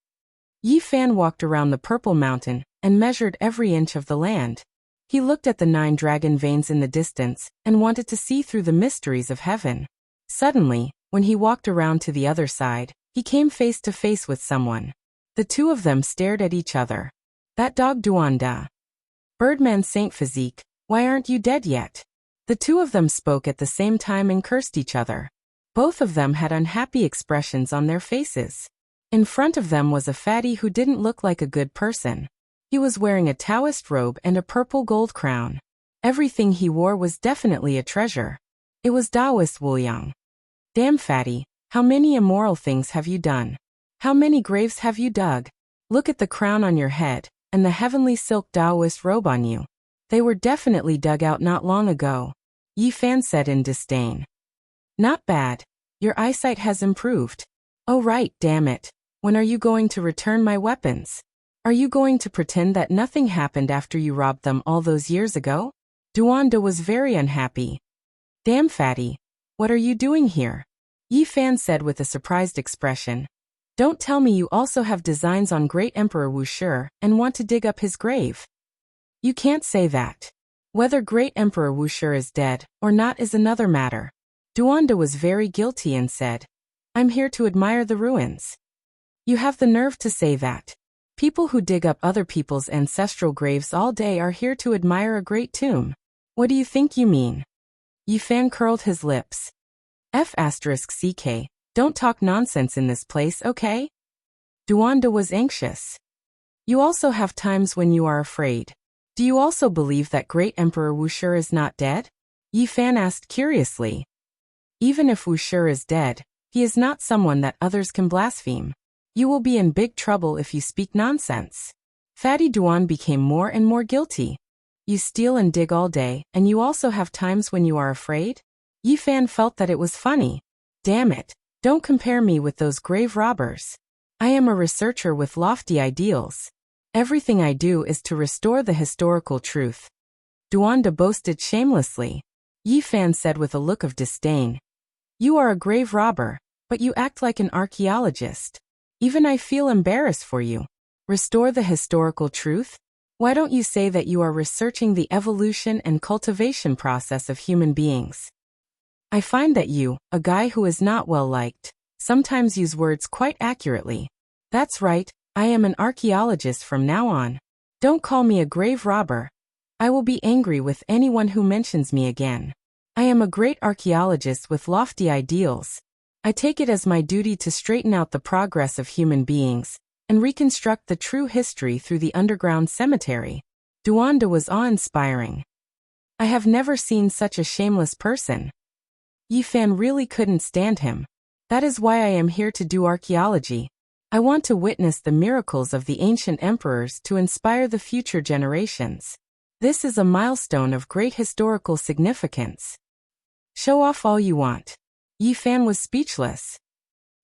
Yi Fan walked around the Purple Mountain and measured every inch of the land. He looked at the 9 dragon veins in the distance and wanted to see through the mysteries of heaven. Suddenly, when he walked around to the other side, he came face to face with someone. The two of them stared at each other. That dog Duanda. Birdman Saint Physique, why aren't you dead yet? The two of them spoke at the same time and cursed each other. Both of them had unhappy expressions on their faces. In front of them was a fatty who didn't look like a good person. He was wearing a Taoist robe and a purple gold crown. Everything he wore was definitely a treasure. It was Taoist Wuliang. Damn fatty, how many immoral things have you done? How many graves have you dug? Look at the crown on your head, and the heavenly silk Taoist robe on you. They were definitely dug out not long ago. Yi Fan said in disdain. Not bad. Your eyesight has improved. Oh right, damn it. When are you going to return my weapons? Are you going to pretend that nothing happened after you robbed them all those years ago? Duanda was very unhappy. Damn fatty. What are you doing here? Yi Fan said with a surprised expression. Don't tell me you also have designs on Great Emperor Wuxia and want to dig up his grave. You can't say that. Whether Great Emperor Wuxia is dead or not is another matter. Duanda was very guilty and said, I'm here to admire the ruins. You have the nerve to say that. People who dig up other people's ancestral graves all day are here to admire a great tomb. What do you think you mean? Yi Fan curled his lips. F***ck, don't talk nonsense in this place, okay? Duanda was anxious. You also have times when you are afraid. Do you also believe that Great Emperor Wuxia is not dead? Yi Fan asked curiously. Even if Wuxia is dead, he is not someone that others can blaspheme. You will be in big trouble if you speak nonsense. Fatty Duan became more and more guilty. You steal and dig all day, and you also have times when you are afraid? Yi Fan felt that it was funny. Damn it, don't compare me with those grave robbers. I am a researcher with lofty ideals. Everything I do is to restore the historical truth. Duanda boasted shamelessly. Yi Fan said with a look of disdain. You are a grave robber, but you act like an archaeologist. Even I feel embarrassed for you. Restore the historical truth? Why don't you say that you are researching the evolution and cultivation process of human beings? I find that you, a guy who is not well liked, sometimes use words quite accurately. That's right, I am an archaeologist from now on. Don't call me a grave robber. I will be angry with anyone who mentions me again. I am a great archaeologist with lofty ideals. I take it as my duty to straighten out the progress of human beings and reconstruct the true history through the underground cemetery. Duanda was awe-inspiring. I have never seen such a shameless person. Yi Fan really couldn't stand him. That is why I am here to do archaeology. I want to witness the miracles of the ancient emperors to inspire the future generations. This is a milestone of great historical significance. Show off all you want. Yi Fan was speechless.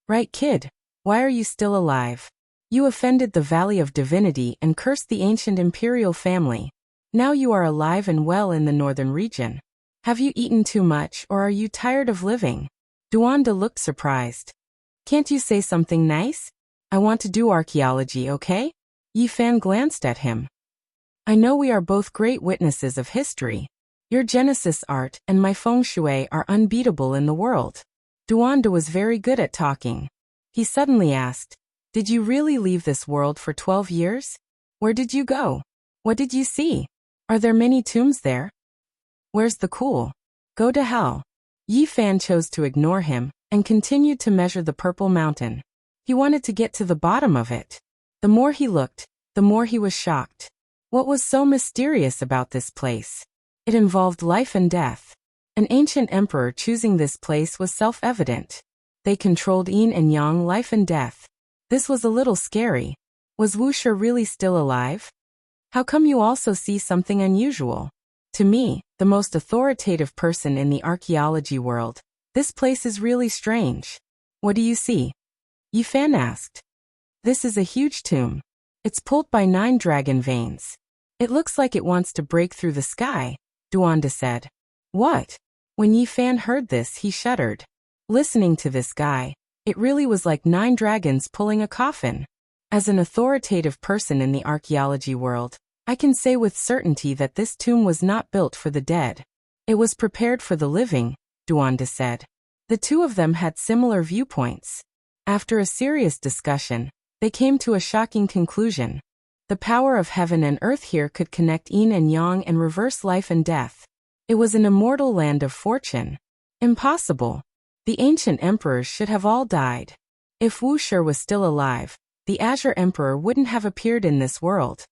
Right, kid? Why are you still alive? You offended the Valley of Divinity and cursed the ancient imperial family. Now you are alive and well in the northern region. Have you eaten too much or are you tired of living? Duanda looked surprised. Can't you say something nice? I want to do archaeology, okay? Yi Fan glanced at him. I know we are both great witnesses of history. Your Genesis art and my feng shui are unbeatable in the world. Duanda was very good at talking. He suddenly asked, Did you really leave this world for 12 years? Where did you go? What did you see? Are there many tombs there? Where's the cool? Go to hell. Yi Fan chose to ignore him and continued to measure the purple mountain. He wanted to get to the bottom of it. The more he looked, the more he was shocked. What was so mysterious about this place? It involved life and death. An ancient emperor choosing this place was self-evident. They controlled yin and yang, life and death. This was a little scary. Was Wuxia really still alive? How come you also see something unusual? To me, the most authoritative person in the archaeology world, this place is really strange. What do you see? Yi Fan asked. This is a huge tomb. It's pulled by 9 dragon veins. It looks like it wants to break through the sky, Duanda said. What? When Yi Fan heard this, he shuddered. Listening to this guy, it really was like 9 dragons pulling a coffin. As an authoritative person in the archaeology world, I can say with certainty that this tomb was not built for the dead. It was prepared for the living, Duanda said. The two of them had similar viewpoints. After a serious discussion, they came to a shocking conclusion. The power of heaven and earth here could connect yin and yang and reverse life and death. It was an immortal land of fortune. Impossible. The ancient emperors should have all died. If Wuxia was still alive, the Azure Emperor wouldn't have appeared in this world.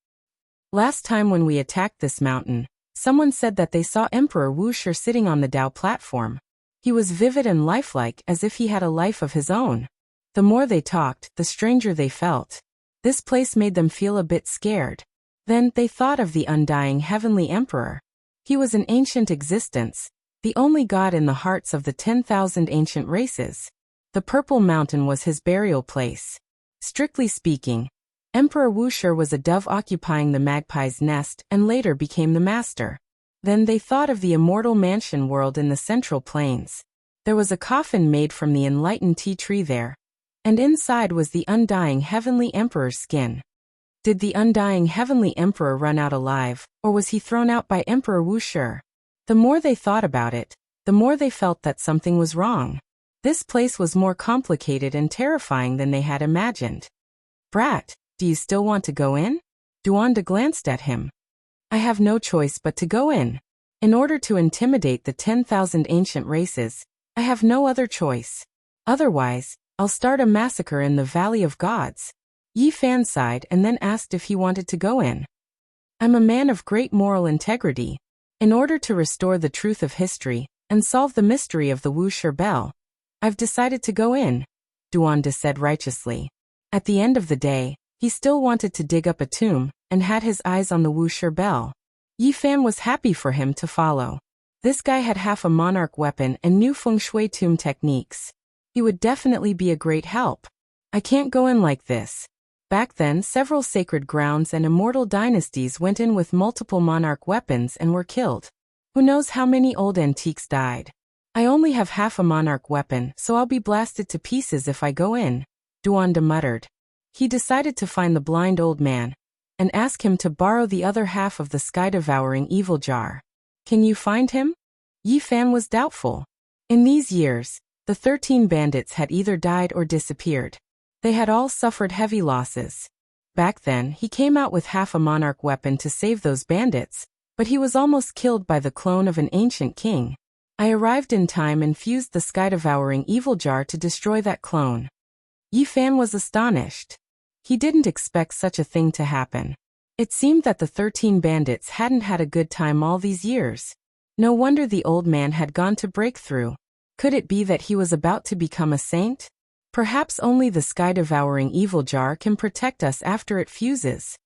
Last time when we attacked this mountain, someone said that they saw Emperor Wuxia sitting on the Dao platform. He was vivid and lifelike as if he had a life of his own. The more they talked, the stranger they felt. This place made them feel a bit scared. Then they thought of the undying heavenly emperor. He was an ancient existence, the only god in the hearts of the 10,000 ancient races. The Purple Mountain was his burial place. Strictly speaking, Emperor Wuxia was a dove occupying the magpie's nest and later became the master. Then they thought of the immortal mansion world in the Central Plains. There was a coffin made from the enlightened tea tree there. And inside was the undying heavenly emperor's skin. Did the undying heavenly emperor run out alive, or was he thrown out by Emperor Wuxia? The more they thought about it, the more they felt that something was wrong. This place was more complicated and terrifying than they had imagined. Brat, do you still want to go in? Duanda glanced at him. I have no choice but to go in. In order to intimidate the 10,000 ancient races, I have no other choice. Otherwise, I'll start a massacre in the Valley of Gods. Yi Fan sighed and then asked if he wanted to go in. I'm a man of great moral integrity. In order to restore the truth of history and solve the mystery of the Wuxia Bell, I've decided to go in, Duanda said righteously. At the end of the day, he still wanted to dig up a tomb and had his eyes on the Wuxia Bell. Yi Fan was happy for him to follow. This guy had half a monarch weapon and knew feng shui tomb techniques. He would definitely be a great help. I can't go in like this. Back then, several sacred grounds and immortal dynasties went in with multiple monarch weapons and were killed. Who knows how many old antiques died? I only have half a monarch weapon, so I'll be blasted to pieces if I go in, Duanda muttered. He decided to find the blind old man and ask him to borrow the other half of the sky-devouring evil jar. Can you find him? Yi Fan was doubtful. In these years, the 13 bandits had either died or disappeared. They had all suffered heavy losses. Back then, he came out with half a monarch weapon to save those bandits, but he was almost killed by the clone of an ancient king. I arrived in time and fused the sky-devouring evil jar to destroy that clone. Yi Fan was astonished. He didn't expect such a thing to happen. It seemed that the 13 bandits hadn't had a good time all these years. No wonder the old man had gone to breakthrough. Could it be that he was about to become a saint? Perhaps only the sky-devouring evil jar can protect us after it fuses.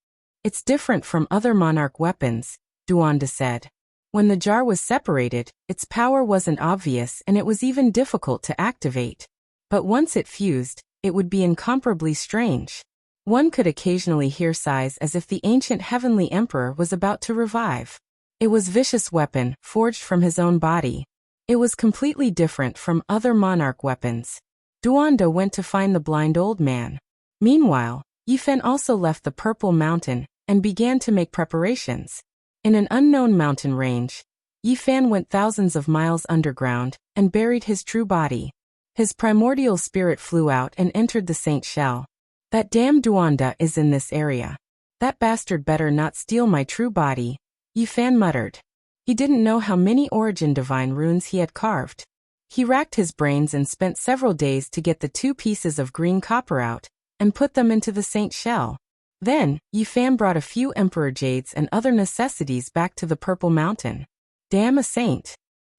It's different from other monarch weapons, Duanda said. When the jar was separated, its power wasn't obvious and it was even difficult to activate. But once it fused, it would be incomparably strange. One could occasionally hear sighs as if the ancient heavenly emperor was about to revive. It was a vicious weapon, forged from his own body. It was completely different from other monarch weapons. Duanda went to find the blind old man. Meanwhile, Yifen also left the Purple Mountain and began to make preparations. In an unknown mountain range, Yifen went thousands of miles underground and buried his true body. His primordial spirit flew out and entered the saint shell. That damn Duanda is in this area. That bastard better not steal my true body, Yifen muttered. He didn't know how many origin divine runes he had carved. He racked his brains and spent several days to get the 2 pieces of green copper out and put them into the saint shell. Then, Yifen brought a few emperor jades and other necessities back to the Purple Mountain. Damn a saint.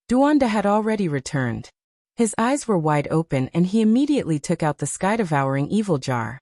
Duanda had already returned. His eyes were wide open and he immediately took out the sky-devouring evil jar.